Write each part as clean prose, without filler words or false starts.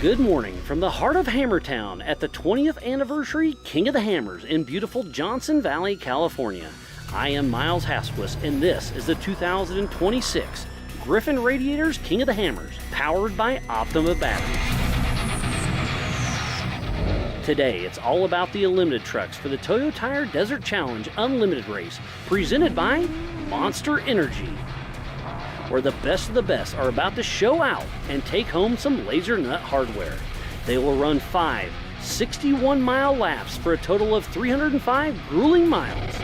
Good morning from the heart of Hammertown at the 20th anniversary King of the Hammers in beautiful Johnson Valley, California. I am Miles Hasquist, and this is the 2026 Griffin Radiators King of the Hammers, powered by Optima batteries. Today, it's all about the Unlimited trucks for the Toyo Tire Desert Challenge Unlimited Race, presented by Monster Energy, where the best of the best are about to show out and take home some laser nut hardware. They will run 5 61-mile laps for a total of 305 grueling miles.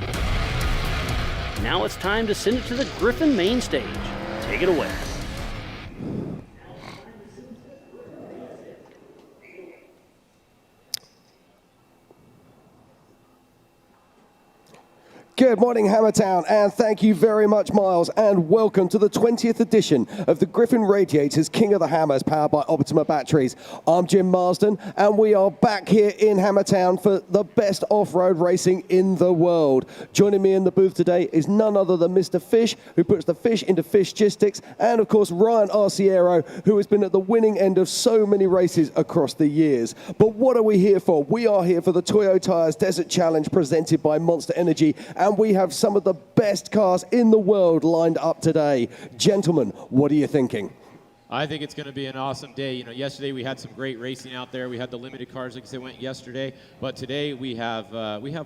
Now it's time to send it to the Griffin main stage. Take it away. Good morning, Hammertown, and thank you very much, Miles, and welcome to the 20th edition of the Griffin Radiators King of the Hammers, powered by Optima batteries. I'm Jim Marsden, and we are back here in Hammertown for the best off-road racing in the world. Joining me in the booth today is none other than Mr. Fish, who puts the fish into fishgistics, and of course Ryan Arciero, who has been at the winning end of so many races across the years. But what are we here for? We are here for the Toyo Tires Desert Challenge presented by Monster Energy, and we have some of the best cars in the world lined up today. Gentlemen, what are you thinking? I think it's going to be an awesome day. You know, yesterday we had some great racing out there. We had the limited cars like they went yesterday, but today we have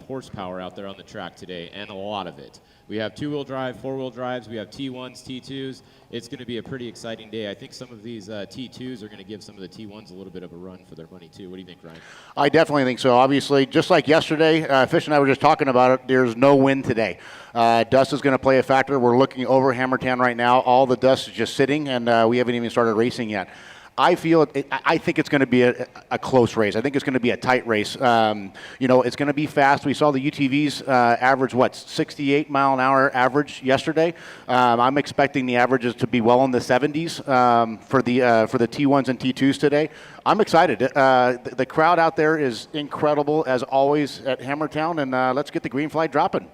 horsepower out there on the track today, and a lot of it. We have two-wheel drive, four-wheel drives. We have T1s, T2s. It's going to be a pretty exciting day. I think some of these T2s are going to give some of the T1s a little bit of a run for their money, too. What do you think, Ryan? I definitely think so. Obviously, just like yesterday, Fish and I were just talking about it, there's no wind today. Dust is going to play a factor. We're looking over Hammertown right now. All the dust is just sitting, and we haven't even started racing yet. I think it's going to be a close race. I think it's going to be a tight race. You know, it's going to be fast. We saw the UTVs average, 68-mile-an-hour average yesterday. I'm expecting the averages to be well in the 70s for the T1s and T2s today. I'm excited. The crowd out there is incredible, as always, at Hammertown, and let's get the green flag dropping.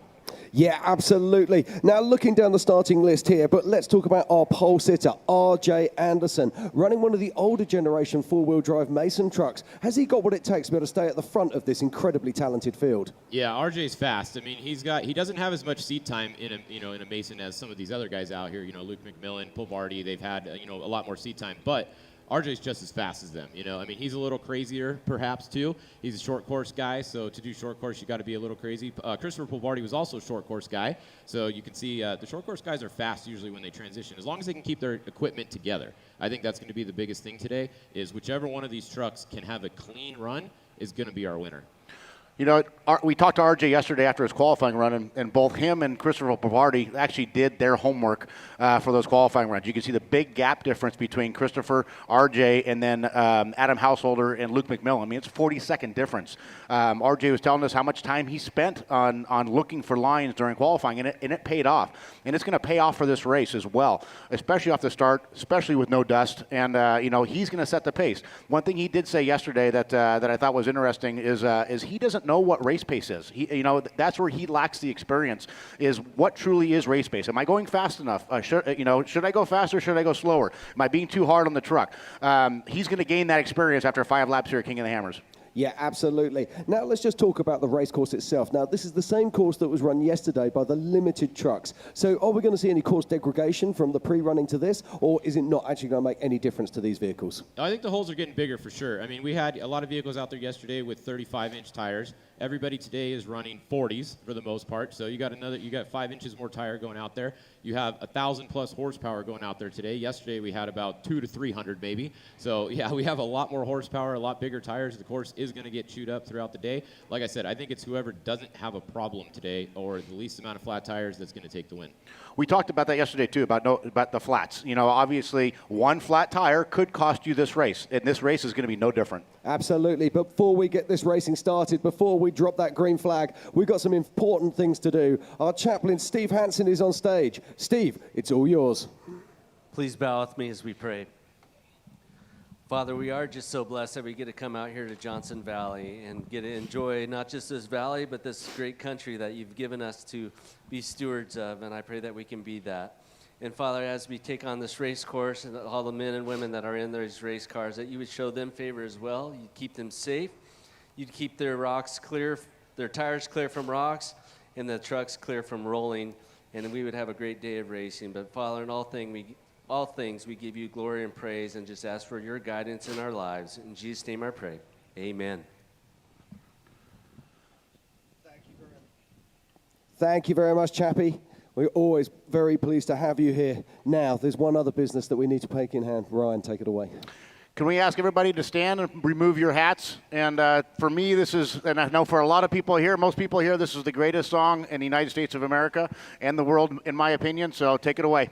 Yeah, absolutely. Now, looking down the starting list here, but let's talk about our pole sitter, R.J. Anderson, running one of the older generation four-wheel drive Mason trucks. Has he got what it takes to be able to stay at the front of this incredibly talented field? Yeah, RJ's fast. I mean, he doesn't have as much seat time in a Mason as some of these other guys out here. You know, Luke McMillan, Pulvardi, they've had a lot more seat time, but RJ's just as fast as them, I mean, he's a little crazier, perhaps, too. He's a short course guy, so to do short course, you got to be a little crazy. Christopher Pulvardi was also a short course guy, so you can see the short course guys are fast usually when they transition, as long as they can keep their equipment together. I think that's going to be the biggest thing today, is whichever one of these trucks can have a clean run is going to be our winner. You know, we talked to RJ yesterday after his qualifying run, and both him and Christopher Pulvardi actually did their homework for those qualifying runs. You can see the big gap difference between Christopher, RJ, and then Adam Householder and Luke McMillan. I mean, it's a 40-second difference. RJ was telling us how much time he spent on looking for lines during qualifying, and it paid off. And it's going to pay off for this race as well, especially off the start, especially with no dust. And, he's going to set the pace. One thing he did say yesterday that I thought was interesting is he doesn't know what race pace is. That's where he lacks the experience, is what truly is race pace. Am I going fast enough? Should I go faster? Should I go slower? Am I being too hard on the truck? He's going to gain that experience after 5 laps here at King of the Hammers. Yeah, absolutely. Now, let's just talk about the race course itself. Now, this is the same course that was run yesterday by the limited trucks. So are we going to see any course degradation from the pre-running to this, or is it not actually going to make any difference to these vehicles? I think the holes are getting bigger for sure. I mean, we had a lot of vehicles out there yesterday with 35-inch tires. Everybody today is running 40s for the most part. So you got 5 inches more tire going out there. You have 1,000+ horsepower going out there today. Yesterday we had about 200 to 300 maybe. So yeah, we have a lot more horsepower, a lot bigger tires. The course is going to get chewed up throughout the day. Like I said, I think it's whoever doesn't have a problem today or the least amount of flat tires that's going to take the win. We talked about that yesterday, too, about the flats. Obviously, one flat tire could cost you this race, and this race is going to be no different. Absolutely. But before we get this racing started, before we drop that green flag, we've got some important things to do. Our chaplain, Steve Hansen, is on stage. Steve, it's all yours. Please bow with me as we pray. Father, we are just so blessed that we get to come out here to Johnson Valley and get to enjoy not just this valley, but this great country that you've given us to be stewards of, and I pray that we can be that. And Father, as we take on this race course and all the men and women that are in these race cars, that you would show them favor as well. You'd keep them safe. You'd keep their rocks clear, their tires clear from rocks, and the trucks clear from rolling. And we would have a great day of racing. But Father, in all things, we give you glory and praise and just ask for your guidance in our lives. In Jesus' name I pray. Amen. Thank you very much, Chappie. We're always very pleased to have you here. Now, there's one other business that we need to take in hand. Ryan, take it away. Can we ask everybody to stand and remove your hats? And for me, this is, and I know for a lot of people here, most people here, this is the greatest song in the United States of America and the world, in my opinion. So take it away.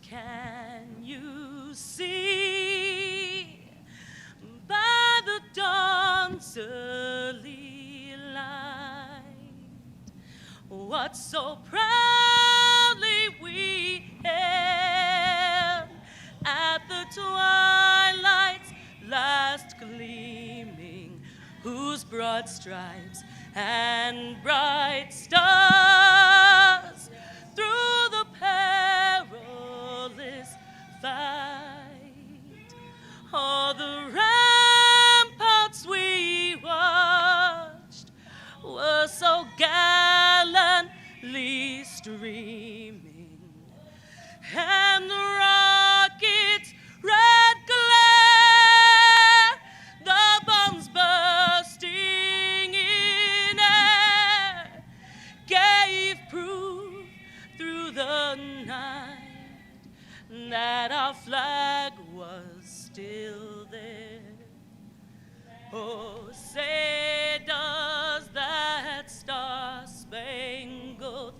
Can you see by the dawn's early light what so proudly we hailed at the twilight's last gleaming, whose broad stripes and bright stars through the perilous fight, all the ramparts we watched were so gallantly streaming, and the rocket's red glare, the bombs bursting in air, gave proof through the night that our flag was still there. Oh, say does that star-spangled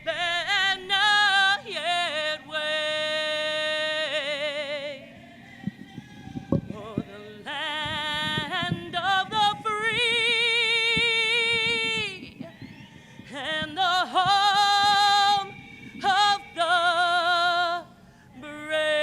banner yet wave o'er the land of the free and the home of the brave?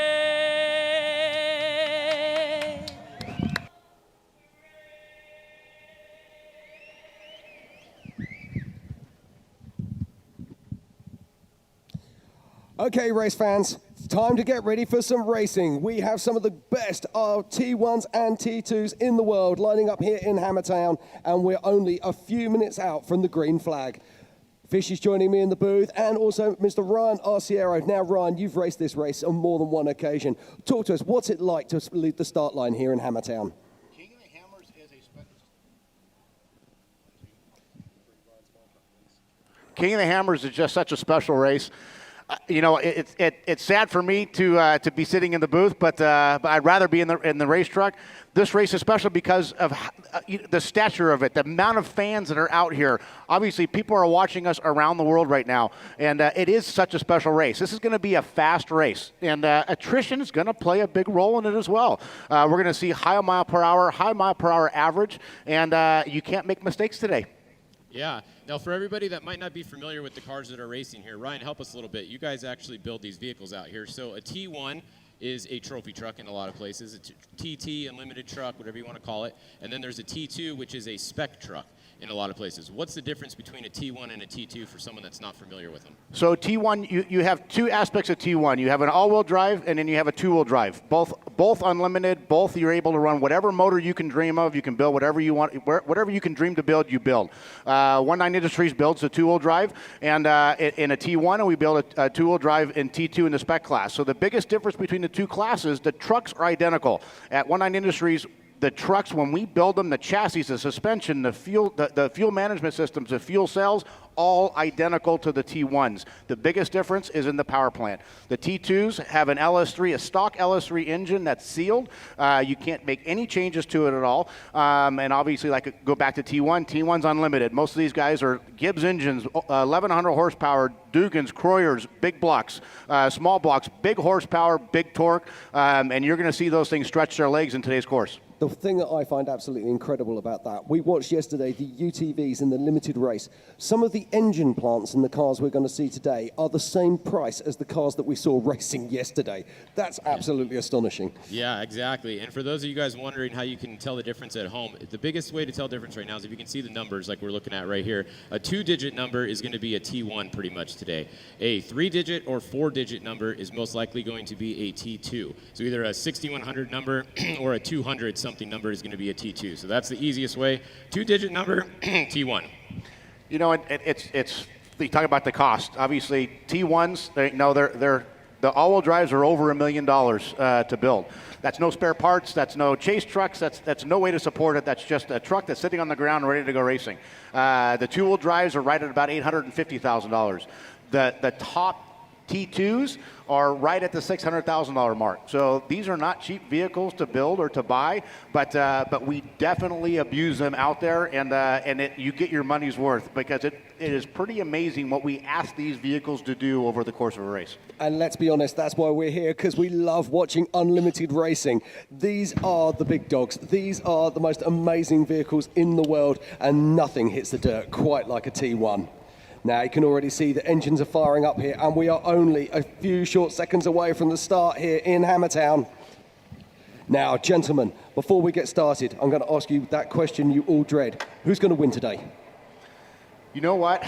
Okay, race fans, it's time to get ready for some racing. We have some of the best of T1s and T2s in the world lining up here in Hammertown, and we're only a few minutes out from the green flag. Fish is joining me in the booth, and also Mr. Ryan Arciero. Now, Ryan, you've raced this race on more than one occasion. Talk to us, what's it like to lead the start line here in Hammertown? King of the Hammers is a King of the Hammers is just such a special race. You know, it's sad for me to be sitting in the booth, but I'd rather be in the race truck. This race is special because of the stature of it, the amount of fans that are out here. Obviously, people are watching us around the world right now, and it is such a special race. This is going to be a fast race, and attrition is going to play a big role in it as well. We're going to see high mile per hour average, and you can't make mistakes today. Yeah. Now, for everybody that might not be familiar with the cars that are racing here, Ryan, help us a little bit. You guys actually build these vehicles out here. So a T1 is a trophy truck in a lot of places. A TT, unlimited truck, whatever you want to call it. And then there's a T2, which is a spec truck in a lot of places. What's the difference between a T1 and a T2 for someone that's not familiar with them? So T1, you have two aspects of T1. You have an all-wheel drive, and then you have a two-wheel drive. Both unlimited. Both you're able to run whatever motor you can dream of. You can build whatever you want. Whatever you can dream to build, you build. 19 Industries builds a two-wheel drive, and in a T1, and we build a two-wheel drive in T2 in the spec class. So the biggest difference between the two classes, the trucks are identical. At 19 Industries, the trucks, when we build them, the chassis, the suspension, the fuel management systems, the fuel cells, all identical to the T1s. The biggest difference is in the power plant. The T2s have an LS3, a stock LS3 engine that's sealed. You can't make any changes to it at all. And obviously, like go back to T1, T1's unlimited. Most of these guys are Gibbs engines, 1,100 horsepower, Dugans, Croyers, big blocks, small blocks, big horsepower, big torque, and you're going to see those things stretch their legs in today's course. The thing that I find absolutely incredible about that, we watched yesterday the UTVs in the limited race. Some of the engine plants in the cars we're going to see today are the same price as the cars that we saw racing yesterday. That's absolutely astonishing. Yeah, exactly. And for those of you guys wondering how you can tell the difference at home, the biggest way to tell the difference right now is if you can see the numbers like we're looking at right here. A 2-digit number is going to be a T1 pretty much today. A 3-digit or 4-digit number is most likely going to be a T2. So either a 6100 number or a 200 something number is going to be a T2. So that's the easiest way. 2-digit number, T1. You know, it's you talk about the cost. Obviously, T1s, the all-wheel drives are over $1 million to build. That's no spare parts. That's no chase trucks. That's no way to support it. That's just a truck that's sitting on the ground ready to go racing. The two-wheel drives are right at about $850,000. The top T2s are right at the $600,000 mark. So these are not cheap vehicles to build or to buy, but we definitely abuse them out there, and you get your money's worth because it is pretty amazing what we ask these vehicles to do over the course of a race. And let's be honest, that's why we're here, because we love watching unlimited racing. These are the big dogs. These are the most amazing vehicles in the world, and nothing hits the dirt quite like a T1. Now you can already see the engines are firing up here, and we are only a few short seconds away from the start here in Hammertown. Now, gentlemen, before we get started, I'm going to ask you that question you all dread. Who's going to win today? You know what?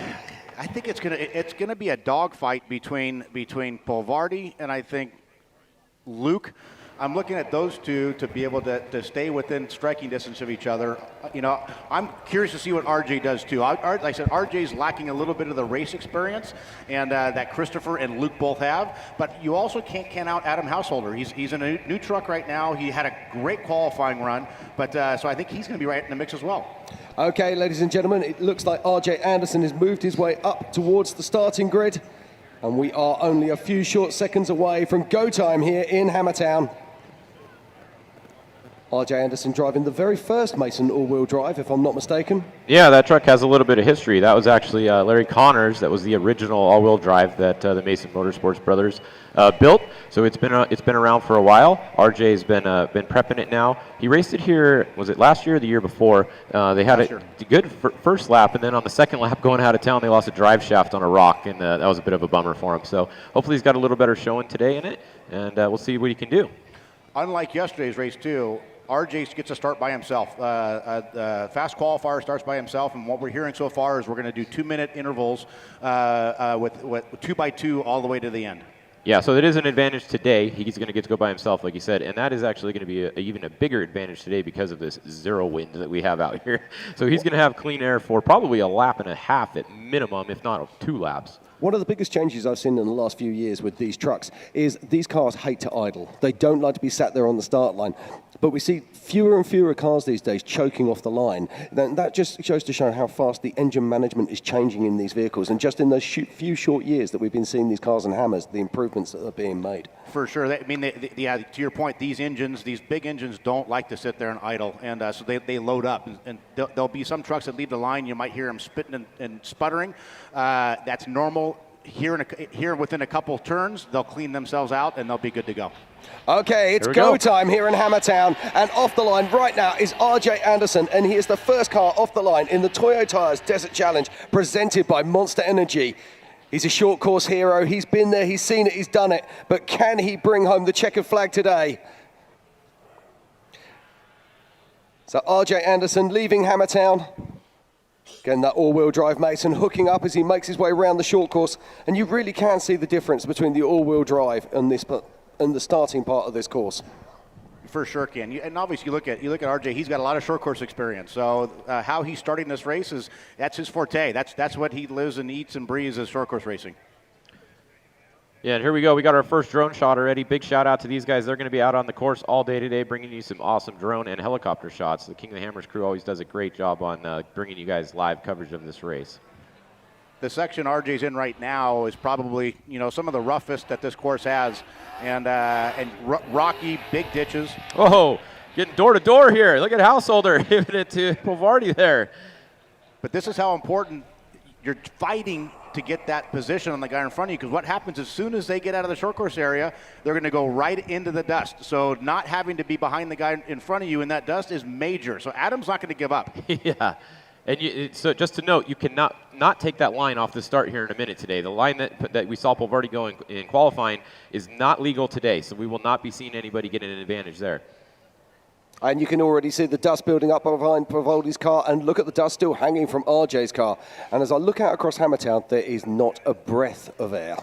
I think it's gonna be a dogfight between Polvardi and I think Luke. I'm looking at those two to be able to stay within striking distance of each other. You know, I'm curious to see what RJ does too. Like I said, RJ's lacking a little bit of the race experience, and that Christopher and Luke both have. But you also can't count out Adam Householder. He's in a new truck right now. He had a great qualifying run, but so I think he's going to be right in the mix as well. Okay, ladies and gentlemen, it looks like RJ Anderson has moved his way up towards the starting grid, and we are only a few short seconds away from go time here in Hammertown. RJ Anderson driving the very first Mason all-wheel drive, if I'm not mistaken. Yeah, that truck has a little bit of history. That was actually Larry Connors. That was the original all-wheel drive that the Mason Motorsports brothers built. So it's been around for a while. RJ's been prepping it now. He raced it here. Was it last year or the year before? They had a good first lap, and then on the second lap going out of town, they lost a drive shaft on a rock, and that was a bit of a bummer for him. So hopefully he's got a little better showing today in it, and we'll see what he can do. Unlike yesterday's race too, RJ gets to start by himself. Fast qualifier starts by himself, and what we're hearing so far is we're going to do 2-minute intervals with 2x2 all the way to the end. Yeah, so it is an advantage today. He's going to get to go by himself, like you said, and that is actually going to be even a bigger advantage today because of this zero wind that we have out here. So he's going to have clean air for probably a lap and a half at minimum, if not 2 laps. One of the biggest changes I've seen in the last few years with these trucks is these cars hate to idle. They don't like to be sat there on the start line. But we see fewer and fewer cars these days choking off the line. Then that just shows to show how fast the engine management is changing in these vehicles. And just in those few short years that we've been seeing these cars and hammers, the improvements that are being made. For sure. I mean, to your point, these big engines don't like to sit there and idle. And so they load up. And there'll be some trucks that leave the line. You might hear them spitting and sputtering. That's normal. Here within a couple turns, they'll clean themselves out and they'll be good to go. Okay, it's go time here in Hammertown, and off the line right now is RJ Anderson, and he is the first car off the line in the Toyo Tires Desert Challenge presented by Monster Energy. He's a short course hero. He's been there, he's seen it, he's done it, but can he bring home the checkered flag today? So RJ Anderson leaving Hammertown. Again, that all-wheel drive Mason hooking up as he makes his way around the short course, and you really can see the difference between the all-wheel drive and the starting part of this course. For sure, Ken. And obviously, you look at RJ. He's got a lot of short course experience. So how he's starting this race that's his forte. That's what he lives and eats and breathes is short course racing. Yeah, and here we go. We got our first drone shot already. Big shout out to these guys. They're going to be out on the course all day today, bringing you some awesome drone and helicopter shots. The King of the Hammers crew always does a great job on bringing you guys live coverage of this race. The section RJ's in right now is probably some of the roughest that this course has, and rocky, big ditches. Oh, getting door to door here. Look at Householder giving it to Polvardi there. But this is how important you're fighting to get that position on the guy in front of you, because what happens as soon as they get out of the short course area, they're going to go right into the dust. So not having to be behind the guy in front of you in that dust is major. So Adam's not going to give up. Yeah. And so just to note, you cannot not take that line off the start here in a minute today. The line that we saw Pulvardi going in qualifying is not legal today, so we will not be seeing anybody get an advantage there. And you can already see the dust building up behind Pavoldi's car, and look at the dust still hanging from RJ's car. And as I look out across Hammertown, there is not a breath of air.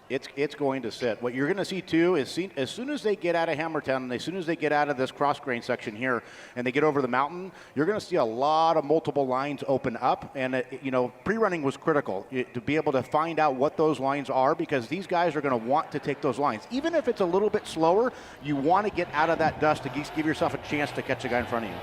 It's going to sit. What you're going to see, too, is as soon as they get out of Hammertown and as soon as they get out of this cross-grain section here and they get over the mountain, you're going to see a lot of multiple lines open up. And, pre-running was critical to be able to find out what those lines are, because these guys are going to want to take those lines. Even if it's a little bit slower, you want to get out of that dust to give yourself a chance to catch a guy in front of you.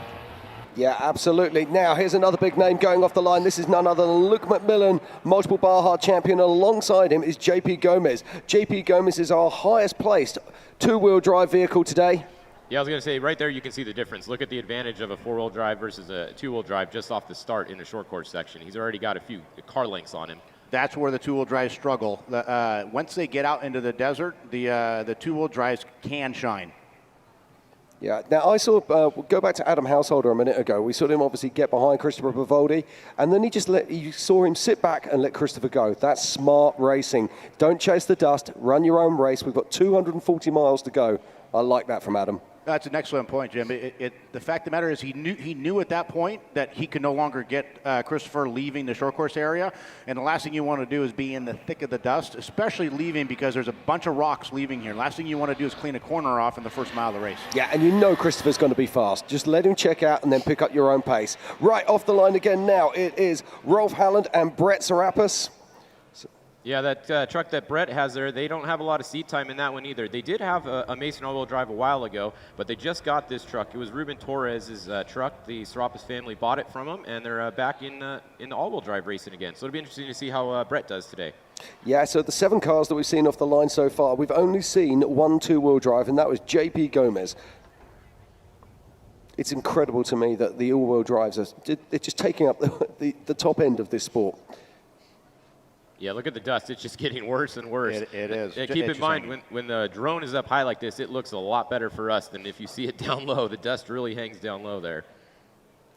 Yeah, absolutely. Now, here's another big name going off the line. This is none other than Luke McMillan, multiple Baja champion. Alongside him is JP Gomez. JP Gomez is our highest placed two-wheel drive vehicle today. Yeah, I was going to say, right there you can see the difference. Look at the advantage of a four-wheel drive versus a two-wheel drive just off the start in the short course section. He's already got a few car lengths on him. That's where the two-wheel drives struggle. Once they get out into the desert, the two-wheel drives can shine. Yeah, now I saw, go back to Adam Householder a minute ago. We saw him obviously get behind Christopher Pavoldi, and then you saw him sit back and let Christopher go. That's smart racing. Don't chase the dust, run your own race. We've got 240 miles to go. I like that from Adam. That's an excellent point, Jim. The fact of the matter is he knew at that point that he could no longer get Christopher leaving the short course area, and the last thing you want to do is be in the thick of the dust, especially leaving because there's a bunch of rocks leaving here. Last thing you want to do is clean a corner off in the first mile of the race. Yeah, and you know Christopher's going to be fast. Just let him check out and then pick up your own pace. Right off the line again now, it is Rolf Halland and Brett Serapis. Yeah, that truck that Brett has there, they don't have a lot of seat time in that one either. They did have a Mason all-wheel drive a while ago, but they just got this truck. It was Ruben Torres' truck. The Serapis family bought it from him, and they're back in the all-wheel drive racing again. So it'll be interesting to see how Brett does today. Yeah, so the 7 cars that we've seen off the line so far, we've only seen one two-wheel drive, and that was JP Gomez. It's incredible to me that the all-wheel drives they're just taking up the top end of this sport. Yeah, look at the dust. It's just getting worse and worse. It is. Keep in mind, when the drone is up high like this, it looks a lot better for us than if you see it down low. The dust really hangs down low there.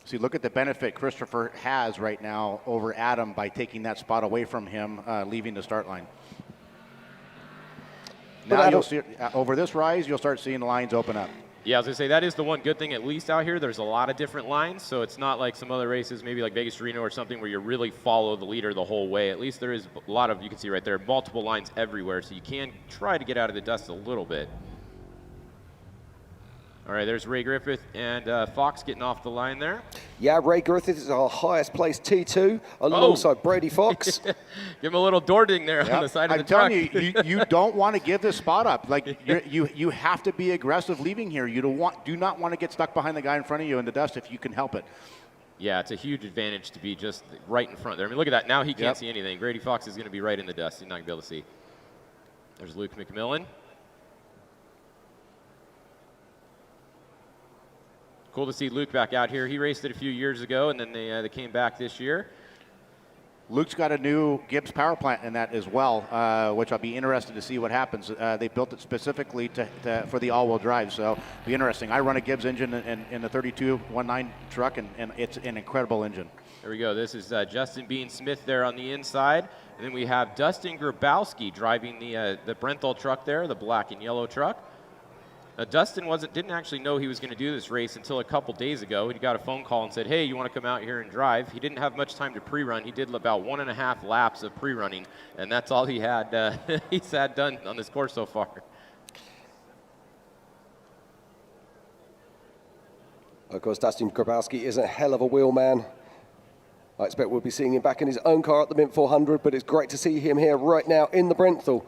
See, look at the benefit Christopher has right now over Adam by taking that spot away from him, leaving the start line. Now you'll see, over this rise, you'll start seeing the lines open up. Yeah, I was going to say, that is the one good thing, at least out here. There's a lot of different lines, so it's not like some other races, maybe like Vegas Reno or something, where you really follow the leader the whole way. At least there is a lot of, you can see right there, multiple lines everywhere, so you can try to get out of the dust a little bit. All right, there's Ray Griffith and Fox getting off the line there. Yeah, Ray Griffith is our highest placed T2 alongside Brady Fox. Give him a little door ding there on the side of the truck. I'm telling you don't want to give this spot up. Like you have to be aggressive leaving here. You do not want to get stuck behind the guy in front of you in the dust if you can help it. Yeah, it's a huge advantage to be just right in front there. I mean, look at that. Now he can't see anything. Grady Fox is going to be right in the dust. He's not going to be able to see. There's Luke McMillan. Cool to see Luke back out here. He raced it a few years ago, and then they came back this year. Luke's got a new Gibbs power plant in that as well, which I'll be interested to see what happens. They built it specifically for the all-wheel drive, so it'll be interesting. I run a Gibbs engine in the 3219 truck, and it's an incredible engine. There we go. This is Justin Bean Smith there on the inside. And then we have Dustin Grabowski driving the Brenthal truck there, the black and yellow truck. Dustin didn't actually know he was going to do this race until a couple days ago. He got a phone call and said, hey, you want to come out here and drive? He didn't have much time to pre-run. He did about 1.5 laps of pre-running, and that's all he had he's had done on this course so far. Of course, Dustin Grabowski is a hell of a wheelman. I expect we'll be seeing him back in his own car at the Mint 400, but it's great to see him here right now in the Brenthal.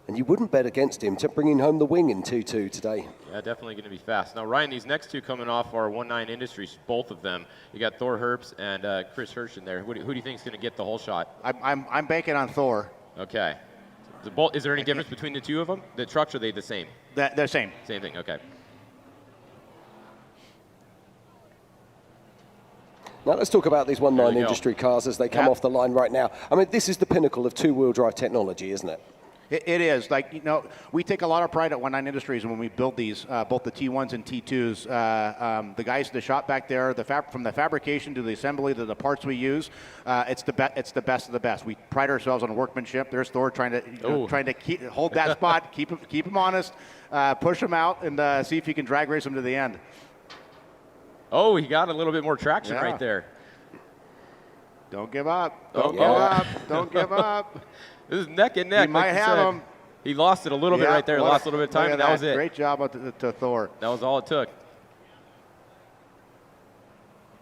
And you wouldn't bet against him to bringing home the wing in 2-2 today. Yeah, definitely going to be fast. Now, Ryan, these next two coming off are 1-9 Industries, both of them. You got Thor Herbst and Chris Hirsch in there. Who do you think is going to get the whole shot? I'm banking on Thor. Okay. Is there any difference between the two of them? The trucks, are they the same? They're same. Same thing, okay. Now let's talk about these 1.9 go. industry cars as they come Yep. off the line right now. I mean, this is the pinnacle of two-wheel drive technology, isn't it? It is. Like, you know, we take a lot of pride at 1.9 Industries when we build these, both the T1s and T2s. The guys in the shop back there, from the fabrication to the assembly to the parts we use, it's the best of the best. We pride ourselves on workmanship. There's Thor trying to hold that spot, keep him honest, push him out, and see if he can drag race him to the end. Oh, he got a little bit more traction Yeah. right there. Don't give up. Don't give up. Don't give up. This is neck and neck. He might like you have said. him. He lost it a little bit Yeah, right there. Lost a little bit of time, look and at that was it. Great job to Thor. That was all it took.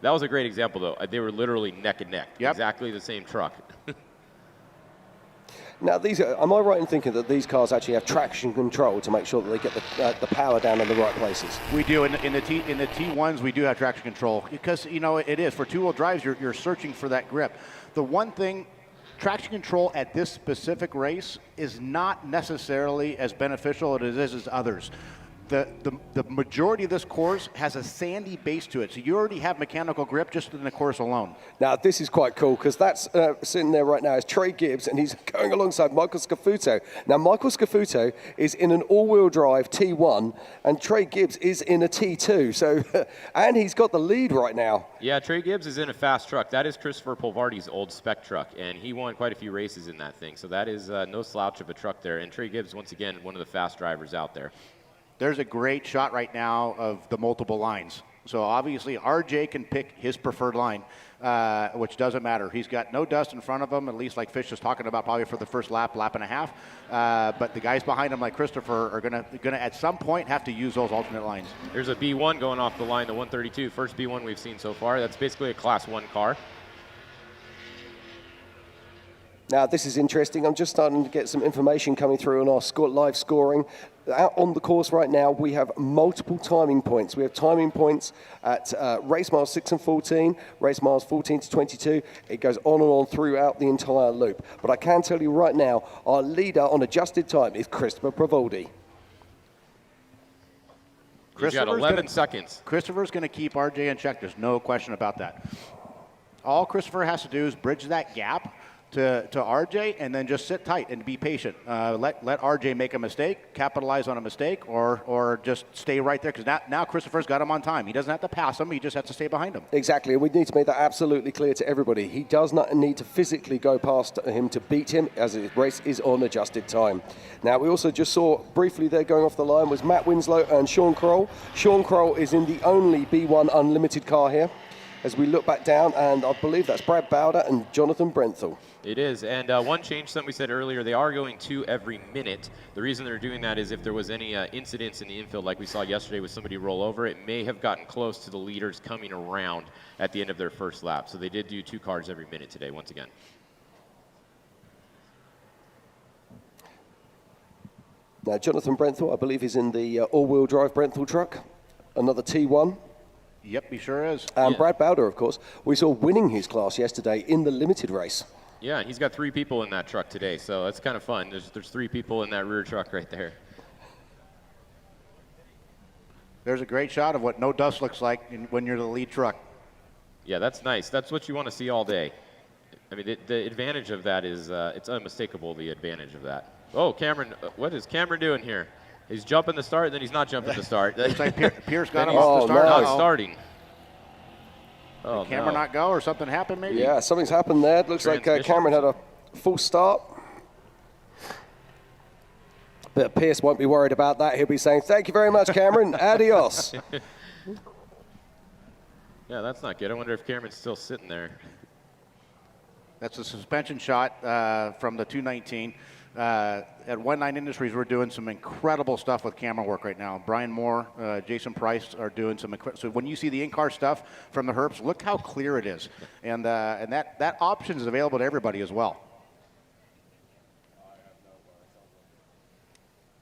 That was a great example, though. They were literally neck and neck. Yep. Exactly the same truck. Now, am I right in thinking that these cars actually have traction control to make sure that they get the power down in the right places? We do in the T1s. We do have traction control because it is for two-wheel drives. You're searching for that grip. The one thing, traction control at this specific race is not necessarily as beneficial as others. The majority of this course has a sandy base to it, so you already have mechanical grip just in the course alone. Now, this is quite cool because that's sitting there right now is Trey Gibbs, and he's going alongside Michael Scafuto. Now, Michael Scafuto is in an all-wheel drive T1, and Trey Gibbs is in a T2. So, and he's got the lead right now. Yeah, Trey Gibbs is in a fast truck. That is Christopher Polvardi's old spec truck, and he won quite a few races in that thing. So that is no slouch of a truck there. And Trey Gibbs, once again, one of the fast drivers out there. There's a great shot right now of the multiple lines. So obviously RJ can pick his preferred line, which doesn't matter. He's got no dust in front of him, at least like Fish was talking about probably for the first lap and a half. But the guys behind him like Christopher are gonna at some point have to use those alternate lines. There's a B1 going off the line, the 132. First B1 we've seen so far. That's basically a Class 1 car. Now, this is interesting. I'm just starting to get some information coming through on our live scoring. Out on the course right now, we have multiple timing points. We have timing points at race miles 6 and 14, race miles 14 to 22. It goes on and on throughout the entire loop. But I can tell you right now, our leader on adjusted time is Christopher Pravaldi. He's got 11 seconds. Christopher's going to keep RJ in check. There's no question about that. All Christopher has to do is bridge that gap to RJ and then just sit tight and be patient. Let RJ make a mistake, capitalize on a mistake, or just stay right there because now Christopher's got him on time. He doesn't have to pass him. He just has to stay behind him. Exactly, and we need to make that absolutely clear to everybody. He does not need to physically go past him to beat him as his race is on adjusted time. Now, we also just saw briefly there going off the line was Matt Winslow and Sean Kroll. Sean Kroll is in the only B1 Unlimited car here. As we look back down, and I believe that's Brad Bowder and Jonathan Brenthal. It is, and one change, something we said earlier, they are going 2 every minute. The reason they're doing that is if there was any incidents in the infield, like we saw yesterday with somebody roll over, it may have gotten close to the leaders coming around at the end of their first lap. So they did do 2 cars every minute today, once again. Now, Jonathan Brenthal, I believe, is in the all-wheel drive Brenthal truck, another T1. Yep, he sure is. And Yeah. Brad Bowder, of course, we saw winning his class yesterday in the limited race. Yeah, and he's got 3 people in that truck today, so that's kind of fun. There's 3 people in that rear truck right there. There's a great shot of what no dust looks like when you're the lead truck. Yeah, that's nice. That's what you want to see all day. I mean, the advantage of that is it's unmistakable, the advantage of that. Oh, Cameron, what is Cameron doing here? He's jumping the start, then he's not jumping the start. Looks like Pierce got him he's- off the start. no. Now Uh-oh. he's starting. Oh, Did Cameron no. not go or something happened maybe? Yeah, something's happened there. It looks like Transmission. Cameron had a full start. But Pierce won't be worried about that. He'll be saying, thank you very much, Cameron. Adios. Yeah, that's not good. I wonder if Cameron's still sitting there. That's a suspension shot from the 219. At 1.9 Industries, we're doing some incredible stuff with camera work right now. Brian Moore, Jason Price are doing some so when you see the in-car stuff from the Herps, look how clear it is. And that option is available to everybody as well.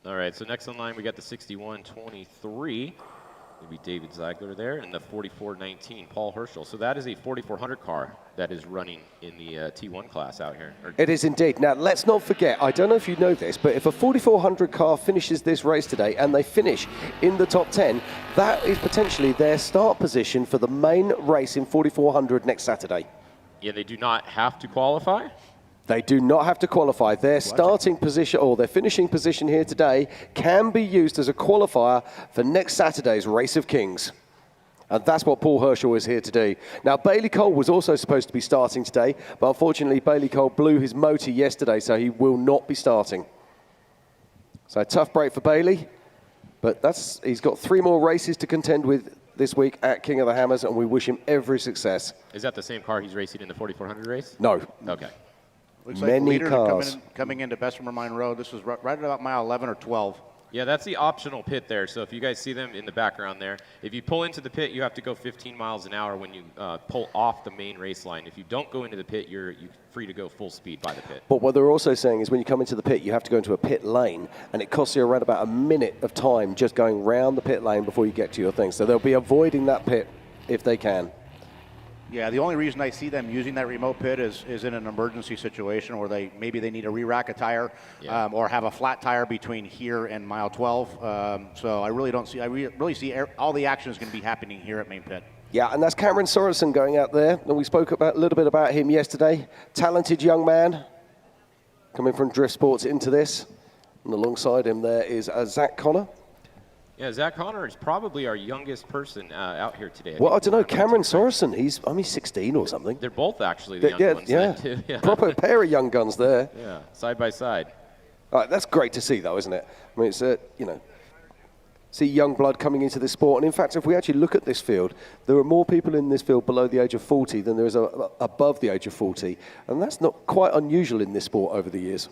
All right, so next in line we got the 6123. Maybe David Ziegler there, and the 4419, Paul Herschel. So that is a 4400 car that is running in the T1 class out here. It is indeed. Now, let's not forget, I don't know if you know this, but if a 4400 car finishes this race today and they finish in the top 10, that is potentially their start position for the main race in 4400 next Saturday. Yeah, they do not have to qualify. They do not have to qualify. Their starting position or their finishing position here today can be used as a qualifier for next Saturday's Race of Kings. And that's what Paul Herschel is here to do. Now, Bailey Cole was also supposed to be starting today, but unfortunately, Bailey Cole blew his motor yesterday, so he will not be starting. So a tough break for Bailey, but he's got 3 more races to contend with this week at King of the Hammers, and we wish him every success. Is that the same car he's racing in the 4400 race? No. Okay. Looks Many like leaders cars. are coming into Bessemer Mine Road. This is right at about mile 11 or 12. Yeah, that's the optional pit there. So if you guys see them in the background there, if you pull into the pit, you have to go 15 miles an hour when you pull off the main race line. If you don't go into the pit, you're free to go full speed by the pit. But what they're also saying is when you come into the pit, you have to go into a pit lane, and it costs you around about a minute of time just going round the pit lane before you get to your thing. So they'll be avoiding that pit if they can. Yeah, the only reason I see them using that remote pit is in an emergency situation where maybe they need to re-rack a tire or have a flat tire between here and mile 12. So I really don't see. I really see all the action is going to be happening here at main pit. Yeah, and that's Cameron Sorensen going out there. And we spoke a little bit about him yesterday. Talented young man coming from Drift Sports into this. And alongside him there is Zach Connor. Yeah, Zach Connor is probably our youngest person out here today. Well, I don't know, Cameron Sorensen, he's 16 or something. They're both actually the young ones. Yeah, too. Yeah. Proper pair of young guns there. Yeah, side by side. All right, that's great to see, though, isn't it? I mean, it's, see young blood coming into this sport. And in fact, if we actually look at this field, there are more people in this field below the age of 40 than there is above the age of 40. And that's not quite unusual in this sport over the years.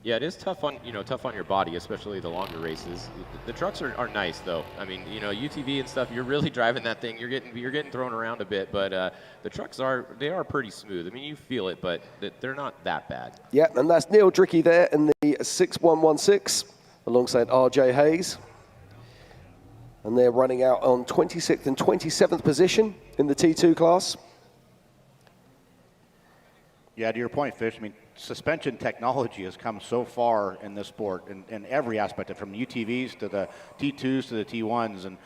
Yeah, it is tough on your body, especially the longer races. The trucks are nice though. I mean, UTV and stuff. You're really driving that thing. You're getting thrown around a bit, but the trucks are pretty smooth. I mean, you feel it, but they're not that bad. Yeah, and that's Neil Dricky there in the 6116 alongside RJ Hayes, and they're running out on 26th and 27th position in the T2 class. Yeah, to your point, Fish, I mean, suspension technology has come so far in this sport in every aspect, from UTVs to the T2s to the T1s, and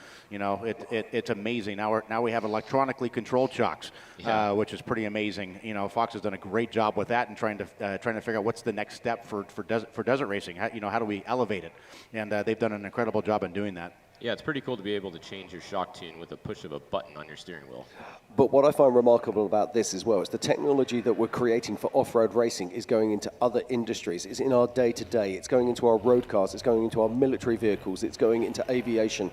it's amazing. Now we have electronically controlled shocks, which is pretty amazing. Fox has done a great job with that and trying to figure out what's the next step for desert racing. How do we elevate it? And they've done an incredible job in doing that. Yeah, it's pretty cool to be able to change your shock tune with a push of a button on your steering wheel. But what I find remarkable about this as well is the technology that we're creating for off-road racing is going into other industries. It's in our day-to-day. It's going into our road cars. It's going into our military vehicles. It's going into aviation.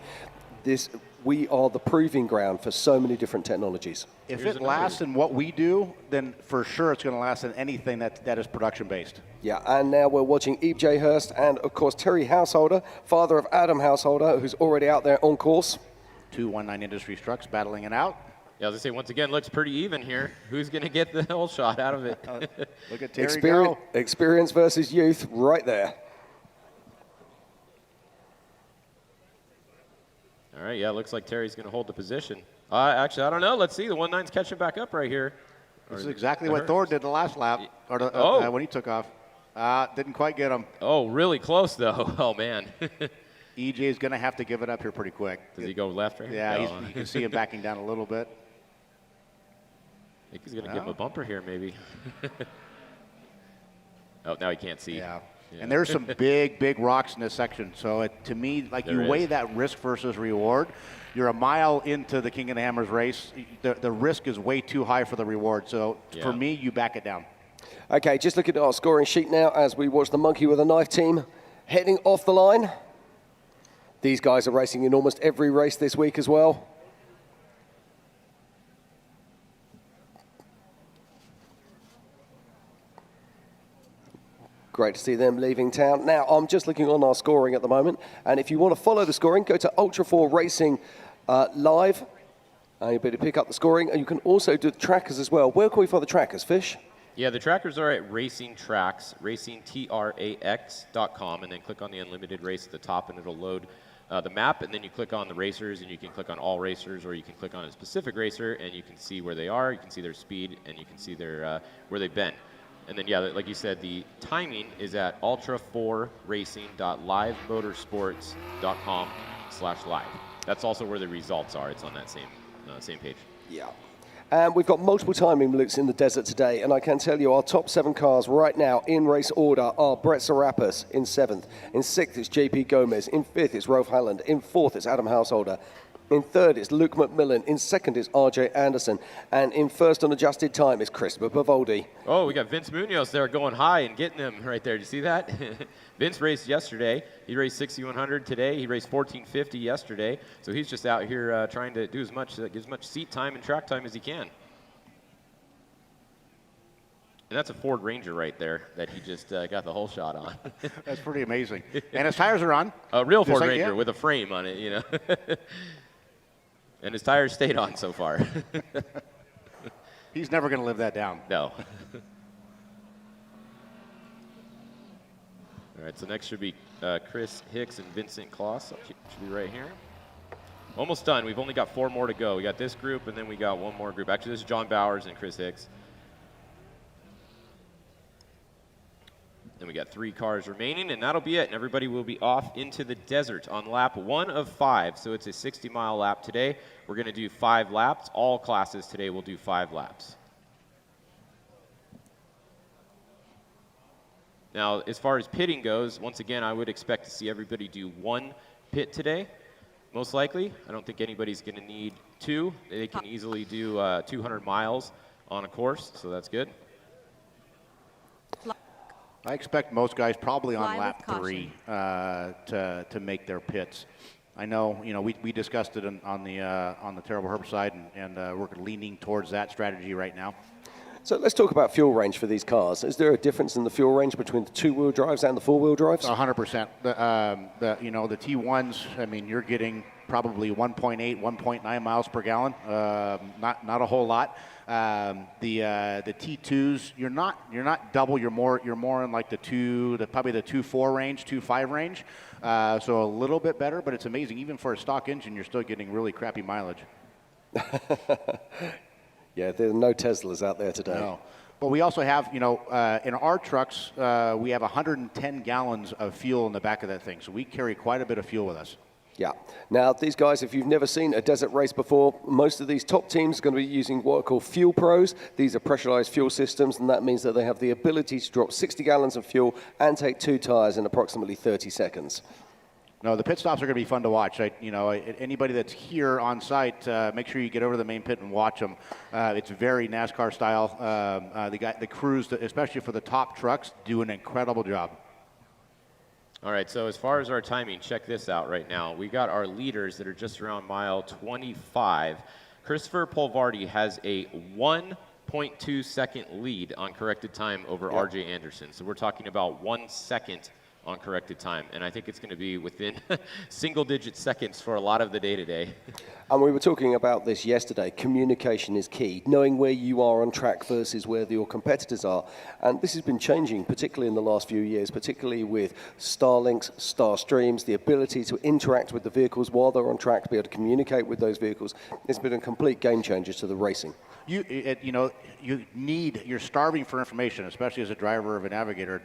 We are the proving ground for so many different technologies. If it lasts in what we do, then for sure it's going to last in anything that is production-based. Yeah, and now we're watching Ebe J. Hurst and, of course, Terry Householder, father of Adam Householder, who's already out there on course. 219 Industries trucks battling it out. Yeah, as I say, once again, looks pretty even here. Who's going to get the whole shot out of it? Look at Terry go. Experience versus youth right there. All right, yeah, looks like Terry's going to hold the position. Actually, I don't know. Let's see. The 1.9's catching back up right here. This is exactly what Thor did the last lap, when he took off. Didn't quite get him. Oh, really close, though. Oh, man. EJ is going to have to give it up here pretty quick. Does he go left right? Yeah, you can see him backing down a little bit. I think he's going to give him a bumper here, maybe. Oh, now he can't see. Yeah. And there's some big rocks in this section. So to me, you weigh that risk versus reward. You're a mile into the King of the Hammers race. The risk is way too high for the reward. So for me, you back it down. Okay, just looking at our scoring sheet now as we watch the Monkey with a Knife team heading off the line. These guys are racing in almost every race this week as well. Great to see them leaving town. Now, I'm just looking on our scoring at the moment, and if you want to follow the scoring, go to Ultra 4 Racing Live, and you'll be able to pick up the scoring, and you can also do the trackers as well. Where can we find the trackers, Fish? Yeah, the trackers are at Racing Tracks, racingtrax.com, and then click on the unlimited race at the top, and it'll load the map, and then you click on the racers, and you can click on all racers, or you can click on a specific racer, and you can see where they are, you can see their speed, and you can see their where they've been. And then, yeah, like you said, the timing is at ultra4racing.livemotorsports.com/live. That's also where the results are. It's on that same page. Yeah. And we've got multiple timing loops in the desert today, and I can tell you our top 7 cars right now in race order are Brett Serapis in 7th. In 6th, it's JP Gomez. In 5th, it's Rolf Halland. In 4th, it's Adam Householder. In 3rd, it's Luke McMillan. In 2nd, it's RJ Anderson. And in 1st on adjusted time is Christopher Pavoldi. Oh, we got Vince Munoz there going high and getting them right there. Did you see that? Vince raced yesterday. He raced 6,100 today. He raced 1450 yesterday. So he's just out here trying to do as much seat time and track time as he can. And that's a Ford Ranger right there that he just got the whole shot on. That's pretty amazing. And his tires are on. A real Ford like Ranger him. with a frame on it, you know. And his tires stayed on so far. He's never going to live that down. No. All right, so next should be Chris Hicks and Vincent Kloss. Should be right here. Almost done. We've only got 4 more to go. We got this group, and then we got one more group. Actually, this is John Bowers and Chris Hicks. Then we got 3 cars remaining, and that'll be it. And everybody will be off into the desert on lap 1 of 5. So it's a 60-mile lap today. We're going to do 5 laps. All classes today will do 5 laps. Now, as far as pitting goes, once again, I would expect to see everybody do 1 pit today, most likely. I don't think anybody's going to need 2. They can easily do 200 miles on a course, so that's good. I expect most guys probably on Fly lap with caution. 3 to make their pits. I know, we discussed it on the terrible herbicide, and we're leaning towards that strategy right now. So let's talk about fuel range for these cars. Is there a difference in the fuel range between the 2-wheel drives and the 4-wheel drives? 100%. The T1s, I mean, you're getting probably 1.8, 1.9 miles per gallon. Not a whole lot. The T2s, you're not double. You're more in like probably the 2.4 range, 2.5 range. So a little bit better, but it's amazing. Even for a stock engine, you're still getting really crappy mileage. Yeah, there are no Teslas out there today. No. But we also have, in our trucks, we have 110 gallons of fuel in the back of that thing. So we carry quite a bit of fuel with us. Yeah. Now, these guys, if you've never seen a desert race before, most of these top teams are going to be using what are called Fuel Pros. These are pressurized fuel systems, and that means that they have the ability to drop 60 gallons of fuel and take 2 tires in approximately 30 seconds. No, the pit stops are going to be fun to watch. Anybody that's here on site, make sure you get over to the main pit and watch them. It's very NASCAR style. The crews, especially for the top trucks, do an incredible job. All right, so as far as our timing, check this out right now. We got our leaders that are just around mile 25. Christopher Polvardi has a 1.2 second lead on corrected time over RJ Anderson. So we're talking about 1 second on corrected time, and I think it's going to be within single-digit seconds for a lot of the day today. And we were talking about this yesterday. Communication is key, knowing where you are on track versus where your competitors are. And this has been changing, particularly in the last few years, particularly with Starlinks, Starstreams, the ability to interact with the vehicles while they're on track, to be able to communicate with those vehicles. It's been a complete game changer to the racing. You're starving for information, especially as a driver of a navigator.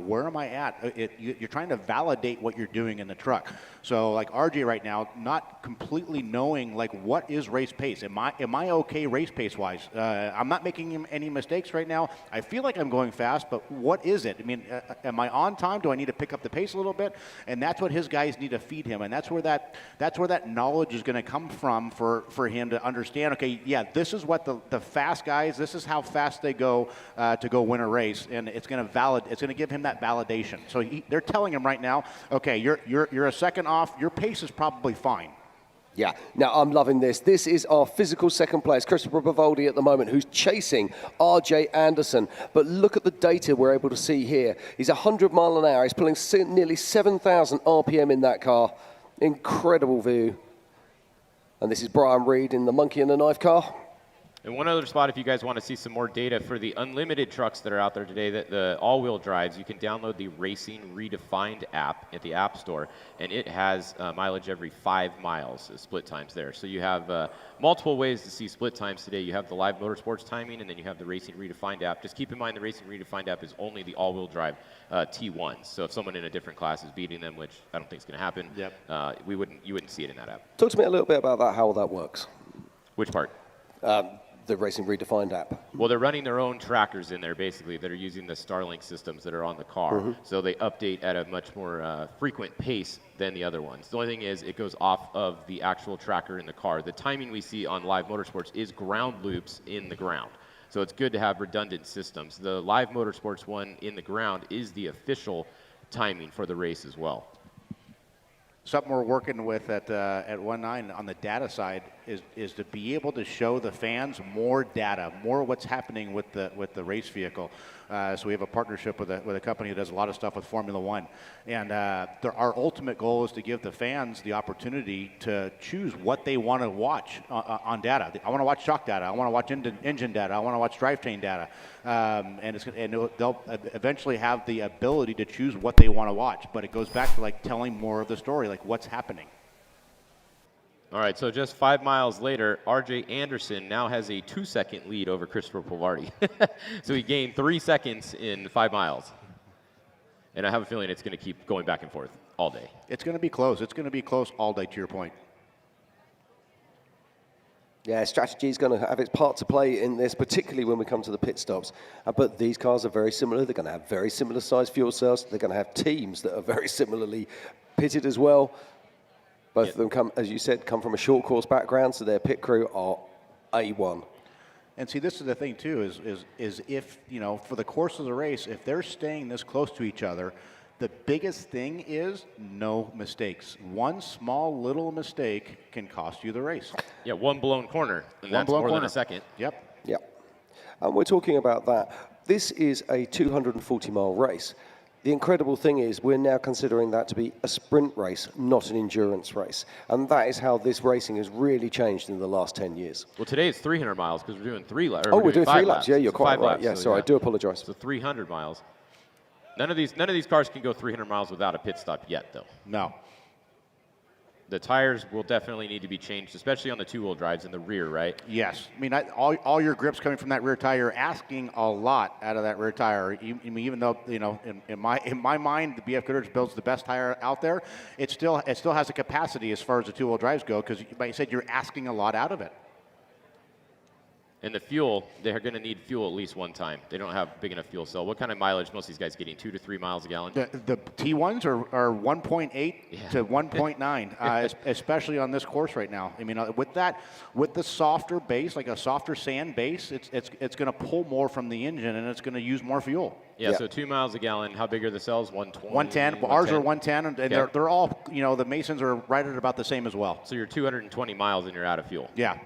Where am I at? You're trying to validate what you're doing in the truck. So like RJ right now, not completely knowing like what is race pace. Am I okay race pace wise? I'm not making any mistakes right now. I feel like I'm going fast, but what is it? I mean, am I on time? Do I need to pick up the pace a little bit? And that's what his guys need to feed him, and that's where that knowledge is going to come from for him to understand. Okay, yeah, this is what the fast guys. This is how fast they go to go win a race, and it's going to give him that validation. So they're telling him right now, okay, you're a second off. Your pace is probably fine. Yeah, now I'm loving this. This is our physical second place, Christopher Pavoldi at the moment, who's chasing RJ Anderson. But look at the data we're able to see here. He's 100 mile an hour. He's pulling nearly 7,000 RPM in that car. Incredible view. And this is Brian Reed in the Monkey and the Knife car. And one other spot, if you guys want to see some more data for the unlimited trucks that are out there today, that the all-wheel drives, you can download the Racing Redefined app at the App Store, and it has mileage every 5 miles, split times there. So you have multiple ways to see split times today. You have the live motorsports timing, and then you have the Racing Redefined app. Just keep in mind the Racing Redefined app is only the all-wheel drive T1s. So if someone in a different class is beating them, which I don't think is going to happen, you wouldn't see it in that app. Talk to me a little bit about that, how that works. Which part? The Racing Redefined app. Well, they're running their own trackers in there, basically, that are using the Starlink systems that are on the car. So they update at a much more frequent pace than the other ones. The only thing is it goes off of the actual tracker in the car. The timing we see on live motorsports is ground loops in the ground. So it's good to have redundant systems. The live motorsports one in the ground is the official timing for the race as well. Something we're working with at 1-9 on the data side is to be able to show the fans more data, more what's happening with the race vehicle. So we have a partnership with a company that does a lot of stuff with Formula One, and our ultimate goal is to give the fans the opportunity to choose what they want to watch on data. I want to watch shock data. I want to watch engine data. I want to watch drivetrain data, and they'll eventually have the ability to choose what they want to watch. But it goes back to like telling more of the story, like what's happening. All right, so just 5 miles later, RJ Anderson now has a 2-second lead over Christopher Polvardi. So he gained 3 seconds in 5 miles. And I have a feeling it's going to keep going back and forth all day. It's going to be close. It's going to be close all day, to your point. Yeah, strategy is going to have its part to play in this, particularly when we come to the pit stops. But these cars are very similar. They're going to have very similar sized fuel cells. They're going to have teams that are very similarly pitted as well. Both of them come, as you said, come from a short course background, so their pit crew are A1. And see, this is the thing too, is if, you know, for the course of the race, if they're staying this close to each other, the biggest thing is no mistakes. One small little mistake can cost you the race. Yeah, one blown corner, and that's more than a second. Yep. Yep. And we're talking about that. This is a 240-mile race. The incredible thing is we're now considering that to be a sprint race, not an endurance race. And that is how this racing has really changed in the last 10 years. Well, today it's 300 miles because we're doing 3 laps. Oh, we're doing 3 laps. Yeah, you're So quite 5 right. laps, Yeah, so sorry, I do apologize. So 300 miles. None of these cars can go 300 miles without a pit stop yet, though. No. The tires will definitely need to be changed, especially on the two-wheel drives in the rear, right? Yes. I mean, all your grips coming from that rear tire, asking a lot out of that rear tire. Even though, you know, in my mind, the BF Goodrich builds the best tire out there, it still has a capacity as far as the two-wheel drives go, because like you said, you're asking a lot out of it. And the fuel, they're going to need fuel at least one time. They don't have big enough fuel cell. What kind of mileage most of these guys getting? 2 to 3 miles a gallon? The T1s are 1.8 to 1.9, especially on this course right now. I mean, with the softer base, like a softer sand base, it's going to pull more from the engine and it's going to use more fuel. Yeah, so 2 miles a gallon. How big are the cells? 120? 110. Well, ours are 110, and they're all, you know, the Masons are right at about the same as well. So you're 220 miles and you're out of fuel. Yeah.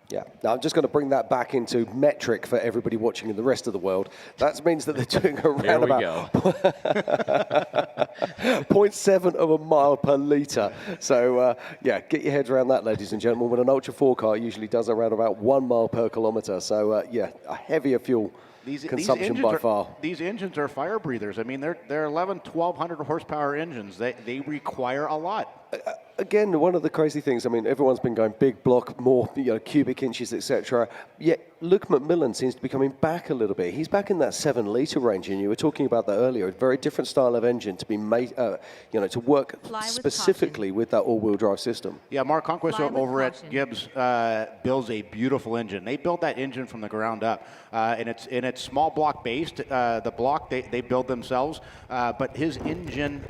Yeah, now I'm just going to bring that back into metric for everybody watching in the rest of the world. That means that they're doing around about 0.7 of a mile per litre. So, yeah, get your heads around that, ladies and gentlemen. When an Ultra 4 car usually does around about 1 mile per kilometre. So, yeah, a heavier fuel consumption by far. These engines are fire breathers. I mean, they're 1,200 horsepower engines. They require a lot. Again, one of the crazy things, I mean, everyone's been going big block, more, you know, cubic inches, etc. Yet Luke McMillan seems to be coming back a little bit. He's back in that 7-litre range, and you were talking about that earlier. A very different style of engine to be made, you know, to work specifically with that all-wheel drive system. Yeah, Mark Conquest over at Gibbs builds a beautiful engine. They built that engine from the ground up, and it's small block based. The block they build themselves, but his engine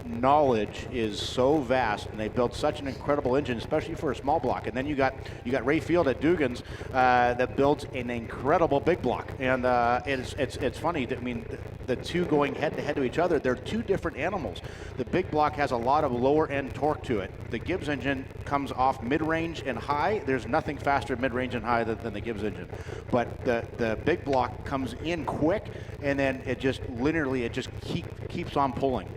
knowledge is so vast, and they built such an incredible engine, especially for a small block. And then you got Ray Field at Dugan's that builds an incredible big block. And it's funny. I mean, the two going head to head to each other, they're two different animals. The big block has a lot of lower end torque to it. The Gibbs engine comes off mid-range and high. There's nothing faster mid-range and high than the Gibbs engine. But the big block comes in quick, and then it just linearly keeps on pulling.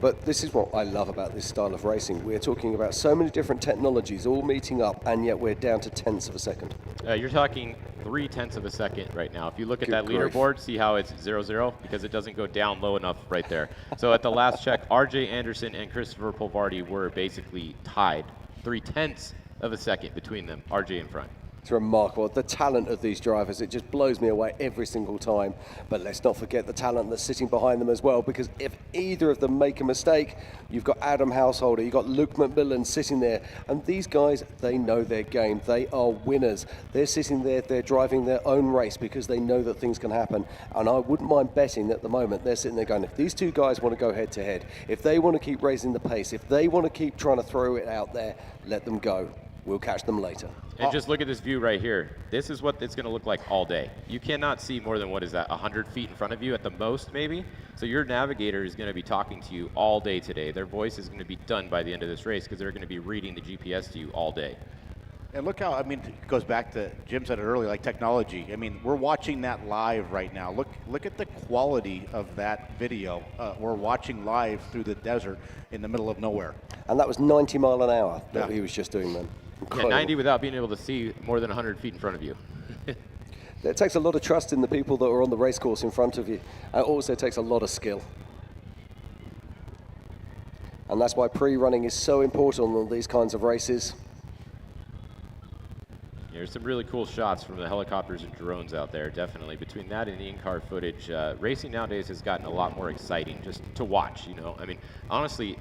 But this is what I love about this style of racing. We're talking about so many different technologies all meeting up, and yet we're down to tenths of a second. You're talking 0.3 of a second right now. If you look at that grief. leaderboard, see how it's 0-0 because it doesn't go down low enough right there. So at the last check, RJ Anderson and Christopher Polvardi were basically tied. 0.3 of a second between them, RJ in front. It's remarkable. The talent of these drivers, it just blows me away every single time. But let's not forget the talent that's sitting behind them as well, because if either of them make a mistake, you've got Adam Householder, you've got Luke McMillan sitting there. And these guys, they know their game. They are winners. They're sitting there, they're driving their own race because they know that things can happen. And I wouldn't mind betting at the moment, they're sitting there going, if these two guys want to go head to head, if they want to keep raising the pace, if they want to keep trying to throw it out there, let them go. We'll catch them later. And just look at this view right here. This is what it's going to look like all day. You cannot see more than, what is that, 100 feet in front of you at the most, maybe? So your navigator is going to be talking to you all day today. Their voice is going to be done by the end of this race because they're going to be reading the GPS to you all day. And look how, I mean, it goes back to, Jim said it earlier, like technology. I mean, we're watching that live right now. Look at the quality of that video. We're watching live through the desert in the middle of nowhere. And that was 90 mile an hour that he was just doing then. Yeah, Incredible. 90 without being able to see more than 100 feet in front of you. It takes a lot of trust in the people that are on the race course in front of you. It also takes a lot of skill. And that's why pre-running is so important on these kinds of races. There's some really cool shots from the helicopters and drones out there, definitely. Between that and the in-car footage, racing nowadays has gotten a lot more exciting just to watch, you know. I mean, honestly,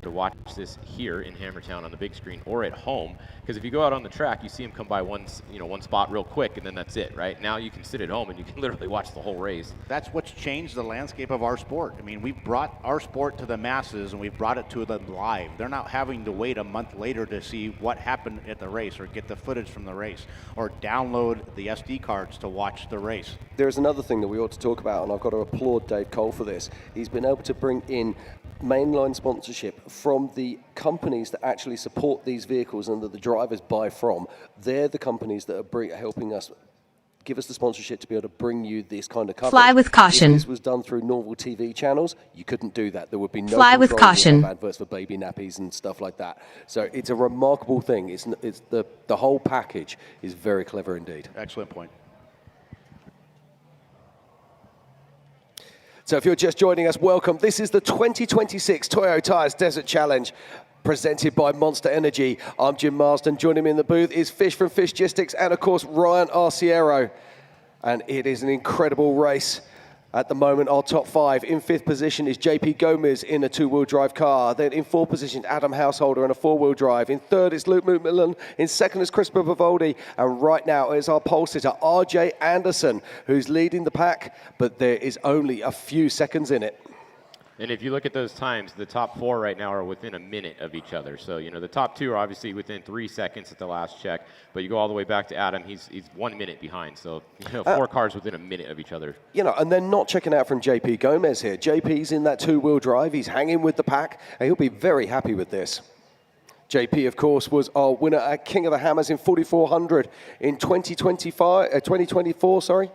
to watch this here in Hammertown on the big screen or at home, because if you go out on the track, you see them come by one spot real quick, and then that's it, right? Now you can sit at home and you can literally watch the whole race. That's what's changed the landscape of our sport. I mean, we've brought our sport to the masses and we've brought it to them live. They're not having to wait a month later to see what happened at the race or get the footage from the race or download the SD cards to watch the race. There's another thing that we ought to talk about, and I've got to applaud Dave Cole for this. He's been able to bring in mainline sponsorship from the companies that actually support these vehicles and that the drivers buy from. They're the companies that are helping us, give us the sponsorship to be able to bring you this kind of coverage. Fly with caution. If this was done through normal TV channels, you couldn't do that. There would be no Fly with control. caution. You'd have adverts for baby nappies and stuff like that. So it's a remarkable thing. It's the whole package is very clever indeed. Excellent point. So if you're just joining us, welcome. This is the 2026 Toyo Tires Desert Challenge presented by Monster Energy. I'm Jim Marsden. Joining me in the booth is Fish from Fishgistics and, of course, Ryan Arciero. And it is an incredible race. At the moment, our top five. In fifth position is JP Gomez in a two-wheel drive car. Then in fourth position, Adam Householder in a four-wheel drive. In third is Luke McMillan. In second is Christopher Vivaldi. And right now is our pole sitter, RJ Anderson, who's leading the pack, but there is only a few seconds in it. And if you look at those times, the top four right now are within a minute of each other. So, you know, the top two are obviously within 3 seconds at the last check. But you go all the way back to Adam, he's 1 minute behind. So, you know, four cars within a minute of each other. You know, and they're not checking out from JP Gomez here. JP's in that two-wheel drive. He's hanging with the pack, and he'll be very happy with this. JP, of course, was our winner at King of the Hammers in 4400 in 2024, sorry.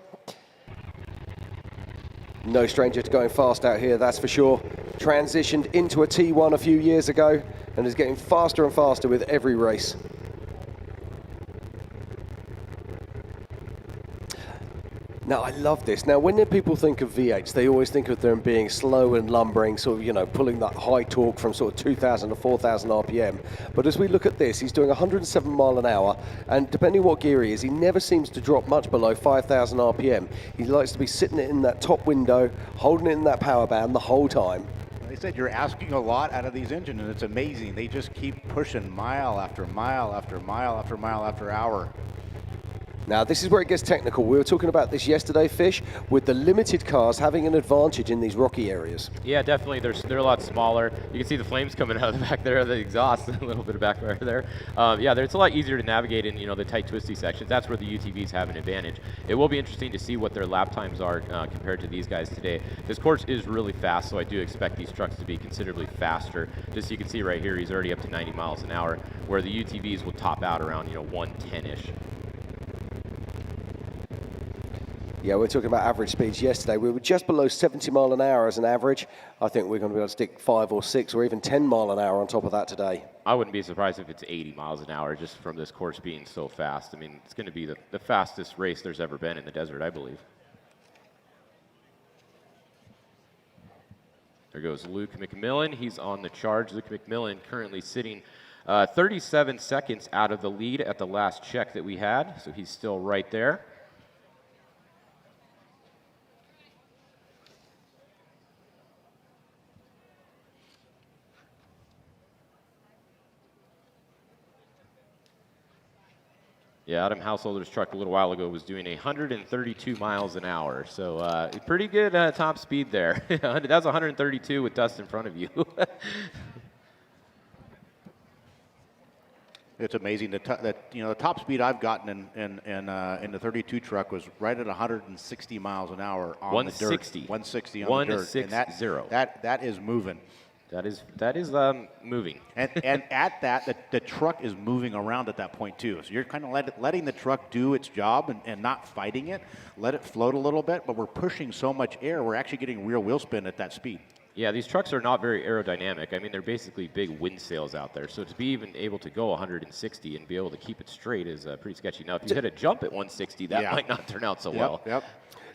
No stranger to going fast out here, that's for sure. Transitioned into a T1 a few years ago and is getting faster and faster with every race. Now, I love this. Now, when people think of V8s, they always think of them being slow and lumbering, sort of, you know, pulling that high torque from sort of 2,000 to 4,000 RPM. But as we look at this, he's doing 107 mile an hour, and depending what gear he is, he never seems to drop much below 5,000 RPM. He likes to be sitting in that top window, holding it in that power band the whole time. They said you're asking a lot out of these engines, and it's amazing. They just keep pushing mile after mile after mile after mile after hour. Now, this is where it gets technical. We were talking about this yesterday, Fish, with the limited cars having an advantage in these rocky areas. Yeah, definitely. They're a lot smaller. You can see the flames coming out of the back there, the exhaust, a little bit of backfire there. Yeah, it's a lot easier to navigate in, you know, the tight, twisty sections. That's where the UTVs have an advantage. It will be interesting to see what their lap times are compared to these guys today. This course is really fast, so I do expect these trucks to be considerably faster. Just so you can see right here, he's already up to 90 miles an hour, where the UTVs will top out around, you know, 110-ish. Yeah, we're talking about average speeds yesterday. We were just below 70 mile an hour as an average. I think we're going to be able to stick 5 or 6 or even 10 mile an hour on top of that today. I wouldn't be surprised if it's 80 miles an hour just from this course being so fast. I mean, it's going to be the fastest race there's ever been in the desert, I believe. There goes Luke McMillan. He's on the charge. Luke McMillan currently sitting 37 seconds out of the lead at the last check that we had, so he's still right there. Yeah, Adam Householder's truck a little while ago was doing 132 miles an hour, so pretty good top speed there. That's 132 with dust in front of you. It's amazing that the top speed I've gotten in the 32 truck was right at 160 miles an hour on 160. the dirt. 160 on the dirt. And that is moving. That is moving. And at that, the truck is moving around at that point too. So you're kind of letting the truck do its job and not fighting it. Let it float a little bit, but we're pushing so much air, we're actually getting real wheel spin at that speed. Yeah, these trucks are not very aerodynamic. I mean, they're basically big wind sails out there. So to be even able to go 160 and be able to keep it straight is pretty sketchy. Now, if you hit a jump at 160, that might not turn out so well. Yep.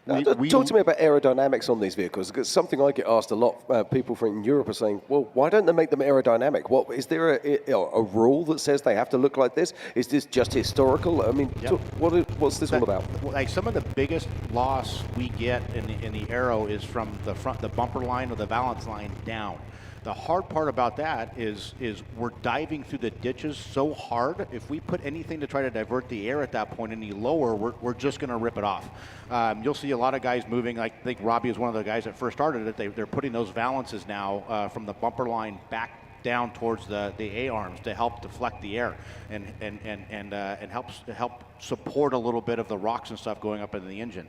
Now, talk to me about aerodynamics on these vehicles, because something I get asked a lot. People from Europe are saying, well, why don't they make them aerodynamic? What, is there a rule that says they have to look like this? Is this just historical? I mean, what's this all about? Like some of the biggest loss we get in the aero is from the bumper line or the valance line down. The hard part about that is we're diving through the ditches so hard. If we put anything to try to divert the air at that point any lower, we're just going to rip it off. You'll see a lot of guys moving. I think Robbie was one of the guys that first started it. They're putting those valances now from the bumper line back down towards the A-arms to help deflect the air and help support a little bit of the rocks and stuff going up into the engine.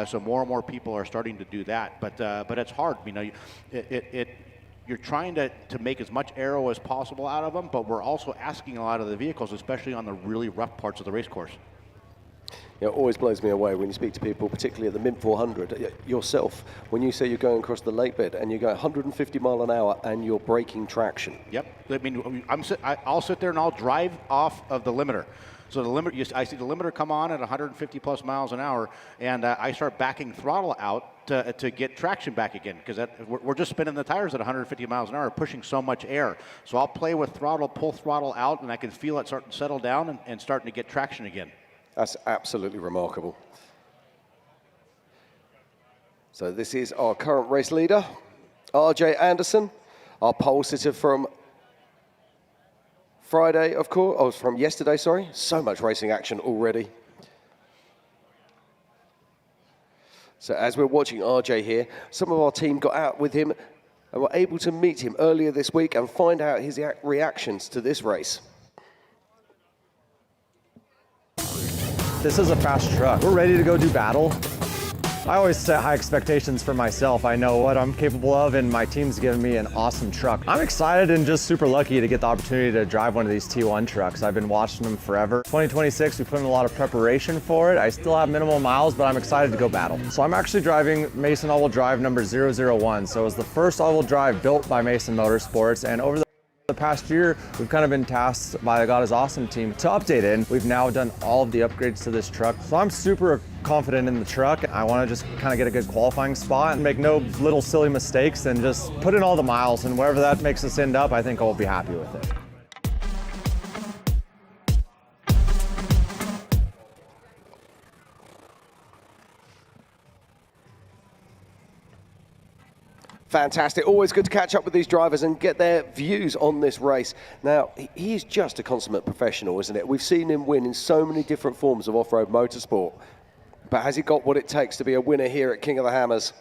So more and more people are starting to do that, but it's hard. You know, you're trying to make as much aero as possible out of them, but we're also asking a lot of the vehicles, especially on the really rough parts of the race course. It always blows me away when you speak to people, particularly at the Mint 400, yourself, when you say you're going across the lake bed and you go 150 mile an hour and you're braking traction. Yep. I mean, I'll sit there and I'll drive off of the limiter. So I see the limiter come on at 150 plus miles an hour, and I start backing throttle out to get traction back again, because we're just spinning the tires at 150 miles an hour, pushing so much air. So I'll play with throttle, pull throttle out, and I can feel it starting to settle down and starting to get traction again. That's absolutely remarkable. So this is our current race leader, RJ Anderson, our pole sitter from Friday, of course, from yesterday, sorry. So much racing action already. So as we're watching RJ here, some of our team got out with him and were able to meet him earlier this week and find out his reactions to this race. This is a fast truck. We're ready to go do battle. I always set high expectations for myself. I know what I'm capable of, and my team's given me an awesome truck. I'm excited and just super lucky to get the opportunity to drive one of these T1 trucks. I've been watching them forever. 2026, we put in a lot of preparation for it. I still have minimal miles, but I'm excited to go battle. So I'm actually driving Mason all-wheel drive number 001. So it was the first all-wheel drive built by Mason Motorsports, and over the past year, we've kind of been tasked by the God is Awesome team to update it, and we've now done all of the upgrades to this truck. So I'm super confident in the truck. I want to just kind of get a good qualifying spot and make no little silly mistakes and just put in all the miles, and wherever that makes us end up, I think I'll be happy with it. Fantastic. Always good to catch up with these drivers and get their views on this race. Now, he's just a consummate professional, isn't it? We've seen him win in so many different forms of off-road motorsport. But has he got what it takes to be a winner here at King of the Hammers?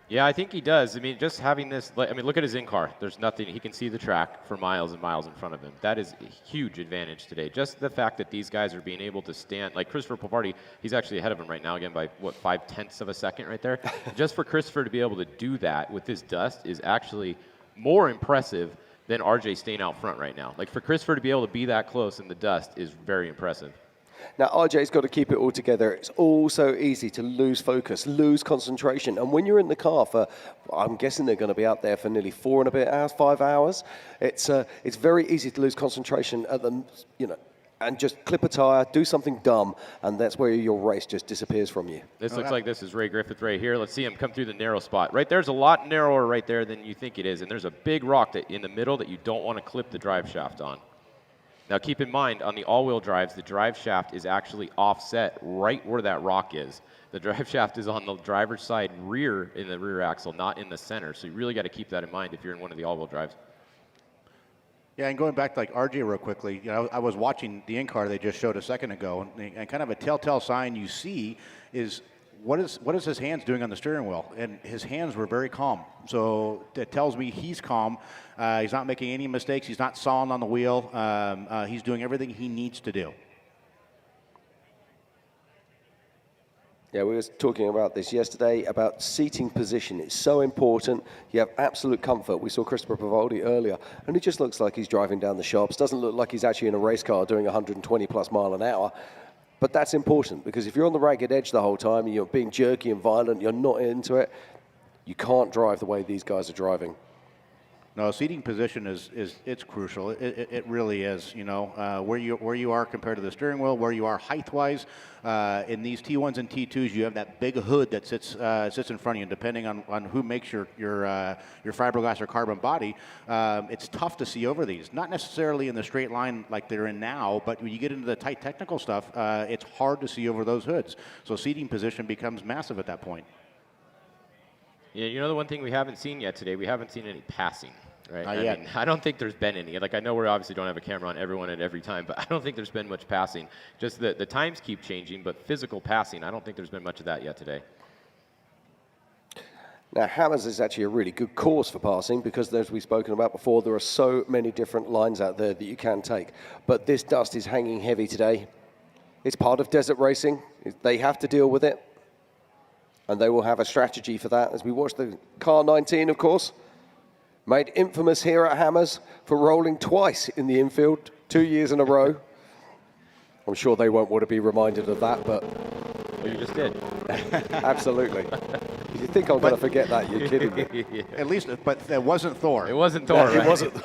Yeah, I think he does. I mean, just having this, I mean, look at his in-car. There's nothing. He can see the track for miles and miles in front of him. That is a huge advantage today. Just the fact that these guys are being able to stand, like Christopher Pavarti, he's actually ahead of him right now again by, what, 0.5 of a second right there? Just for Christopher to be able to do that with this dust is actually more impressive than RJ staying out front right now. Like, for Christopher to be able to be that close in the dust is very impressive. Now, RJ's got to keep it all together. It's all so easy to lose focus, lose concentration. And when you're in the car for, I'm guessing they're going to be out there for nearly 4 and a bit hours, 5 hours, it's very easy to lose concentration at the, and just clip a tire, do something dumb, and that's where your race just disappears from you. This looks like this is Ray Griffith right here. Let's see him come through the narrow spot. Right there's a lot narrower right there than you think it is, and there's a big rock in the middle that you don't want to clip the drive shaft on. Now keep in mind, on the all-wheel drives, the drive shaft is actually offset right where that rock is. The drive shaft is on the driver's side rear in the rear axle, not in the center. So you really got to keep that in mind if you're in one of the all-wheel drives. Yeah, and going back to like RJ real quickly, I was watching the in-car they just showed a second ago, and kind of a telltale sign you see is what is his hands doing on the steering wheel? And his hands were very calm. So it tells me he's calm. He's not making any mistakes. He's not sawing on the wheel. He's doing everything he needs to do. Yeah, we were talking about this yesterday, about seating position. It's so important. You have absolute comfort. We saw Christopher Pavoldi earlier, and it just looks like he's driving down the shops. Doesn't look like he's actually in a race car doing 120 plus mile an hour. But that's important, because if you're on the ragged edge the whole time, and you're being jerky and violent, you're not into it, you can't drive the way these guys are driving. No, seating position it's crucial. It really is. Where you are compared to the steering wheel, where you are height-wise. In these T1s and T2s, you have that big hood that sits in front of you. And depending on who makes your fiberglass or carbon body, it's tough to see over these. Not necessarily in the straight line like they're in now, but when you get into the tight technical stuff, it's hard to see over those hoods. So seating position becomes massive at that point. Yeah, the one thing we haven't seen yet today, we haven't seen any passing, right? Not yet. I don't think there's been any. Like, I know we obviously don't have a camera on everyone at every time, but I don't think there's been much passing. Just the times keep changing, but physical passing, I don't think there's been much of that yet today. Now, Hammers is actually a really good course for passing because, as we've spoken about before, there are so many different lines out there that you can take. But this dust is hanging heavy today. It's part of desert racing. They have to deal with it. And they will have a strategy for that. As we watch the car 19, of course, made infamous here at Hammers for rolling twice in the infield, 2 years in a row. I'm sure they won't want to be reminded of that, but... Well, you just did. Absolutely. If you think I'm going to forget that, you're kidding me. Yeah. At least, but it wasn't Thor. It wasn't Thor, right? It wasn't.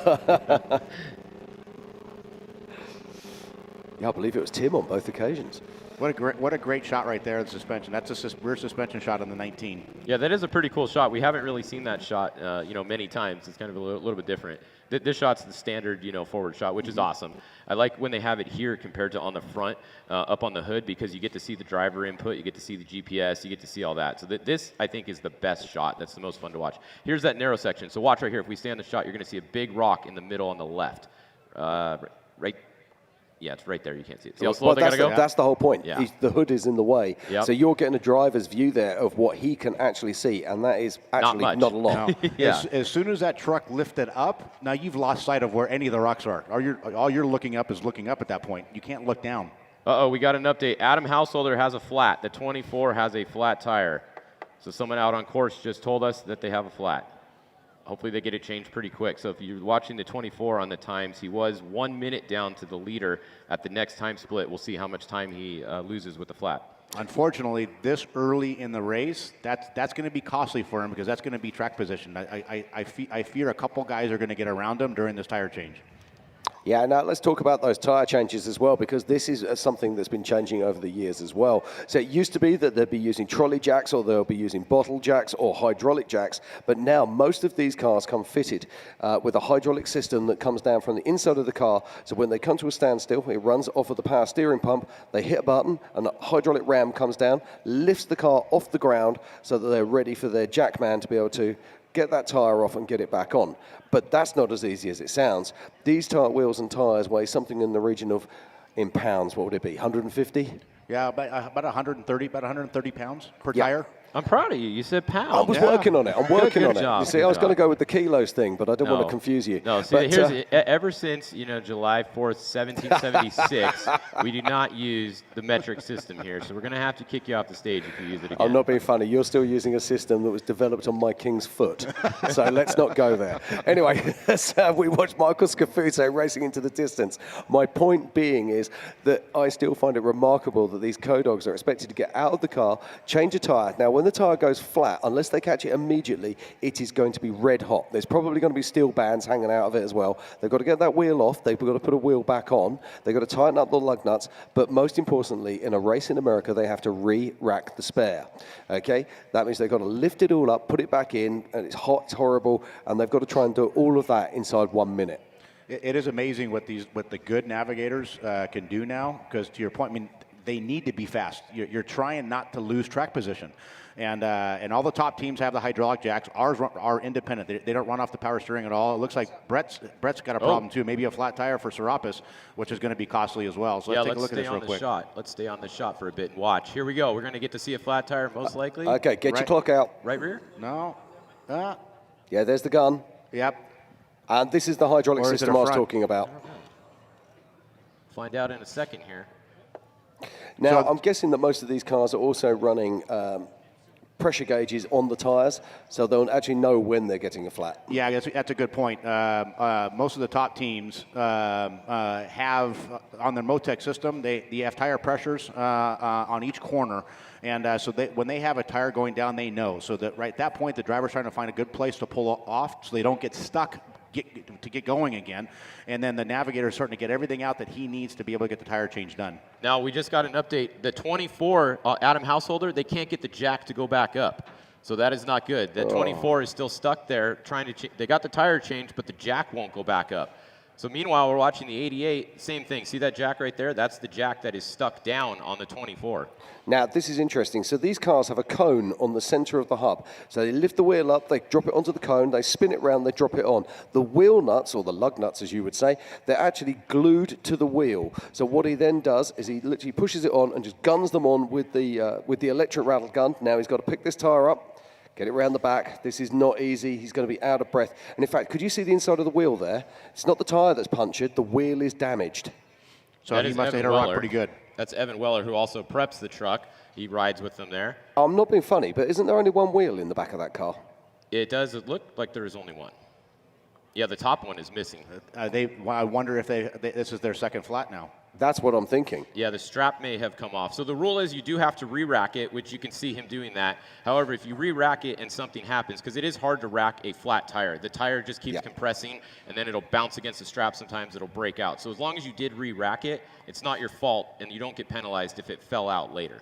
Yeah, I believe it was Tim on both occasions. What a great shot right there, the suspension. That's a rear suspension shot on the 19. Yeah, that is a pretty cool shot. We haven't really seen that shot, many times. It's kind of a little bit different. This shot's the standard, forward shot, which is awesome. I like when they have it here compared to on the front, up on the hood, because you get to see the driver input, you get to see the GPS, you get to see all that. So this, I think, is the best shot. That's the most fun to watch. Here's that narrow section. So watch right here. If we stay on the shot, you're going to see a big rock in the middle on the left. Right. Yeah, it's right there. You can't see it. See how slow they got to go? That's the whole point. Yeah. The hood is in the way. Yep. So you're getting a driver's view there of what he can actually see, and that is actually not a lot. No. Yeah. As soon as that truck lifted up, now you've lost sight of where any of the rocks are. All you're looking up is looking up at that point. You can't look down. Uh-oh, we got an update. Adam Householder has a flat. The 24 has a flat tire. So someone out on course just told us that they have a flat. Hopefully they get it changed pretty quick. So if you're watching the 24 on the times, he was 1 minute down to the leader. At the next time split, we'll see how much time he loses with the flat. Unfortunately, this early in the race, that's going to be costly for him because that's going to be track position. I fear a couple guys are going to get around him during this tire change. Yeah, now let's talk about those tyre changes as well, because this is something that's been changing over the years as well. So it used to be that they'd be using trolley jacks, or they'll be using bottle jacks or hydraulic jacks, but now most of these cars come fitted with a hydraulic system that comes down from the inside of the car. So when they come to a standstill, it runs off of the power steering pump, they hit a button, and a hydraulic ram comes down, lifts the car off the ground so that they're ready for their jack man to be able to get that tyre off and get it back on. But that's not as easy as it sounds. These wheels and tyres weigh something in the region of, in pounds, what would it be, 150? Yeah, about 130 pounds per tire. I'm proud of you. You said pound. I was working on it. I'm working Good on it. job, You see, good I was going to job. go with the kilos thing, but I didn't want to confuse you. No, see, But, ever since, July 4th, 1776, we do not use the metric system here, so we're going to have to kick you off the stage if you use it again. I'm not being funny. You're still using a system that was developed on my king's foot. So let's not go there. Anyway, so we watched Michael Scafute racing into the distance. My point being is that I still find it remarkable that these co-dogs are expected to get out of the car, change a tyre. Now, when the tyre goes flat, unless they catch it immediately, it is going to be red hot. There's probably going to be steel bands hanging out of it as well. They've got to get that wheel off. They've got to put a wheel back on. They've got to tighten up the lug nuts. But most importantly, in a race in America, they have to re-rack the spare. Okay? That means they've got to lift it all up, put it back in, and it's hot, it's horrible, and they've got to try and do all of that inside 1 minute. It is amazing what the good navigators can do now, because to your point, I mean, they need to be fast. You're trying not to lose track position. And all the top teams have the hydraulic jacks. Ours are independent. They don't run off the power steering at all. It looks like Brett's got a problem too. Maybe a flat tire for Serapis, which is going to be costly as well. So let's take a look at this real quick. Let's stay on the shot for a bit and watch. Here we go. We're going to get to see a flat tire most likely. Okay, get your clock out. Right rear? No. Yeah, there's the gun. Yep. And this is the hydraulic Or is it system a I was front? talking about. Find out in a second here. Now, I'm guessing that most of these cars are also running pressure gauges on the tyres, so they'll actually know when they're getting a flat. Yeah, that's a good point. Most of the top teams have, on their Motec system, they have tire pressures on each corner. And so when they have a tire going down, they know. So that right at that point, the driver's trying to find a good place to pull off so they don't get stuck to get going again. And then the navigator is starting to get everything out that he needs to be able to get the tire change done. Now, we just got an update. The 24 Adam Householder, they can't get the jack to go back up. So that is not good. The 24 is still stuck there trying to they got the tire changed, but the jack won't go back up. So meanwhile, we're watching the 88, same thing. See that jack right there? That's the jack that is stuck down on the 24. Now, this is interesting. So these cars have a cone on the center of the hub. So they lift the wheel up, they drop it onto the cone, they spin it around, they drop it on. The wheel nuts, or the lug nuts as you would say, they're actually glued to the wheel. So what he then does is he literally pushes it on and just guns them on with the electric rattle gun. Now he's got to pick this tire up, get it around the back. This is not easy. He's going to be out of breath. And in fact, could you see the inside of the wheel there? It's not the tire that's punctured. The wheel is damaged. So That he is must have hit Evan a rock Weller. pretty good. That's Evan Weller, who also preps the truck. He rides with them there. I'm not being funny, but isn't there only one wheel in the back of that car? It does look like there is only one. Yeah, the top one is missing. I wonder if this is their second flat now. That's what I'm thinking. Yeah, the strap may have come off. So the rule is you do have to re-rack it, which you can see him doing that. However, if you re-rack it and something happens, because it is hard to rack a flat tire. The tire just keeps compressing, and then it'll bounce against the strap. Sometimes it'll break out. So as long as you did re-rack it, it's not your fault, and you don't get penalized if it fell out later.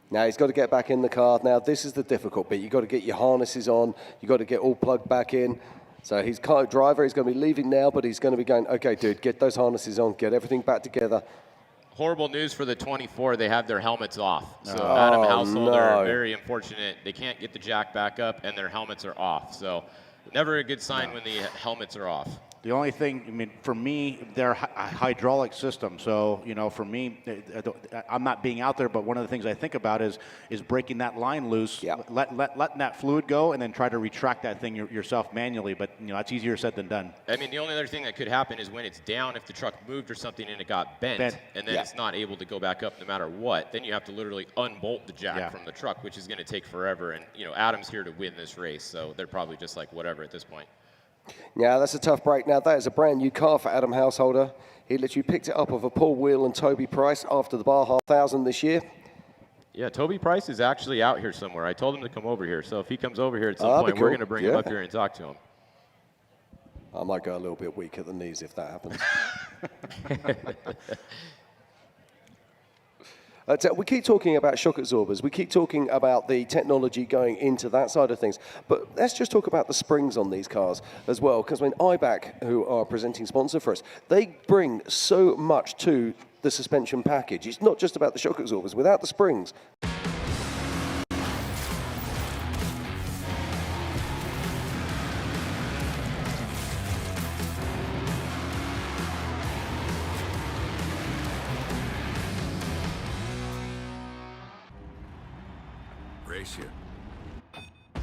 Now he's got to get back in the car. Now this is the difficult bit. You've got to get your harnesses on. You've got to get all plugged back in. So he's car driver. He's going to be leaving now, but he's going to be going, okay, dude, get those harnesses on. Get everything back together. Horrible news for the 24. They have their helmets off. So Adam Householder, very unfortunate. They can't get the jack back up, and their helmets are off. So never a good sign when the helmets are off. The only thing, I mean, for me, they're a hydraulic system. So, for me, I'm not being out there, but one of the things I think about is breaking that line loose, letting that fluid go, and then try to retract that thing yourself manually. But, that's easier said than done. I mean, the only other thing that could happen is when it's down, if the truck moved or something and it got bent. And then it's not able to go back up no matter what, then you have to literally unbolt the jack from the truck, which is going to take forever. And, Adam's here to win this race, so they're probably just like whatever at this point. Yeah, that's a tough break. Now, that is a brand new car for Adam Householder. He literally picked it up of a Paul Wheel and Toby Price after the Baja 1000 this year. Yeah, Toby Price is actually out here somewhere. I told him to come over here. So if he comes over here at some point, we're going to bring him up here and talk to him. I might go a little bit weak at the knees if that happens. We keep talking about shock absorbers. We keep talking about the technology going into that side of things. But let's just talk about the springs on these cars as well. Because when IBAC, who are a presenting sponsor for us, they bring so much to the suspension package. It's not just about the shock absorbers. Without the springs, race you.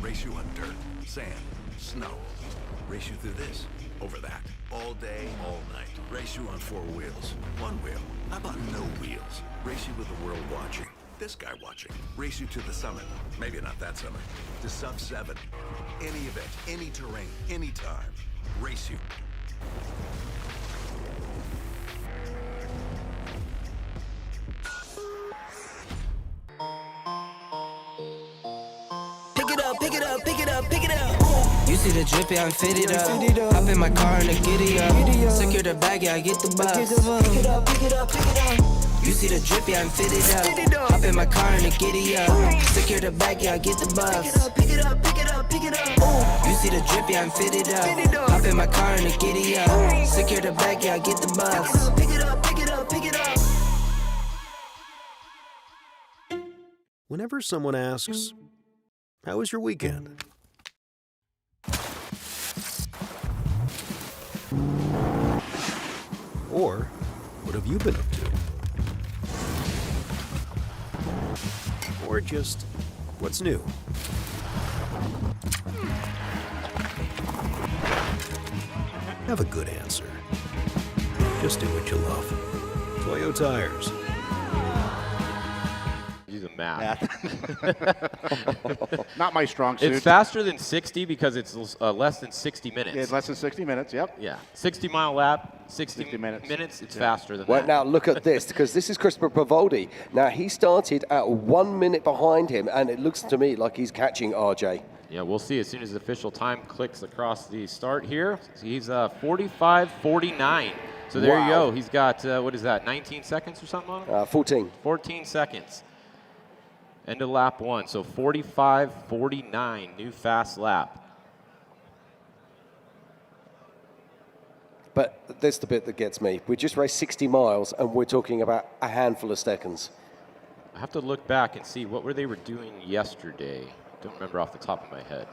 Race you on dirt, sand, snow. Race you through this, over that, all day, all night. Race you on 4 wheels, 1 wheel. How about no wheels? Race you with the world watching, this guy watching. Race you to the summit, maybe not that summit, to sub 7. Any event, any terrain, anytime. Race you. Pick it up, pick it up, pick it up, pick it up. You see the drip, yeah, I'm fitted up. Hop in my car and I giddy up. Secure the bag, yeah, I get the bucks. Pick it up, pick it up, pick it up. You see the drip, yeah, I'm fitted up. Hop in my car and I giddy up. Secure the bag, yeah, I get the bucks. Pick it up, pick it up, pick it up. You see the drip, yeah, I'm fitted up. Hop in my car and I giddy up. Secure the bag, yeah, I get the bucks. Pick it up, pick it up, pick it up. Whenever someone asks, "How was your weekend?" Or, "What have you been up to?" Or just, "What's new?" Have a good answer. Just do what you love. Toyo Tires. Use a map. Not my strong suit. It's faster than 60 because it's less than 60 minutes. Yeah, it's less than 60 minutes, yep. Yeah, 60-mile lap, 60 minutes. It's faster than Well, that. now look at this, because this is Christopher Pavoldi. Now, he started at 1 minute behind him, and it looks to me like he's catching RJ. Yeah, we'll see as soon as the official time clicks across the start here. He's 45:49. So there you go. He's got, what is that, 19 seconds or something on him? 14. 14 seconds. End of lap 1. So 45:49, new fast lap. But that's the bit that gets me. We just raced 60 miles, and we're talking about a handful of seconds. I have to look back and see what they were doing yesterday. Don't remember off the top of my head.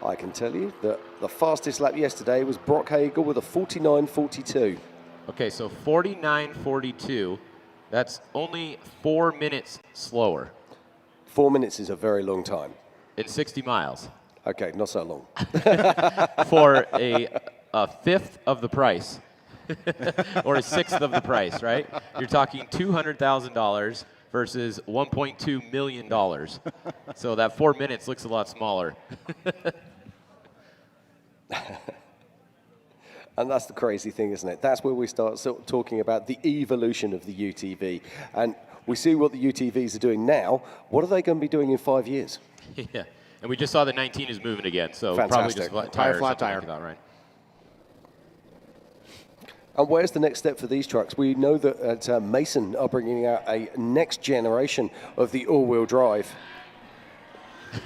I can tell you that the fastest lap yesterday was Brock Hagel with a 49.42. Okay, so 49:42. That's only 4 minutes slower. 4 minutes is a very long time. In 60 miles. Okay, not so long. For a fifth of the price. Or a sixth of the price, right? You're talking $200,000 versus $1.2 million. So that 4 minutes looks a lot smaller. And that's the crazy thing, isn't it? That's where we start talking about the evolution of the UTV. And we see what the UTVs are doing now. What are they going to be doing in 5 years? Yeah. And we just saw the 19 is moving again. So Fantastic. probably just Flat tire. Like that, right? And where's the next step for these trucks? We know that Mason are bringing out a next generation of the all-wheel drive.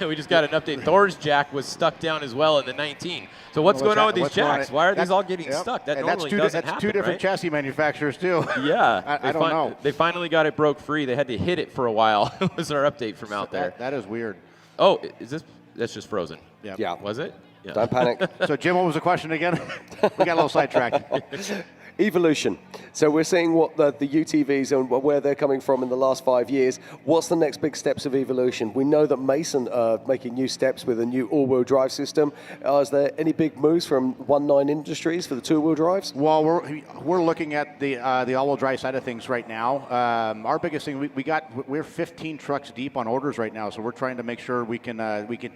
We just got an update. Thor's jack was stuck down as well in the 19. So what's going on with these jacks? Why are these all getting stuck? That normally doesn't happen, That's two different right? chassis manufacturers, too. Yeah. I don't know. They finally got it broke free. They had to hit it for a while. Was our update from out there. That is weird. Oh, that's just frozen. Yeah. Was it? Yeah. Don't panic. So, Jim, what was the question again? We got a little sidetracked. Evolution. So we're seeing what the UTVs and where they're coming from in the last 5 years. What's the next big steps of evolution? We know that Mason are making new steps with a new all-wheel drive system. Is there any big moves from 19 Industries for the two-wheel drives? Well, we're looking at the all-wheel drive side of things right now. Our biggest thing, we're 15 trucks deep on orders right now, so we're trying to make sure we can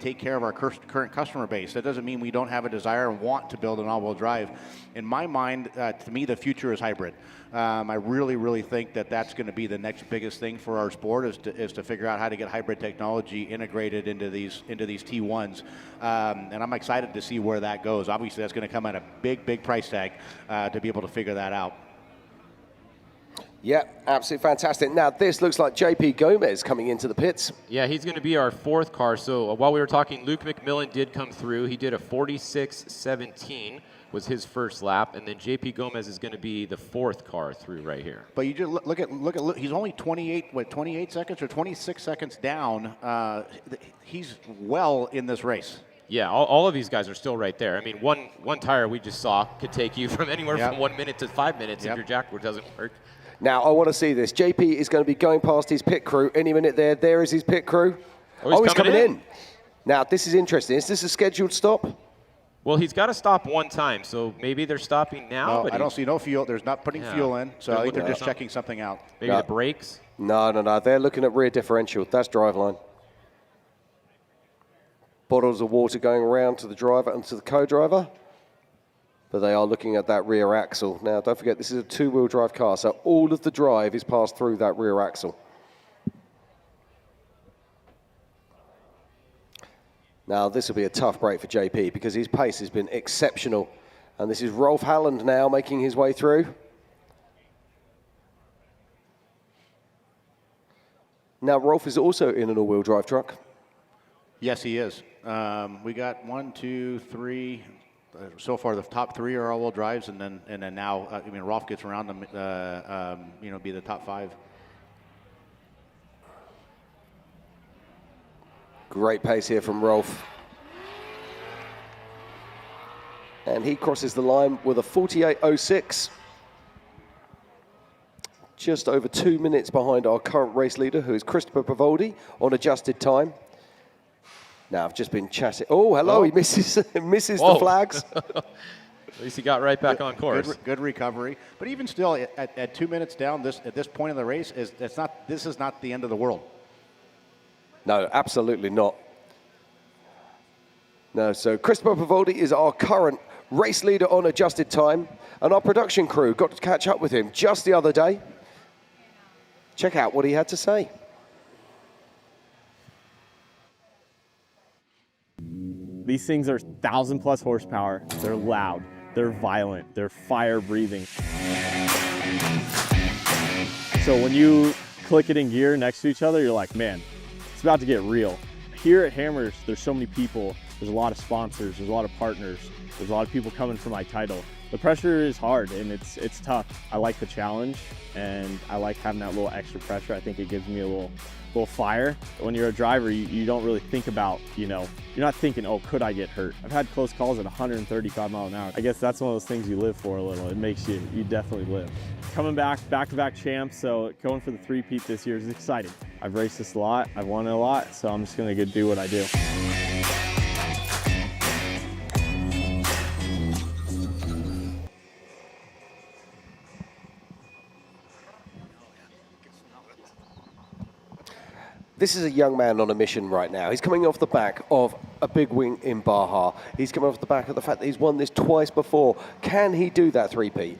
take care of our current customer base. That doesn't mean we don't have a desire and want to build an all-wheel drive. In my mind, to me, the future is hybrid. I really, really think that that's going to be the next biggest thing for our sport is to figure out how to get hybrid technology integrated into these T1s. And I'm excited to see where that goes. Obviously, that's going to come at a big price tag to be able to figure that out. Yeah, absolutely fantastic. Now, this looks like JP Gomez coming into the pits. Yeah, he's going to be our fourth car. So while we were talking, Luke McMillan did come through. He did a 46.17. was his first lap, and then JP Gomez is going to be the fourth car through right here. But you just look at he's only 28 seconds or 26 seconds down. He's well in this race. Yeah, all of these guys are still right there. I mean, one tire we just saw could take you from anywhere from 1 minute to 5 minutes if your jack doesn't work. Now, I want to see this. JP is going to be going past his pit crew any minute there. There is his pit crew. He's coming in. Now, this is interesting. Is this a scheduled stop? Well, he's got to stop one time, so maybe they're stopping now. No, but I don't see no fuel. There's not putting fuel in, so I think they're just checking something out. Maybe the brakes? No. They're looking at rear differential. That's driveline. Bottles of water going around to the driver and to the co-driver. But they are looking at that rear axle. Now, don't forget, this is a two-wheel drive car, so all of the drive is passed through that rear axle. Now, this will be a tough break for JP because his pace has been exceptional. And this is Rolf Halland now making his way through. Now, Rolf is also in an all-wheel drive truck. Yes, he is. We got 1, 2, 3. So far, the top 3 are all-wheel drives, and then now, I mean, Rolf gets around them, be the top 5. Great pace here from Rolf. And he crosses the line with a 48.06. Just over 2 minutes behind our current race leader, who is Christopher Pavoldi, on adjusted time. Now, I've just been chatting. Oh, hello, he misses the flags. At least he got right back on course. Good recovery. But even still, at 2 minutes down, at this point in the race, this is not the end of the world. No, absolutely not. No, so Christopher Pavoldi is our current race leader on adjusted time, and our production crew got to catch up with him just the other day. Check out what he had to say. These things are 1,000+ horsepower. They're loud, they're violent, they're fire breathing. So when you click it in gear next to each other, you're like, man, it's about to get real. Here at Hammers, there's so many people, there's a lot of sponsors, there's a lot of partners, there's a lot of people coming for my title. The pressure is hard and it's tough. I like the challenge and I like having that little extra pressure. I think it gives me a little fire. When you're a driver, you don't really think about, you're not thinking, oh, could I get hurt? I've had close calls at 135 miles an hour. I guess that's one of those things you live for a little. It makes you definitely live. Coming back-to-back champs, so going for the three-peat this year is exciting. I've raced this a lot, I've won it a lot, so I'm just gonna go do what I do. This is a young man on a mission right now. He's coming off the back of a big win in Baja. He's coming off the back of the fact that he's won this twice before. Can he do that three-peat?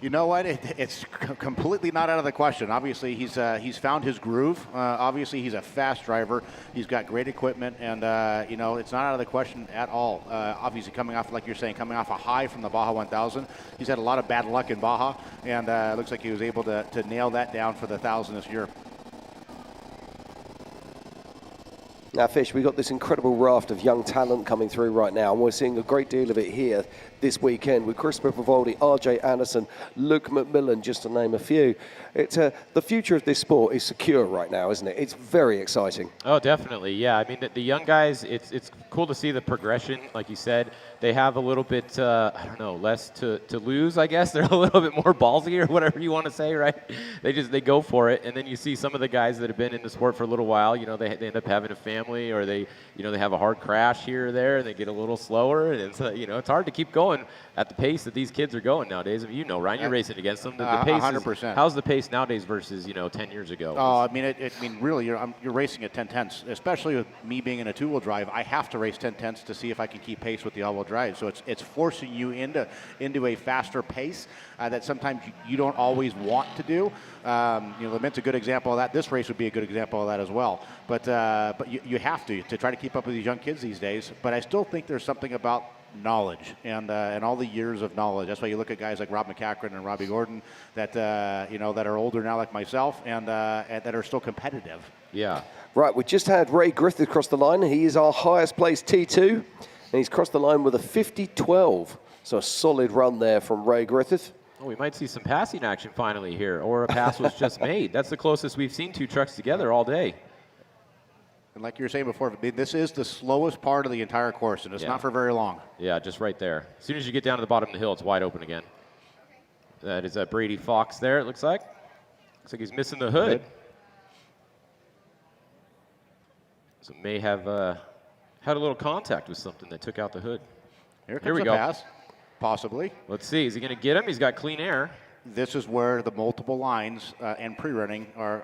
You know what? It's completely not out of the question. Obviously, he's found his groove. Obviously, he's a fast driver. He's got great equipment, and it's not out of the question at all. Obviously, coming off, like you're saying, coming off a high from the Baja 1000. He's had a lot of bad luck in Baja, and it looks like he was able to nail that down for the 1000 this year. Now, Fish, we've got this incredible raft of young talent coming through right now, and we're seeing a great deal of it here this weekend with Christopher Pavoldi, RJ Anderson, Luke McMillan, just to name a few. It's the future of this sport is secure right now, isn't it? It's very exciting. Oh, definitely, yeah. I mean, the young guys, it's cool to see the progression. Like you said, they have a little bit, less to lose, I guess. They're a little bit more ballsy or whatever you want to say, right? They go for it, and then you see some of the guys that have been in the sport for a little while, they end up having a family, or they have a hard crash here or there, and they get a little slower, and it's, it's hard to keep going at the pace that these kids are going nowadays. I mean, Ryan, you're racing against them. The pace 100%. How's the pace nowadays versus 10 years ago? Oh, I mean, really, you're racing at 10/10, especially with me being in a two-wheel drive. I have to race 10/10 to see if I can keep pace with the all-wheel drive. So it's forcing you into a faster pace that sometimes you don't always want to do. Le Mint's a good example of that. This race would be a good example of that as well. But you have to try to keep up with these young kids these days. But I still think there's something about knowledge and all the years of knowledge. That's why you look at guys like Rob McCachran and Robbie Gordon that that are older now, like myself, and that are still competitive. Yeah. Right, we just had Ray Griffith cross the line. He is our highest placed T2, and he's crossed the line with a 50-12. So a solid run there from Ray Griffith. Well, we might see some passing action finally here, or a pass was just made. That's the closest we've seen two trucks together all day. And like you were saying before, this is the slowest part of the entire course, and it's not for very long. Yeah, just right there. As soon as you get down to the bottom of the hill, it's wide open again. That is Brady Fox there, it looks like. Looks like he's missing the hood. So may have had a little contact with something that took out the hood. Here we comes go. a pass, possibly. Let's see, is he going to get him? He's got clean air. This is where the multiple lines and pre-running are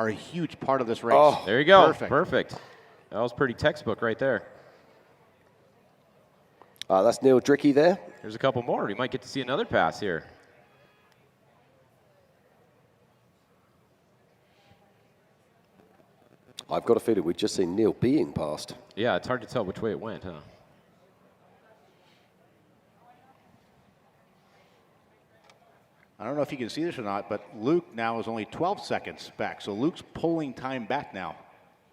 a huge part of this race. Oh, there you go. Perfect. That was pretty textbook right there. That's Neil Dricky there. There's a couple more. We might get to see another pass here. I've got a feeling we've just seen Neil being passed. Yeah, it's hard to tell which way it went, huh? I don't know if you can see this or not, but Luke now is only 12 seconds back. So Luke's pulling time back now.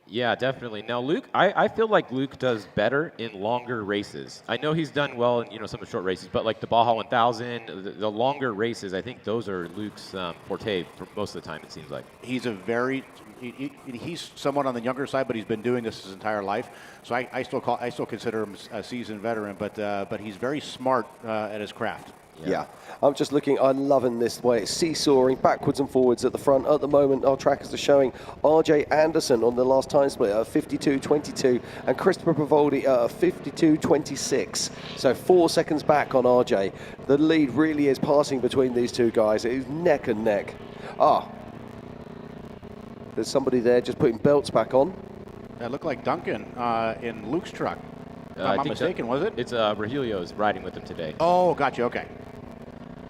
Yeah, definitely. Now, Luke, I feel like Luke does better in longer races. I know he's done well in some of the short races, but like the Baja 1000, the longer races, I think those are Luke's forte for most of the time, it seems like. He's he's somewhat on the younger side, but he's been doing this his entire life. So I still consider him a seasoned veteran, but he's very smart at his craft. Yeah, I'm just looking, I'm loving this way. It's seesawing backwards and forwards at the front. At the moment, our trackers are showing RJ Anderson on the last time split at 52.22 and Christopher Pavoldi at 52.26. So 4 seconds back on RJ. The lead really is passing between these two guys. It is neck and neck. There's somebody there just putting belts back on. That looked like Duncan in Luke's truck. If I'm not mistaken, was it? It's Rogelio's riding with him today. Oh, gotcha, okay.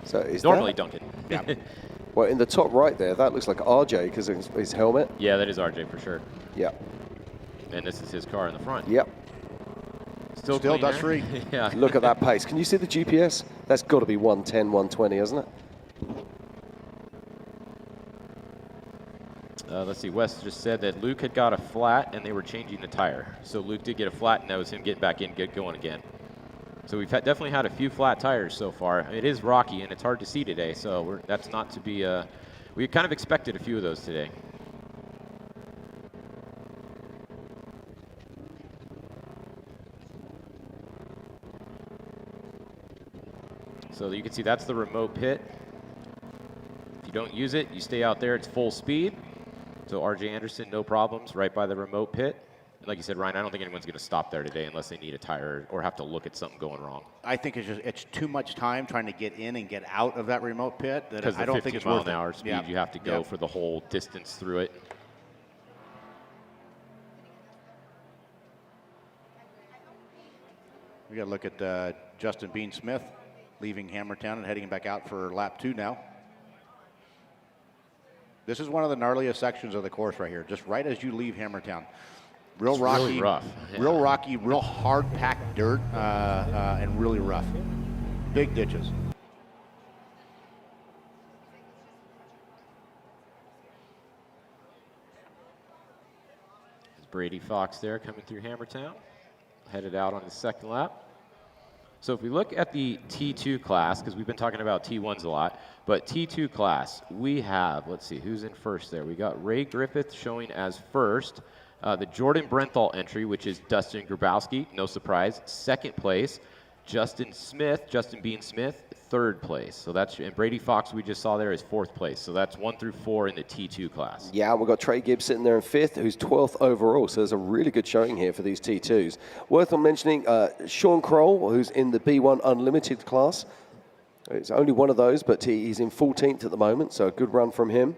So is normally Duncan. Yeah. Well, in the top right there, that looks like RJ because of his helmet. Yeah, that is RJ for sure. Yeah. And this is his car in the front. Yep. Still dust free. Yeah. Look at that pace. Can you see the GPS? That's got to be 110, 120, isn't it? Let's see, Wes just said that Luke had got a flat and they were changing the tire. So Luke did get a flat and that was him getting back in, going again. So we've definitely had a few flat tires so far. It is rocky and it's hard to see today, so that's not to be, we kind of expected a few of those today. So you can see that's the remote pit. If you don't use it, you stay out there, it's full speed. So RJ Anderson, no problems, right by the remote pit. And like you said, Ryan, I don't think anyone's going to stop there today unless they need a tire or have to look at something going wrong. I think it's too much time trying to get in and get out of that remote pit. Because I don't think it's worth it. 15-mile-an-hour speed, you have to go for the whole distance through it. We got to look at Justin Bean Smith leaving Hammertown and heading back out for lap 2 now. This is one of the gnarliest sections of the course right here, just right as you leave Hammertown. Real rocky, really rough. Yeah. Real rocky, real hard packed dirt, and really rough. Big ditches. There's Brady Fox there coming through Hammertown, headed out on his second lap. So if we look at the T2 class, because we've been talking about T1s a lot, but T2 class, we have, let's see, who's in first there? We got Ray Griffith showing as first. The Jordan Brenthal entry, which is Dustin Grabowski, no surprise. Second place, Justin Bean Smith, third place. So that's, and Brady Fox we just saw there is fourth place. So that's 1 through 4 in the T2 class. Yeah, we've got Trey Gibbs sitting there in fifth, who's 12th overall. So there's a really good showing here for these T2s. Worth mentioning Sean Kroll, who's in the B1 Unlimited class. It's only one of those, but he's in 14th at the moment. So a good run from him.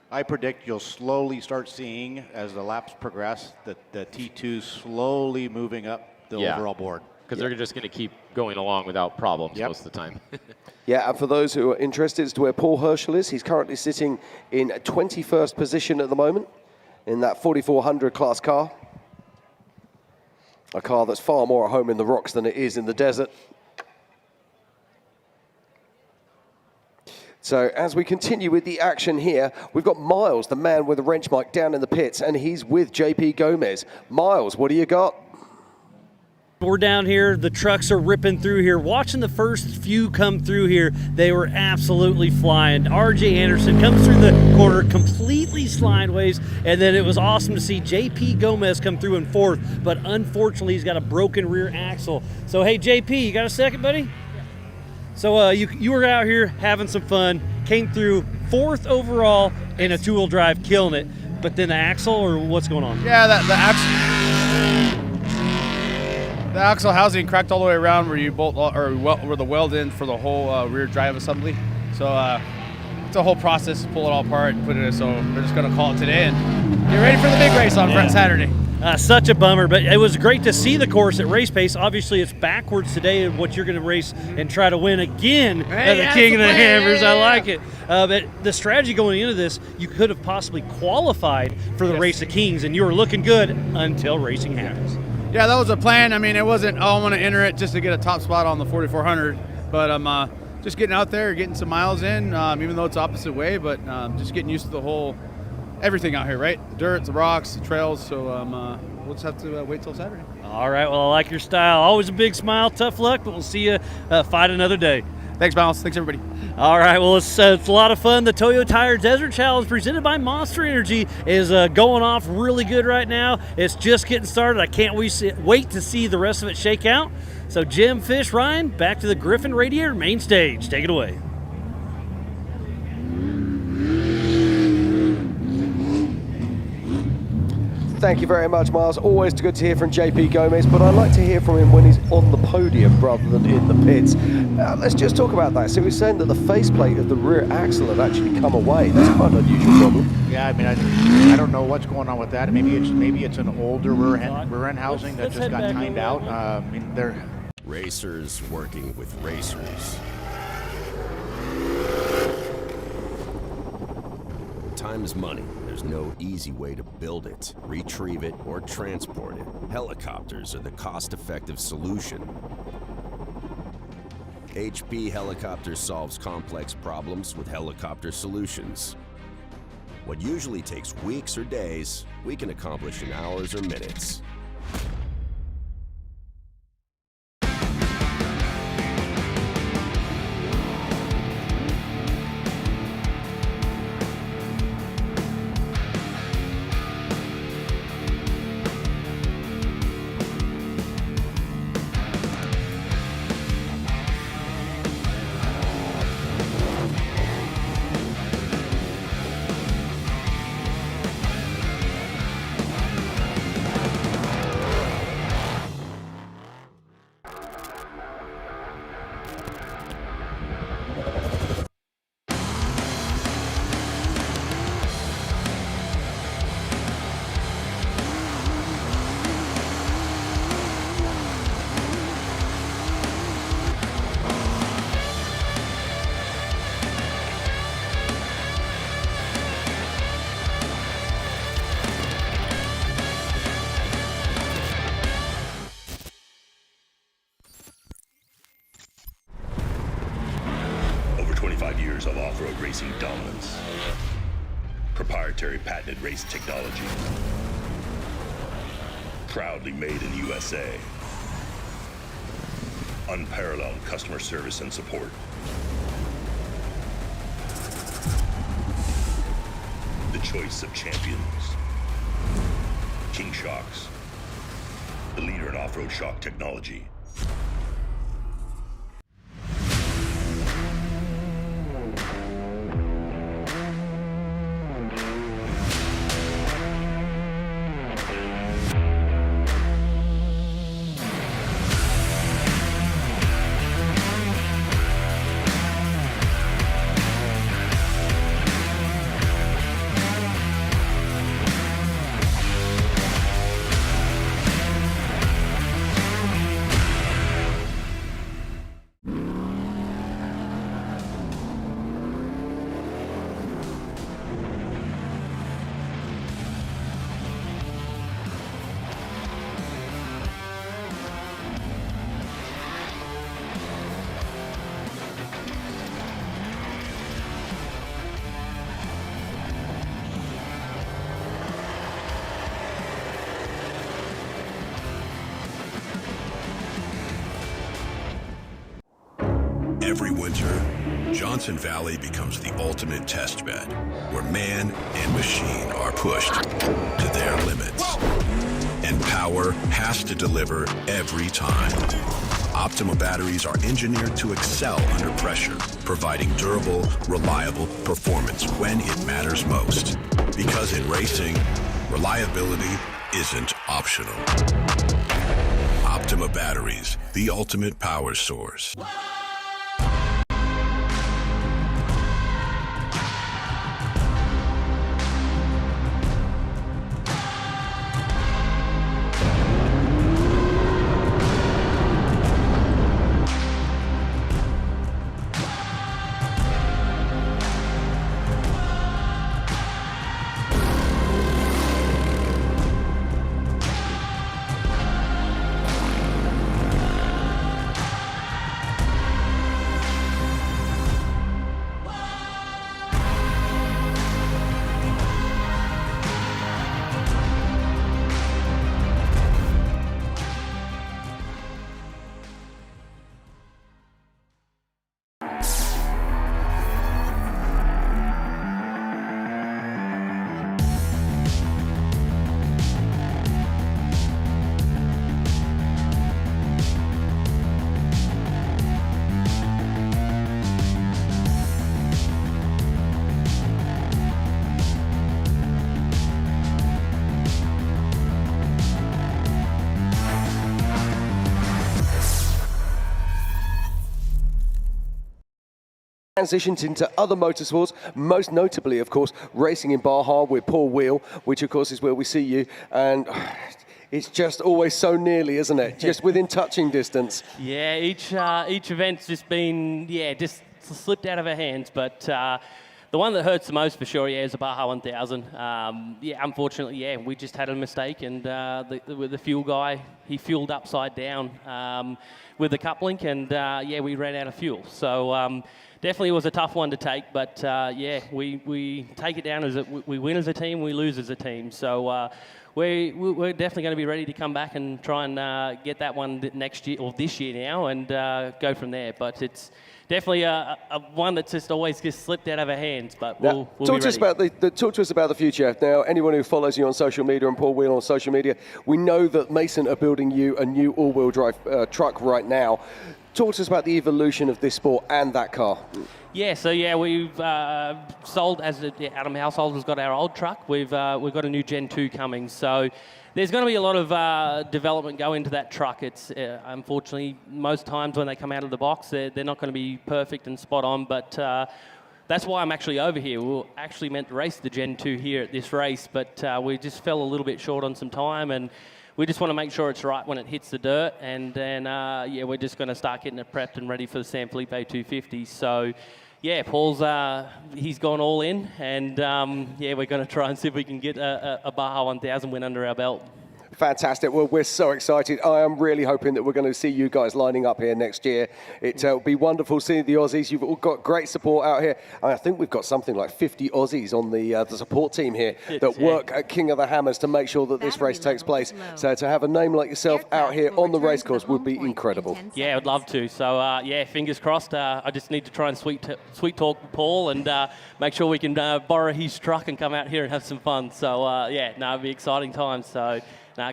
I predict you'll slowly start seeing, as the laps progress, the T2s slowly moving up the overall board. Because they're just going to keep going along without problems most of the time. Yeah, and for those who are interested as to where Paul Herschel is, he's currently sitting in 21st position at the moment in that 4400 class car. A car that's far more at home in the rocks than it is in the desert. So as we continue with the action here, we've got Miles, the man with the wrench mic, down in the pits, and he's with JP Gomez. Miles, what do you got? We're down here, the trucks are ripping through here. Watching the first few come through here, they were absolutely flying. RJ Anderson comes through the corner completely sideways, and then it was awesome to see JP Gomez come through in fourth, but unfortunately he's got a broken rear axle. So hey JP, you got a second, buddy? So you were out here having some fun, came through fourth overall in a two-wheel drive, killing it, but then the axle, or what's going on? Yeah, the axle housing cracked all the way around where you bolt where the weld in for the whole rear drive assembly. So it's a whole process to pull it all apart and put it in. So we're just going to call it today and get ready for the big race on Saturday. Such a bummer, but it was great to see the course at race pace. Obviously, it's backwards today of what you're going to race and try to win again as the King of the Hammers. I like it. But the strategy going into this, you could have possibly qualified for the Race of Kings, and you were looking good until racing happens. Yeah, that was a plan. I mean, it wasn't, I want to enter it just to get a top spot on the 4400, but I'm just getting out there, getting some miles in, even though it's opposite way, but just getting used to the whole, everything out here, right? The dirt, the rocks, the trails, so we'll just have to wait till Saturday. All right, well, I like your style. Always a big smile, tough luck, but we'll see you fight another day. Thanks, Miles. Thanks, everybody. All right, well, it's a lot of fun. The Toyo Tire Desert Challenge presented by Monster Energy is going off really good right now. It's just getting started. I can't wait to see the rest of it shake out. So Jim, Fish, Ryan, back to the Griffin Radiator main stage. Take it away. Thank you very much, Miles. Always good to hear from JP Gomez, but I like to hear from him when he's on the podium rather than in the pits. Let's just talk about that. So he was saying that the faceplate of the rear axle had actually come away. That's quite an unusual problem. Yeah, I mean, I don't know what's going on with that. Maybe it's an older rear end housing that just got timed out. I mean, they're Racers working with racers. Time is money. There's no easy way to build it, retrieve it, or transport it. Helicopters are the cost-effective solution. HP Helicopters solves complex problems with helicopter solutions. What usually takes weeks or days, we can accomplish in hours or minutes. Of off-road racing dominance, proprietary patented race technology, proudly made in the USA, unparalleled customer service and support, the choice of champions, King Shocks, the leader in off-road shock technology. Every winter, Johnson Valley becomes the ultimate test bed, where man and machine are pushed to their limits. And power has to deliver every time. Optima batteries are engineered to excel under pressure, providing durable, reliable performance when it matters most. Because in racing, reliability isn't optional. Optima batteries, the ultimate power source. Transitions into other motorsports, most notably, of course, racing in Baja with Paul Wheel, which, of course, is where we see you. And it's just always so nearly, isn't it? Just within touching distance. Yeah, each event's just been, just slipped out of our hands. But the one that hurts the most, for sure, is the Baja 1000. Unfortunately, we just had a mistake. And with the fuel guy, he fueled upside down with the cup link. And, we ran out of fuel. So definitely was a tough one to take, but we take it down as we win as a team, we lose as a team. So we're definitely going to be ready to come back and try and get that one next year or this year now and go from there. But it's definitely a one that's just always gets slipped out of our hands. But we'll be ready. Talk to us about the future. Now, anyone who follows you on social media and Paul Wheel on social media, we know that Mason are building you a new all-wheel drive truck right now. Talk to us about the evolution of this sport and that car. We've sold, as the Adam household has got our old truck, we've got a new Gen 2 coming. So there's going to be a lot of development go into that truck. It's unfortunately, most times when they come out of the box, they're not going to be perfect and spot on, but that's why I'm actually over here. We were actually meant to race the Gen 2 here at this race, but we just fell a little bit short on some time, and we just want to make sure it's right when it hits the dirt, and then, we're just going to start getting it prepped and ready for the San Felipe 250. So, Paul's, he's gone all in, and, we're going to try and see if we can get a Baja 1000 win under our belt. Fantastic. Well, we're so excited. I am really hoping that we're going to see you guys lining up here next year. It'll be wonderful seeing the Aussies. You've all got great support out here. And I think we've got something like 50 Aussies on the support team here that work at King of the Hammers to make sure that this race takes place. So to have a name like yourself out here on the racecourse would be incredible. Yeah, I'd love to. So, fingers crossed. I just need to try and sweet talk Paul and make sure we can borrow his truck and come out here and have some fun. So, it'll be exciting times. So,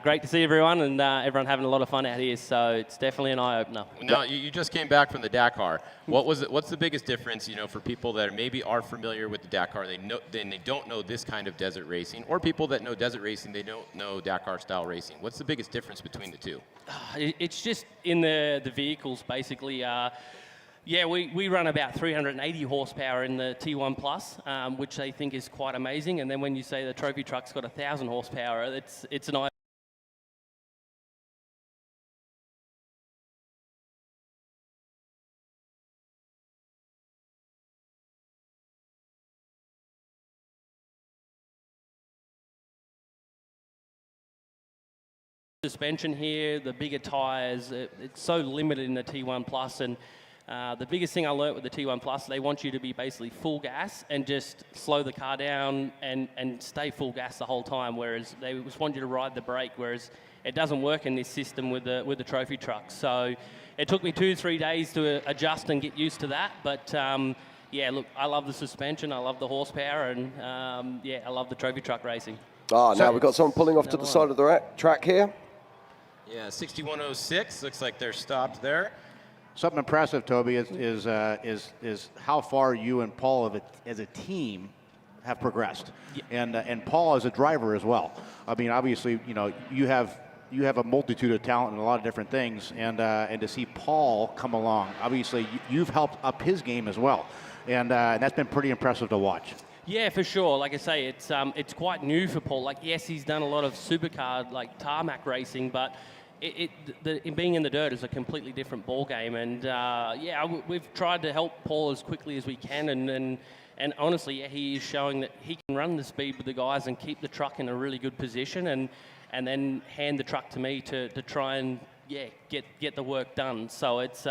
great to see everyone, and everyone having a lot of fun out here. So it's definitely an eye-opener. Now, you just came back from the Dakar. What's the biggest difference, for people that maybe are familiar with the Dakar, they don't know this kind of desert racing, or people that know desert racing, they don't know Dakar-style racing? What's the biggest difference between the two? It's just in the vehicles, basically. We run about 380 horsepower in the T1 Plus, which I think is quite amazing. And then when you say the trophy truck's got 1,000 horsepower, it's an eye. Suspension here, the bigger tires, it's so limited in the T1 Plus, and the biggest thing I learnt with the T1 Plus, they want you to be basically full gas and just slow the car down and stay full gas the whole time, whereas they just want you to ride the brake, whereas it doesn't work in this system with the trophy trucks. So it took me 2 to 3 days to adjust and get used to that. But yeah, look, I love the suspension, I love the horsepower, and yeah, I love the trophy truck racing. Now we've got someone pulling off to the side of the track here. Yeah, 6106 looks like they're stopped there. Something impressive, Toby, is how far you and Paul as a team have progressed, and Paul as a driver as well. I mean, obviously, you know, you have a multitude of talent in a lot of different things, and to see Paul come along, obviously, you've helped up his game as well, and that's been pretty impressive to watch. Yeah, for sure. Like I say, it's quite new for Paul. Like, yes, he's done a lot of supercar, like tarmac racing, but being in the dirt is a completely different ball game. And yeah, we've tried to help Paul as quickly as we can, and honestly, yeah, he is showing that he can run the speed with the guys and keep the truck in a really good position, and then hand the truck to me to try and get the work done. So it's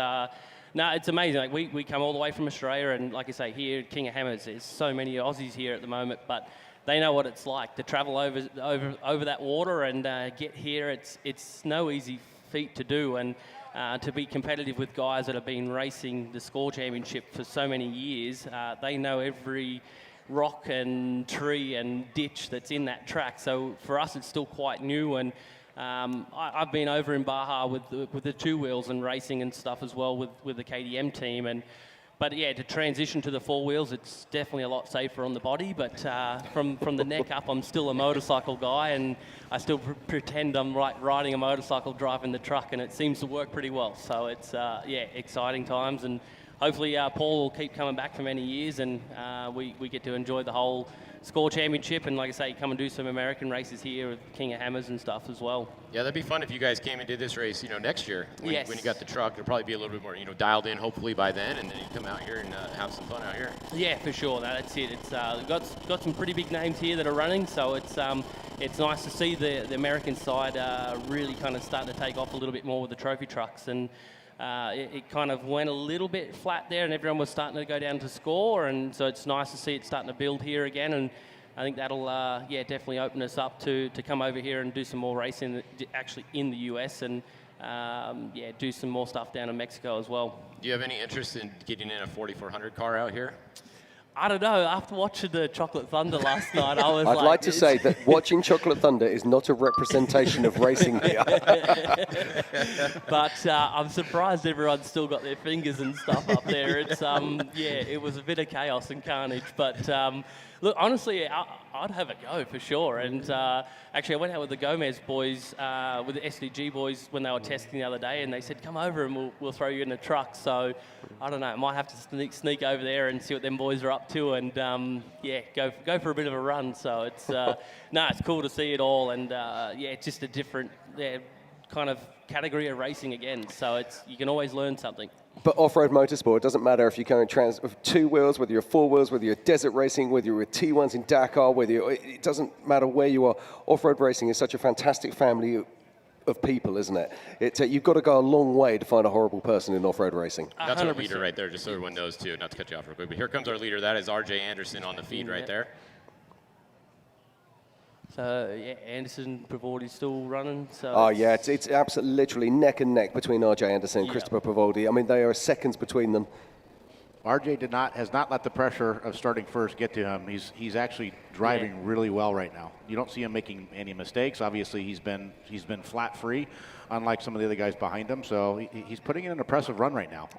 no, it's amazing. Like we come all the way from Australia, and like I say, here at King of Hammers, there's so many Aussies here at the moment, but they know what it's like to travel over that water and get here. It's no easy feat to do, and to be competitive with guys that have been racing the Score Championship for so many years. They know every rock and tree and ditch that's in that track. So for us, it's still quite new, and I've been over in Baja with the 2 wheels and racing and stuff as well with the KTM team, but yeah, to transition to the 4 wheels, it's definitely a lot safer on the body. But from the neck up, I'm still a motorcycle guy, and I still pretend I'm riding a motorcycle, driving the truck, and it seems to work pretty well. So it's yeah, exciting times, and hopefully Paul will keep coming back for many years, and we get to enjoy the whole Score Championship, and like I say, come and do some American races here with King of Hammers and stuff as well. Yeah, that'd be fun if you guys came and did this race, you know, next year when you got the truck. It'll probably be a little bit more, you know, dialed in hopefully by then, and then you come out here and have some fun out here. Yeah, for sure. That's it. It's got some pretty big names here that are running, so it's nice to see the American side really kind of starting to take off a little bit more with the trophy trucks, and it kind of went a little bit flat there, and everyone was starting to go down to Score, and so it's nice to see it starting to build here again, and I think that'll yeah, definitely open us up to come over here and do some more racing actually in the US, and yeah, do some more stuff down in Mexico as well. Do you have any interest in getting in a 4400 car out here? I don't know. After watching the Chocolate Thunder last night, I was I'd like to say that watching Chocolate Thunder is not a representation of racing here. But I'm surprised everyone's still got their fingers and stuff up there. It's yeah, it was a bit of chaos and carnage. But look, honestly, I'd have a go for sure. And actually, I went out with the Gomez boys, with the SDG boys when they were testing the other day, and they said, "Come over and we'll throw you in the truck." So I don't know. I might have to sneak over there and see what them boys are up to, and yeah, go for a bit of a run. So it's no, it's cool to see it all, and yeah, it's just a different kind of category of racing again. So you can always learn something. But off-road motorsport, it doesn't matter if you're going 2 wheels, whether you're 4 wheels, whether you're desert racing, whether you're with T1s in Dakar, it doesn't matter where you are. Off-road racing is such a fantastic family of people, isn't it? You've got to go a long way to find a horrible person in off-road racing. That's our leader right there, just so everyone knows too, not to cut you off real quick, but here comes our leader. That is RJ Anderson on the feed right there. So yeah, Anderson, Privaldi still running. So oh yeah, it's absolutely literally neck and neck between RJ Anderson and Christopher Privaldi. I mean, they are seconds between them. RJ has not let the pressure of starting first get to him. He's actually driving really well right now. You don't see him making any mistakes. Obviously, he's been flat free, unlike some of the other guys behind him. So he's putting in an impressive run right now.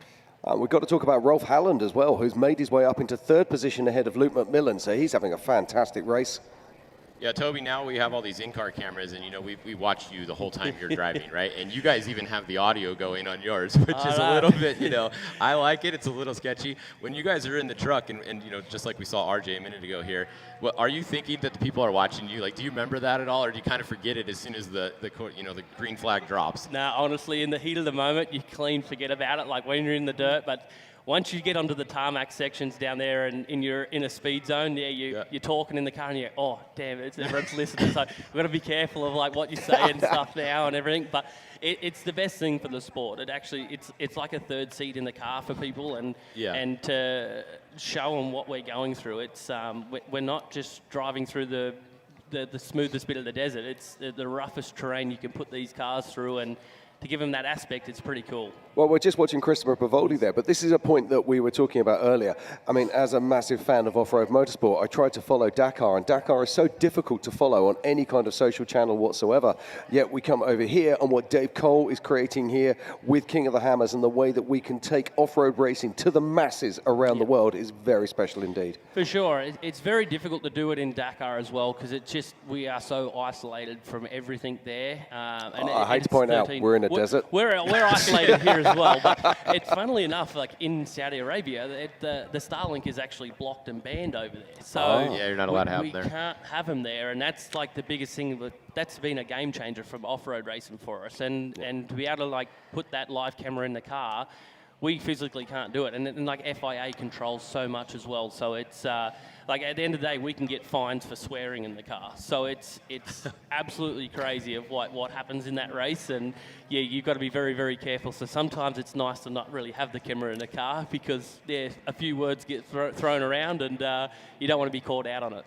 We've got to talk about Rolf Halland as well, who's made his way up into 3rd position ahead of Luke McMillan. So he's having a fantastic race. Yeah, Toby, now we have all these in-car cameras, and, you know, we watch you the whole time you're driving, right? And you guys even have the audio going on yours, which is a little bit, you know, I like it. It's a little sketchy. When you guys are in the truck, and you know, just like we saw RJ a minute ago here, are you thinking that the people are watching you? Like, do you remember that at all, or do you kind of forget it as soon as the green flag drops? No, honestly, in the heat of the moment, you clean forget about it, like when you're in the dirt, but once you get onto the tarmac sections down there and you're in a speed zone, you're talking in the car and you're, oh, damn, everyone's listening. So we've got to be careful of like what you say and stuff now and everything. But it's the best thing for the sport. It's like a 3rd seat in the car for people, and to show them what we're going through. We're not just driving through the the smoothest bit of the desert. It's the roughest terrain you can put these cars through, and to give them that aspect, it's pretty cool. Well, we're just watching Christopher Pavoldi there, but this is a point that we were talking about earlier. I mean, as a massive fan of off-road motorsport, I tried to follow Dakar, and Dakar is so difficult to follow on any kind of social channel whatsoever. Yet we come over here, and what Dave Cole is creating here with King of the Hammers and the way that we can take off-road racing to the masses around the world is very special indeed. For sure. It's very difficult to do it in Dakar as well, because we are so isolated from everything there. And I hate to point out, we're in a desert. We're isolated here as well, but it's funnily enough, like in Saudi Arabia, the Starlink is actually blocked and banned over there. So yeah, you're not allowed to have them there. We can't have them there, and that's like the biggest thing. That's been a game changer from off-road racing for us, and to be able to like put that live camera in the car, we physically can't do it, and like FIA controls so much as well. So it's like at the end of the day, we can get fines for swearing in the car. So it's absolutely crazy of what happens in that race, and yeah, you've got to be very, very careful. So sometimes it's nice to not really have the camera in the car, because a few words get thrown around, and you don't want to be called out on it.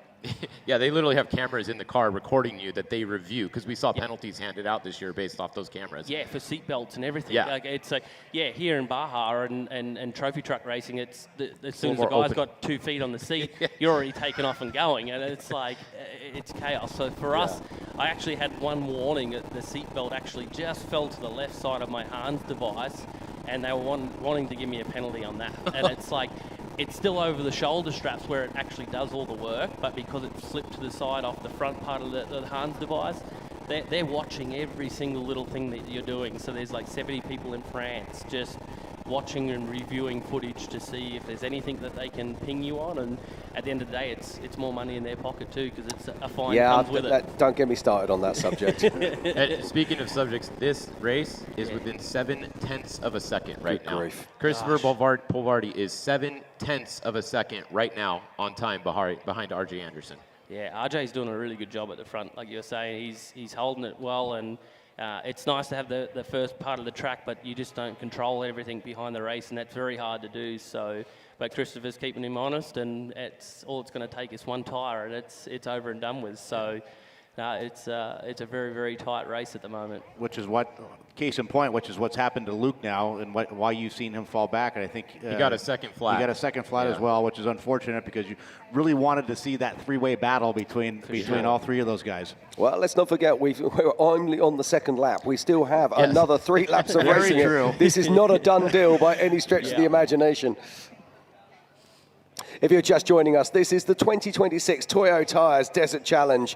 Yeah, they literally have cameras in the car recording you that they review, because we saw penalties handed out this year based off those cameras. Yeah, for seatbelts and everything. Yeah. Like, it's like, yeah, here in Baja and trophy truck racing, it's as soon as the more guy's open. got 2 feet on the seat, you're already taken off and going, and it's like, it's chaos. So for us, I actually had one warning that the seatbelt actually just fell to the left side of my Hans device, and they were wanting to give me a penalty on that. And it's like, it's still over the shoulder straps where it actually does all the work, but because it slipped to the side off the front part of the Hans device, they're watching every single little thing that you're doing. So there's like 70 people in France just watching and reviewing footage to see if there's anything that they can ping you on, and at the end of the day, it's more money in their pocket too, because it's a fine comes with it. Don't get me started on that subject. And speaking of subjects, this race is within 7/10 of a second right now. grief. Christopher Polvardi is 7/10 of a second right now on time behind RJ Anderson. Yeah, RJ's doing a really good job at the front, like you were saying. He's holding it well, and it's nice to have the first part of the track, but you just don't control everything behind the race, and that's very hard to do. So, but Christopher's keeping him honest, and all it's going to take is one tyre, and it's over and done with. So, it's a very, very tight race at the moment. Which is case in point, which is what's happened to Luke now, and why you've seen him fall back. And I think he got a second flat. He got a second flat as well, which is unfortunate, because you really wanted to see that three-way battle between all three of those guys. Well, let's not forget, we're only on the second lap. We still have another 3 laps of racing. True. This is not a done deal by any stretch of the imagination. If you're just joining us, this is the 2026 Toyo Tires Desert Challenge,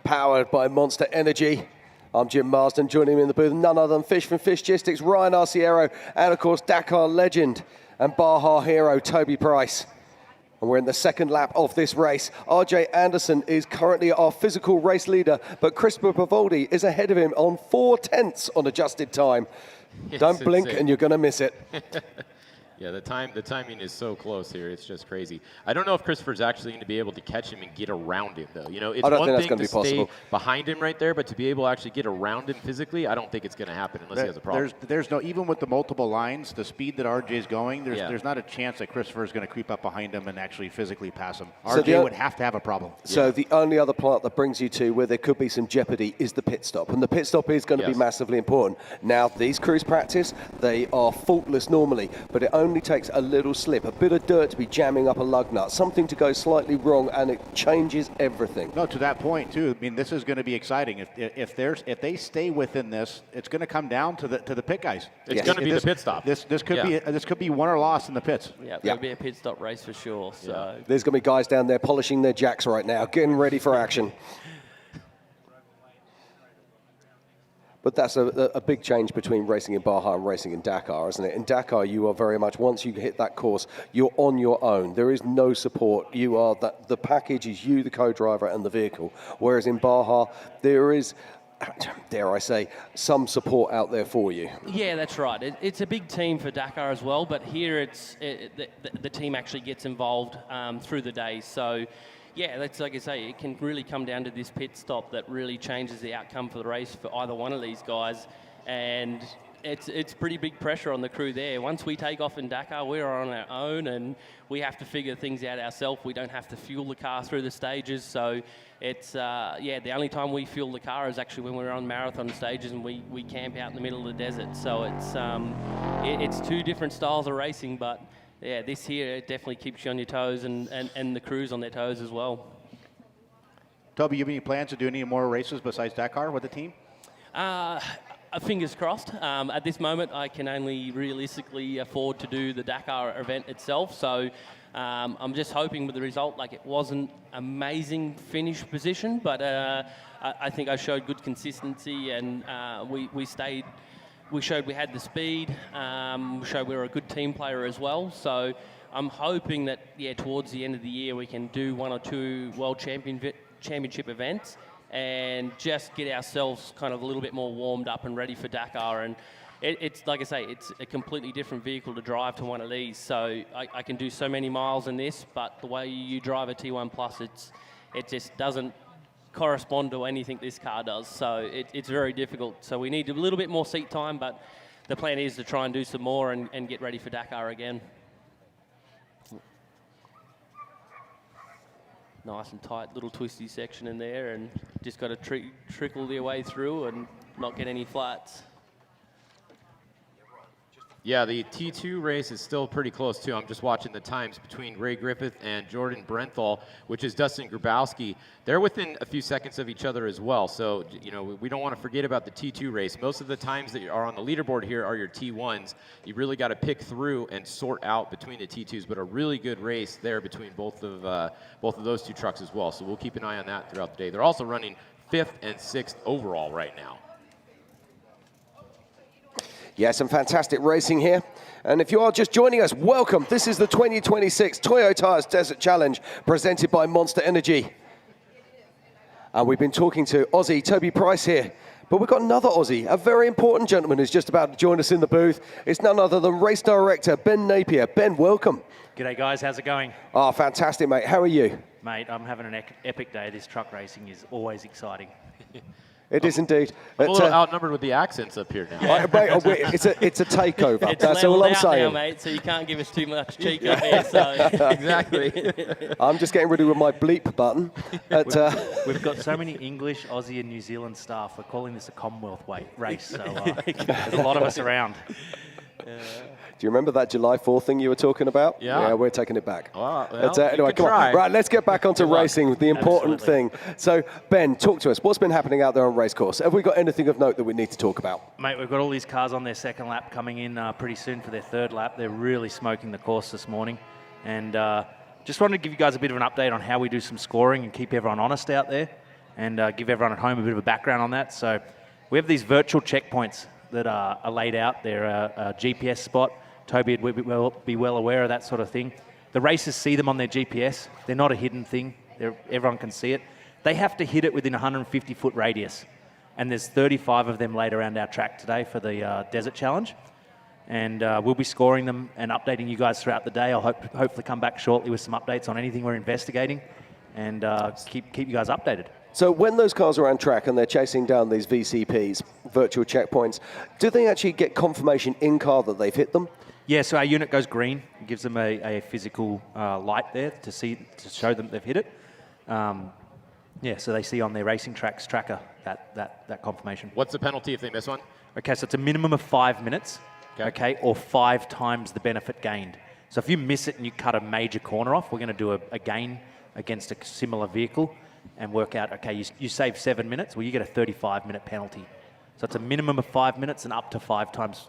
powered by Monster Energy. I'm Jim Marsden, joining me in the booth, none other than Fish from Fishgistics, Ryan Arciero, and of course Dakar legend and Baja hero Toby Price. And we're in the second lap of this race. RJ Anderson is currently our physical race leader, but Christopher Pavoldi is ahead of him on 4/10 on adjusted time. Yes, Don't blink insane. and you're going to miss it. Yeah, the timing is so close here. It's just crazy. I don't know if Christopher's actually going to be able to catch him and get around him, though. You know, it's I don't one think that's thing gonna to be stay possible. behind him right there, but to be able to actually get around him physically, I don't think it's going to happen unless he has a problem. There's no, even with the multiple lines, the speed that RJ is going, Yeah. there's not a chance that Christopher is going to creep up behind him and actually physically pass him. So RJ would have to have a problem. So the only other part that brings you to where there could be some jeopardy is the pit stop. And the pit stop is going to be massively important. Now, these crews practice, they are faultless normally, but it only takes a little slip, a bit of dirt to be jamming up a lug nut, something to go slightly wrong, and it changes everything. No, to that point too. I mean, this is going to be exciting. If they stay within this, it's going to come down to the pit guys. It's going to be the pit stop. This could be won or lost in the pits. Yeah, there'll be a pit stop race for sure. So. There's going to be guys down there polishing their jacks right now, getting ready for action. But that's a big change between racing in Baja and racing in Dakar, isn't it? In Dakar, you are very much, once you hit that course, you're on your own. There is no support. You are the package is you, the co-driver, and the vehicle. Whereas in Baja, there is, dare I say, some support out there for you. Yeah, that's right. It's a big team for Dakar as well, but here the team actually gets involved through the day. So, yeah, that's like I say, it can really come down to this pit stop that really changes the outcome for the race for either one of these guys. And it's pretty big pressure on the crew there. Once we take off in Dakar, we're on our own, and we have to figure things out ourselves. We don't have to fuel the car through the stages, so it's the only time we fuel the car is actually when we're on marathon stages and we camp out in the middle of the desert. So it's two different styles of racing, but yeah, this here it definitely keeps you on your toes, and the crew's on their toes as well. Toby, you have any plans to do any more races besides Dakar with the team? Fingers crossed. At this moment, I can only realistically afford to do the Dakar event itself. So I'm just hoping with the result, like it wasn't amazing finish position, but I think I showed good consistency, and we showed we had the speed. We showed we were a good team player as well. So I'm hoping that towards the end of the year we can do 1 or 2 world championship events, and just get ourselves kind of a little bit more warmed up and ready for Dakar. And it's like I say, it's a completely different vehicle to drive to one of these. So I can do so many miles in this, but the way you drive a T1 Plus, it just doesn't correspond to anything this car does. So it's very difficult. So we need a little bit more seat time, but the plan is to try and do some more and get ready for Dakar again. Nice and tight little twisty section in there, and just got to trickle their way through and not get any flats. Yeah, the T2 race is still pretty close too. I'm just watching the times between Ray Griffith and Jordan Brenthal, which is Dustin Grabowski. They're within a few seconds of each other as well. So, we don't want to forget about the T2 race. Most of the times that are on the leaderboard here are your T1s. You really got to pick through and sort out between the T2s, but a really good race there between both of those two trucks as well. So we'll keep an eye on that throughout the day. They're also running 5th and 6th overall right now. Yeah, some fantastic racing here. And if you are just joining us, welcome. This is the 2026 Toyo Tires Desert Challenge presented by Monster Energy. And we've been talking to Aussie Toby Price here. But we've got another Aussie, a very important gentleman who's just about to join us in the booth. It's none other than race director Ben Napier. Ben, welcome. G'day guys, how's it going? Oh, fantastic, mate. How are you? Mate, I'm having an epic day. This truck racing is always exciting. It is indeed. I'm a little outnumbered with the accents up here now. It's a takeover. It's That's all I'm saying. now, mate, so you can't give us too much cheek up here. So. Exactly. I'm just getting ready with my bleep button. We've got so many English, Aussie, and New Zealand staff. We're calling this a Commonwealth race, so there's a lot of us around. Do you remember that July 4th thing you were talking about? Yeah. We're taking it back. Well, anyway, come on. Right, let's get back onto racing, the important thing. So, Ben, talk to us. What's been happening out there on racecourse? Have we got anything of note that we need to talk about? Mate, we've got all these cars on their second lap coming in pretty soon for their third lap. They're really smoking the course this morning. And just wanted to give you guys a bit of an update on how we do some scoring and keep everyone honest out there, and give everyone at home a bit of a background on that. So we have these virtual checkpoints that are laid out. They're a GPS spot. Toby would be well aware of that sort of thing. The racers see them on their GPS. They're not a hidden thing. Everyone can see it. They have to hit it within a 150-foot radius. And there's 35 of them laid around our track today for the Desert Challenge. And we'll be scoring them and updating you guys throughout the day. I'll hopefully come back shortly with some updates on anything we're investigating, and keep you guys updated. So when those cars are on track and they're chasing down these VCPs, virtual checkpoints, do they actually get confirmation in-car that they've hit them? Yeah, so our unit goes green. It gives them a physical light there to show them they've hit it. So they see on their racing tracks tracker that confirmation. What's the penalty if they miss one? Okay, so it's a minimum of 5 minutes, okay, or 5 times the benefit gained. So if you miss it and you cut a major corner off, we're going to do a gain against a similar vehicle and work out, okay, you save 7 minutes, well, you get a 35-minute penalty. So it's a minimum of 5 minutes and up to 5 times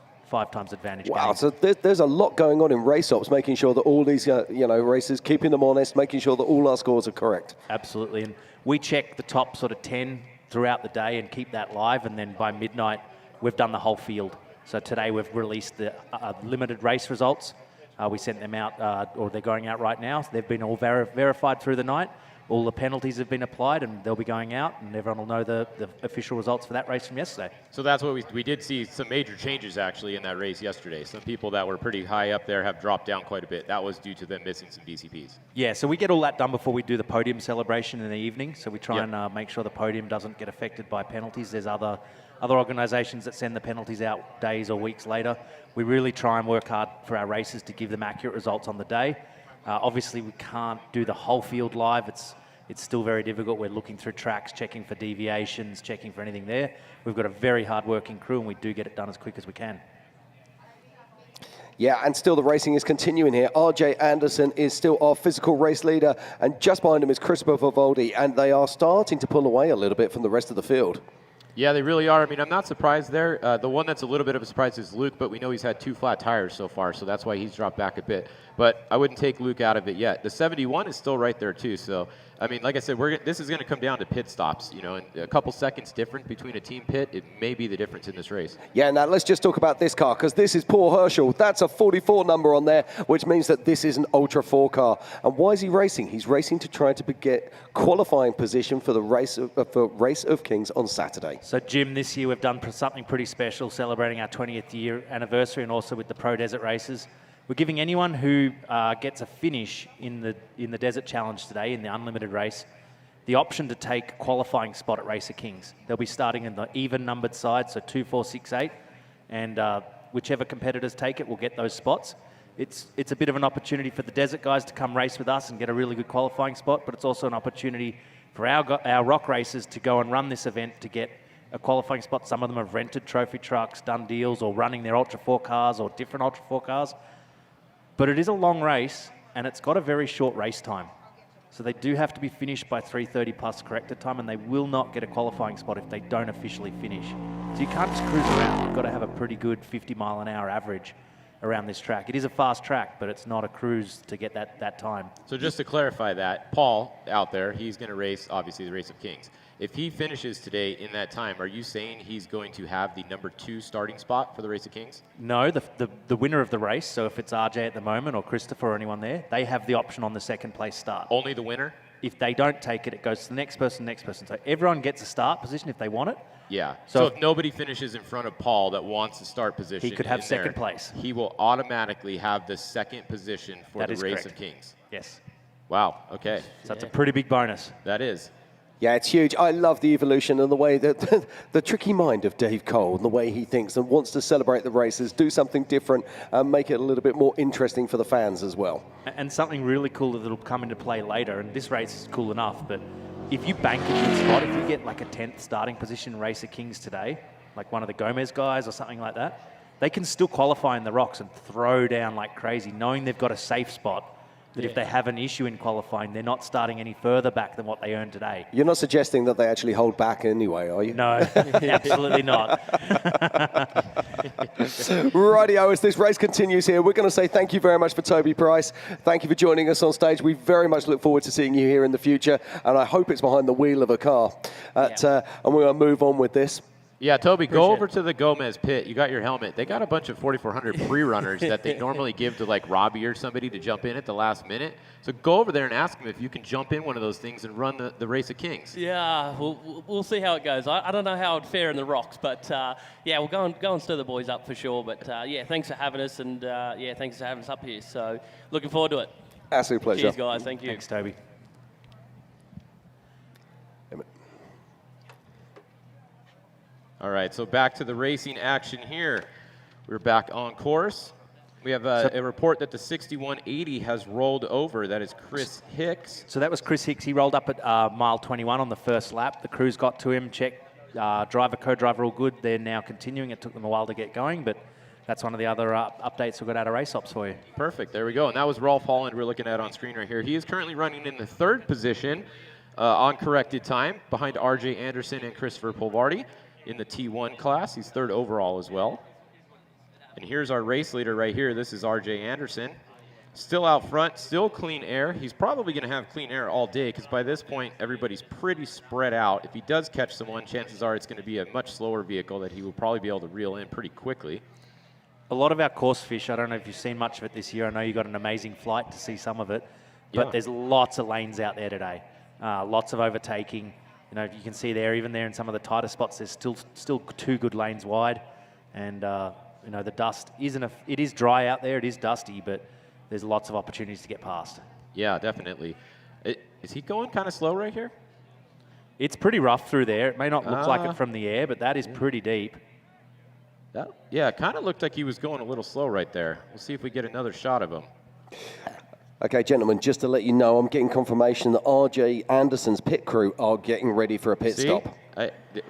advantage. Wow, gain. so there's a lot going on in race ops, making sure that all these racers, keeping them honest, making sure that all our scores are correct. Absolutely, and we check the top sort of 10 throughout the day and keep that live, and then by midnight, we've done the whole field. So today we've released the limited race results. We sent them out, or they're going out right now. So they've been all verified through the night. all the penalties have been applied and they'll be going out, and everyone will know the official results for that race from yesterday. So that's what we did see some major changes actually in that race yesterday. Some people that were pretty high up there have dropped down quite a bit. That was due to them missing some DCPs. Yeah, so we get all that done before we do the podium celebration in the evening. So we try and make sure the podium doesn't get affected by penalties. There's other organisations that send the penalties out days or weeks later. We really try and work hard for our races to give them accurate results on the day. Obviously, we can't do the whole field live. It's still very difficult. We're looking through tracks, checking for deviations, checking for anything there. We've got a very hard-working crew, and we do get it done as quick as we can. Yeah, and still the racing is continuing here. RJ Anderson is still our physical race leader, and just behind him is Christopher Vivaldi, and they are starting to pull away a little bit from the rest of the field. Yeah, they really are. I mean, I'm not surprised there. The one that's a little bit of a surprise is Luke, but we know he's had 2 flat tires so far, so that's why he's dropped back a bit. But I wouldn't take Luke out of it yet. The 71 is still right there, too. So, I mean, like I said, this is going to come down to pit stops. You know, and a couple seconds different between a team pit, it may be the difference in this race. Yeah, now let's just talk about this car, because this is Paul Herschel. That's a 44 number on there, which means that this is an Ultra 4 car. And why is he racing? He's racing to try to get qualifying position for the Race of Kings on Saturday. So, Jim, this year we've done something pretty special, celebrating our 20th year anniversary, and also with the Pro Desert races. We're giving anyone who gets a finish in the Desert Challenge today, in the unlimited race, the option to take qualifying spot at Race of Kings. They'll be starting in the even numbered side, so 2, 4, 6, 8, and whichever competitors take it will get those spots. It's a bit of an opportunity for the Desert guys to come race with us and get a really good qualifying spot, but it's also an opportunity for our rock racers to go and run this event to get a qualifying spot. Some of them have rented trophy trucks, done deals, or running their Ultra 4 cars or different Ultra 4 cars. But it is a long race, and it's got a very short race time. So they do have to be finished by 3:30 plus corrected time, and they will not get a qualifying spot if they don't officially finish. So you can't just cruise around. You've got to have a pretty good 50-mile-an-hour average around this track. It is a fast track, but it's not a cruise to get that time. So just to clarify that, Paul out there, he's going to race, obviously, the Race of Kings. If he finishes today in that time, are you saying he's going to have the number 2 starting spot for the Race of Kings? No, the winner of the race, so if it's RJ at the moment or Christopher or anyone there, they have the option on the second place start. Only the winner? If they don't take it, it goes to the next person. So everyone gets a start position if they want it. Yeah. So if nobody finishes in front of Paul that wants the start position, he could have second place. He will automatically have the second position for the Race of Kings. Yes. Wow. Okay. So that's a pretty big bonus. That is. Yeah, it's huge. I love the evolution and the way that the tricky mind of Dave Cole and the way he thinks and wants to celebrate the races, do something different, and make it a little bit more interesting for the fans as well. And something really cool that'll come into play later, and this race is cool enough, but if you bank a good spot, if you get like a 10th starting position in Race of Kings today, like one of the Gomez guys or something like that, they can still qualify in the rocks and throw down like crazy, knowing they've got a safe spot. That if they have an issue in qualifying, they're not starting any further back than what they earned today. You're not suggesting that they actually hold back anyway, are you? No, absolutely not. Rightio, as this race continues here, we're going to say thank you very much for Toby Price. Thank you for joining us on stage. We very much look forward to seeing you here in the future, and I hope it's behind the wheel of a car. And we're going to move on with this. Yeah, Toby, go over to the Gomez pit. You got your helmet. They got a bunch of 4,400 pre-runners that they normally give to like Robbie or somebody to jump in at the last minute. So go over there and ask them if you can jump in one of those things and run the Race of Kings. Yeah, we'll see how it goes. I don't know how it'd fare in the rocks, but yeah, we'll go and stir the boys up for sure. But yeah, thanks for having us, and yeah, thanks for having us up here. So looking forward to it. Absolute pleasure. Cheers, guys. Thank you. Thanks, Toby. All right, so back to the racing action here. We're back on course. We have a report that the 6180 has rolled over. That is Chris Hicks. So that was Chris Hicks. He rolled up at mile 21 on the first lap. The crews got to him, checked driver, co-driver all good. They're now continuing. It took them a while to get going, but that's one of the other updates we got out of race ops for you. Perfect, there we go. And that was Rolf Holland we're looking at on screen right here. He is currently running in the 3rd position on corrected time behind RJ Anderson and Christopher Polvardi. In the T1 class. He's 3rd overall as well. And here's our race leader right here. This is RJ Anderson. Still out front, still clean air. He's probably going to have clean air all day because by this point, everybody's pretty spread out. If he does catch someone, chances are it's going to be a much slower vehicle that he will probably be able to reel in pretty quickly. A lot of our course fish, I don't know if you've seen much of it this year. I know you got an amazing flight to see some of it, but there's lots of lanes out there today. lots of overtaking. You know, you can see there, even there in some of the tighter spots, there's still 2 good lanes wide. And, you know, the dust it is dry out there, it is dusty, but there's lots of opportunities to get past. Yeah, definitely. Is he going kind of slow right here? It's pretty rough through there. It may not look like it from the air, but that is pretty deep. Yeah, it kind of looked like he was going a little slow right there. We'll see if we get another shot of him. Okay, gentlemen, just to let you know, I'm getting confirmation that RJ Anderson's pit crew are getting ready for a pit stop.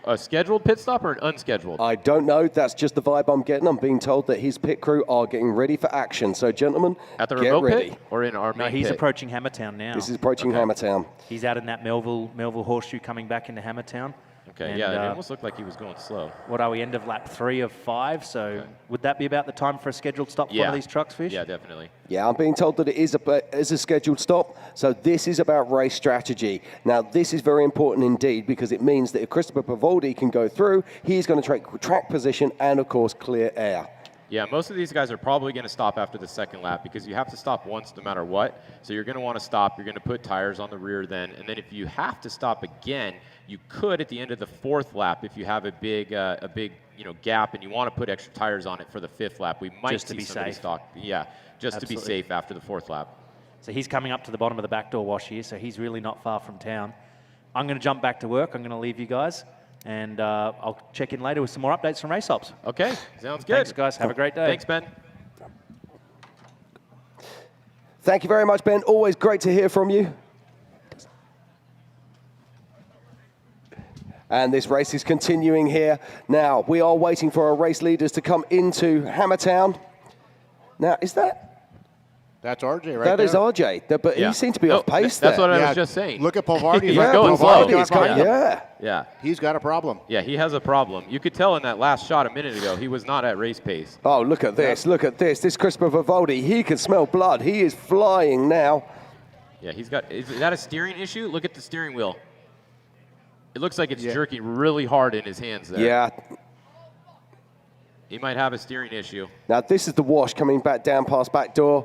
A scheduled pit stop or an unscheduled? I don't know. That's just the vibe I'm getting. I'm being told that his pit crew are getting ready for action. So, gentlemen, at the get remote ready. pit or in our main No, he's pit? approaching Hammertown now. This is approaching Hammertown. He's out in that Melville horseshoe coming back into Hammertown. Okay, And, yeah, it almost looked like he was going slow. What are we, end of lap 3 of 5? So would that be about the time for a scheduled stop for one of these trucks, Fish? Yeah, definitely. Yeah, I'm being told that it is a scheduled stop. So this is about race strategy. Now, this is very important indeed because it means that if Christopher Pavoldi can go through, he's going to take track position and, of course, clear air. Yeah, most of these guys are probably going to stop after the second lap because you have to stop once no matter what. So you're going to want to stop. You're going to put tires on the rear then. And then if you have to stop again, you could at the end of the 4th lap if you have a big gap and you want to put extra tires on it for the 5th lap. We might Just to see be somebody safe. stop. Yeah, just Absolutely. to be safe after the 4th lap. So he's coming up to the bottom of the backdoor wash here, so he's really not far from town. I'm going to jump back to work. I'm going to leave you guys, and I'll check in later with some more updates from Race Ops. Okay, sounds good. Thanks, guys. Have a great day. Thanks, Ben. Thank you very much, Ben. Always great to hear from you. And this race is continuing here. Now, we are waiting for our race leaders to come into Hammertown. Now, is that? That's RJ right That there. is RJ, but Yeah. he seemed to be Oh, off pace that's there. what I was just saying. Look at Pavardi. He's Yeah, going slow. Pavardi is going, yeah. Yeah. He's got a problem. Yeah, he has a problem. You could tell in that last shot a minute ago, he was not at race pace. Oh, look at this, look at this. This Christopher Pavoldi, he can smell blood. He is flying now. Yeah, is that a steering issue? Look at the steering wheel. It looks like it's jerking really hard in his hands there. Yeah. He might have a steering issue. Now, this is the wash coming back down past back door.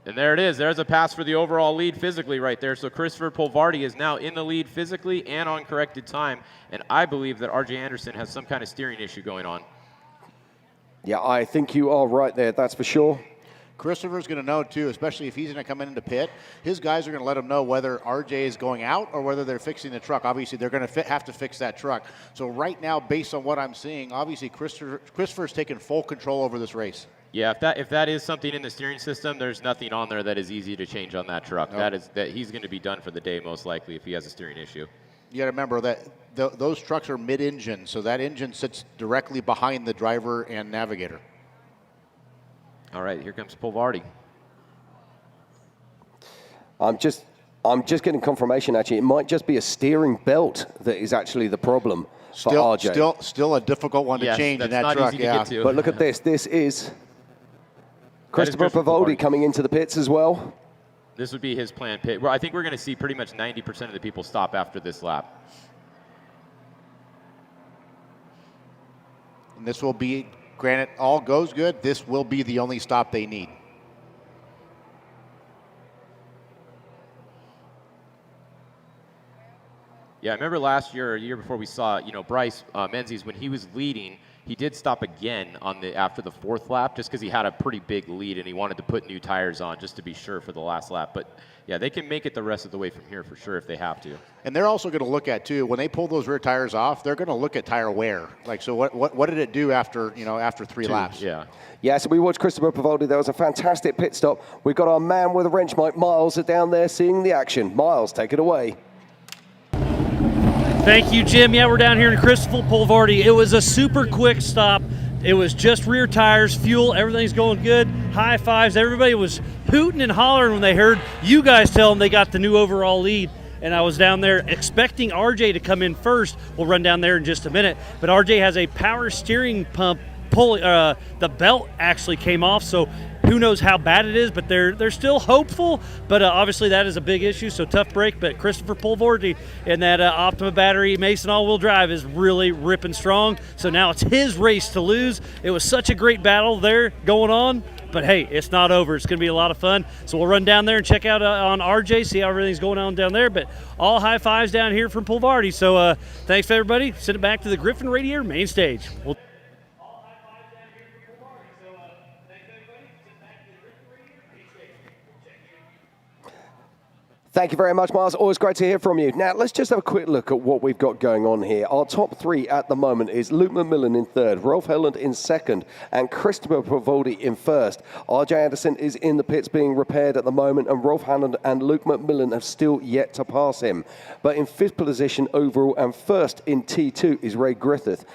And there it is. There's a pass for the overall lead physically right there. So Christopher Polvardi is now in the lead physically and on corrected time. And I believe that RJ Anderson has some kind of steering issue going on. Yeah, I think you are right there, that's for sure. Christopher's going to know, too, especially if he's going to come into pit. His guys are going to let him know whether RJ is going out or whether they're fixing the truck. Obviously, they're going to have to fix that truck. So right now, based on what I'm seeing, obviously Christopher's taking full control over this race. Yeah, if that is something in the steering system, there's nothing on there that is easy to change on that truck. Nope. That he's going to be done for the day most likely if he has a steering issue. You got to remember that those trucks are mid-engine, so that engine sits directly behind the driver and navigator. All right, here comes Polvardi. I'm just getting confirmation, actually. It might just be a steering belt that is actually the problem for RJ. Still a difficult one to change in that truck. Yeah. But look at this. This is Christopher Christopher Pavoldi Pavoldi. coming into the pits as well. This would be his planned pit. Well, I think we're going to see pretty much 90% of the people stop after this lap. And this will be, granted, all goes good. This will be the only stop they need. Yeah, I remember last year or a year before we saw, Bryce Menzies, when he was leading, he did stop again after the fourth lap just because he had a pretty big lead and he wanted to put new tires on just to be sure for the last lap. But yeah, they can make it the rest of the way from here for sure if they have to. And they're also going to look at, too, when they pull those rear tires off, they're going to look at tire wear. Like, so what did it do after three laps? Yeah. Yeah, so we watched Christopher Pavoldi. There was a fantastic pit stop. We've got our man with a wrench mic, Miles, down there seeing the action. Miles, take it away. Thank you, Jim. Yeah, we're down here in Christopher Polvardi. It was a super quick stop. It was just rear tires, fuel, everything's going good. High fives. Everybody was hooting and hollering when they heard you guys tell them they got the new overall lead. And I was down there expecting RJ to come in first. We'll run down there in just a minute. But RJ has a power steering pump pull. The belt actually came off, so who knows how bad it is, but they're still hopeful. But obviously that is a big issue, so tough break. But Christopher Polvardi and that Optima battery Mason all-wheel drive is really ripping strong. So now it's his race to lose. It was such a great battle there going on. But hey, it's not over. It's going to be a lot of fun. So we'll run down there and check out on RJ, see how everything's going on down there. But all high fives down here from Pulvardi. So thanks for everybody. Send it back to the Griffin Radiator main stage. Thank you very much, Miles. Always great to hear from you. Now, let's just have a quick look at what we've got going on here. Our top three at the moment is Luke McMillan in third, Rolf Helland in second, and Christopher Pavoldi in first. RJ Anderson is in the pits being repaired at the moment, and Rolf Helland and Luke McMillan have still yet to pass him. But in fifth position overall and first in T2 is Ray Griffith.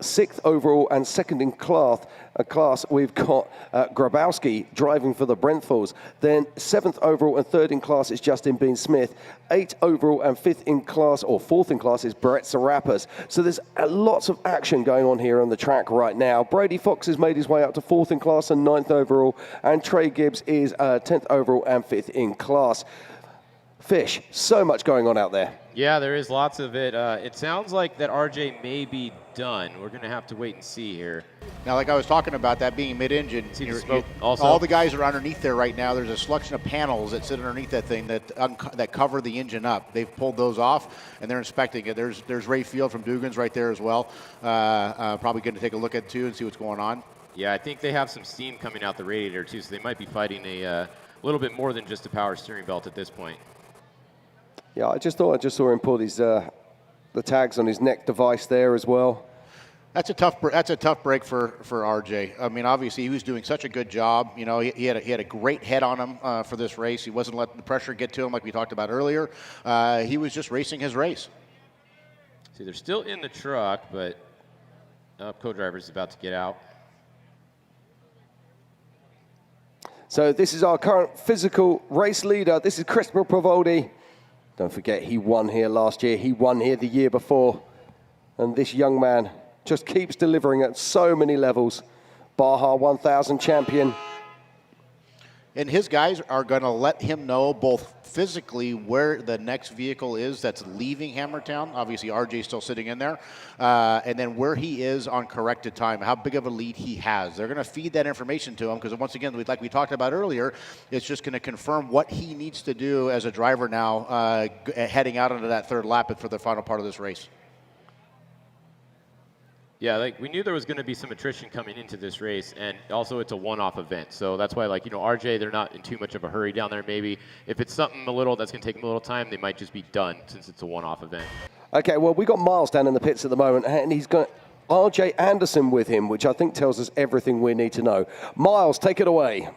Sixth overall and second in class, we've got Grabowski driving for the Brentfords. Then seventh overall and third in class is Justin Bean Smith. Eighth overall and fifth in class, or fourth in class, is Brett Serapis. So there's lots of action going on here on the track right now. Brady Fox has made his way up to fourth in class and ninth overall, and Trey Gibbs is 10th overall and fifth in class. Fish, so much going on out there. Yeah, there is lots of it. It sounds like that RJ may be done. We're going to have to wait and see here. Now, like I was talking about, that being mid-engine, also. all the guys are underneath there right now. There's a selection of panels that sit underneath that thing that cover the engine up. They've pulled those off, and they're inspecting it. There's Ray Field from Dugan's right there as well. Probably going to take a look at it, too, and see what's going on. Yeah, I think they have some steam coming out the radiator, too, so they might be fighting a little bit more than just a power steering belt at this point. Yeah, I just saw him pull his the tags on his neck device there as well. That's a tough break for RJ. I mean, obviously he was doing such a good job. You know, he had a great head on him for this race. He wasn't letting the pressure get to him like we talked about earlier. He was just racing his race. See, they're still in the truck, but co-driver's about to get out. So this is our current physical race leader. This is Christopher Pavoldi. Don't forget, he won here last year. He won here the year before. And this young man just keeps delivering at so many levels. Baja 1000 champion. And his guys are going to let him know both physically where the next vehicle is that's leaving Hammertown. Obviously, RJ's still sitting in there. And then where he is on corrected time, how big of a lead he has. They're going to feed that information to him because, once again, like we talked about earlier, it's just going to confirm what he needs to do as a driver now heading out into that third lap for the final part of this race. Yeah, like we knew there was going to be some attrition coming into this race, and also it's a one-off event. So that's why, like, you know, RJ, they're not in too much of a hurry down there. Maybe if it's something that's going to take them a little time, they might just be done since it's a one-off event. Okay, well, we got Miles down in the pits at the moment, and he's got RJ Anderson with him, which I think tells us everything we need to know. Miles, take it away.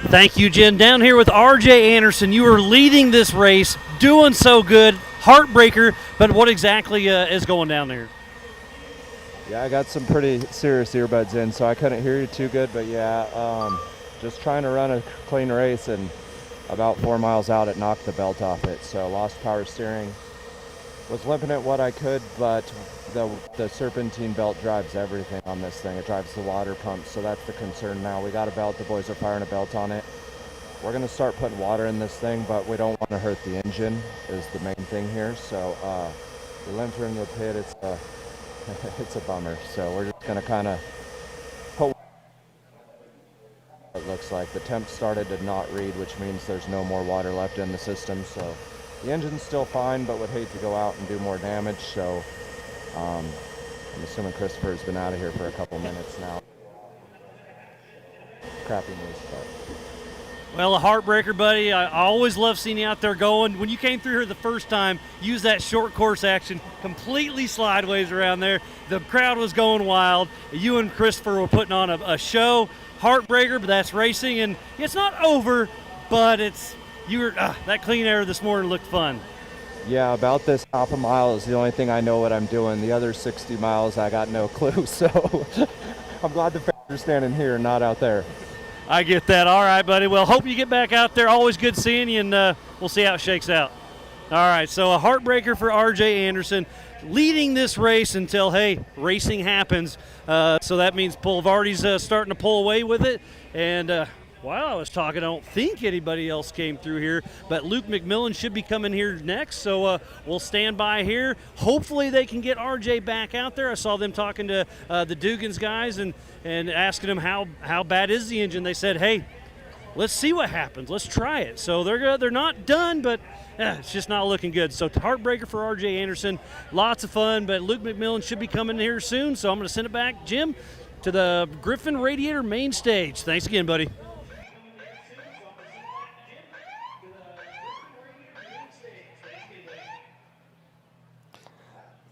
Thank you, Jen. Down here with RJ Anderson, you are leading this race, doing so good, heartbreaker, but what exactly is going down there? Yeah, I got some pretty serious earbuds in, so I couldn't hear you too good, but yeah, just trying to run a clean race, and about 4 miles out, it knocked the belt off it, so lost power steering. Was limping it what I could, but the serpentine belt drives everything on this thing. It drives the water pump, so that's the concern now. We got a belt, the boys are firing a belt on it. We're gonna start putting water in this thing, but we don't want to hurt the engine is the main thing here, so we limped her into the pit. It's a bummer, so we're just going to kind of hope. It looks like the temp started to not read, which means there's no more water left in the system, so the engine's still fine, but would hate to go out and do more damage, so I'm assuming Christopher's been out of here for a couple minutes now. Crappy news, but... Well, a heartbreaker, buddy. I always love seeing you out there going. When you came through here the first time, use that short course action, completely sideways around there. The crowd was going wild. You and Christopher were putting on a show. Heartbreaker, but that's racing, and it's not over, but that clean air this morning looked fun. Yeah, about this half a mile is the only thing I know what I'm doing. The other 60 miles, I got no clue, so I'm glad the fans are standing here and not out there. I get that. All right, buddy. Well, hope you get back out there. Always good seeing you, and we'll see how it shakes out. All right, so a heartbreaker for RJ Anderson, leading this race until, hey, racing happens. So that means Pulvardi's starting to pull away with it, and While I was talking, I don't think anybody else came through here, but Luke McMillan should be coming here next, so we'll stand by here. Hopefully they can get RJ back out there. I saw them talking to the Dugans guys and asking them how bad is the engine. They said, hey, let's see what happens. Let's try it. So they're not done, but it's just not looking good. So heartbreaker for RJ Anderson. Lots of fun, but Luke McMillan should be coming here soon, so I'm going to send it back, Jim, to the Griffin Radiator main stage. Thanks again, buddy.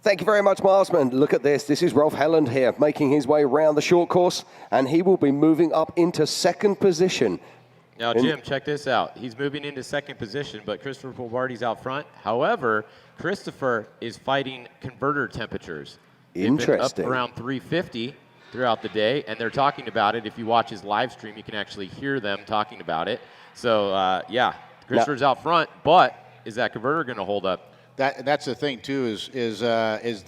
Thank you very much, Marsman. Look at this. This is Rolf Helland here, making his way around the short course, and he will be moving up into second position. Now, Jim, check this out. He's moving into second position, but Christopher Polvardi's out front. However, Christopher is fighting converter temperatures. Interesting. They've been up around 350 throughout the day, and they're talking about it. If you watch his live stream, you can actually hear them talking about it. So, yeah, Christopher's out front, but is that converter going to hold up? That's the thing too is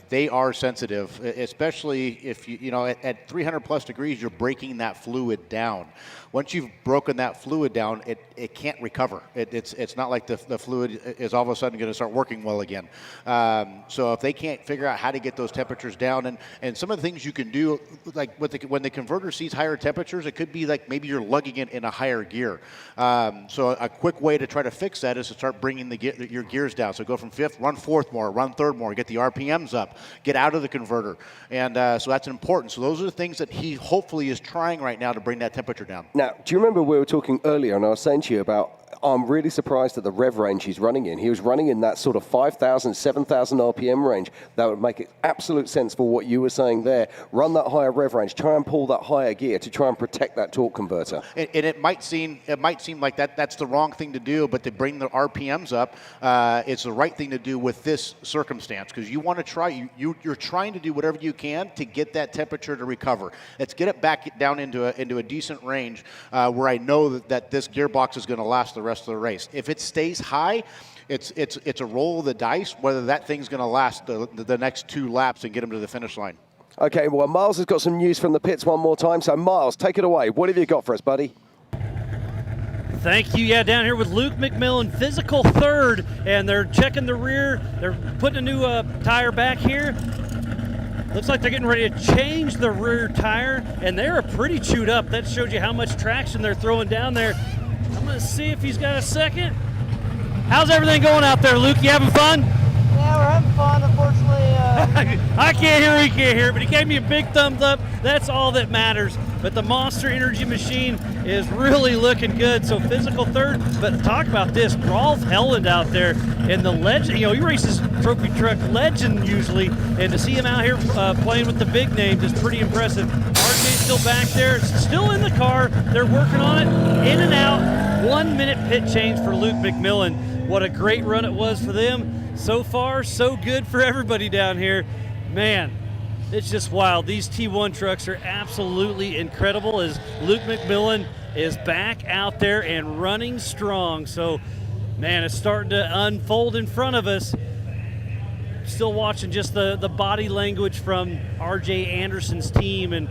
they are sensitive, especially if you know at 300 plus degrees you're breaking that fluid down. Once you've broken that fluid down, it can't recover. It's not like the fluid is all of a sudden going to start working well again. So if they can't figure out how to get those temperatures down, and some of the things you can do, like when the converter sees higher temperatures, it could be like maybe you're lugging it in a higher gear. So a quick way to try to fix that is to start bringing your gears down. So go from fifth, run fourth more, run third more, get the RPMs up, get out of the converter. And so that's important. So those are the things that he hopefully is trying right now to bring that temperature down. Now, do you remember we were talking earlier, and I was saying to you about, I'm really surprised at the rev range he's running in. He was running in that sort of 5,000, 7,000 RPM range. That would make it absolute sense for what you were saying there. Run that higher rev range. Try and pull that higher gear to try and protect that torque converter. And it might seem like that's the wrong thing to do, but to bring the RPMs up, it's the right thing to do with this circumstance, because you want to try. You're trying to do whatever you can to get that temperature to recover. Let's get it back down into a decent range where I know that this gearbox is going to last the rest of the race. If it stays high, it's a roll of the dice whether that thing's going to last the next 2 laps and get him to the finish line. Okay, well, Miles has got some news from the pits one more time. So, Miles, take it away. What have you got for us, buddy? Thank you. Yeah, down here with Luke McMillan, physical third, and they're checking the rear. They're putting a new tire back here. Looks like they're getting ready to change the rear tire, and they're pretty chewed up. That shows you how much traction they're throwing down there. I'm going to see if he's got a second. How's everything going out there, Luke? You having fun? Yeah, we're having fun. Unfortunately, I can't hear, he can't hear, but he gave me a big thumbs up. That's all that matters. But the Monster Energy machine is really looking good. So physical third, but talk about this. Rolf Helland out there in the legend. You know, he races trophy truck legend usually, and to see him out here playing with the big names is pretty impressive. RJ's still back there, still in the car. They're working on it, in and out. 1 minute pit change for Luke McMillan. What a great run it was for them. So far, so good for everybody down here. Man, it's just wild. These T1 trucks are absolutely incredible as Luke McMillan is back out there and running strong. So, man, it's starting to unfold in front of us. Still watching just the body language from RJ Anderson's team, and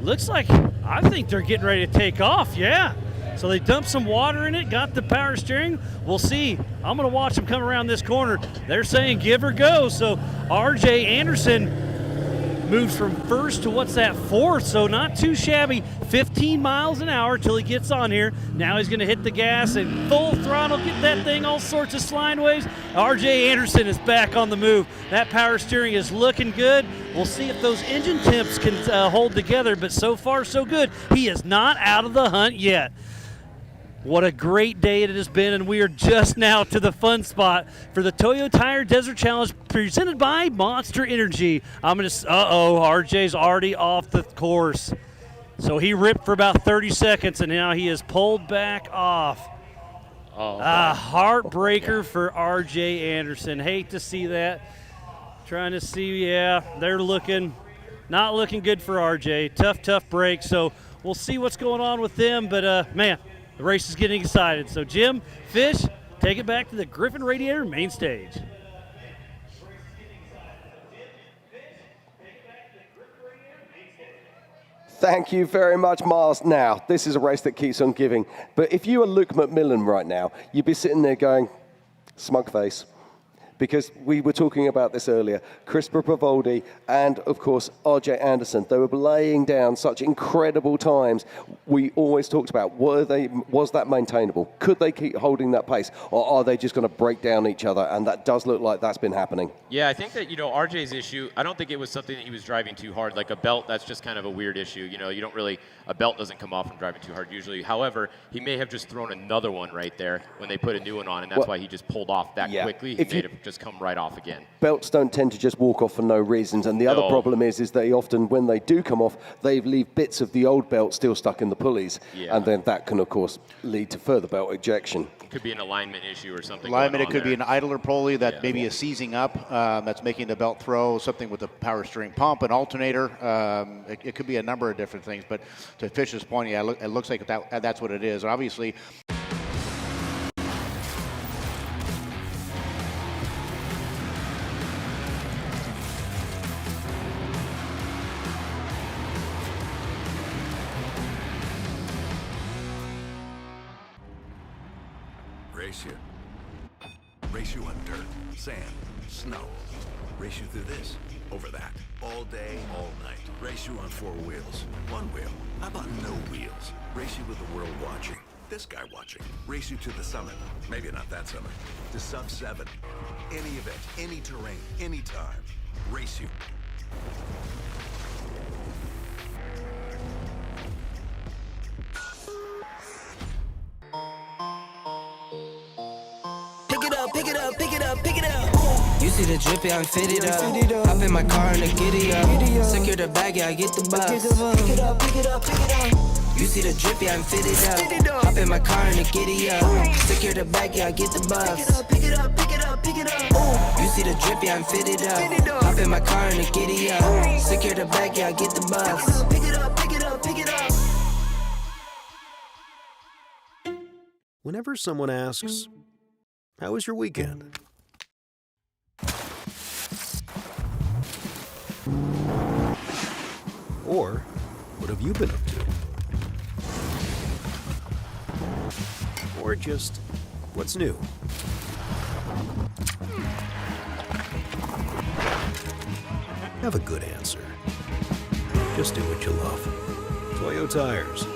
looks like I think they're getting ready to take off, yeah. So they dumped some water in it, got the power steering. We'll see. I'm going to watch them come around this corner. They're saying give or go. So RJ Anderson moves from first to what's that, fourth, so not too shabby. 15 miles an hour till he gets on here. Now he's going to hit the gas and full throttle, get that thing all sorts of slideways. RJ Anderson is back on the move. That power steering is looking good. We'll see if those engine temps can hold together, but so far so good. He is not out of the hunt yet. What a great day it has been, and we are just now to the fun spot for the Toyo Tire Desert Challenge presented by Monster Energy. RJ's already off the course. So he ripped for about 30 seconds, and now he is pulled back off. Heartbreaker for RJ Anderson. Hate to see that. Trying to see, yeah, they're not looking good for RJ. Tough break, so we'll see what's going on with them, but man, the race is getting excited. So, Jim, Fish, take it back to the Griffin Radiator main stage. Thank you very much, Miles. Now, this is a race that keeps on giving. But if you were Luke McMillan right now, you'd be sitting there going, smug face. Because we were talking about this earlier. Christopher Pavoldi and, of course, RJ Anderson, they were laying down such incredible times. We always talked about, was that maintainable? Could they keep holding that pace? Or are they just going to break down each other? And that does look like that's been happening. Yeah, I think that, RJ's issue, I don't think it was something that he was driving too hard. Like a belt, that's just kind of a weird issue. You don't really, a belt doesn't come off from driving too hard usually. However, he may have just thrown another one right there when they put a new one on, and that's why he just pulled off that quickly. He made it just come right off again. Belts don't tend to just walk off for no reasons, and the other problem is they often, when they do come off, they leave bits of the old belt still stuck in the pulleys, and then that can, of course, lead to further belt ejection. It could be an alignment issue or something. Alignment, it could be there. an idler pulley that maybe is seizing up, that's making the belt throw, something with the power steering pump, an alternator. It could be a number of different things, but to Fish's point, yeah, it looks like that's what it is. And obviously, Race you on dirt, sand, snow. Race you through this, over that, all day, all night. Race you on 4 wheels, 1 wheel. How about no wheels? Race you with the world watching, this guy watching. Race you to the summit, maybe not that summit, to sub 7. Any event, any terrain, any time. Race you. Pick it up, pick it up, pick it up. You see the drip, yeah, I'm fitted up. Hop in my car and the giddy up. Secure the bag, yeah, I get the bus. Pick it up, pick it up, pick it up. You see the drip, yeah, I'm fitted up. Hop in my car and the giddy up. Secure the bag, yeah, I get the bus. Pick it up, pick it up, pick it up. You see the drip, yeah, I'm fitted up. Hop in my car and the giddy up. Secure the bag, yeah, I get the bus. Pick it up, pick it up, pick it up. Whenever someone asks, "How was your weekend?" Or, "What have you been up to?" Or just, "What's new?" Have a good answer. Just do what you love. Toyo Tires.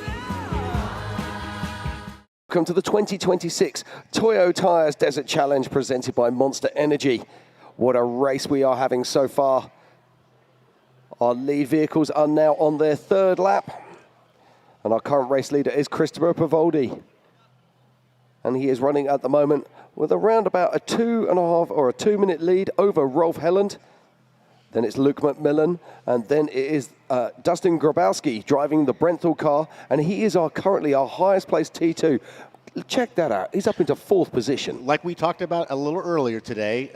Welcome to the 2026 Toyo Tires Desert Challenge presented by Monster Energy. What a race we are having so far. Our lead vehicles are now on their 3rd lap. And our current race leader is Christopher Pavoldi. And he is running at the moment with around about a 2.5 or a 2-minute lead over Rolf Helland. Then it's Luke McMillan, and then it is Dustin Grabowski driving the Brenthal car, and he is currently our highest placed T2. Check that out. He's up into 4th position. Like we talked about a little earlier today,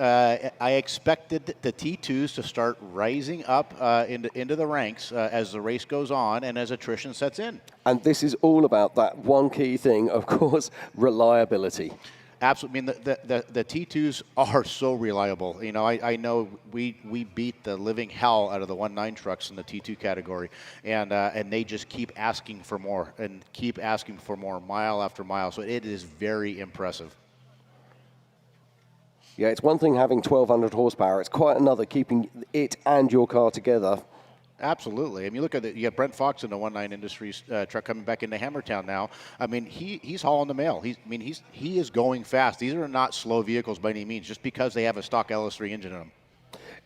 I expected the T2s to start rising up into the ranks as the race goes on and as attrition sets in. And this is all about that one key thing, of course, reliability. Absolutely. I mean, the T2s are so reliable. I know we beat the living hell out of the 1.9 trucks in the T2 category, and they just keep asking for more and keep asking for more mile after mile. So it is very impressive. Yeah, it's one thing having 1,200 horsepower. It's quite another keeping it and your car together. Absolutely. I mean, look at it. You got Brent Fox in the 1.9 Industries truck coming back into Hammertown now. I mean, he's hauling the mail. He is going fast. These are not slow vehicles by any means, just because they have a stock LS3 engine in them.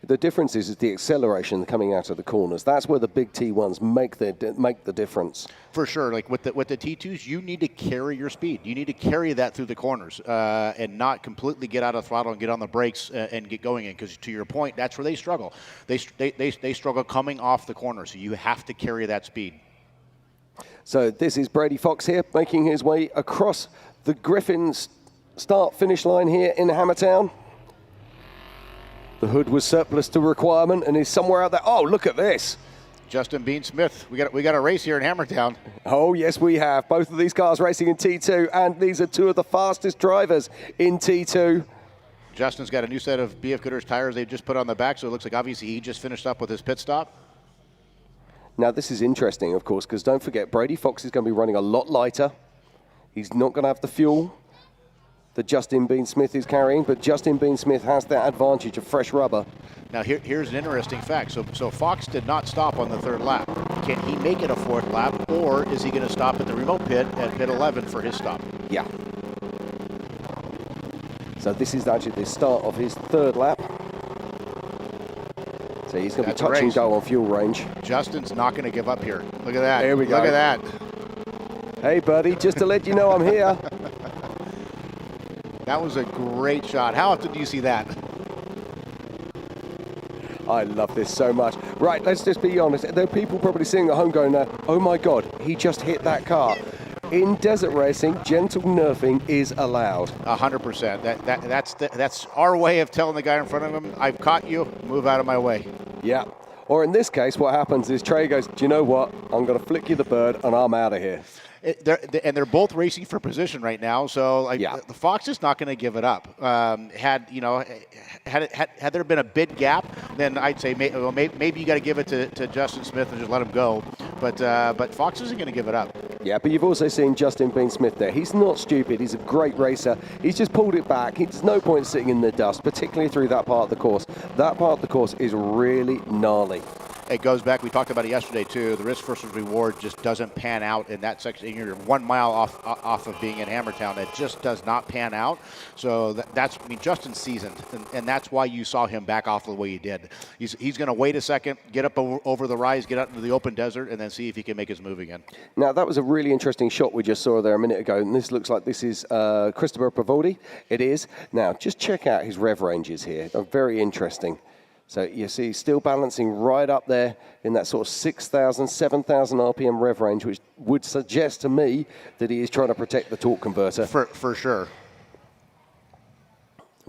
The difference is the acceleration coming out of the corners. That's where the big T1s make the difference. For sure. Like with the T2s, you need to carry your speed. You need to carry that through the corners and not completely get out of throttle and get on the brakes and get going in. Because to your point, that's where they struggle. They struggle coming off the corner. So you have to carry that speed. So this is Brady Fox here, making his way across the Griffin's start-finish line here in Hammertown. The hood was surplus to requirement and is somewhere out there. Oh, look at this. Justin Bean Smith, we got a race here in Hammertown. Oh, yes, we have. Both of these cars racing in T2, and these are 2 of the fastest drivers in T2. Justin's got a new set of BF Goodrich tires they've just put on the back, so it looks like obviously he just finished up with his pit stop. Now, this is interesting, of course, because don't forget, Brady Fox is going to be running a lot lighter. He's not going to have the fuel that Justin Bean Smith is carrying, but Justin Bean Smith has that advantage of fresh rubber. Now here's an interesting fact. So Fox did not stop on the 3rd lap. Can he make it a 4th lap, or is he going to stop at the remote pit at pit 11 for his stop? Yeah. So this is actually the start of his 3rd lap. So he's going to be touch and go on fuel range. Justin's not going to give up here. Look at that. There we go. Look at that. Hey, buddy, just to let you know I'm here. That was a great shot. How often do you see that? I love this so much. Right, let's just be honest. There are people probably sitting at home going, oh my God, he just hit that car. In desert racing, gentle nerfing is allowed. 100%. That's our way of telling the guy in front of him, I've caught you, move out of my way. Yeah. Or in this case, what happens is Trey goes, do you know what? I'm going to flick you the bird and I'm out of here. They're both racing for position right now, so the Fox is not going to give it up. Had there been a bid gap, then I'd say maybe you got to give it to Justin Smith and just let him go. But Fox isn't going to give it up. Yeah, but you've also seen Justin Bean Smith there. He's not stupid. He's a great racer. He's just pulled it back. There's no point sitting in the dust, particularly through that part of the course. That part of the course is really gnarly. It goes back, we talked about it yesterday too, the risk versus reward just doesn't pan out in that section. You're 1 mile off of being in Hammertown. It just does not pan out. So Justin's seasoned, and that's why you saw him back off the way he did. He's going to wait a second, get up over the rise, get out into the open desert, and then see if he can make his move again. Now, that was a really interesting shot we just saw there a minute ago, and this looks like this is Christopher Pavoldi. It is. Now, just check out his rev ranges here. They're very interesting. So you see still balancing right up there in that sort of 6,000, 7,000 RPM rev range, which would suggest to me that he is trying to protect the torque converter. For sure.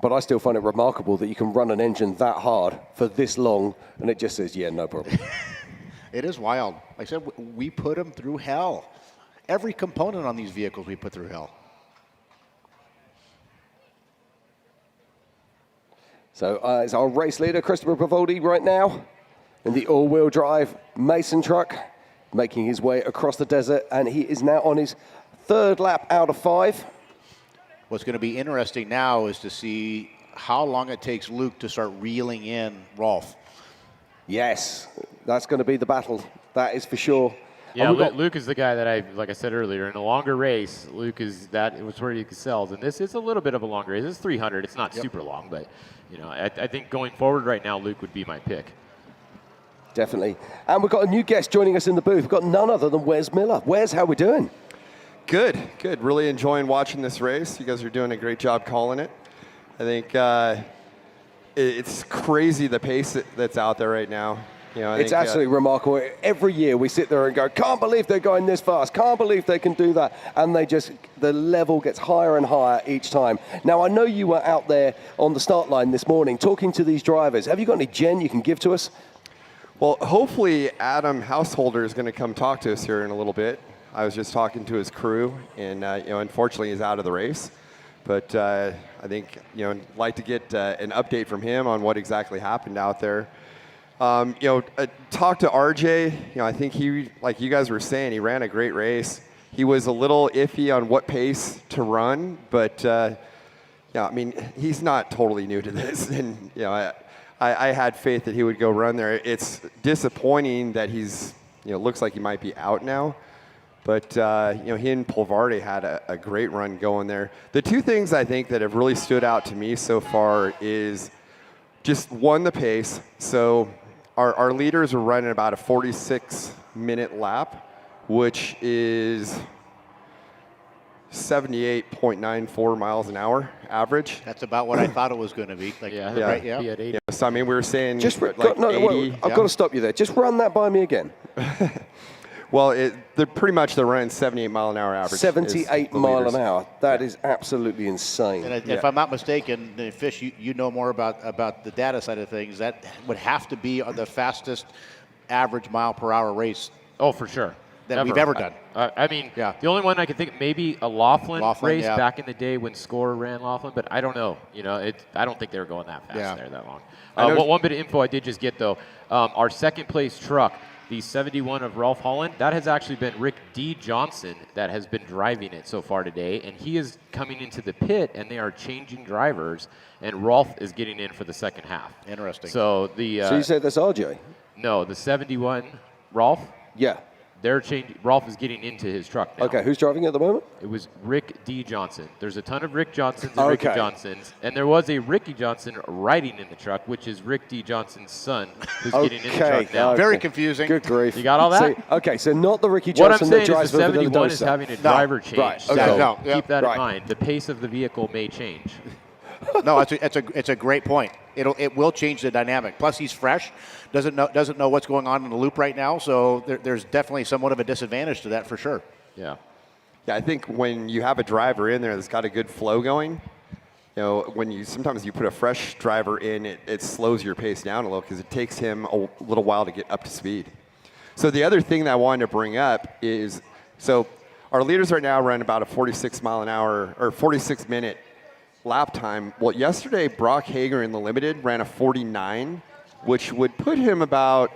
But I still find it remarkable that you can run an engine that hard for this long, and it just says, yeah, no problem. It is wild. Like I said, we put him through hell. Every component on these vehicles we put through hell. So it's our race leader, Christopher Pavoldi, right now in the all-wheel drive Mason truck, making his way across the desert, and he is now on his 3rd lap out of 5. What's going to be interesting now is to see how long it takes Luke to start reeling in Rolf. Yes, that's going to be the battle. That is for sure. Yeah, Luke is the guy that like I said earlier, in a longer race, Luke is it was where he excels. And this is a little bit of a longer race. It's 300. It's not super long, but I think going forward right now, Luke would be my pick. Definitely. And we've got a new guest joining us in the booth. We've got none other than Wes Miller. Wes, how we doing? Good. Really enjoying watching this race. You guys are doing a great job calling it. I think it's crazy the pace that's out there right now. It's absolutely remarkable. Every year we sit there and go, can't believe they're going this fast, can't believe they can do that. And the level gets higher and higher each time. Now, I know you were out there on the start line this morning talking to these drivers. Have you got any gen you can give to us? Well, hopefully Adam Householder is going to come talk to us here in a little bit. I was just talking to his crew, and unfortunately he's out of the race. But I think I'd like to get an update from him on what exactly happened out there. Talk to RJ. I think he, like you guys were saying, he ran a great race. He was a little iffy on what pace to run, but he's not totally new to this, and I had faith that he would go run there. It's disappointing that he's looks like he might be out now, but he and Polvardi had a great run going there. The two things I think that have really stood out to me so far is just one, the pace. So our leaders are running about a 46-minute lap, which is 78.94 miles an hour average. That's about what I thought it was going to be. Right? Yeah. So we were saying just 80. I've got to stop you there. Just run that by me again. Well, they're pretty much running 78 mile an hour average. 78 mile an hour. That is absolutely insane. And if I'm not mistaken, Fish, you know more about the data side of things. That would have to be the fastest average mile per hour race. Oh, for sure. That we've ever done. The only one I can think, maybe a Laughlin race back in the day when Score ran Laughlin, but I don't know. I don't think they were going that fast there that long. One bit of info I did just get, though, our second place truck the 71 of Rolf Holland, that has actually been Rick D. Johnson that has been driving it so far today, and he is coming into the pit, and they are changing drivers, and Rolf is getting in for the second half. Interesting. So the so you said that's RJ? No, the 71 Rolf. Yeah. They're changing. Rolf is getting into his truck now. Okay, who's driving at the moment? It was Rick D. Johnson. There's a ton of Rick Johnsons and Ricky Johnsons, and there was a Ricky Johnson riding in the truck, which is Rick D. Johnson's son, who's getting in the truck now. Very confusing. Good grief. You got all that? So not the Ricky What I'm Johnson saying that drives is the for the 71 is Mendoza. having a driver change. Right. So Okay. keep that Right. in mind. The pace of the vehicle may change. No, it's a great point. It will change the dynamic. Plus, he's fresh, doesn't know what's going on in the loop right now. So there's definitely somewhat of a disadvantage to that for sure. Yeah. Yeah, I think when you have a driver in there that's got a good flow going, sometimes you put a fresh driver in, it slows your pace down a little because it takes him a little while to get up to speed. So the other thing that I wanted to bring up is, our leaders right now run about a 46 mile an hour or 46 minute lap time. Well, yesterday, Brock Hager in the limited ran a 49, which would put him about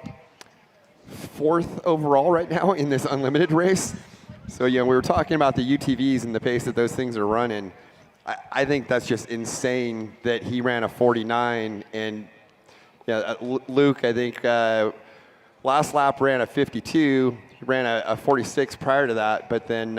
4th overall right now in this unlimited race. So, we were talking about the UTVs and the pace that those things are running. I think that's just insane that he ran a 49. And Luke, I think last lap ran a 52. He ran a 46 prior to that, but then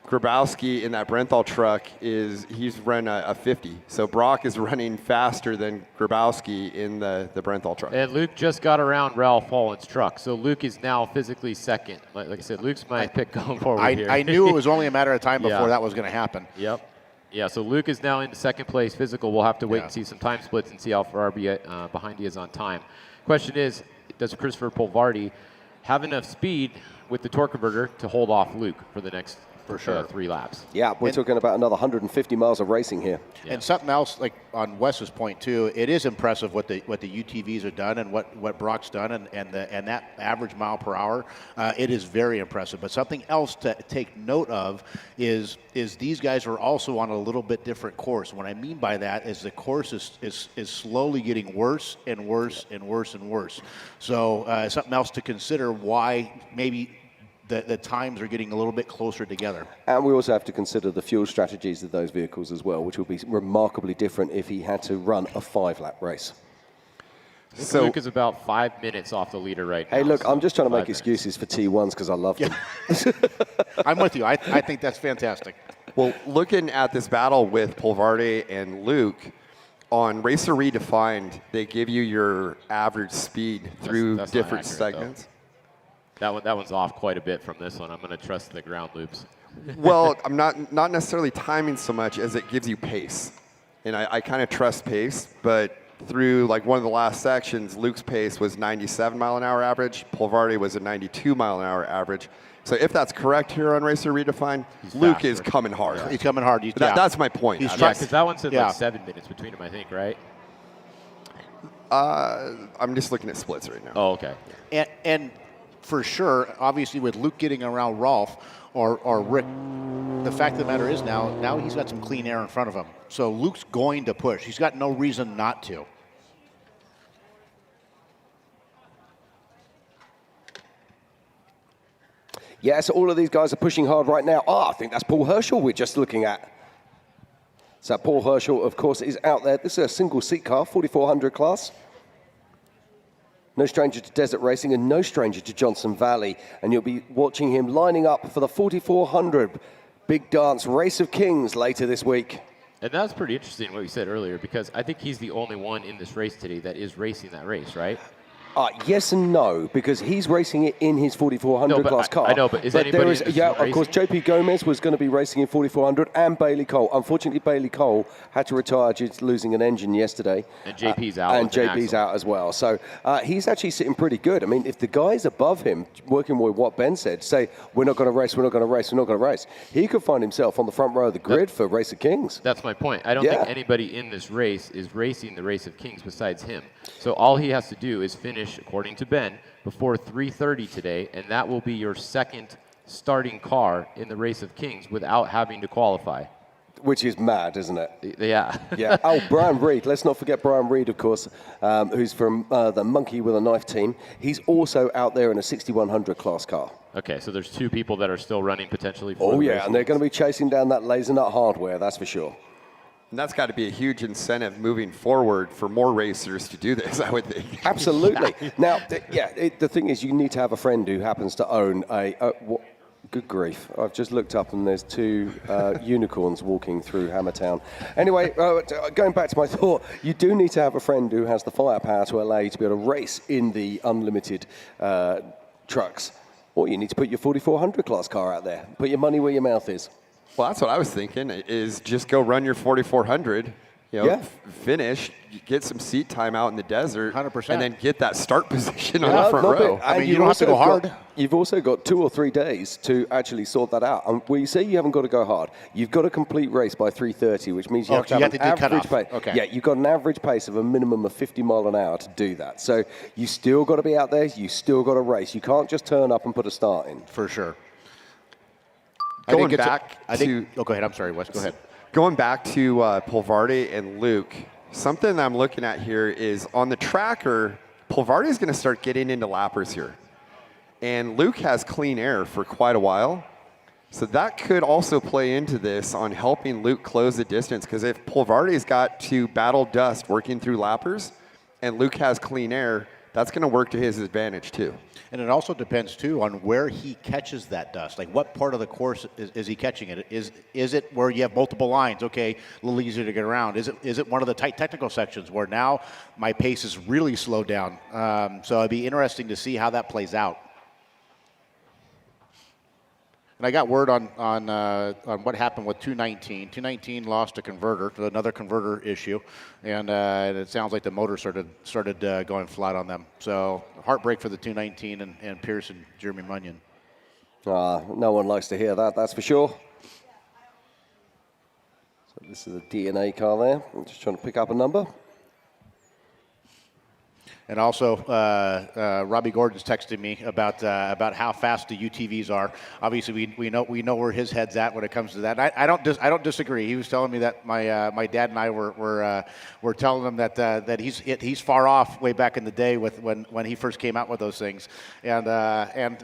Grabowski in that Brenthal truck he's run a 50. So Brock is running faster than Grabowski in the Brenthal truck. And Luke just got around Ralph Holland's truck. So Luke is now physically second. Like I said, Luke's my pick going forward here. I knew it was only a matter of time before that was going to happen. Yep. Yeah, so Luke is now in second place physical. We'll have to wait and see some time splits and see how far behind he is on time. Question is, does Christopher Polvardi have enough speed with the torque converter to hold off Luke for the next 3 laps? Yeah, we're talking about another 150 miles of racing here. Yeah. And something else, like on Wes's point too, it is impressive what the UTVs have done and what Brock's done, and that average mile per hour. It is very impressive. But something else to take note of is these guys are also on a little bit different course. What I mean by that is the course is slowly getting worse and worse and worse and worse. So something else to consider why maybe the times are getting a little bit closer together. And we also have to consider the fuel strategies of those vehicles as well, which will be remarkably different if he had to run a 5-lap race. So Luke is about 5 minutes off the leader right now. Hey, look, so I'm just trying to make 5 minutes. excuses for T1s because I love them. I'm with you. I think that's fantastic. Well, looking at this battle with Polvardi and Luke, on Racer Redefined, they give you your average speed through that's not different accurate, segments. That one's off quite a bit from this one. I'm going to trust the ground loops. Well, I'm not necessarily timing so much as it gives you pace. And I kind of trust pace, but through like one of the last sections, Luke's pace was 97 mile an hour average. Polvardi was a 92 mile an hour average. So if that's correct here on Racer Redefined, Luke is coming hard. Yeah. He's coming hard. That's my point. Yeah, because that one said like 7 minutes between them, I think, right? I'm just looking at splits right now. Oh, okay. And for sure, obviously with Luke getting around Rolf or Rick, the fact of the matter is now he's got some clean air in front of him. So Luke's going to push. He's got no reason not to. Yeah, so all of these guys are pushing hard right now. I think that's Paul Herschel we're just looking at. So Paul Herschel, of course, is out there. This is a single seat car, 4400 class. No stranger to desert racing and no stranger to Johnson Valley. And you'll be watching him lining up for the 4400 Big Dance Race of Kings later this week. And that's pretty interesting what you said earlier, because I think he's the only one in this race today that is racing that race, right? Yes and no, because he's racing it in his 4400 class car. I know, but is anybody in this of course, JP Gomez was going to be racing in 4400 and Bailey Cole. Unfortunately, Bailey Cole had to retire due to losing an engine yesterday. And JP's out. And JP's out as well. So he's actually sitting pretty good. I mean, if the guys above him, working with what Ben said, say, we're not going to race, we're not going to race, we're not going to race, he could find himself on the front row of the grid for Race of Kings. That's my point. I don't think anybody in this race is racing the Race of Kings besides him. So all he has to do is finish, according to Ben, before 3:30 today, and that will be your second starting car in the Race of Kings without having to qualify. Which is mad, isn't it? Yeah. Yeah. Oh, Brian Reed. Let's not forget Brian Reed, of course, who's from the Monkey with a Knife team. He's also out there in a 6100 class car. Okay, so there's 2 people that are still running potentially for Oh, the yeah, race and they're wins. going to be chasing down that laser nut hardware, that's for sure. And that's got to be a huge incentive moving forward for more racers to do this, I would think. Absolutely. Now, the thing is, you need to have a friend who happens to own good grief. I've just looked up and there's 2 unicorns walking through Hammertown. Anyway, going back to my thought, you do need to have a friend who has the firepower to allow you to be able to race in the unlimited trucks. Or you need to put your 4400 class car out there. Put your money where your mouth is. Well, that's what I was thinking, is just go run your 4400, finish, get some seat time out in the desert, 100%. and then get that start position on the front row. I mean, you don't have to go hard. You've also got 2 or 3 days to actually sort that out. And when you say you haven't got to go hard, you've got a complete race by 3:30, which means you have to have an average pace. Okay. Yeah, you've got an average pace of a minimum of 50 mile an hour to do that. So you still got to be out there. You still got to race. You can't just turn up and put a start in. For sure. Going back to... Oh, go ahead. I'm sorry, Wes. Go ahead. Going back to Pulvardi and Luke, something that I'm looking at here is on the tracker, Pulvardi is going to start getting into lappers here. And Luke has clean air for quite a while. So that could also play into this on helping Luke close the distance, because if Pulvardi's got to battle dust working through lappers and Luke has clean air, that's going to work to his advantage too. And it also depends too on where he catches that dust. Like what part of the course is he catching it? Is it where you have multiple lines? Okay, a little easier to get around. Is it one of the tight technical sections where now my pace is really slowed down? So it'd be interesting to see how that plays out. And I got word on what happened with 219. 219 lost a converter to another converter issue, and it sounds like the motor started going flat on them. So heartbreak for the 219 and Pierce and Jeremy Munyon. No one likes to hear that, that's for sure. So this is a DNA car there. I'm just trying to pick up a number. And also, Robbie Gordon's texting me about how fast the UTVs are. Obviously, we know where his head's at when it comes to that. I don't disagree. He was telling me that my dad and I were telling him that he's far off way back in the day with when he first came out with those things. And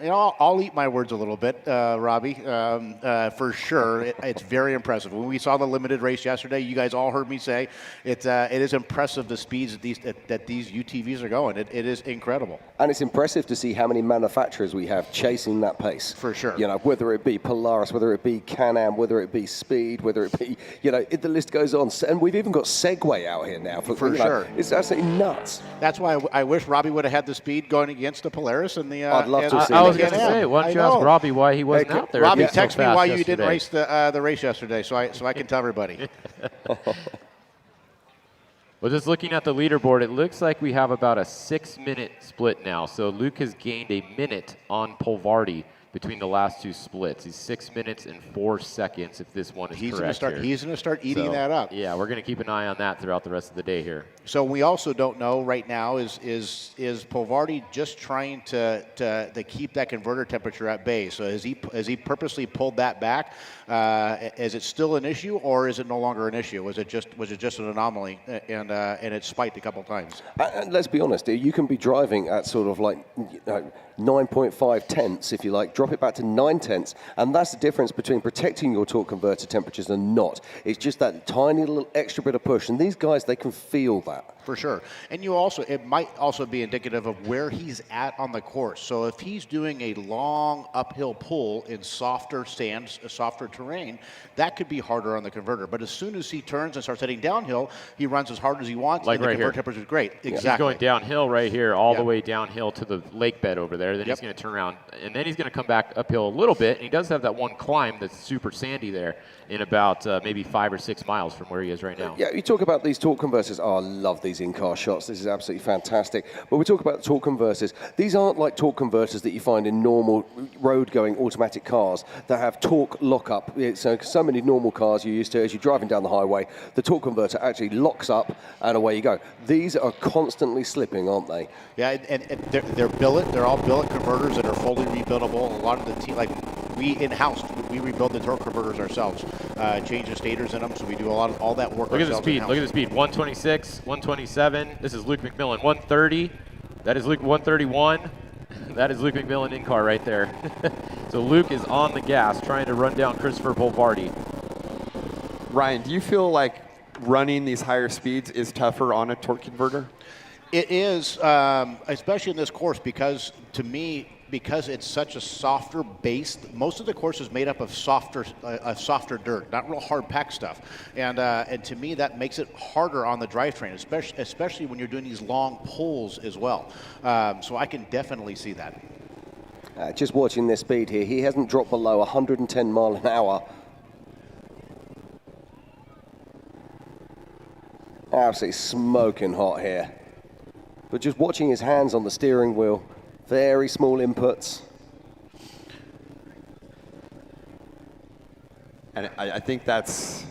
you know, I'll eat my words a little bit, Robbie, for sure. It's very impressive. When we saw the limited race yesterday, you guys all heard me say it is impressive the speeds that these UTVs are going. It is incredible. And it's impressive to see how many manufacturers we have chasing that pace. For sure. You know, whether it be Polaris, whether it be Can-Am, whether it be Speed, whether it be, you know, the list goes on. And we've even got Segway out here now. For sure. It's absolutely nuts. That's why I wish Robbie would have had the speed going against the Polaris and the. I'd love to see. I was going to say, why don't you ask Robbie why he wasn't out there? Robbie, text me why yesterday. you didn't race the race yesterday, so I can tell everybody. Well, just looking at the leaderboard, it looks like we have about a 6-minute split now. So Luke has gained a minute on Pulvardi between the last 2 splits. He's 6 minutes and 4 seconds if this one is correct here. He's going to start eating that up. Yeah, we're going to keep an eye on that throughout the rest of the day here. So we also don't know right now is Pulvardi just trying to keep that converter temperature at bay? So has he purposely pulled that back? Is it still an issue, or is it no longer an issue? Was it just an anomaly and it spiked a couple times? And let's be honest, you can be driving at sort of like 9.5 tenths, if you like, drop it back to 9 tenths, and that's the difference between protecting your torque converter temperatures and not. It's just that tiny little extra bit of push, and these guys, they can feel that. For sure. And it might also be indicative of where he's at on the course. So if he's doing a long uphill pull in softer sands, softer terrain, that could be harder on the converter. But as soon as he turns and starts heading downhill, he runs as hard as he wants, like and the right converter here. temperature is great. He's Exactly. going downhill right here, all the way downhill to the lake bed over there. Then he's going to turn around, and then he's going to come back uphill a little bit. And he does have that one climb that's super sandy there in about maybe 5 or 6 miles from where he is right now. Yeah, you talk about these torque converters. Oh, I love these in-car shots. This is absolutely fantastic. But we talk about torque converters. These aren't like torque converters that you find in normal road-going automatic cars that have torque lockup. So many normal cars you're used to, as you're driving down the highway, the torque converter actually locks up and away you go. These are constantly slipping, aren't they? Yeah, and they're billet. They're all billet converters that are fully rebuildable. A lot of the we in-house, we rebuild the torque converters ourselves. change the stators in them. So we do all that work. Look at the ourselves speed. in-house. Look at the speed. 126, 127. This is Luke McMillan. 130. That is Luke 131. That is Luke McMillan in car right there. So Luke is on the gas trying to run down Christopher Polvardi. Ryan, do you feel like running these higher speeds is tougher on a torque converter? It is, especially in this course, because to me, because it's such a softer base, most of the course is made up of softer dirt, not real hard packed stuff. And to me, that makes it harder on the drivetrain, especially when you're doing these long pulls as well. So I can definitely see that. Just watching this speed here, he hasn't dropped below 110 mile an hour. Absolutely smoking hot here. But just watching his hands on the steering wheel, very small inputs. And I think that's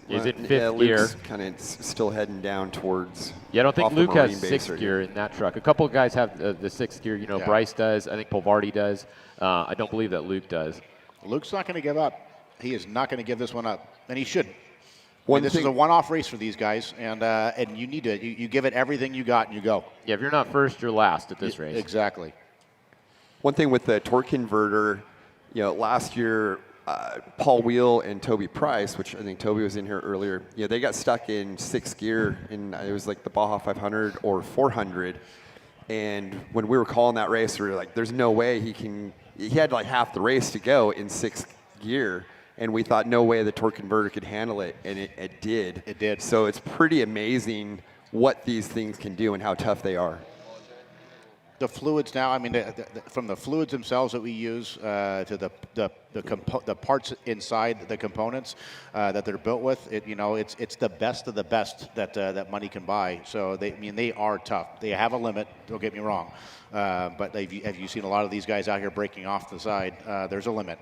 He's in fifth gear. Luke's kind of still heading down towards. Yeah, I don't think off the Luke has Marine base sixth right gear in that truck. A couple of guys have the sixth gear. You know, Yeah. Bryce does. I think Polvardi does. I don't believe that Luke does. Luke's not going to give up. He is not going to give this one up, and he shouldn't. This Thing- is a one-off race for these guys, and you need to you give it everything you got, and you go. Yeah, if you're not first, you're last at this race. Exactly. One thing with the torque converter, last year, Paul Wheel and Toby Price, which I think Toby was in here earlier, they got stuck in sixth gear, and it was like the Baja 500 or 400. And when we were calling that race, we were like, there's no way he had like half the race to go in sixth gear. And we thought, no way the torque converter could handle it, and it did. It did. So it's pretty amazing what these things can do and how tough they are. The fluids now, I mean, from the fluids themselves that we use to the parts inside the components that they're built with, it's the best of the best that money can buy. So they are tough. They have a limit. Don't get me wrong, but have you seen a lot of these guys out here breaking off the side? There's a limit.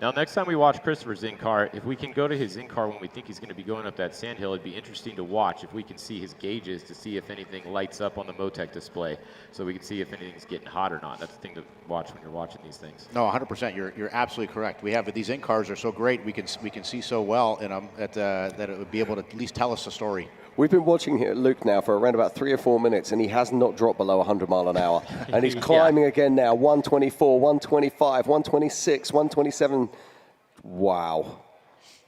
Now, next time we watch Christopher's in-car, if we can go to his in-car when we think he's going to be going up that sand hill, it'd be interesting to watch if we can see his gauges to see if anything lights up on the Motec display, so we can see if anything's getting hot or not. That's the thing to watch when you're watching these things. No, 100%. You're absolutely correct. We have these in-cars are so great. We can see so well in them that it would be able to at least tell us a story. We've been watching here Luke now for around about 3 or 4 minutes, and he has not dropped below 100 mile an hour. And he's climbing again now, 124, 125, 126, 127. Wow.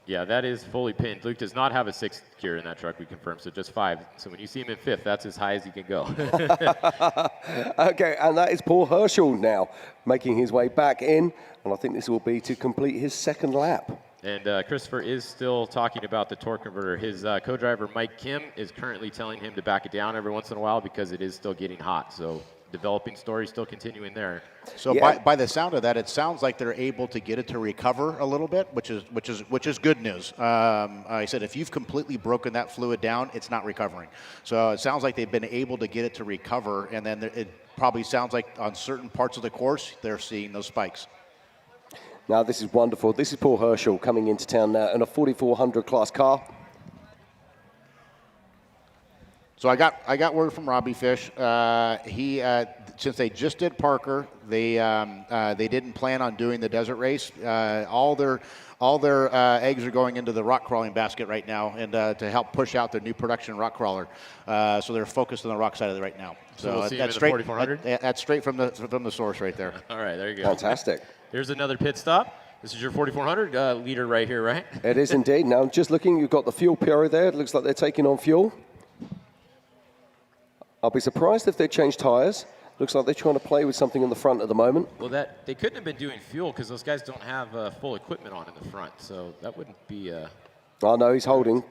Yeah, that is fully pinned. Luke does not have a sixth gear in that truck, we confirmed, so just 5. So when you see him in 5th, that's as high as he can go. Okay, and that is Paul Herschel now making his way back in, and I think this will be to complete his second lap. And Christopher is still talking about the torque converter. His co-driver, Mike Kim, is currently telling him to back it down every once in a while because it is still getting hot. So developing story still continuing there. So by the sound of that, it sounds like they're able to get it to recover a little bit, which is good news. I said if you've completely broken that fluid down, it's not recovering. So it sounds like they've been able to get it to recover, and then it probably sounds like on certain parts of the course they're seeing those spikes. Now this is wonderful. This is Paul Herschel coming into town now in a 4400 class car. So I got word from Robbie Fish. He since they just did Parker, they didn't plan on doing the desert race. All their eggs are going into the rock crawling basket right now, and to help push out their new production rock crawler. So they're focused on the rock side of it right now. So we'll see that's him straight. in the 4400? That's straight from the source right there. All right, there you go. Fantastic. Here's another pit stop. This is your 4400 leader right here, right? It is indeed. Now, just looking, you've got the fuel Piero there. It looks like they're taking on fuel. I'll be surprised if they change tires. Looks like they're trying to play with something in the front at the moment. Well, they couldn't have been doing fuel because those guys don't have full equipment on in the front, so that wouldn't be. Oh no, he's holding.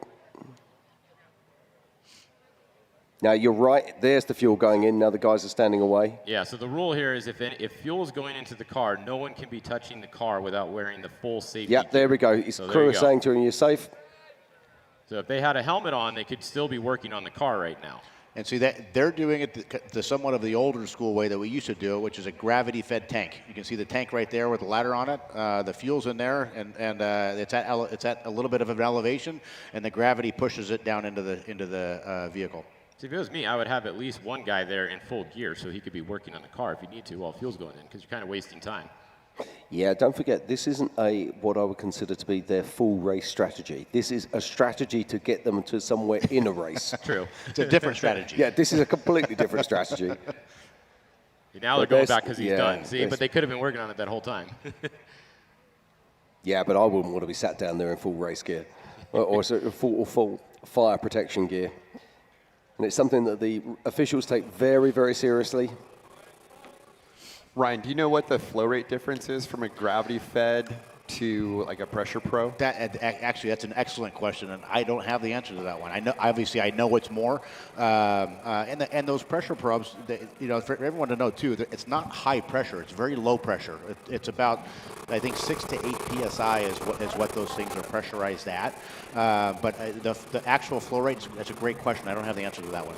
Now you're right. There's the fuel going in. Now the guys are standing away. Yeah. So the rule here is if fuel is going into the car, no one can be touching the car without wearing the full safety. Yep, there we go. His So crew is saying to him, "You're safe." So if they had a helmet on, they could still be working on the car right now. And see that they're doing it the somewhat of the older school way that we used to do it, which is a gravity-fed tank. You can see the tank right there with the ladder on it. The fuel's in there, and it's at a little bit of an elevation, and the gravity pushes it down into the vehicle. See, if it was me, I would have at least one guy there in full gear so he could be working on the car if you need to while fuel's going in, because you're kind of wasting time. Yeah, don't forget, this isn't what I would consider to be their full race strategy. This is a strategy to get them to somewhere in a race. True. It's a different strategy. Yeah, this is a completely different strategy. Now they're going back because he's done. See, but they could have been working on it that whole time. Yeah, but I wouldn't want to be sat down there in full race gear or full fire protection gear. And it's something that the officials take very, very seriously. Ryan, do you know what the flow rate difference is from a gravity fed to like a pressure pro? Actually, that's an excellent question, and I don't have the answer to that one. I know, obviously, I know it's more, and those pressure probes, for everyone to know too, that it's not high pressure; it's very low pressure. It's about, I think, 6 to 8 psi is what those things are pressurized at. But the actual flow rate, that's a great question. I don't have the answer to that one.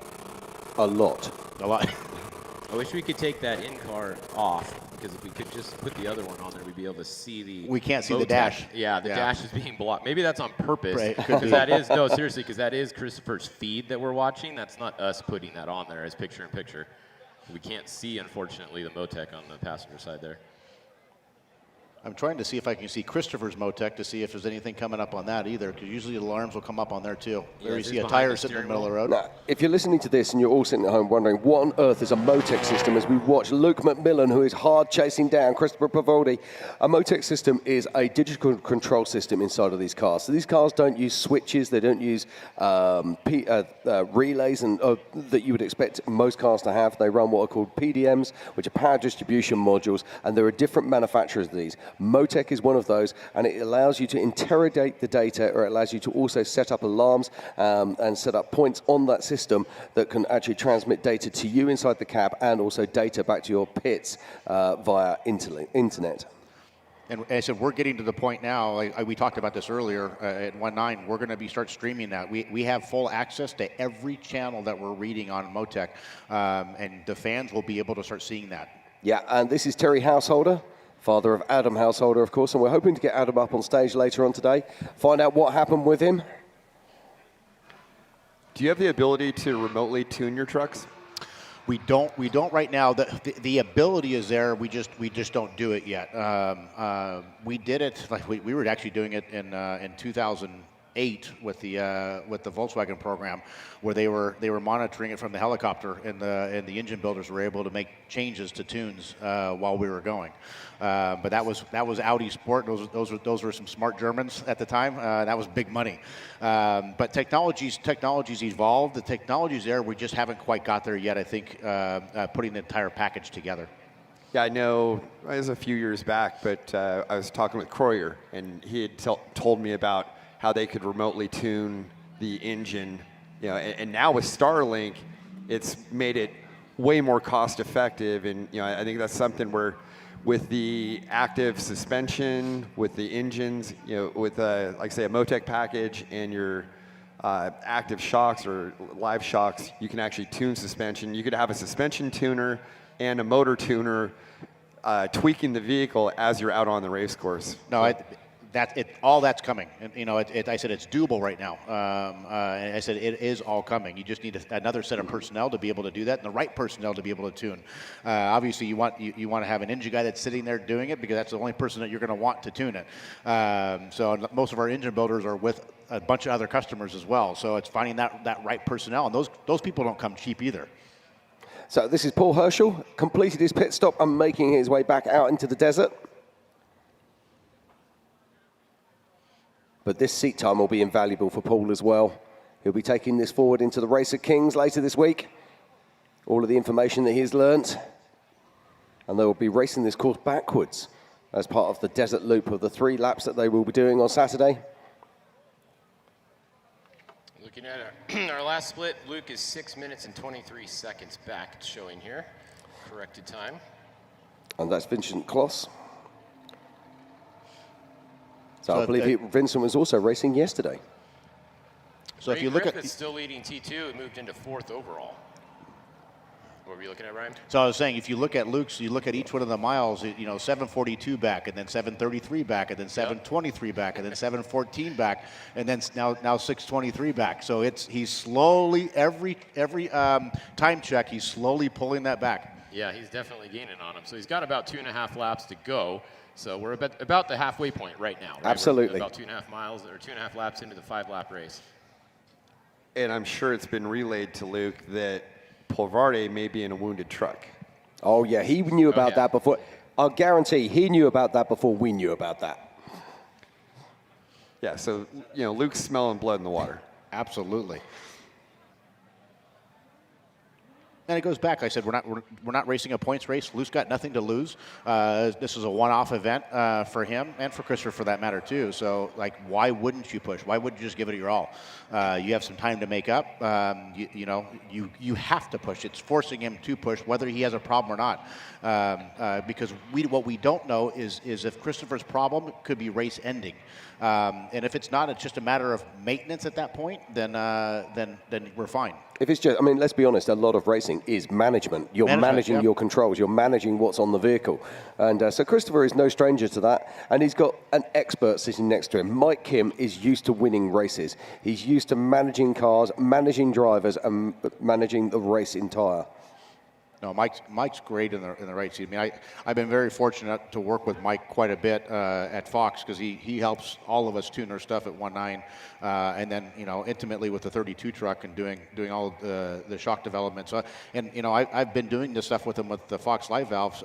A lot. A lot. I wish we could take that in-car off, because if we could just put the other one on there, we'd be able to see the... We can't see the Motec. dash. Yeah, the dash is being blocked. Maybe that's on purpose. Right. Because that is, no, seriously, because that is Christopher's feed that we're watching. That's not us putting that on there as picture-in-picture. We can't see, unfortunately, the Motec on the passenger side there. I'm trying to see if I can see Christopher's Motec to see if there's anything coming up on that either, because usually the alarms will come up on there too. There you see a tire sitting in the middle of the road. Now, if you're listening to this and you're all sitting at home wondering what on earth is a Motec system, as we watch Luke McMillan, who is hard chasing down Christopher Pavoldi, a Motec system is a digital control system inside of these cars. So these cars don't use switches, they don't use relays and that you would expect most cars to have. They run what are called PDMs, which are power distribution modules, and there are different manufacturers of these. Motec is one of those, and it allows you to interrogate the data, or it allows you to also set up alarms and set up points on that system that can actually transmit data to you inside the cab and also data back to your pits via internet. And I said, we're getting to the point now, we talked about this earlier at 1.9, we're going to start streaming that. We have full access to every channel that we're reading on Motec, and the fans will be able to start seeing that. Yeah, and this is Terry Householder, father of Adam Householder, of course, and we're hoping to get Adam up on stage later on today, find out what happened with him. Do you have the ability to remotely tune your trucks? We don't right now. The ability is there. We just don't do it yet. We did it, like we were actually doing it in 2008 with the Volkswagen program, where they were monitoring it from the helicopter, and the engine builders were able to make changes to tunes while we were going. But that was Audi Sport. Those were some smart Germans at the time. That was big money. But technology's evolved. The technology's there. We just haven't quite got there yet. I think putting the entire package together. Yeah, I know. It was a few years back, but I was talking with Croyer, and he had told me about how they could remotely tune the engine. And now with Starlink, it's made it way more cost effective. And I think that's something where, with the active suspension, with the engines, with like say a Motec package and your active shocks or live shocks, you can actually tune suspension. You could have a suspension tuner and a motor tuner tweaking the vehicle as you're out on the race course. No, all that's coming. And, I said it's doable right now. And I said it is all coming. You just need another set of personnel to be able to do that, and the right personnel to be able to tune. Obviously, you want to have an engine guy that's sitting there doing it, because that's the only person that you're going to want to tune it. So most of our engine builders are with a bunch of other customers as well. So it's finding that right personnel, and those people don't come cheap either. So this is Paul Herschel, completed his pit stop and making his way back out into the desert. But this seat time will be invaluable for Paul as well. He'll be taking this forward into the Race at Kings later this week. All of the information that he's learnt. And they will be racing this course backwards as part of the desert loop of the 3 laps that they will be doing on Saturday. Looking at our last split, Luke is 6 minutes and 23 seconds back, showing here. Corrected time. And that's Vincent Kloss. So I believe Vincent was also racing yesterday. So if you look at, still leading T2, it moved into 4th overall. What were you looking at, Ryan? So I was saying, if you look at Luke's, you look at each one of the miles, 742 back, and then 733 back, and then 723 back, and then 714 back, and then now 623 back. So he's slowly, every time check, he's slowly pulling that back. Yeah, he's definitely gaining on him. So he's got about 2.5 laps to go. So we're about the halfway point right now. Right? Absolutely. We're about 2.5 miles or 2.5 laps into the 5-lap race. And I'm sure it's been relayed to Luke that Polvarde may be in a wounded truck. Oh, yeah, he knew about that before. I'll guarantee he knew about that before we knew about that. Yeah, so, Luke's smelling blood in the water. Absolutely. And it goes back. I said we're not racing a points race. Luke's got nothing to lose. This is a one-off event for him and for Christopher, for that matter, too. So, why wouldn't you push? Why wouldn't you just give it your all? You have some time to make up. You have to push. It's forcing him to push, whether he has a problem or not. Because what we don't know is if Christopher's problem could be race ending. And if it's not, it's just a matter of maintenance at that point. Then we're fine. If it's just, let's be honest, a lot of racing is management. You're managing your controls. You're managing what's on the vehicle. And so Christopher is no stranger to that. And he's got an expert sitting next to him. Mike Kim is used to winning races. He's used to managing cars, managing drivers, and managing the race entire. No, Mike's great in the right seat. I've been very fortunate to work with Mike quite a bit at Fox, because he helps all of us tune our stuff at 1.9, and then intimately with the 32 truck and doing all of the shock development. So I've been doing this stuff with him with the Fox Live valves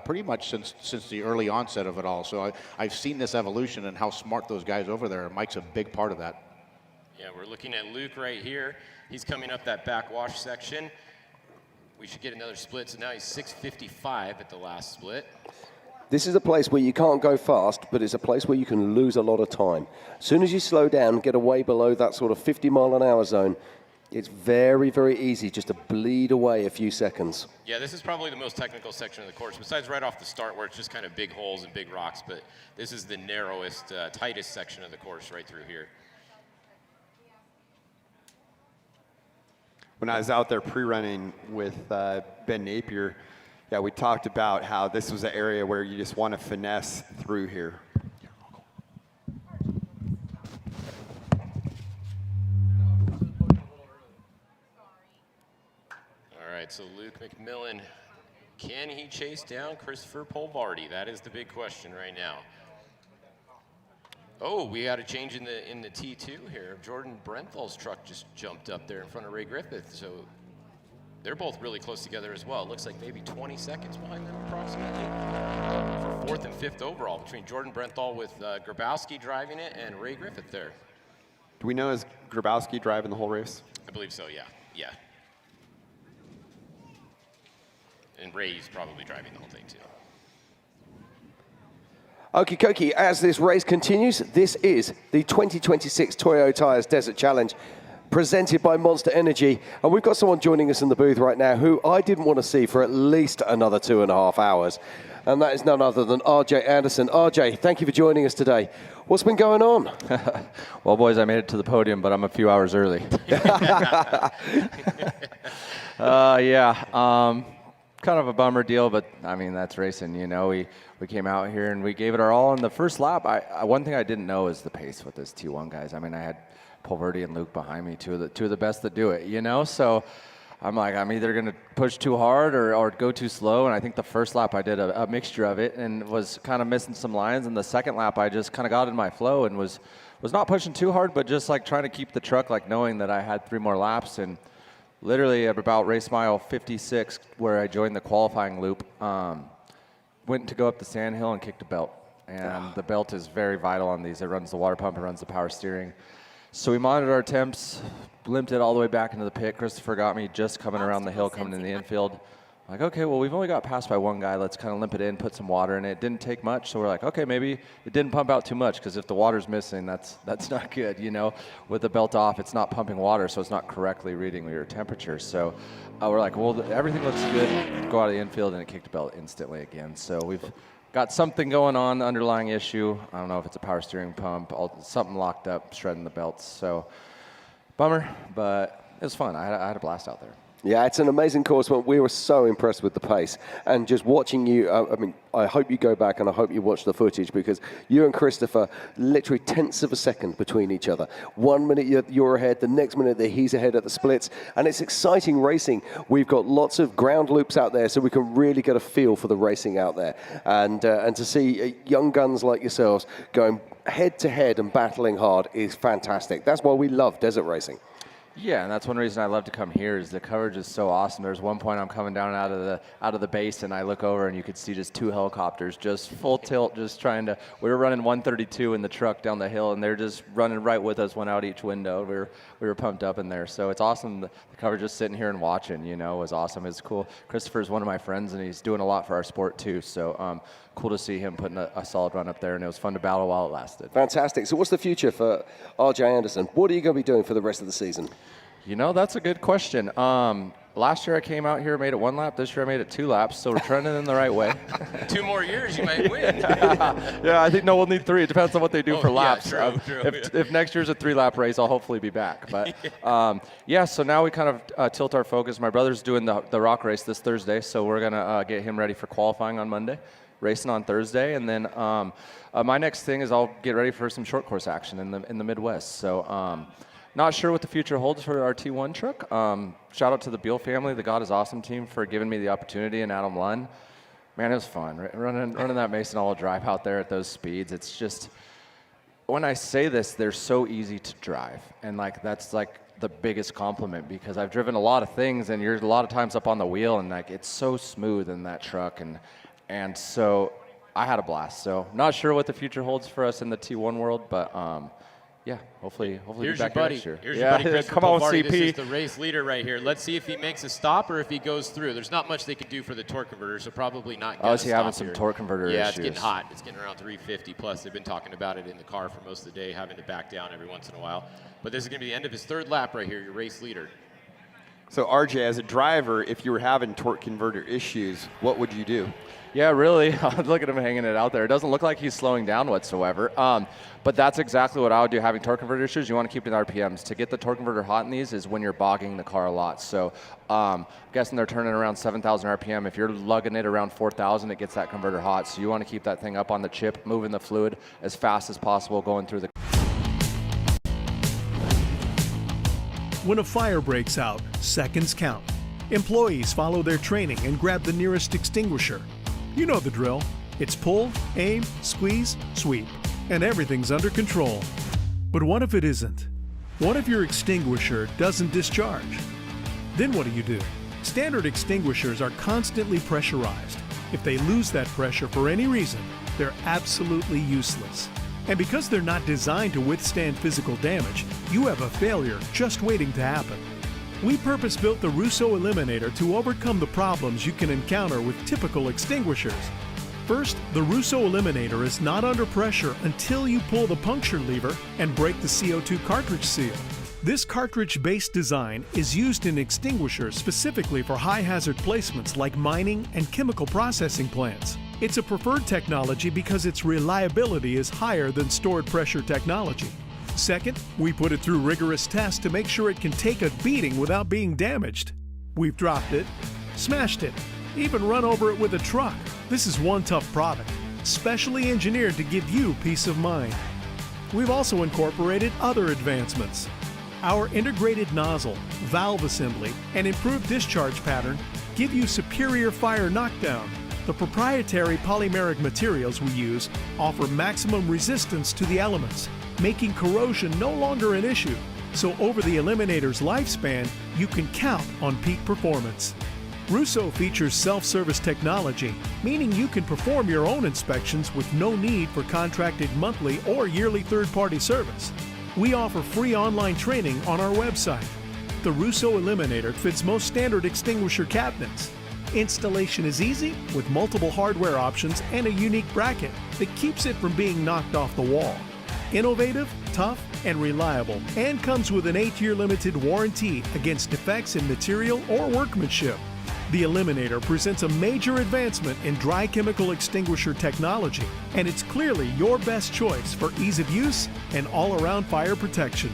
pretty much since the early onset of it all. So I've seen this evolution and how smart those guys over there. Mike's a big part of that. Yeah, we're looking at Luke right here. He's coming up that backwash section. We should get another split. So now he's 6:55 at the last split. This is a place where you can't go fast, but it's a place where you can lose a lot of time. As soon as you slow down, get away below that sort of 50-mile-an-hour zone, it's very, very easy just to bleed away a few seconds. Yeah, this is probably the most technical section of the course, besides right off the start where it's just kind of big holes and big rocks. But this is the narrowest, tightest section of the course right through here. When I was out there pre-running with Ben Napier, we talked about how this was an area where you just want to finesse through here. All right, so Luke McMillan, can he chase down Christopher Polvarde? That is the big question right now. Oh, we got a change in the T2 here. Jordan Brenthal's truck just jumped up there in front of Ray Griffith. So they're both really close together as well. It looks like maybe 20 seconds behind them approximately for 4th and 5th overall between Jordan Brenthal with Grabowski driving it and Ray Griffith there. Do we know, is Grabowski driving the whole race? I believe so, yeah. And Ray's probably driving the whole thing too. Okie dokie, as this race continues, this is the 2026 Toyo Tires Desert Challenge presented by Monster Energy. And we've got someone joining us in the booth right now who I didn't want to see for at least another 2.5 hours. And that is none other than RJ Anderson. RJ, thank you for joining us today. What's been going on? Well, boys, I made it to the podium, but I'm a few hours early. Kind of a bummer deal, but that's racing. We came out here and we gave it our all in the first lap. One thing I didn't know is the pace with this T1 guys. I had Polvarde and Luke behind me, two of the best that do it. So I'm like, I'm either going to push too hard or go too slow. And I think the first lap I did a mixture of it and was kind of missing some lines. And the second lap I just kind of got in my flow and was not pushing too hard, but just trying to keep the truck, knowing that I had 3 more laps. And literally at about race mile 56, where I joined the qualifying loop, went to go up the sand hill and kicked a belt. And the belt is very vital on these. It runs the water pump, it runs the power steering. So we monitored our temps, limped it all the way back into the pit. Christopher got me just coming around the hill, coming in the infield. Like, okay, well, we've only got passed by one guy. Let's kind of limp it in, put some water in it. It didn't take much, so we're like, okay, maybe it didn't pump out too much, because if the water's missing, that's not good, With the belt off, it's not pumping water, so it's not correctly reading your temperature. So we're like, well, everything looks good. Go out of the infield, and it kicked the belt instantly again. So we've got something going on, the underlying issue. I don't know if it's a power steering pump, something locked up, shredding the belts. So bummer, but it was fun. I had a blast out there. Yeah, it's an amazing course. We were so impressed with the pace. And just watching you, I hope you go back and I hope you watch the footage, because you and Christopher, literally tenths of a second between each other. 1 minute you're ahead, the next minute he's ahead at the splits. And it's exciting racing. We've got lots of ground loops out there, so we can really get a feel for the racing out there. And to see young guns like yourselves going head to head and battling hard is fantastic. That's why we love desert racing. Yeah, and that's one reason I love to come here is the coverage is so awesome. There's one point I'm coming down out of the base and I look over and you could see just 2 helicopters just full tilt, just trying to. We were running 132 in the truck down the hill and they're just running right with us, one out each window. We were pumped up in there, so it's awesome. The coverage, just sitting here and watching, was awesome. It's cool. Christopher's one of my friends and he's doing a lot for our sport too. So cool to see him putting a solid run up there, and it was fun to battle while it lasted. Fantastic. So what's the future for RJ Anderson? What are you going to be doing for the rest of the season? That's a good question. Last year I came out here, made it 1 lap. This year I made it 2 laps, so we're trending in the right way. 2 more years, you might win. Yeah, I think we'll need 3. It depends on what they do for laps. Yeah, true, if next year's a 3-lap race, I'll hopefully be back. But so now we kind of tilt our focus. My brother's doing the rock race this Thursday, so we're gonna get him ready for qualifying on Monday, racing on Thursday, and then my next thing is I'll get ready for some short course action in the Midwest. So. Not sure what the future holds for our T1 truck. Shout out to the Beal family, the God is Awesome team, for giving me the opportunity, and Adam Lunn. Man, it was fun. Running that Mason all drive out there at those speeds. It's just, when I say this, they're so easy to drive. And that's the biggest compliment, because I've driven a lot of things and you're a lot of times up on the wheel and it's so smooth in that truck. And so I had a blast. So not sure what the future holds for us in the T1 world, but yeah, hopefully Here's be back your buddy. next year. Here's your buddy, Chris. Come on, CP. This is the race leader right here. Let's see if he makes a stop or if he goes through. There's not much they could do for the torque converter, so probably not. Oh, is he having some torque converter issues? Yeah, it's getting hot. It's getting around 350 plus. They've been talking about it in the car for most of the day, having to back down every once in a while. But this is going to be the end of his 3rd lap right here, your race leader. So RJ, as a driver, if you were having torque converter issues, what would you do? Yeah, really. Look at him hanging it out there. It doesn't look like he's slowing down whatsoever. But that's exactly what I would do having torque converter issues. You want to keep the RPMs. To get the torque converter hot in these is when you're bogging the car a lot. So I'm guessing they're turning around 7,000 RPM. If you're lugging it around 4,000, it gets that converter hot. So you want to keep that thing up on the chip, moving the fluid as fast as possible, going through the... When a fire breaks out, seconds count. Employees follow their training and grab the nearest extinguisher. You know the drill. It's pull, aim, squeeze, sweep, and everything's under control. But what if it isn't? What if your extinguisher doesn't discharge? Then what do? Standard extinguishers are constantly pressurized. If they lose that pressure for any reason, they're absolutely useless. And because they're not designed to withstand physical damage, you have a failure just waiting to happen. We purpose-built the Russo Eliminator to overcome the problems you can encounter with typical extinguishers. First, the Russo Eliminator is not under pressure until you pull the puncture lever and break the CO2 cartridge seal. This cartridge-based design is used in extinguishers specifically for high-hazard placements like mining and chemical processing plants. It's a preferred technology because its reliability is higher than stored pressure technology. Second, we put it through rigorous tests to make sure it can take a beating without being damaged. We've dropped it, smashed it, even run over it with a truck. This is one tough product, specially engineered to give you peace of mind. We've also incorporated other advancements. Our integrated nozzle, valve assembly, and improved discharge pattern give you superior fire knockdown. The proprietary polymeric materials we use offer maximum resistance to the elements, making corrosion no longer an issue. So over the Eliminator's lifespan, you can count on peak performance. Russo features self-service technology, meaning you can perform your own inspections with no need for contracted monthly or yearly third-party service. We offer free online training on our website. The Russo Eliminator fits most standard extinguisher cabinets. Installation is easy with multiple hardware options and a unique bracket that keeps it from being knocked off the wall. Innovative, tough, and reliable, and comes with an 8-year limited warranty against defects in material or workmanship. The Eliminator presents a major advancement in dry chemical extinguisher technology, and it's clearly your best choice for ease of use and all-around fire protection.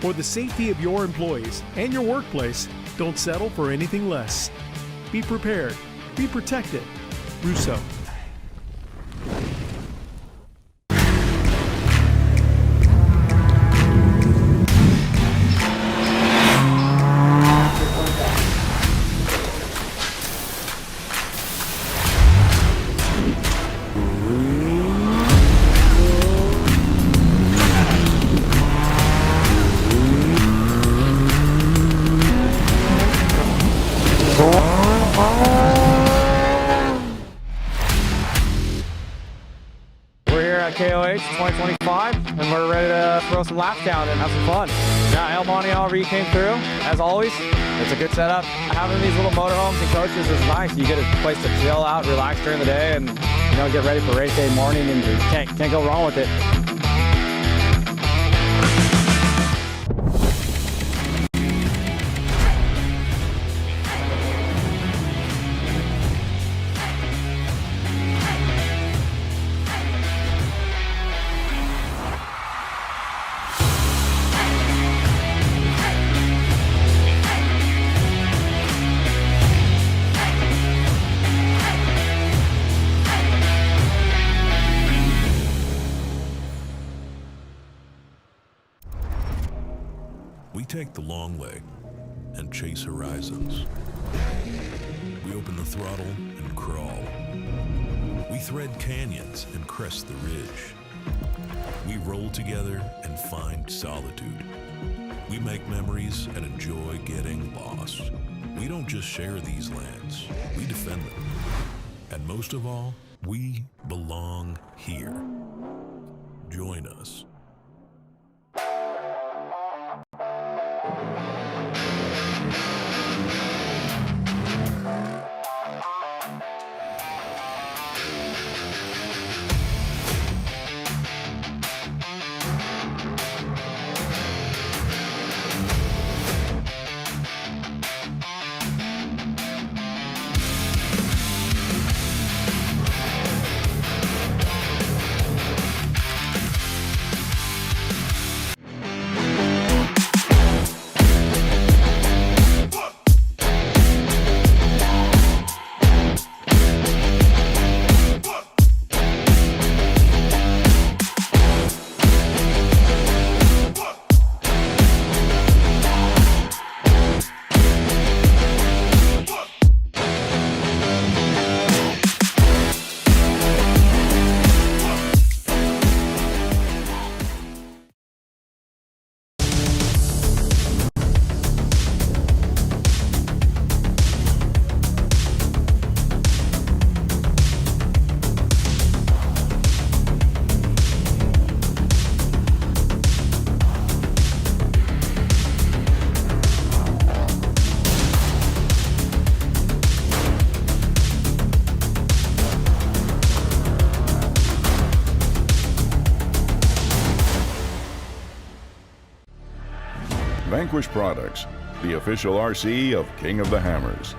For the safety of your employees and your workplace, don't settle for anything less. Be prepared. Be protected. Russo. KOH 2025, and we're ready to throw some laps down and have some fun. Yeah, El Monte Henri came through, as always. It's a good setup. Having these little motorhomes and coaches is nice. You get a place to chill out, relax during the day, and get ready for race day morning, and you can't go wrong with it. We take the long leg and chase horizons. We open the throttle and crawl. We thread canyons and crest the ridge. We roll together and find solitude. We make memories and enjoy getting lost. We don't just share these lands, we defend them. And most of all, we belong here. Join us. Vanquish Products, the official RC of King of the Hammers.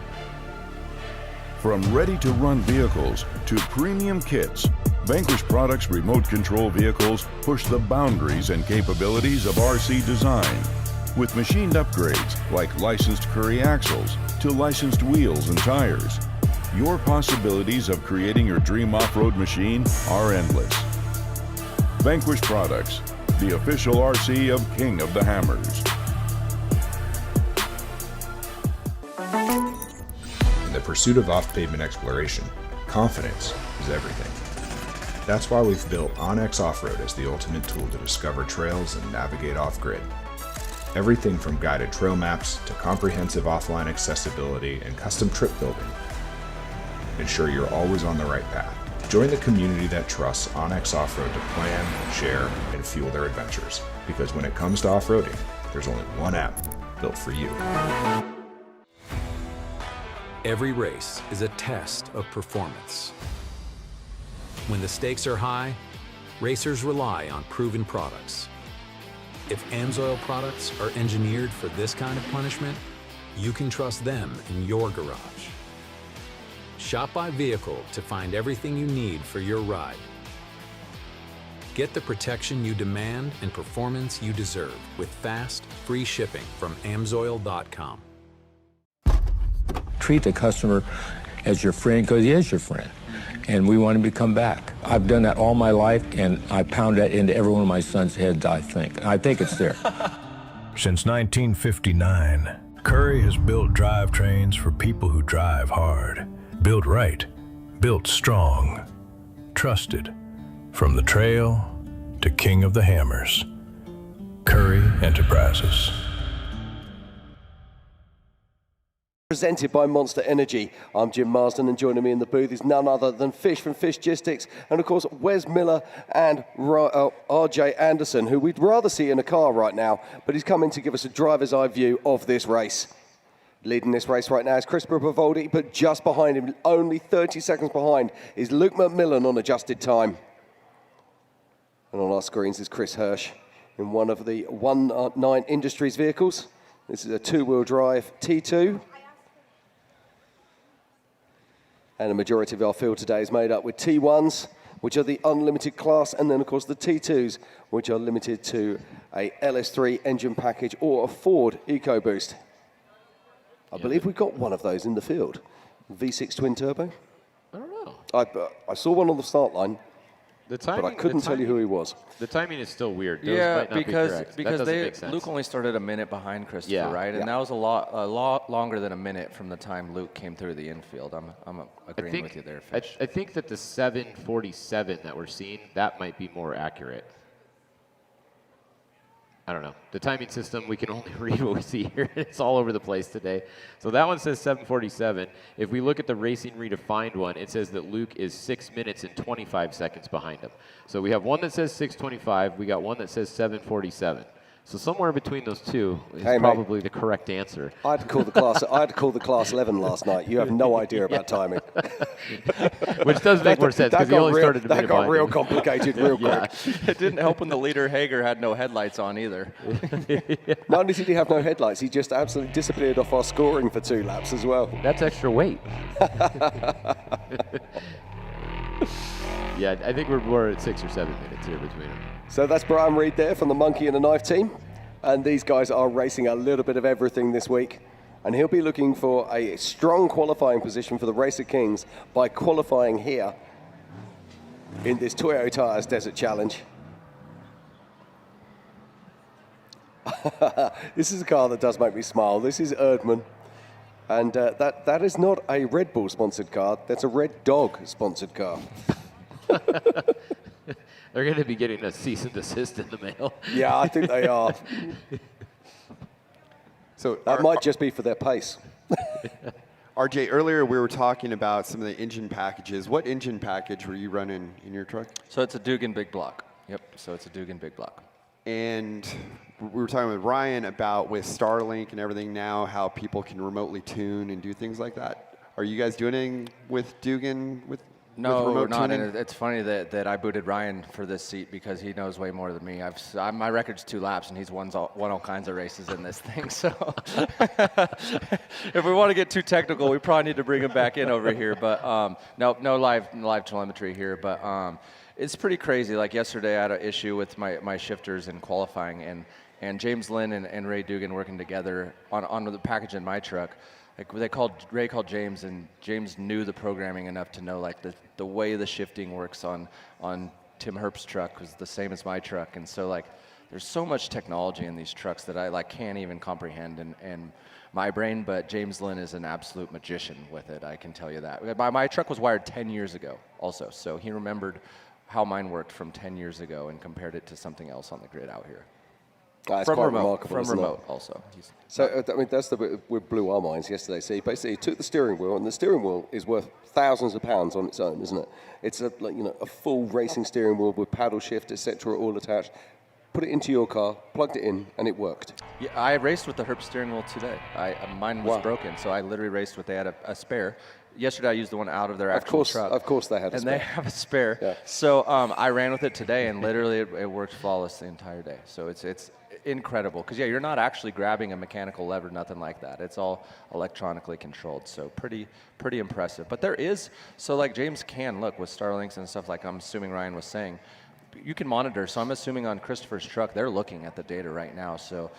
From ready-to-run vehicles to premium kits, Vanquish Products remote control vehicles push the boundaries and capabilities of RC design. With machined upgrades like licensed Curry axles to licensed wheels and tires, your possibilities of creating your dream off-road machine are endless. Vanquish Products, the official RC of King of the Hammers. In the pursuit of off-pavement exploration, confidence is everything. That's why we've built OnX Off-Road as the ultimate tool to discover trails and navigate off-grid. Everything from guided trail maps to comprehensive offline accessibility and custom trip building. Ensure you're always on the right path. Join the community that trusts OnX Off-Road to plan, share, and fuel their adventures. Because when it comes to off-roading, there's only one app built for you. Every race is a test of performance. When the stakes are high, racers rely on proven products. If AMSOIL products are engineered for this kind of punishment, you can trust them in your garage. Shop by vehicle to find everything you need for your ride. Get the protection you demand and performance you deserve with fast, free shipping from AMSOIL.com. Treat the customer as your friend because he is your friend. And we want him to come back. I've done that all my life, and I pound that into every one of my son's heads, I think. I think it's there. Since 1959, Curry has built drivetrains for people who drive hard. Built right, built strong, trusted. From the trail to King of the Hammers. Curry Enterprises. Presented by Monster Energy. I'm Jim Marsden, and joining me in the booth is none other than Fish from Fishgistics, and of course Wes Miller and RJ Anderson, who we'd rather see in a car right now, but he's come in to give us a driver's eye view of this race. Leading this race right now is Christopher Pavoldi, but just behind him, only 30 seconds behind, is Luke McMillan on adjusted time. And on our screens is Chris Hirsch in one of the 19 Industries vehicles. This is a two-wheel drive T2. And a majority of our field today is made up with T1s, which are the unlimited class, and then of course the T2s, which are limited to a LS3 engine package or a Ford EcoBoost. I believe we've got one of those in the field. V6 twin turbo. I don't know. I saw one on the start line, The timing, but I couldn't tell you who he was. The timing is still weird. Those Yeah, might not because be correct. because That doesn't make sense. Luke only started a minute behind Christopher, Yeah. right? And Yeah. that was a lot longer than a minute from the time Luke came through the infield. I'm agreeing with you there, Fish. I think that the 747 that we're seeing, that might be more accurate. I don't know. The timing system, we can only read what we see here. It's all over the place today. So that one says 747. If we look at the Racing Redefined one, it says that Luke is 6 minutes and 25 seconds behind him. So we have one that says 6:25. We got one that says 7:47. So somewhere between those two is probably the correct answer. I had to call the class 11 last night. You have no idea about timing. Which does make more sense because he only started a minute That got behind real me. complicated real quick. It didn't help when the leader Hager had no headlights on either. Not only did he have no headlights, he just absolutely disappeared off our scoring for 2 laps as well. That's extra weight. Yeah, I think we're at 6 or 7 minutes here between them. So that's Brian Reed there from the Monkey and the Knife team. And these guys are racing a little bit of everything this week. And he'll be looking for a strong qualifying position for the Race of Kings by qualifying here in this Toyo Tires Desert Challenge. This is a car that does make me smile. This is Erdmann. And that is not a Red Bull sponsored car. That's a Red Dog sponsored car. They're going to be getting a cease and desist in the mail. Yeah, I think they are. So that might just be for their pace. RJ, earlier we were talking about some of the engine packages. What engine package were you running in your truck? So it's a Dugan Big Block. Yep, so it's a Dugan Big Block. And we were talking with Ryan about with Starlink and everything now, how people can remotely tune and do things like that. Are you guys doing anything with Dugan with No, remote we're not. tuning? And it's funny that I booted Ryan for this seat because he knows way more than me. My record's 2 laps, and he's won all kinds of races in this thing. So if we want to get too technical, we probably need to bring him back in over here. But no live telemetry here. But it's pretty crazy. Like yesterday, I had an issue with my shifters in qualifying, and James Lynn and Ray Dugan working together on the package in my truck. Like Ray called James, and James knew the programming enough to know like the way the shifting works on Tim Herp's truck was the same as my truck, and so like there's so much technology in these trucks that I like can't even comprehend in my brain. But James Lynn is an absolute magician with it. I can tell you that. My truck was wired 10 years ago, also, so he remembered how mine worked from 10 years ago and compared it to something else on the grid out here. That's from quite remote, remarkable, from isn't it? remote also. So I mean, that's the bit that blew our minds yesterday. So he took the steering wheel, and the steering wheel is worth thousands of pounds on its own, isn't it? It's a full racing steering wheel with paddle shift, etc., all attached. Put it into your car, plugged it in, and it worked. Yeah, I raced with the Herp steering wheel today. Mine was broken, so I literally raced with. They had a spare. Yesterday I used the one out of their actual truck. Of course they had a and spare. they have a spare. Yeah. So I ran with it today, and literally it worked flawless the entire day. So it's incredible because you're not actually grabbing a mechanical lever, nothing like that. It's all electronically controlled. So pretty impressive. But there is like James can look with Starlinks and stuff like I'm assuming Ryan was saying. you can monitor. So I'm assuming on Christopher's truck, they're looking at the data right now. So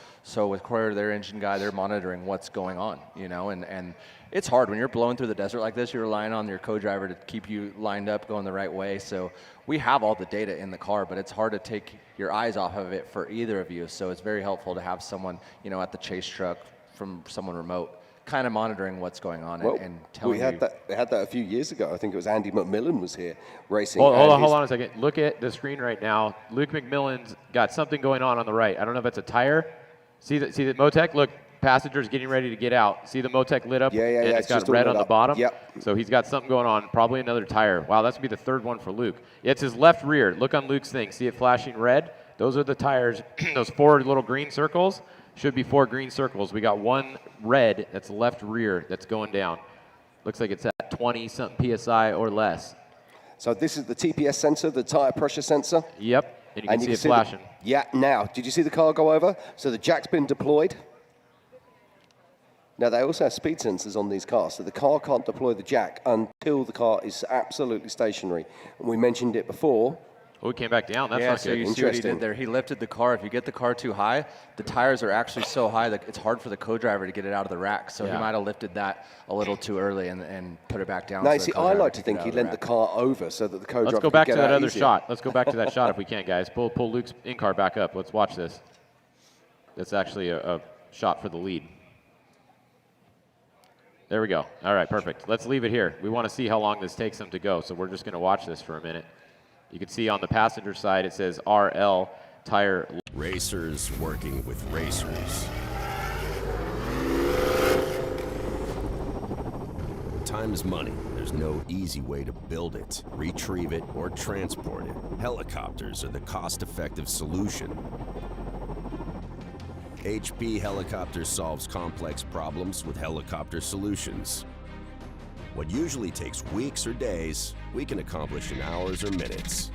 with Croyer, their engine guy, they're monitoring what's going on, you know, and it's hard when you're blowing through the desert like this. You're relying on your co-driver to keep you lined up, going the right way. So we have all the data in the car, but it's hard to take your eyes off of it for either of you. So it's very helpful to have someone, you know, at the chase truck from someone remote, kind of monitoring what's going on and telling you. They had that a few years ago. I think it was Andy McMillan was here racing. Hold on a second. Look at the screen right now. Luke McMillan's got something going on the right. I don't know if it's a tire. See the Motec? Look, passengers getting ready to get out. See the Motec lit up? Yeah. And it's got red on the bottom? Yep. So he's got something going on, probably another tire. Wow, that's going to be the third one for Luke. It's his left rear. Look on Luke's thing. See it flashing red? Those are the tires. Those 4 little green circles should be 4 green circles. We got one red that's left rear that's going down. Looks like it's at 20-something PSI or less. So this is the TPS sensor, the tire pressure sensor? Yep, and you can see it flashing. Now, did you see the car go over? So the jack's been deployed. Now, they also have speed sensors on these cars, so the car can't deploy the jack until the car is absolutely stationary. And we mentioned it before. Oh, it came back down. That's not so good. you see what he did there. He lifted the car. If you get the car too high, the tires are actually so high that it's hard for the co-driver to get it out of the rack. So he might have lifted that a little too early and put it back down. No, see, I like to think he leant the car over so that the co-driver Let's go back could to get that out other easier. shot. Let's go back to that shot if we can, guys. Pull Luke's in-car back up. Let's watch this. That's actually a shot for the lead. There we go. All right, perfect. Let's leave it here. We want to see how long this takes them to go, so we're just going to watch this for a minute. You can see on the passenger side it says RL tire. Racers working with racers. Time is money. There's no easy way to build it, retrieve it, or transport it. Helicopters are the cost-effective solution. HP Helicopters solves complex problems with helicopter solutions. What usually takes weeks or days, we can accomplish in hours or minutes.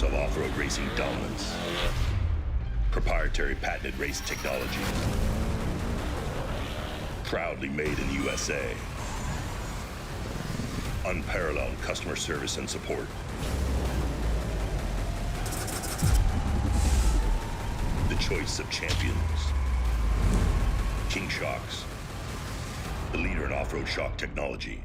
Of off-road racing dominance. Proprietary patented race technology. Proudly made in the USA. Unparalleled customer service and support. The choice of champions. King Shocks. The leader in off-road shock technology.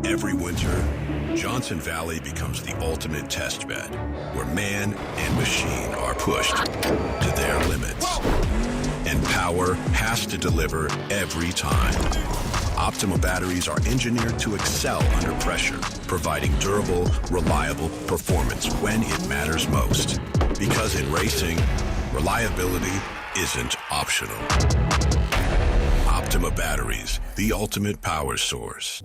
Every winter, Johnson Valley becomes the ultimate test bed, where man and machine are pushed to their limits. and power has to deliver every time. Optima batteries are engineered to excel under pressure, providing durable, reliable performance when it matters most. Because in racing, reliability isn't optional. Optima batteries, the ultimate power source.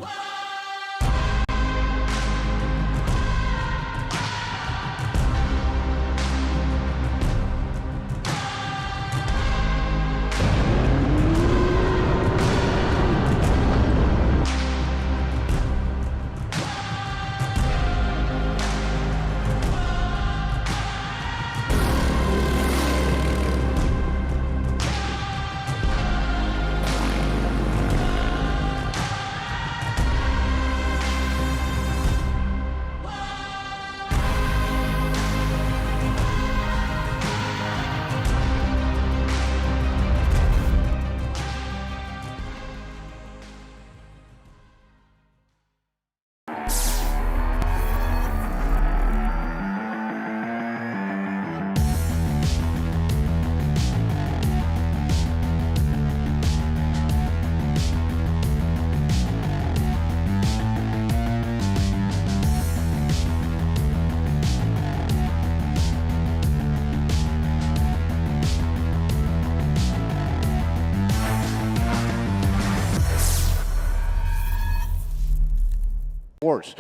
Course.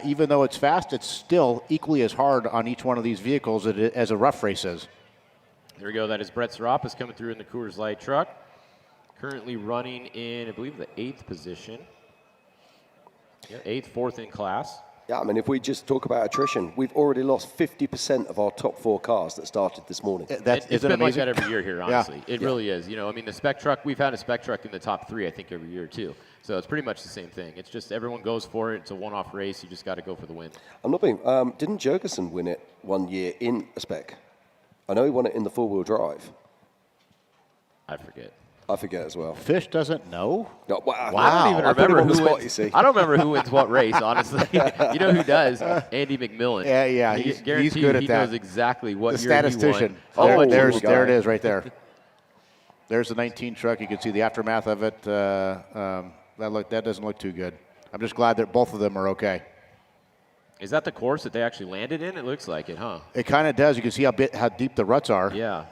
Even though it's fast, it's still equally as hard on each one of these vehicles as a rough race is. There we go. That is Brett Serapis coming through in the Coors Light truck. Currently running in, I believe, the 8th position. Yeah, 8th, 4th in class. Yeah, I mean, if we just talk about attrition, we've already lost 50% of our top 4 cars that started this morning. It's been like that every year here, honestly. Yeah. It really is. You know, I mean, the spec truck, we've had a spec truck in the top 3, I think, every year, too. So it's pretty much the same thing. It's just everyone goes for it. It's a one-off race. You just got to go for the win. I'm not being, didn't Jurgensen win it one year in a spec? I know he won it in the four-wheel drive. I forget. I forget as well. Fish doesn't know? No, wow. I don't even remember who spot, wins. you see. I don't remember who wins what race, honestly. You know who does? Andy McMillan. Yeah, He's good at that. He knows exactly what the year statistician. he won. There it is right there. There's the 19 truck. You can see the aftermath of it. That doesn't look too good. I'm just glad that both of them are okay. Is that the course that they actually landed in? It looks like it, huh? It kind of does. You can see how deep the ruts are. Yeah.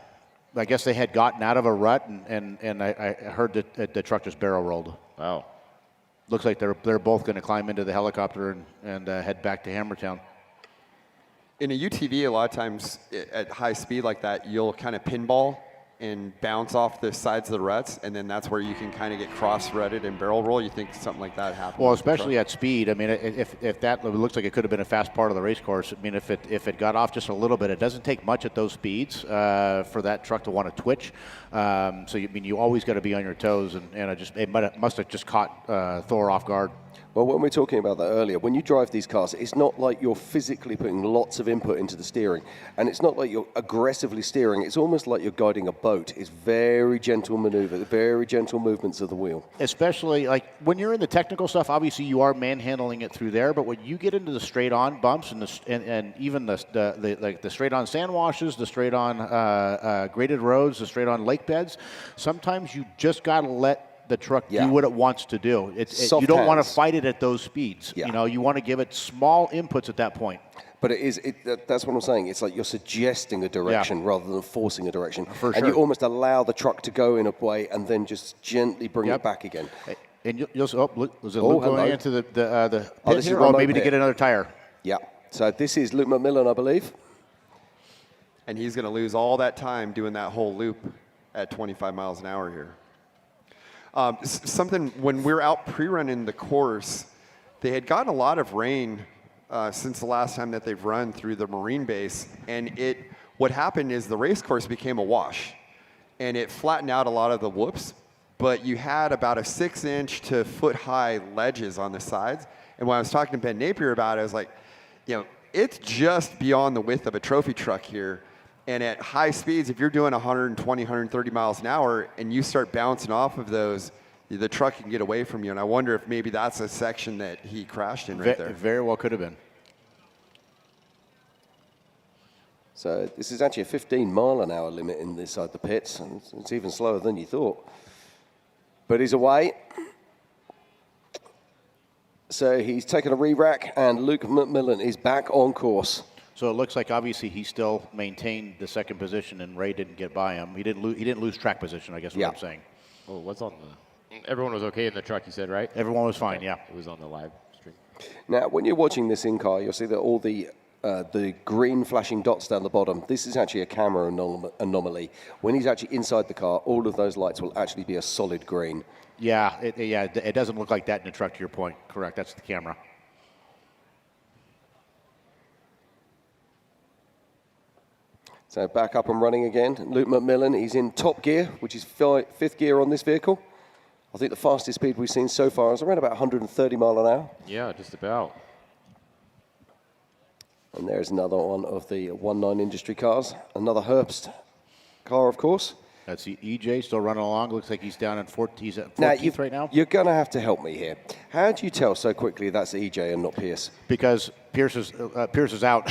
I guess they had gotten out of a rut, and I heard that the truck just barrel rolled. Wow. Looks like they're both going to climb into the helicopter and head back to Hammertown. In a UTV, a lot of times at high speed like that, you'll kind of pinball and bounce off the sides of the ruts, and then that's where you can kind of get cross-rutted and barrel roll. You think something like that happened? Well, especially at speed. I mean, if that looks like it could have been a fast part of the race course. I mean, if it got off just a little bit, it doesn't take much at those speeds for that truck to want to twitch. So you always got to be on your toes, and it must have just caught Thor off guard. Well, when we were talking about that earlier, when you drive these cars, it's not like you're physically putting lots of input into the steering, and it's not like you're aggressively steering. It's almost like you're guiding a boat. It's very gentle maneuver, very gentle movements of the wheel. Especially like when you're in the technical stuff, obviously you are manhandling it through there, but when you get into the straight-on bumps and even the straight-on sand washes, the straight-on graded roads, the straight-on lake beds, sometimes you just got to let the truck do what it wants to do. You don't want to fight it at those speeds. Yeah. You know, you want to give it small inputs at that point. But that's what I'm saying. It's like you're suggesting a direction rather than forcing a direction. For and you almost allow the truck to go in a way and then just gently bring it back again. And you'll look, was it Luke going into the pit this here? is Well, remote maybe pit. to get another tire. Yeah. So this is Luke McMillan, I believe. And he's going to lose all that time doing that whole loop at 25 miles an hour here. Something, when we're out pre-running the course, they had gotten a lot of rain since the last time that they've run through the Marine base, and what happened is the race course became a wash, and it flattened out a lot of the whoops, but you had about a 6-inch to foot-high ledges on the sides, and when I was talking to Ben Napier about it, I was like, it's just beyond the width of a trophy truck here. And at high speeds, if you're doing 120, 130 miles an hour and you start bouncing off of those, the truck can get away from you. And I wonder if maybe that's a section that he crashed in right there. Very well could have been. So this is actually a 15-mile-an-hour limit inside the pits, and it's even slower than you thought. But he's away. So he's taken a re-rack, and Luke McMillan is back on course. So it looks like obviously he still maintained the second position, and Ray didn't get by him. He didn't lose track position, I guess what I'm saying. Oh, what's on the? Everyone was okay in the truck, you said, right? Everyone was fine, yeah. It was on the live stream. Now, when you're watching this in-car, you'll see that all the green flashing dots down the bottom, this is actually a camera anomaly. When he's actually inside the car, all of those lights will actually be a solid green. Yeah, it doesn't look like that in the truck, to your point. Correct, that's the camera. So back up and running again. Luke McMillan, he's in top gear, which is fifth gear on this vehicle. I think the fastest speed we've seen so far is around about 130 mile an hour. Yeah, just about. And there's another one of the 1.9 industry cars. Another Herbst car, of course. That's EJ still running along. Looks like he's down at 14th right now. You're going to have to help me here. How do you tell so quickly that's EJ and not Pierce? Because Pierce is out.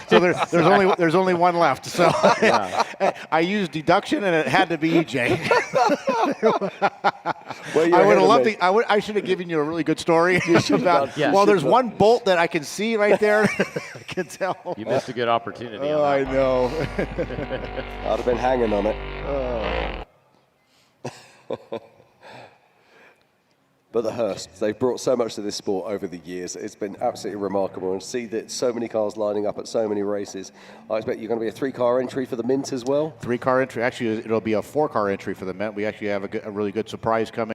So there's only one left. So I used deduction, and it had to be EJ. I would have loved it. I should have given you a really good story about. Well, there's one bolt that I can see right there. I can tell. You missed a good opportunity. Oh, I know. I'd have been hanging on it. But the Hearsts, they've brought so much to this sport over the years. It's been absolutely remarkable. And see that so many cars lining up at so many races. I expect you're going to be a 3-car entry for the Mint as well. 3-car entry. Actually, it'll be a 4-car entry for the Mint. We actually have a really good surprise coming.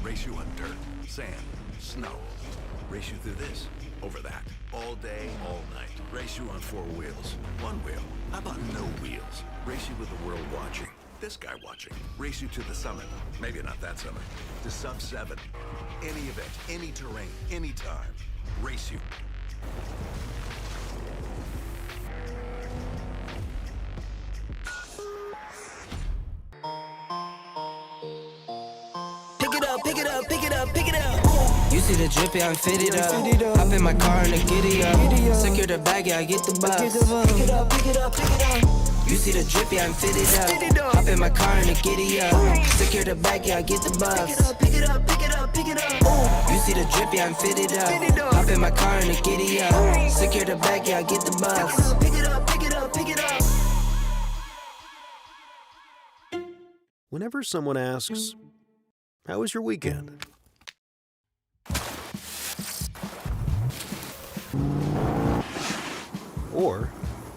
Race you on dirt, sand, snow. Race you through this, over that, all day, all night. Race you on 4 wheels, 1 wheel. How about no wheels? Race you with the world watching, this guy watching. Race you to the summit, maybe not that summit, to sub 7. Any event, any terrain, anytime. Race you. Pick it up, pick it up, pick it up. You see the drip, yeah, I'm fitted up. Hop in my car and the giddy up. Secure the bag, yeah, I get the bus. Pick it up, pick it up, pick it up. You see the drip, yeah, I'm fitted up. Hop in my car and the giddy up. Secure the bag, yeah, I get the bus. Pick it up, pick it up, pick it up. You see the drip, yeah, I'm fitted up. Hop in my car and the giddy up. Secure the bag, yeah, I get the bus. Pick it up, pick it up, pick it up. Whenever someone asks, "How was your weekend?" Or,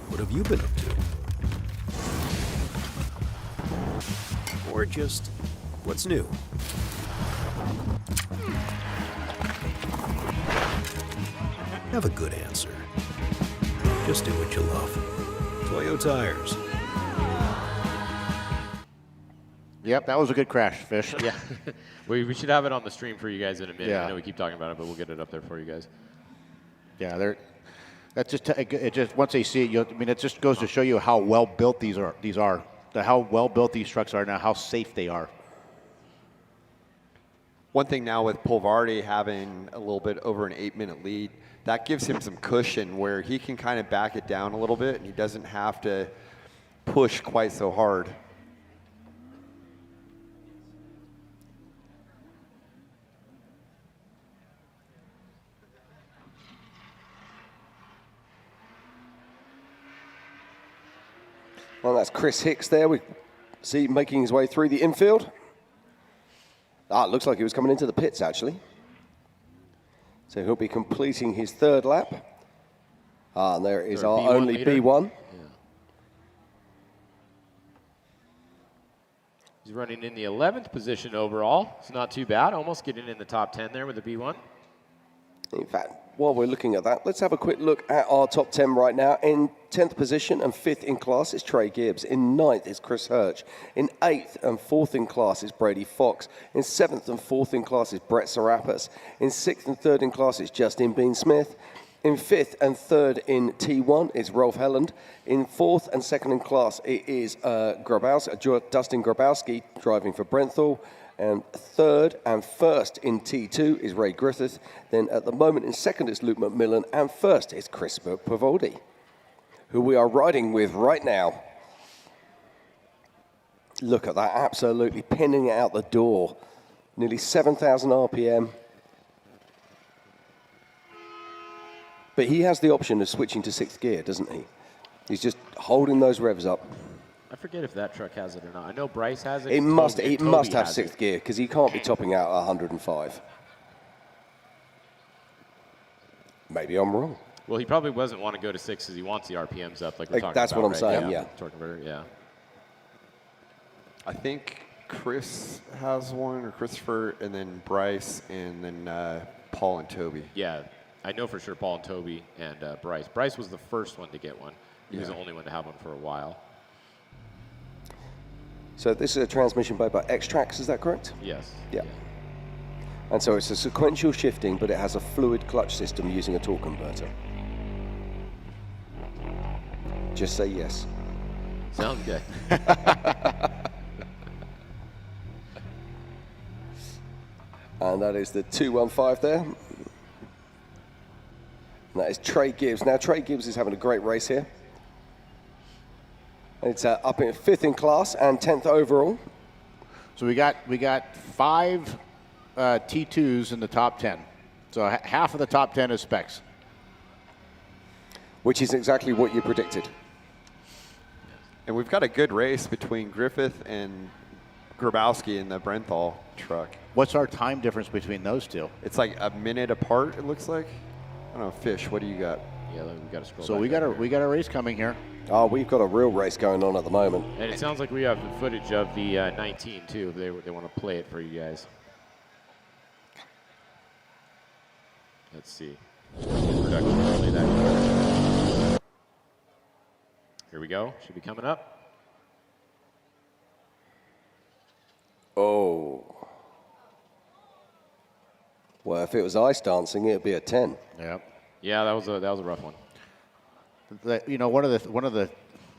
"What have you been up to?" Or just, "What's new?" Have a good answer. Just do what you love. Toyo Tires. Yep, that was a good crash, Fish. Yeah. we should have it on the stream for you guys in a minute. Yeah. I know we keep talking about it, but we'll get it up there for you guys. Yeah, that's just it. Just once they see it, it just goes to show you how well built these are. How well built these trucks are now. How safe they are. One thing now with Polvardi having a little bit over an 8-minute lead, that gives him some cushion where he can kind of back it down a little bit, and he doesn't have to push quite so hard. Well, that's Chris Hicks there. We see him making his way through the infield. It looks like he was coming into the pits, actually. So he'll be completing his 3rd lap. And there is our B1 only leader. B1. Yeah. He's running in the 11th position overall. It's not too bad. Almost getting in the top 10 there with the B1. In fact, while we're looking at that, let's have a quick look at our top 10 right now. In 10th position and 5th in class is Trey Gibbs. In 9th is Chris Hirsch. In 8th and 4th in class is Brady Fox. In 7th and 4th in class is Brett Serapis. In 6th and 3rd in class is Justin Bean Smith. In 5th and 3rd in T1 is Rolf Helland. In 4th and 2nd in class it is Dustin Grabowski driving for Brenthal. And 3rd and 1st in T2 is Ray Griffith. Then at the moment in 2nd is Luke McMillan. And 1st is Chris Pavoldi, who we are riding with right now. Look at that, absolutely pinning it out the door. Nearly 7,000 RPM. But he has the option of switching to 6th gear, doesn't he? He's just holding those revs up. I forget if that truck has it or not. I know Bryce has it. It must Toby have has 6th gear because he can't be topping out 105. Maybe I'm wrong. Well, he probably doesn't want to go to 6 because he wants the RPMs up, like we're talking That's about. what I'm saying, yeah. Torque converter, yeah. I think Chris has one, or Christopher, and then Bryce, and then Paul and Toby. Yeah, I know for sure Paul and Toby and Bryce. Bryce was the first one to get one. He was the only one to have one for a while. So this is a transmission made by X-Trax, is that correct? Yes. Yeah. And so it's a sequential shifting, but it has a fluid clutch system using a torque converter. Just say yes. Sounds good. And that is the 215 there. And that is Trey Gibbs. Now Trey Gibbs is having a great race here. It's up in 5th in class and 10th overall. So we got 5 T2s in the top 10. So half of the top 10 is specs. Which is exactly what you predicted. And we've got a good race between Griffith and Grabowski in the Brenthal truck. What's our time difference between those two? It's like a minute apart, it looks like. I don't know, Fish, what do you got? Yeah, we got to scroll So back we got a race coming here. Oh, we've got a real race going on at the moment. And it sounds like we have the footage of the 19 too. If they want to play it for you guys. Let's see. Production early that. Here we go. Should be coming up. Oh. Well, if it was ice dancing, it'd be a 10. Yeah. Yeah, that was a rough one. You know, one of the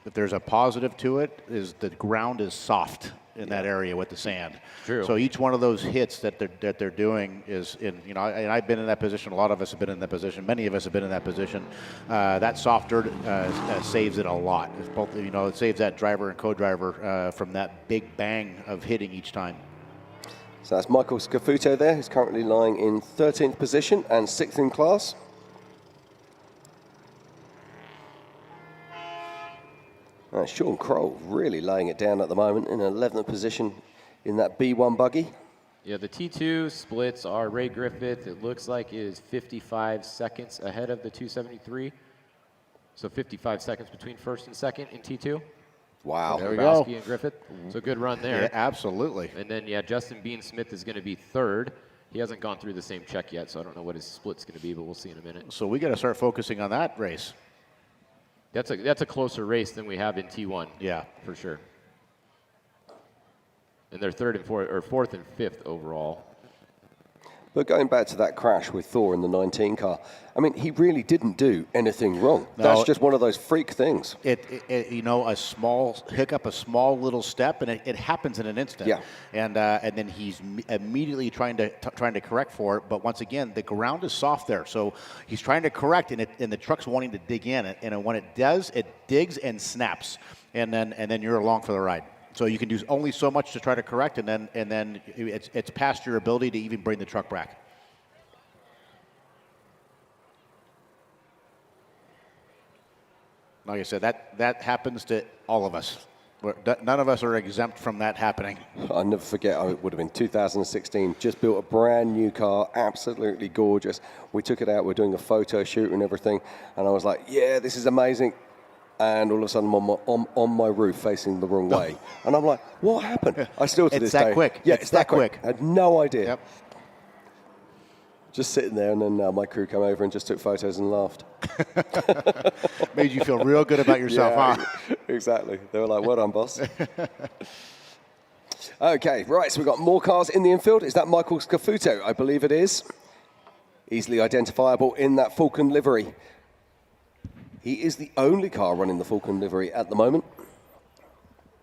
if there's a positive to it is the ground is soft in that area with the sand. True. So each one of those hits that they're doing is in, you know, and I've been in that position. A lot of us have been in that position. Many of us have been in that position. That soft dirt saves it a lot. It's both, you know, it saves that driver and co-driver from that big bang of hitting each time. So that's Michael Scafuto there, who's currently lying in 13th position and 6th in class. Sean Kroll really laying it down at the moment in 11th position in that B1 buggy. Yeah, the T2 splits are Ray Griffith, it looks like, is 55 seconds ahead of the 273. So 55 seconds between 1st and 2nd in T2. Wow. There we go. And Griffith. So good run there. Yeah, absolutely. And then, yeah, Justin Bean Smith is going to be 3rd. He hasn't gone through the same check yet, so I don't know what his split's going to be, but we'll see in a minute. So we got to start focusing on that race. That's a closer race than we have in T1. Yeah, for sure. And they're 3rd and 4th, or 4th and 5th overall. But going back to that crash with Thor in the 19 car, I mean, he really didn't do anything wrong. No, that's just one of those freak things. It you know, a small hiccup, a small little step, and it happens in an instant. Yeah. And then he's immediately trying to correct for it. But once again, the ground is soft there, so he's trying to correct, and the truck's wanting to dig in, and when it does, it digs and snaps, and then you're along for the ride. So you can do only so much to try to correct, and then it's past your ability to even bring the truck back. Like I said, that happens to all of us. None of us are exempt from that happening. I'll never forget, it would have been 2016, just built a brand new car, absolutely gorgeous. We took it out, we're doing a photo shoot and everything, and I was like, yeah, this is amazing. And all of a sudden, I'm on my roof facing the wrong way. And I'm like, what happened? I still to this day. It's that quick. Yeah, it's that quick. I had no idea. Yep. just sitting there, and then my crew came over and just took photos and laughed. Made you feel real good about yourself, huh? Exactly. They were like, well done, boss. Okay, right, so we've got more cars in the infield. Is that Michael Scafuto? I believe it is. Easily identifiable in that Falcon livery. He is the only car running the Falcon livery at the moment.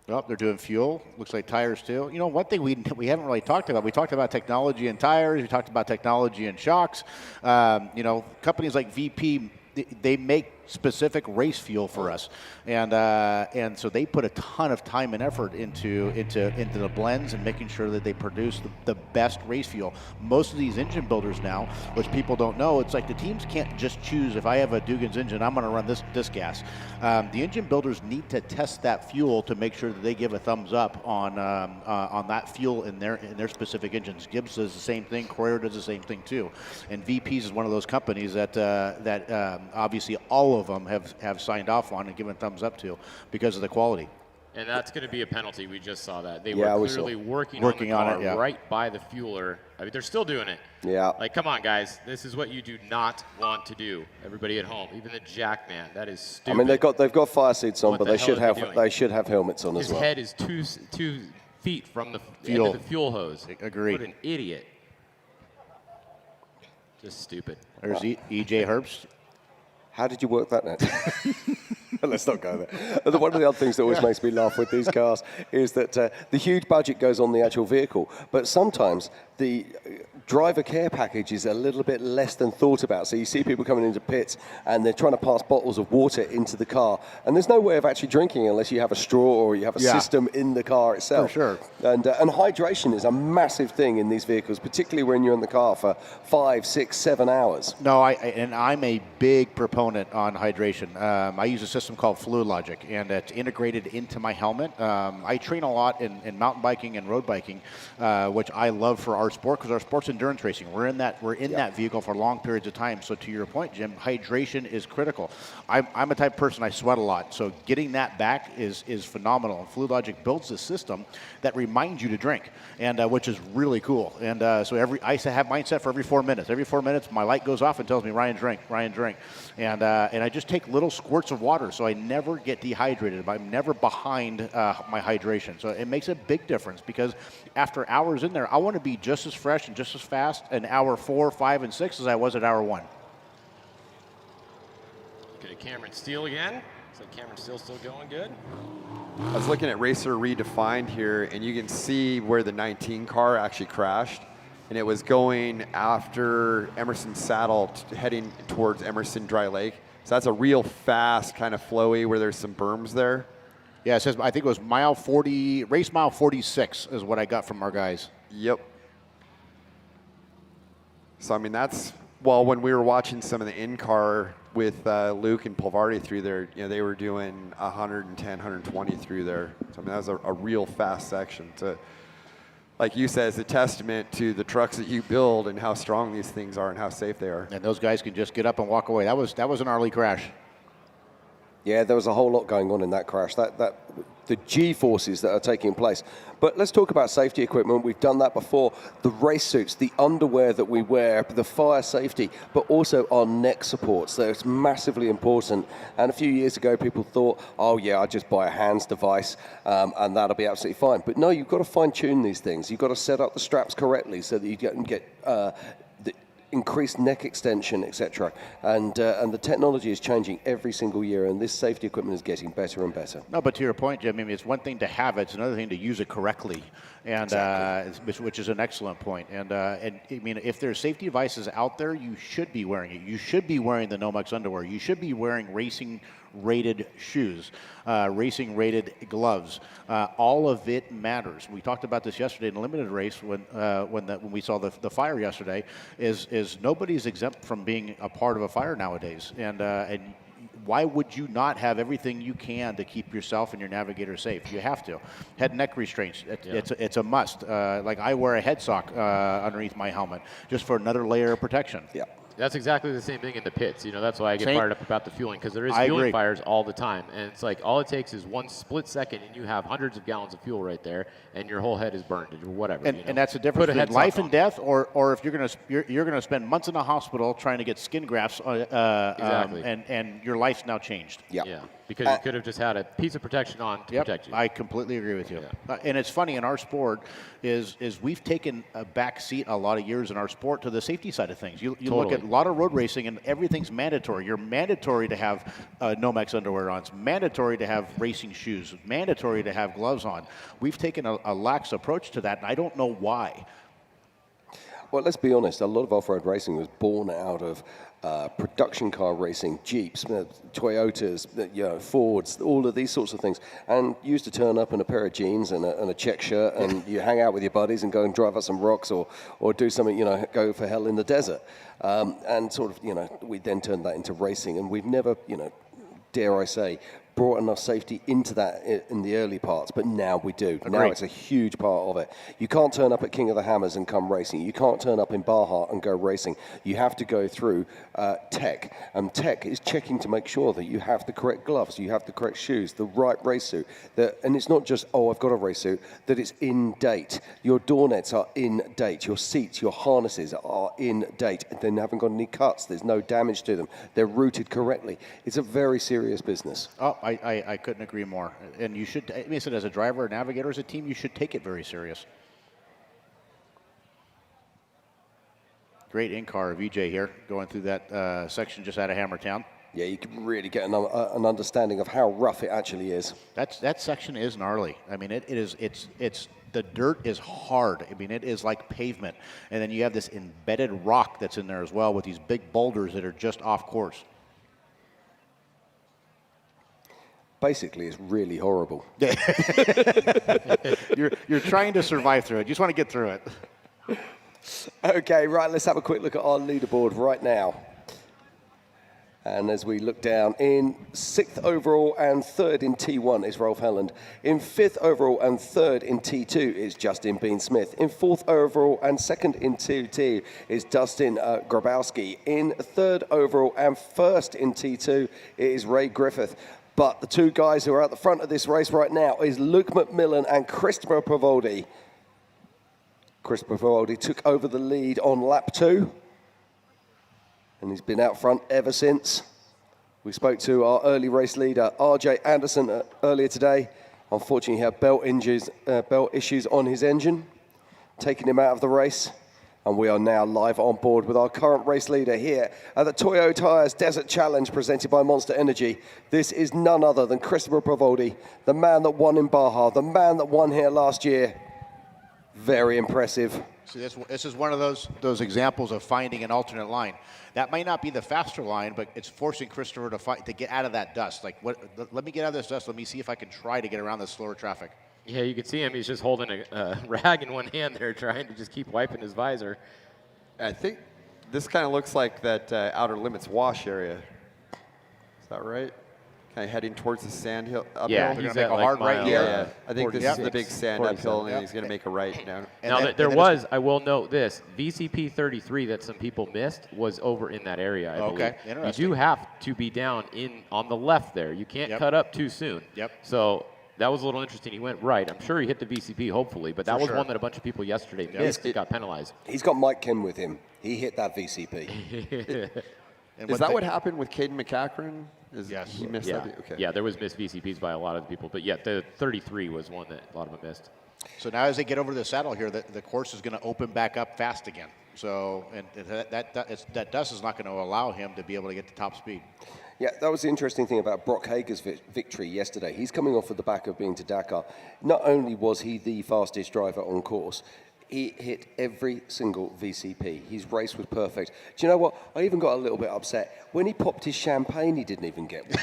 Well, they're doing fuel. Looks like tires too. You know, one thing we haven't really talked about. We talked about technology in tires. We talked about technology in shocks. You know, companies like VP, they make specific race fuel for us, and so they put a ton of time and effort into the blends and making sure that they produce the best race fuel. Most of these engine builders now, which people don't know, it's like the teams can't just choose, if I have a Dugan's engine, I'm going to run this gas. The engine builders need to test that fuel to make sure that they give a thumbs up on that fuel in their specific engines. Gibbs does the same thing. Croyer does the same thing too. And VPs is one of those companies that obviously all of them have signed off on and given thumbs up to because of the quality. And that's going to be a penalty. We just saw that. They were clearly working on the car right by the fueler. I mean, they're still doing it. Yeah. Like, come on, guys. This is what you do not want to do. Everybody at home, even the jack man, that is stupid. I mean, they've got fire suits on, but they should have helmets on as well. His head is 2 feet from the end of the fuel hose. Agreed. What an idiot. Just stupid. There's EJ Herbst. How did you work that out? Let's not go there. One of the other things that always makes me laugh with these cars is that the huge budget goes on the actual vehicle, but sometimes the driver care package is a little bit less than thought about. So you see people coming into pits and they're trying to pass bottles of water into the car, and there's no way of actually drinking unless you have a straw or you have a system in the car itself. For sure. And hydration is a massive thing in these vehicles, particularly when you're in the car for 5, 6, 7 hours. No, I'm a big proponent on hydration. I use a system called Fluid Logic, and it's integrated into my helmet. I train a lot in mountain biking and road biking, which I love for our sport, because our sport's endurance racing. We're in that vehicle for long periods of time. So to your point, Jim, hydration is critical. I'm a type of person, I sweat a lot, so getting that back is phenomenal. And Fluid Logic builds a system that reminds you to drink, and which is really cool. And so I have mine set for every 4 minutes. Every 4 minutes, my light goes off and tells me, Ryan, drink. And I just take little squirts of water, so I never get dehydrated. I'm never behind my hydration. So it makes a big difference, because after hours in there, I want to be just as fresh and just as fast in hour 4, 5, and 6 as I was at hour 1. Look at Cameron Steele again. Looks like Cameron Steele's still going good. I was looking at Racer Redefined here, and you can see where the 19 car actually crashed. And it was going after Emerson Saddle, heading towards Emerson Dry Lake. So that's a real fast, kind of flowy, where there's some berms there. Yeah, it says, I think it was race mile 46 is what I got from our guys. Yep. So, I mean, that's, well, when we were watching some of the in-car with Luke and Pulvardi through there, you know, they were doing 110, 120 through there. So, I mean, that was a real fast section. Like you said, it's a testament to the trucks that you build and how strong these things are and how safe they are. And those guys can just get up and walk away. That was an early crash. Yeah, there was a whole lot going on in that crash. The G-forces that are taking place. But let's talk about safety equipment. We've done that before. The race suits, the underwear that we wear, the fire safety, but also our neck supports. That's massively important. And a few years ago, people thought, oh yeah, I'll just buy a hands device and that'll be absolutely fine. But no, you've got to fine-tune these things. You've got to set up the straps correctly so that you get increased neck extension, etc. And the technology is changing every single year, and this safety equipment is getting better and better. No, but to your point, Jim, I mean, it's one thing to have it, it's another thing to use it correctly, and exactly. Which is an excellent point. And I mean, if there's safety devices out there, you should be wearing it. You should be wearing the Nomex underwear. You should be wearing racing-rated shoes, racing-rated gloves. All of it matters. We talked about this yesterday in the limited race when we saw the fire yesterday. Is nobody's exempt from being a part of a fire nowadays, and why would you not have everything you can to keep yourself and your navigator safe? You have to. Head and neck restraints, it's a must. Like I wear a head sock underneath my helmet just for another layer of protection. Yeah. That's exactly the same thing in the pits. You know, that's why I get Same. fired up about the fueling, because there is I fueling agree. fires all the time. And it's like all it takes is one split second, and you have hundreds of gallons of fuel right there, and your whole head is burned or whatever. And, you know? and that's the difference Put a between head life sock and death, or if you're gonna spend months in a hospital trying to get skin grafts, Exactly. and your life's now changed. Yeah, because you could have just had a piece of protection on to protect you. I completely agree with you. And it's funny in our sport is we've taken a back seat a lot of years in our sport to the safety side of things. You look at a lot of road racing and everything's mandatory. You're mandatory to have Nomex underwear on. It's mandatory to have racing shoes. Mandatory to have gloves on. We've taken a lax approach to that, and I don't know why. Well, let's be honest, a lot of off-road racing was born out of production car racing, Jeeps, Toyotas, Fords, all of these sorts of things. And you used to turn up in a pair of jeans and a check shirt, and you hang out with your buddies and go and drive up some rocks or do something, go for hell in the desert. And sort of, we then turned that into racing, and we've never, dare I say, brought enough safety into that in the early parts, but now we do. Agreed. Now it's a huge part of it. You can't turn up at King of the Hammers and come racing. You can't turn up in Baja and go racing. You have to go through tech, and tech is checking to make sure that you have the correct gloves, you have the correct shoes, the right race suit. And it's not just, I've got a race suit, that it's in date. Your door nets are in date. Your seats, your harnesses are in date. They haven't got any cuts. There's no damage to them. They're routed correctly. It's a very serious business. Oh, I couldn't agree more. And you should, I said, as a driver, a navigator, as a team, you should take it very serious. Great in-car of EJ here, going through that section just out of Hammertown. Yeah, you can really get an understanding of how rough it actually is. That section is gnarly. I mean, it's the dirt is hard. I mean, it is like pavement. And then you have this embedded rock that's in there as well with these big boulders that are just off course. Basically, it's really horrible. You're trying to survive through it. You just want to get through it. Okay, right, let's have a quick look at our leaderboard right now. And as we look down, in 6th overall and 3rd in T1 is Rolf Helland. In 5th overall and 3rd in T2 is Justin Bean Smith. In 4th overall and 2nd in T2 is Dustin Grabowski. In 3rd overall and 1st in T2 it is Ray Griffith. But the two guys who are at the front of this race right now is Luke McMillan and Christopher Pavoldi. Christopher Pavoldi took over the lead on lap 2. And he's been out front ever since. We spoke to our early race leader, RJ Anderson, earlier today. Unfortunately, he had belt issues on his engine, taking him out of the race. And we are now live on board with our current race leader here at the Toyo Tires Desert Challenge presented by Monster Energy. This is none other than Christopher Pavoldi, the man that won in Baja, the man that won here last year. Very impressive. See, this is one of those examples of finding an alternate line. That might not be the faster line, but it's forcing Christopher to get out of that dust. Like, let me get out of this dust. Let me see if I can try to get around this slower traffic. Yeah, you can see him. He's just holding a rag in one hand there, trying to just keep wiping his visor. I think this kind of looks like that Outer Limits wash area. Is that right? Kind of heading towards the sand hill uphill. Yeah, They're he's gonna make a hard right here. Yeah, I think this is the 46, big sand 47. uphill, and he's going to make a right down. Now, I will note this, VCP 33 that some people missed was over in that area, I believe. Interesting. You do have to be down on the left there. You can't cut up too soon. So that was a little interesting. He went right. I'm sure he hit the VCP, hopefully, but that was one that a bunch of people yesterday missed and got penalized. He's got Mike Kim with him. He hit that VCP. Is that what happened with Caden McCachran? Yes. He missed that? Okay. Yeah, there was missed VCPs by a lot of people, but yeah, the 33 was one that a lot of them missed. So now as they get over the saddle here, the course is going to open back up fast again. So and that dust is not going to allow him to be able to get to top speed. Yeah, that was the interesting thing about Brock Hager's victory yesterday. He's coming off of the back of being to Dakar. Not only was he the fastest driver on course, he hit every single VCP. His race was perfect. Do you know what? I even got a little bit upset. When he popped his champagne, he didn't even get one.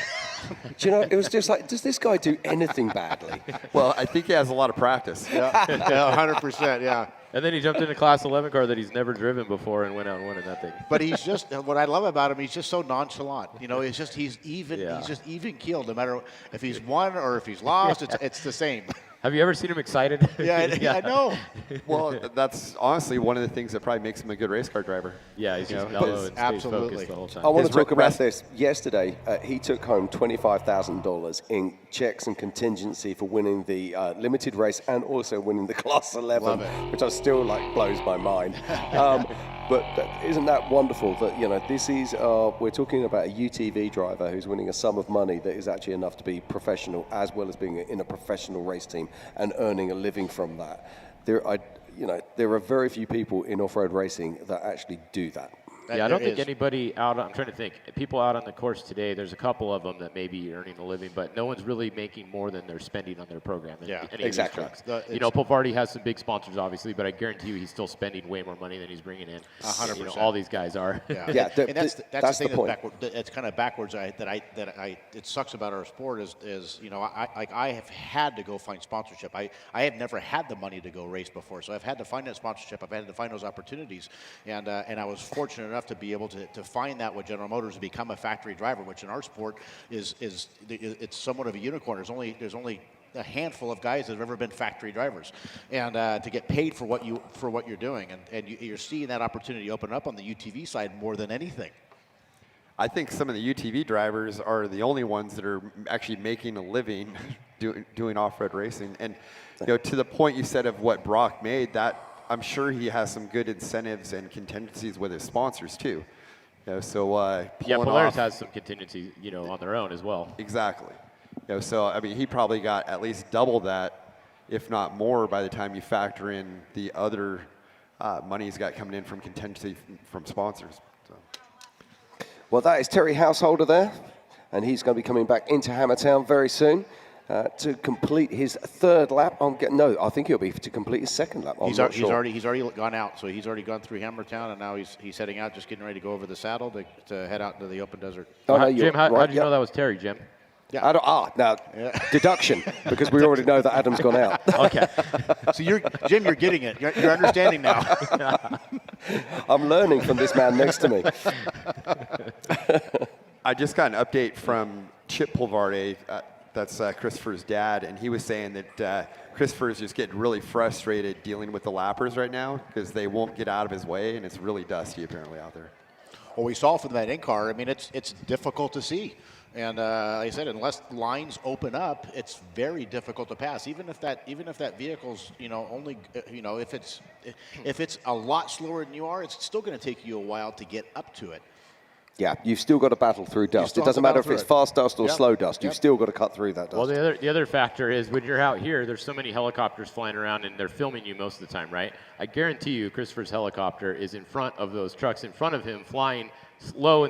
Do you know, it was just like, does this guy do anything badly? Well, I think he has a lot of practice. Yeah, 100%, yeah. And then he jumped in a Class 11 car that he's never driven before and went out and won in that thing. But he's just, what I love about him, he's just so nonchalant. You know, he's just even keeled. No matter if he's won or if he's lost, it's the same. Have you ever seen him excited? Yeah, I know. Well, that's honestly one of the things that probably makes him a good race car driver. Yeah, he's just mellow and stays focused the whole time. I want to talk about this. Yesterday, he took home $25,000 in checks and contingency for winning the limited race and also winning the Class 11, which I still blows my mind. But isn't that wonderful that, this is, we're talking about a UTV driver who's winning a sum of money that is actually enough to be professional as well as being in a professional race team and earning a living from that. There are very few people in off-road racing that actually do that. Yeah, I don't think anybody I'm trying to think, people out on the course today, there's a couple of them that may be earning a living, but no one's really making more than they're spending on their program. Exactly. Pulvardi has some big sponsors, obviously, but I guarantee you he's still spending way more money than he's bringing in. 100%. All these guys are. Yeah, and that's the thing that's backward. It's kind of backwards. It sucks about our sport is I have had to go find sponsorship. I have never had the money to go race before, so I've had to find that sponsorship. I've had to find those opportunities, and I was fortunate enough to be able to find that with General Motors, to become a factory driver, which in our sport is it's somewhat of a unicorn. There's only a handful of guys that have ever been factory drivers, and to get paid for what you're doing, and you're seeing that opportunity open up on the UTV side more than anything. I think some of the UTV drivers are the only ones that are actually making a living doing off-road racing, and to the point you said of what Brock made, that I'm sure he has some good incentives and contingencies with his sponsors too. Polaris has some contingencies, on their own as well. Exactly. So I mean, he probably got at least double that, if not more, by the time you factor in the other money he's got coming in from contingency from sponsors. So. Well, that is Terry Householder there, and he's going to be coming back into Hammertown very soon. To complete his third lap. I think he'll be to complete his second lap. He's already gone out, so he's already gone through Hammertown, and now he's heading out, just getting ready to go over the saddle to head out into the open desert. Jim, how did you know that was Terry, Jim? Yeah. Deduction, because we already know that Adam's gone out. Okay. So Jim, you're getting it. You're understanding now. I'm learning from this man next to me. I just got an update from Chip Pulvardi. That's Christopher's dad, and he was saying that Christopher is just getting really frustrated dealing with the lappers right now because they won't get out of his way, and it's really dusty apparently out there. Well, we saw from that in-car, I mean, it's difficult to see. And like I said, unless lines open up, it's very difficult to pass. Even if that vehicle's only if it's a lot slower than you are, it's still going to take you a while to get up to it. Yeah, you've still got to battle through dust. It doesn't matter if it's fast dust or slow dust. You've still got to cut through that dust. Well, the other factor is when you're out here, there's so many helicopters flying around, and they're filming you most of the time, right? I guarantee you Christopher's helicopter is in front of those trucks in front of him, flying slow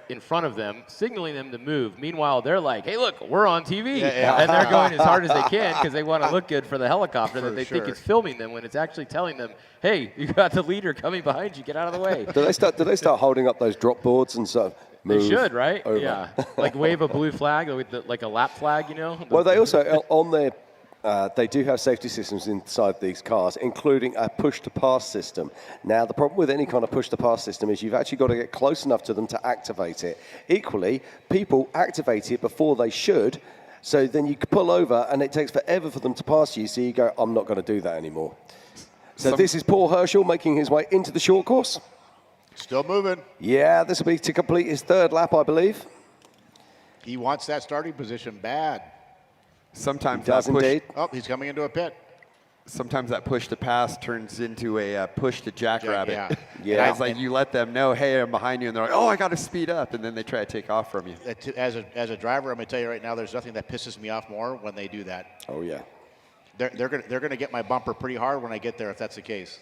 in front of them, signaling them to move. Meanwhile, they're like, hey, look, we're on TV. And they're going as hard as they can because they want to look good for the helicopter that they think is filming them when it's actually telling them, hey, you got the leader coming behind you, get out of the way. Do they start holding up those drop boards and stuff? They should, right? Over. Yeah. Like wave a blue flag, like a lap flag, Well, they also, on their they do have safety systems inside these cars, including a push-to-pass system. Now, the problem with any kind of push-to-pass system is you've actually got to get close enough to them to activate it. Equally, people activate it before they should, so then you pull over and it takes forever for them to pass you, so you go, I'm not going to do that anymore. So this is Paul Herschel making his way into the short course. Still moving. Yeah, this will be to complete his third lap, I believe. He wants that starting position bad. Sometimes he does indeed. Oh, he's coming into a pit. Sometimes that push to pass turns into a push to jackrabbit. Yeah. It's like you let them know, hey, I'm behind you, and they're like, oh, I got to speed up, and then they try to take off from you. As a driver, I'm going to tell you right now, there's nothing that pisses me off more when they do that. Oh yeah. They're going to get my bumper pretty hard when I get there if that's the case.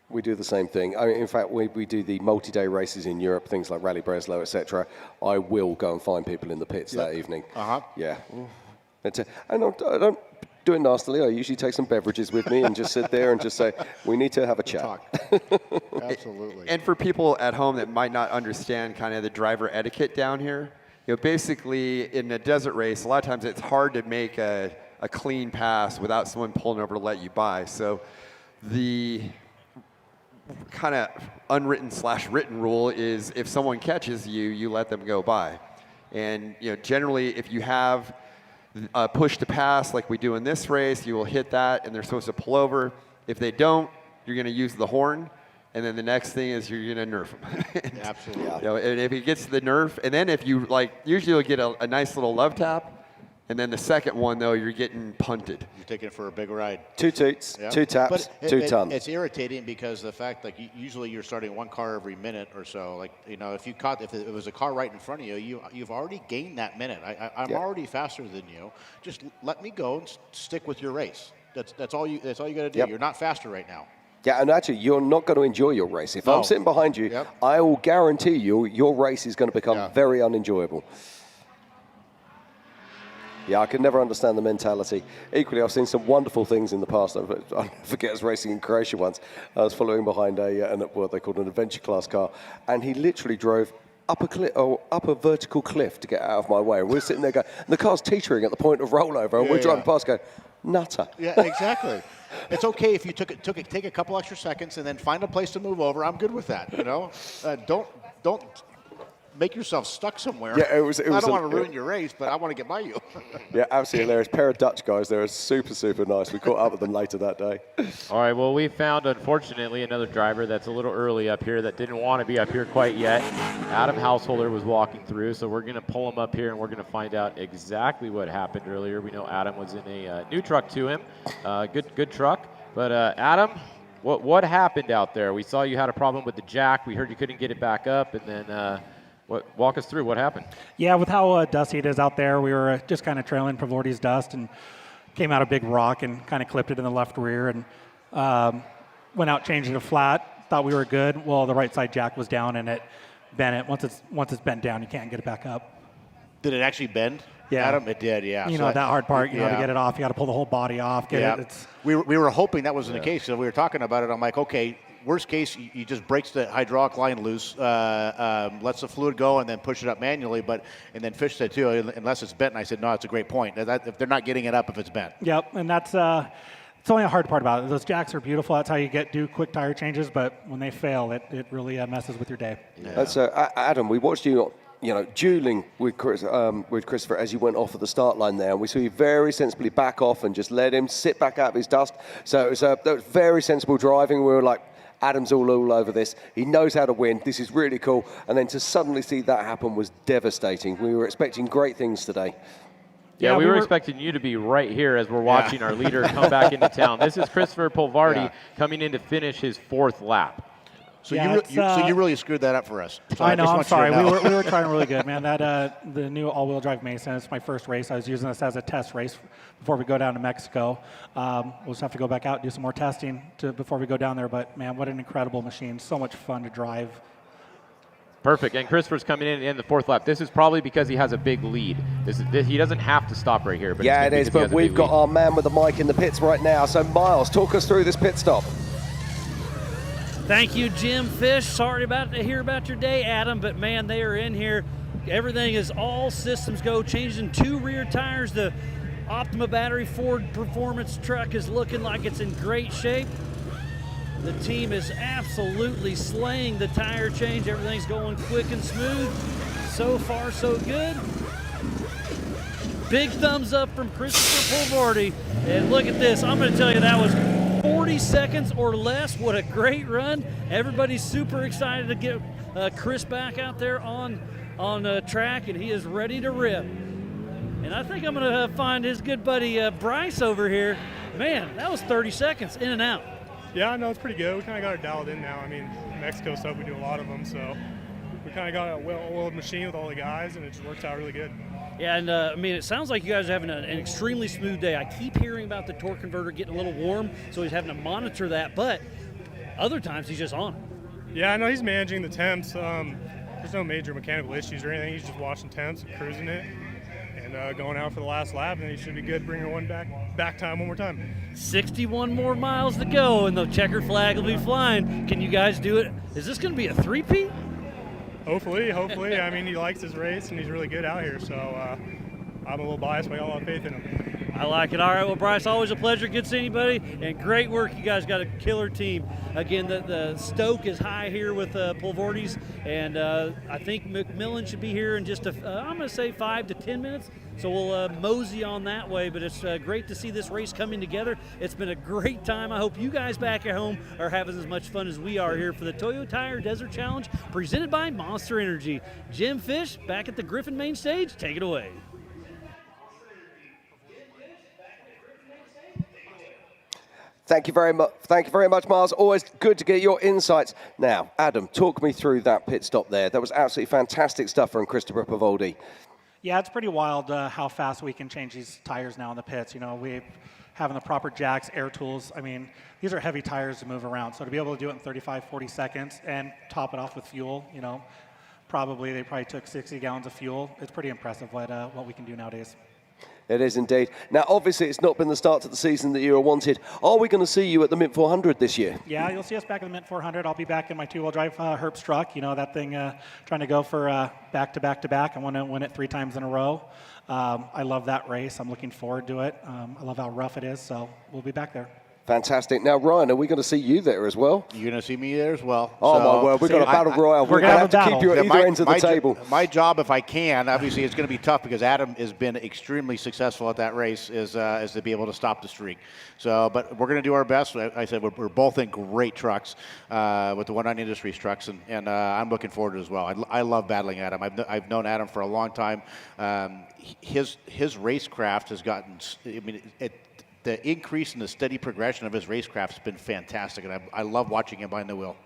We do the same thing. I mean, in fact, we do the multi-day races in Europe, things like Rally Breslau, etc. I will go and find people in the pits that evening. Yeah. I don't do it nastily. I usually take some beverages with me and just sit there and just say, we need to have a chat. Absolutely. And for people at home that might not understand kind of the driver etiquette down here, basically in a desert race, a lot of times it's hard to make a clean pass without someone pulling over to let you by. So the kind of unwritten/written rule is if someone catches you, you let them go by. And generally, if you have push to pass like we do in this race. You will hit that, and they're supposed to pull over. If they don't, you're going to use the horn. And then the next thing is you're going to nerf him. Absolutely. You know, and if he gets to the nerf, and then if you, like, usually you'll get a nice little love tap. And then the second one, though, you're getting punted. You're taking it for a big ride. 2 toots, Yep. 2 taps, But 2 tons. It's irritating because the fact, like, usually you're starting one car every minute or so. Like, you know, if it was a car right in front of you, you've already gained that minute. I'm already faster than you. Just let me go and stick with your race. That's all you got to do. Yep. You're not faster right now. Yeah, and actually, you're not going to enjoy your race. If I'm sitting behind you, I will guarantee you your race is going to become very unenjoyable. Yeah, I can never understand the mentality. Equally, I've seen some wonderful things in the past. I'll never forget I was racing in Croatia once. I was following behind what they called an adventure class car, and he literally drove up a vertical cliff to get out of my way. And we're sitting there going, and the car's teetering at the point of rollover, and we're driving past going, nutter. Yeah, exactly. It's okay if you take a couple extra seconds and then find a place to move over. I'm good with that. You know, don't make yourself stuck somewhere. Yeah, it was I don't want to ruin your race, but I want to get by you. Yeah, absolutely hilarious. Pair of Dutch guys. They were super, super nice. We caught up with them later that day. All right, well, we found, unfortunately, another driver that's a little early up here that didn't want to be up here quite yet. Adam Householder was walking through, so we're going to pull him up here, and we're going to find out exactly what happened earlier. We know Adam was in a new truck to him. Good truck. But, Adam, what happened out there? We saw you had a problem with the jack. We heard you couldn't get it back up, and then walk us through what happened. Yeah, with how dusty it is out there, we were just kind of trailing Pavordy's dust and came out a big rock and kind of clipped it in the left rear and went out, changed it to flat, thought we were good. Well, the right side jack was down and it bent it. Once it's bent down, you can't get it back up. Did it actually bend? Yeah. Adam, it did, yeah. You know, that hard part, to get it off, you got to pull the whole body off. We were hoping that wasn't the case. So we were talking about it. I'm like, okay, worst case, you just breaks the hydraulic line loose, lets the fluid go, and then push it up manually. And then Fish said, too, unless it's bent. And I said, no, it's a great point. If they're not getting it up if it's bent. Yep, and that's it's only a hard part about it. Those jacks are beautiful. That's how you do quick tire changes. But when they fail, it really messes with your day. Yeah. That's Adam. We watched you dueling with Christopher as you went off of the start line there. And we saw you very sensibly back off and just let him sit back out of his dust. So that was very sensible driving. We were like, Adam's all over this. He knows how to win. This is really cool. And then to suddenly see that happen was devastating. We were expecting great things today. Yeah, we were expecting you to be right here as we're watching our leader come back into town. This is Christopher Polvardi coming in to finish his 4th lap. So you really screwed that up for us. So I know. I'm sorry. We were trying really good, man. The new all-wheel drive Mason. It's my first race. I was using this as a test race before we go down to Mexico. We'll just have to go back out and do some more testing before we go down there. But man, what an incredible machine! So much fun to drive. Perfect. And Christopher's coming in the 4th lap. This is probably because he has a big lead. He doesn't have to stop right here. But yeah, it is. But we've got our man with the mic in the pits right now. So Miles, talk us through this pit stop. Thank you, Jim Fish. Sorry to hear about your day, Adam, but man, they are in here. Everything is all systems go. Changing 2 rear tires. The Optima battery Ford Performance truck is looking like it's in great shape. The team is absolutely slaying the tire change. Everything's going quick and smooth. So far, so good. Big thumbs up from Christopher Polvardi. And look at this. I'm going to tell you that was 40 seconds or less. What a great run. Everybody's super excited to get Chris back out there on track, and he is ready to rip. And I think I'm going to find his good buddy Bryce over here. Man, that was 30 seconds in and out. Yeah, no, it's pretty good. We kind of got it dialed in now. I mean, Mexico stuff, we do a lot of them, so we kind of got a well-oiled machine with all the guys, and it just works out really good. Yeah, and I mean, it sounds like you guys are having an extremely smooth day. I keep hearing about the torque converter getting a little warm, so he's having to monitor that, but other times he's just on. Yeah, I know he's managing the temps. There's no major mechanical issues or anything. He's just watching temps and cruising it and going out for the last lap, and he should be good bringing one back time one more time. 61 more miles to go, and the checkered flag will be flying. Can you guys do it? Is this going to be a 3-peat? Hopefully. I mean, he likes his race, and he's really good out here, so I'm a little biased, but I got a lot of faith in him. I like it. All right, well, Bryce, always a pleasure. Good seeing you, buddy, and great work. You guys got a killer team. Again, the stoke is high here with Pulvardes, and I think McMillan should be here in just, I'm going to say 5 to 10 minutes. So we'll mosey on that way, but it's great to see this race coming together. It's been a great time. I hope you guys back at home are having as much fun as we are here for the Toyo Tire Desert Challenge presented by Monster Energy. Jim Fish back at the Griffin main stage. Take it away. Thank you very much. Thank you very much, Miles. Always good to get your insights. Now, Adam, talk me through that pit stop there. That was absolutely fantastic stuff from Christopher Pavoldi. Yeah, it's pretty wild how fast we can change these tires now in the pits. You know, we having the proper jacks, air tools. I mean, these are heavy tires to move around. So to be able to do it in 35, 40 seconds and top it off with fuel, you know, they probably took 60 gallons of fuel. It's pretty impressive what we can do nowadays. It is indeed. Now, obviously, it's not been the start to the season that you were wanted. Are we going to see you at the Mint 400 this year? Yeah, you'll see us back at the Mint 400. I'll be back in my two-wheel drive Herbst truck. You know, that thing trying to go for back-to-back-to-back. I want to win it 3 times in a row. I love that race. I'm looking forward to it. I love how rough it is, so we'll be back there. Fantastic. Now, Ryan, are we going to see you there as well? You're going to see me there as well. Oh, my word. We've got a battle royal. We're going to have to keep you at either ends of the table. My job, if I can, obviously it's going to be tough because Adam has been extremely successful at that race, is to be able to stop the streak. So, but we're going to do our best. I said we're both in great trucks with the 1-9 Industries trucks, and I'm looking forward to it as well. I love battling Adam. I've known Adam for a long time. His racecraft has gotten, the increase in the steady progression of his racecraft has been fantastic, and I love watching him behind the wheel.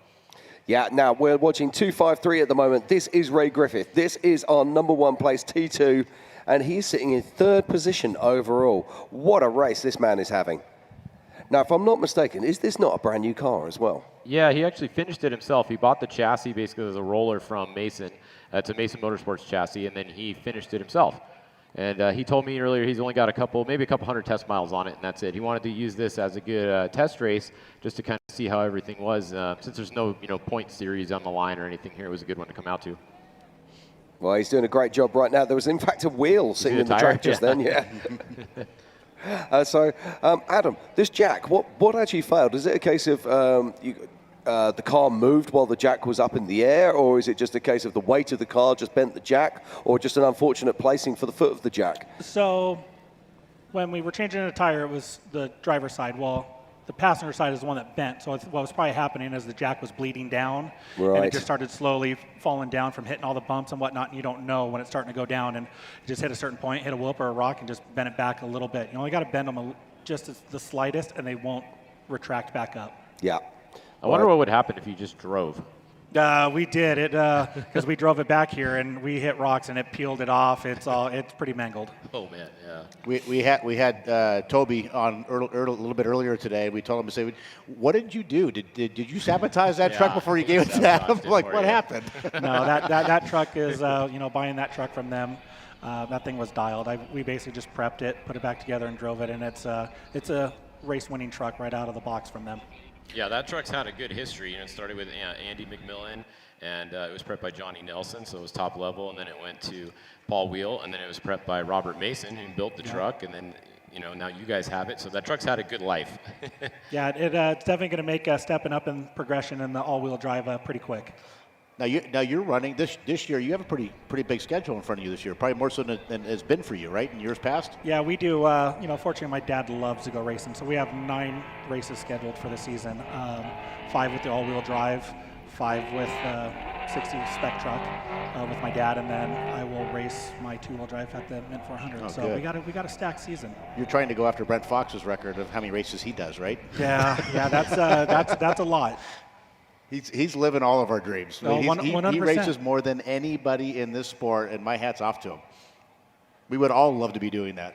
Yeah, now we're watching 253 at the moment. This is Ray Griffith. This is our #1 place T2, and he's sitting in 3rd position overall. What a race this man is having. Now, if I'm not mistaken, is this not a brand new car as well? Yeah, he actually finished it himself. He bought the chassis basically as a roller from Mason. It's a Mason Motorsports chassis, and then he finished it himself. And he told me earlier he's only got maybe a couple hundred test miles on it, and that's it. He wanted to use this as a good test race just to kind of see how everything was. Since there's no point series on the line or anything here, it was a good one to come out to. Well, he's doing a great job right now. There was, in fact, a wheel sitting in the track just then, yeah. Adam, this jack, what actually failed? Is it a case of the car moved while the jack was up in the air, or is it just a case of the weight of the car just bent the jack, or just an unfortunate placing for the foot of the jack? So when we were changing the tire, it was the driver's side. Well, the passenger side is the one that bent. So what was probably happening is the jack was bleeding down, and it just started slowly falling down from hitting all the bumps and whatnot, and you don't know when it's starting to go down, and it just hit a certain point, hit a whoop or a rock, and just bent it back a little bit. You only got to bend them just the slightest, and they won't retract back up. Yeah. I wonder what would happen if you just drove. We did it because we drove it back here and we hit rocks and it peeled it off. It's pretty mangled. Oh man, yeah. We had Toby on a little bit earlier today. We told him to say, "What did you do? Did you sabotage that truck before you gave it to Adam?" Like, what happened? No, that truck is buying that truck from them. That thing was dialed. We basically just prepped it, put it back together, and drove it. And it's a race-winning truck right out of the box from them. Yeah, that truck's had a good history. It started with Andy McMillan, and it was prepped by Johnny Nelson, so it was top level, and then it went to Paul Wheel, and then it was prepped by Robert Mason, who built the truck, and then now you guys have it. So that truck's had a good life. Yeah, it's definitely going to make stepping up in progression in the all-wheel drive pretty quick. Now you're running this year. You have a pretty big schedule in front of you this year, probably more so than it's been for you, right? In years past. Yeah, we do. Fortunately, my dad loves to go racing, so we have 9 races scheduled for the season. 5 with the all-wheel drive, 5 with 60 spec truck with my dad, and then I will race my 2-wheel drive at the Mint 400. Oh, so good. we got a stacked season. You're trying to go after Brent Fox's record of how many races he does, right? Yeah, that's a lot. He's living all of our dreams. No, 100%. He races more than anybody in this sport, and my hat's off to him. We would all love to be doing that.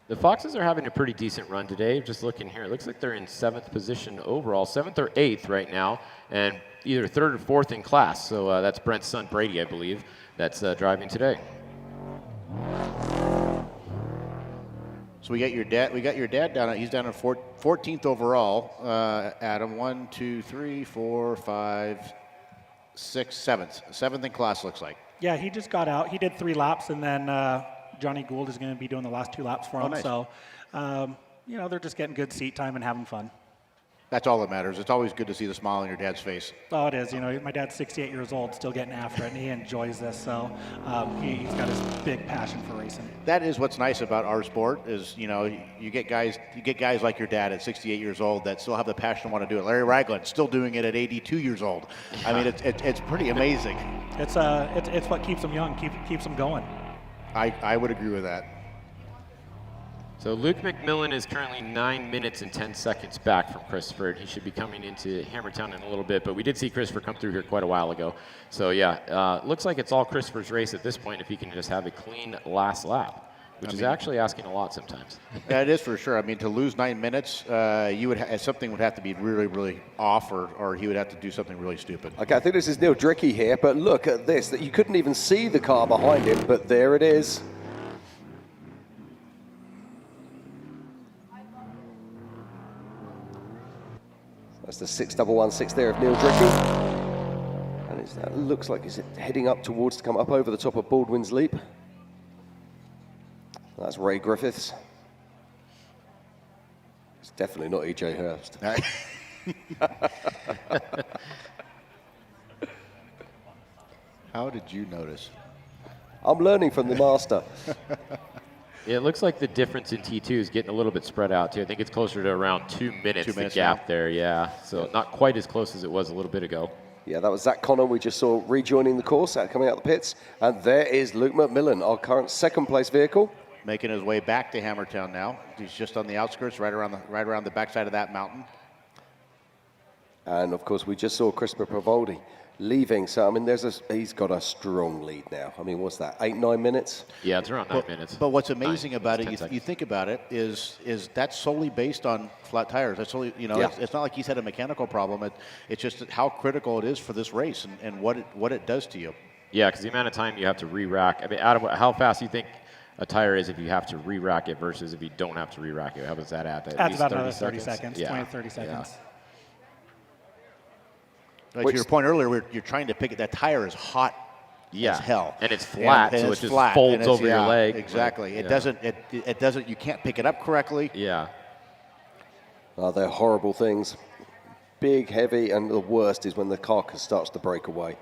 The Foxes are having a pretty decent run today. Just looking here, it looks like they're in 7th position overall, 7th or 8th right now, and either 3rd or 4th in class. So that's Brent's son Brady, I believe, that's driving today. So we got your dad down. He's down in 14th overall. Adam, 1, 2, 3, 4, 5, 6, 7th. 7th in class looks like. Yeah, he just got out. He did 3 laps and then Johnny Gould is going to be doing the last 2 laps for him. Nice. So, you know, they're just getting good seat time and having fun. That's all that matters. It's always good to see the smile on your dad's face. Oh, it is. You know, my dad's 68 years old, still getting after it, and he enjoys this. So he's got his big passion for racing. That is what's nice about our sport is, you know, you get guys like your dad at 68 years old that still have the passion to want to do it. Larry Ragland still doing it at 82 years old. I mean, it's pretty amazing. It's what keeps them young, keeps them going. I would agree with that. So Luke McMillan is currently 9 minutes and 10 seconds back from Christopher. He should be coming into Hammertown in a little bit, but we did see Christopher come through here quite a while ago. So yeah, looks like it's all Christopher's race at this point if he can just have a clean last lap, which is actually asking a lot sometimes. That is for sure. I mean, to lose 9 minutes, something would have to be really, really off, or he would have to do something really stupid. Okay, I think this is Neil Dricky here, but look at this, that you couldn't even see the car behind him, but there it is. That's the 6116 there of Neil Dricky. And that looks like he's heading up towards to come up over the top of Baldwin's Leap. That's Ray Griffiths. It's definitely not E.J. Hurst. How did you notice? I'm learning from the master. Yeah, it looks like the difference in T2 is getting a little bit spread out too. I think it's closer to around 2 minutes, 2 minutes the gap now. there, yeah. So not quite as close as it was a little bit ago. Yeah, that was Zach Connor we just saw rejoining the course, coming out the pits. And there is Luke McMillan, our current second place vehicle. Making his way back to Hammertown now. He's just on the outskirts, right around the backside of that mountain. And of course, we just saw Christopher Pavoldi leaving. So, I mean, he's got a strong lead now. I mean, what's that, 8-9 minutes? Yeah, it's around 9 minutes. But what's amazing about it, you think about it, is that's solely based on flat tires. That's solely, you know, Yeah. it's not like he's had a mechanical problem. It's just how critical it is for this race and what it does to you. Yeah, because the amount of time you have to re-rack. I mean, Adam, how fast do you think a tire is if you have to re-rack it versus if you don't have to re-rack it? How does that add? Adds about another 30 seconds, Yeah. 20, 30 seconds. To your point earlier, you're trying to pick it. That tire is hot as hell, and it's flat, and so it's it just flat, folds and it's- over your leg. Exactly. Like, It doesn't. It doesn't. You can't pick it up correctly. Yeah. Oh, they're horrible things. Big, heavy, and the worst is when the carcass starts to break away.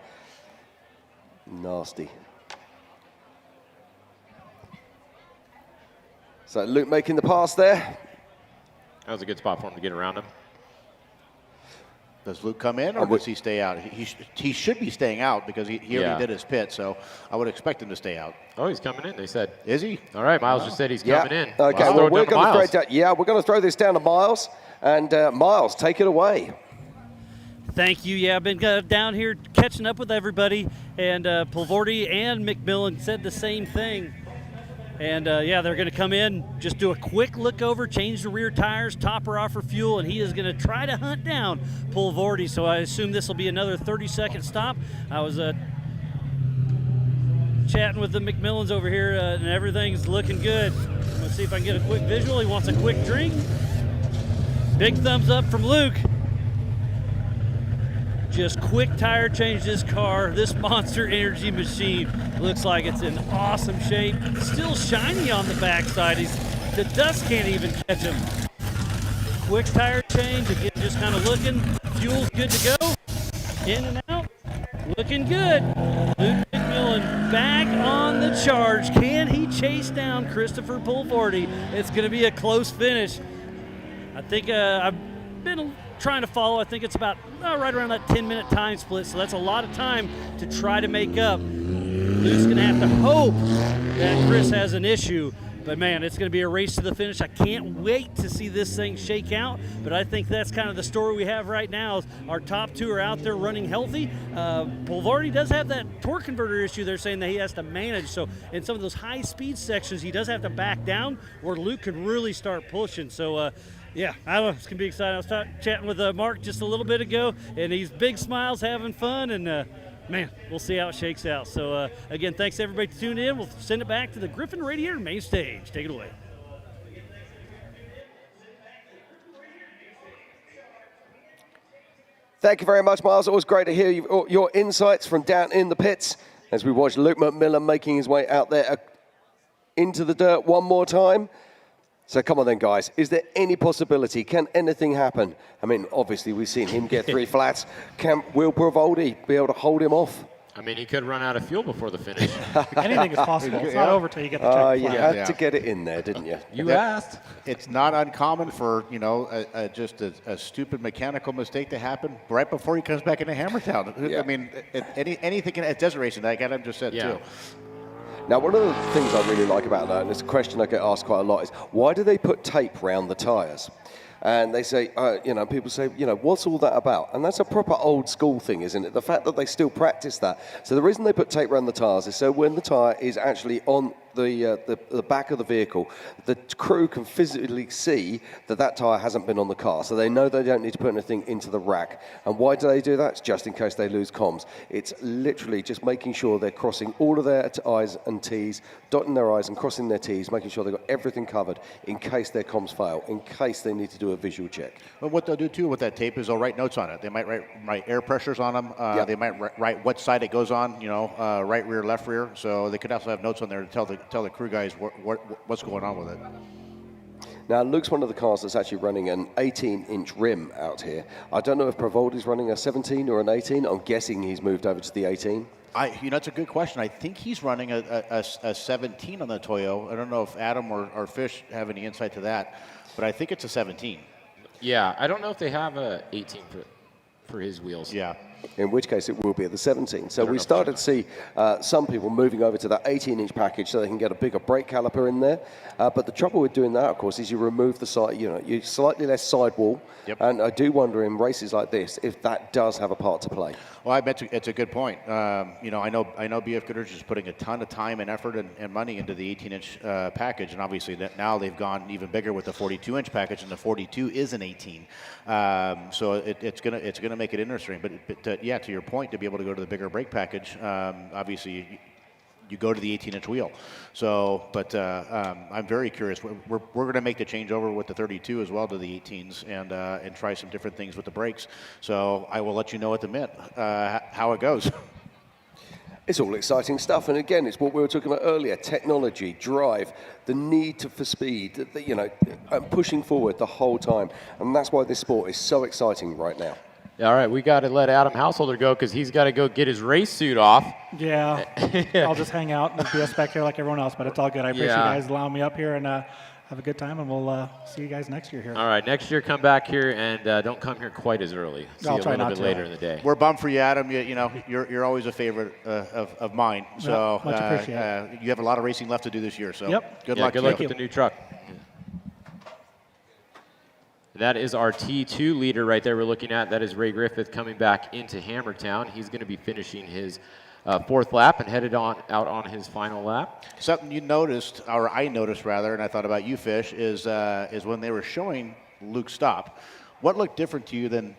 Nasty. So Luke making the pass there. That was a good spot for him to get around him. Does Luke come in, or does he stay out? He should be staying out because he already did his pit, so I would expect him to stay out. Oh, he's coming in, they said. Is he? All right, Miles just said he's coming in. Okay, Miles well, throwing we're it to going to throw Miles. it down. Yeah, we're going to throw this down to Miles. And Miles, take it away. Thank you. Yeah, I've been down here catching up with everybody, and Pulvordi and McMillan said the same thing. And yeah, they're going to come in, just do a quick look over, change the rear tires, top her off for fuel, and he is going to try to hunt down Pulvordi. So I assume this will be another 30-second stop. I was chatting with the McMillans over here, and everything's looking good. I'm going to see if I can get a quick visual. He wants a quick drink. Big thumbs up from Luke. Just quick tire change this car. This Monster Energy machine looks like it's in awesome shape. Still shiny on the backside. The dust can't even catch him. Quick tire change, again, just kind of looking. Fuel's good to go. In and out, looking good. Luke McMillan back on the charge. Can he chase down Christopher Pulvordi? It's going to be a close finish. I think I've been trying to follow. I think it's about right around that 10-minute time split, so that's a lot of time to try to make up. Luke's going to have to hope that Chris has an issue, but man, it's going to be a race to the finish. I can't wait to see this thing shake out, but I think that's kind of the story we have right now. Is our top two are out there running healthy. Pulvordi does have that torque converter issue they're saying that he has to manage, so in some of those high-speed sections, he does have to back down where Luke can really start pushing. So yeah, I don't know. It's going to be exciting. I was chatting with Mark just a little bit ago, and he's big smiles, having fun, and man, we'll see how it shakes out. So, again, thanks everybody for tuning in. We'll send it back to the Griffin Radiator main stage. Take it away. Thank you very much, Miles. Always great to hear your insights from down in the pits as we watch Luke McMillan making his way out there into the dirt one more time. So come on then, guys. Is there any possibility? Can anything happen? I mean, obviously, we've seen him get 3 flats. Will Provaldi be able to hold him off? I mean, he could run out of fuel before the finish. Anything is possible. It's not over till you get the check. You had to get it in there, didn't you? You asked. It's not uncommon for, just a stupid mechanical mistake to happen right before he comes back into Hammertown. Yeah. I mean, anything at desert racing, like Adam just said, too. Now, one of the things I really like about that, and it's a question I get asked quite a lot, is why do they put tape around the tyres? And they say, people say, what's all that about? And that's a proper old school thing, isn't it? The fact that they still practice that. So the reason they put tape around the tyres is so when the tyre is actually on the back of the vehicle, the crew can physically see that tyre hasn't been on the car. So they know they don't need to put anything into the rack. And why do they do that? It's just in case they lose comms. It's literally just making sure they're crossing all of their I's and T's, dotting their I's and crossing their T's, making sure they've got everything covered in case their comms fail, in case they need to do a visual check. But what they'll do too with that tape is they'll write notes on it. They might write air pressures on them. They might write what side it goes on, right rear, left rear. So they could also have notes on there to tell the crew guys what's going on with it. Now, Luke's one of the cars that's actually running an 18-inch rim out here. I don't know if Provaldi's running a 17 or an 18. I'm guessing he's moved over to the 18. It's a good question. I think he's running a 17 on the Toyo. I don't know if Adam or Fish have any insight to that, but I think it's a 17. Yeah, I don't know if they have a 18 for his wheels. Yeah. In which case it will be at the 17. So we started to see some people moving over to that 18-inch package so they can get a bigger brake caliper in there. But the trouble with doing that, of course, is you remove the side, you slightly less sidewall. Yep. And I do wonder in races like this if that does have a part to play. Well, I bet it's a good point. I know BF Goodrich is putting a ton of time and effort and money into the 18-inch package, and obviously now they've gone even bigger with the 42-inch package, and the 42 is an 18. So it's gonna make it interesting. But to your point, to be able to go to the bigger brake package, obviously you go to the 18-inch wheel. So, but I'm very curious. We're going to make the changeover with the 32 as well to the 18s and try some different things with the brakes. So I will let you know at the mid how it goes. It's all exciting stuff, and again, it's what we were talking about earlier: technology, drive, the need for speed, pushing forward the whole time, and that's why this sport is so exciting right now. All right, we got to let Adam Householder go because he's got to go get his race suit off. Yeah, I'll just hang out and be a spectator like everyone else, but it's all good. I appreciate you guys allowing me up here, and have a good time, and we'll see you guys next year here. All right, next year come back here, and don't come here quite as early. See I'll you try a little not bit to. later in the day. We're bummed for you, Adam. You're always a favorite of mine. So much appreciated. you have a lot of racing left to do this year. So Yep. good luck. Good luck with the new truck. That is our T2 leader right there we're looking at. That is Ray Griffith coming back into Hammertown. He's going to be finishing his fourth lap and headed out on his final lap. Something you noticed, or I noticed rather, and I thought about you, Fish, is when they were showing Luke stop. What looked different to you than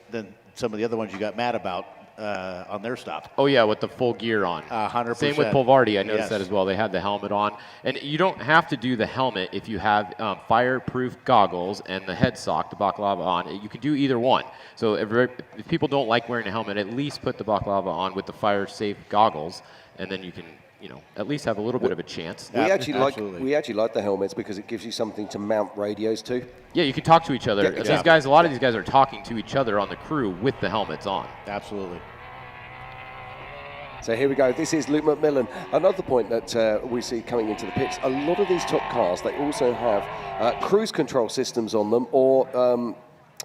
some of the other ones you got mad about on their stop? Oh, yeah, with the full gear on. 100%. Same with Polvardi. I noticed that as well. They had the helmet on. And you don't have to do the helmet if you have fireproof goggles and the head sock, the baklava on. You can do either one. So if people don't like wearing a helmet, at least put the baklava on with the fire-safe goggles, and then you can at least have a little bit of a chance. We actually like the helmets because it gives you something to mount radios to. Yeah, you can talk to each other. Yeah, exactly. A lot of these guys are talking to each other on the crew with the helmets on. Absolutely. So here we go. This is Luke McMillan. Another point that we see coming into the pits, a lot of these top cars, they also have cruise control systems on them or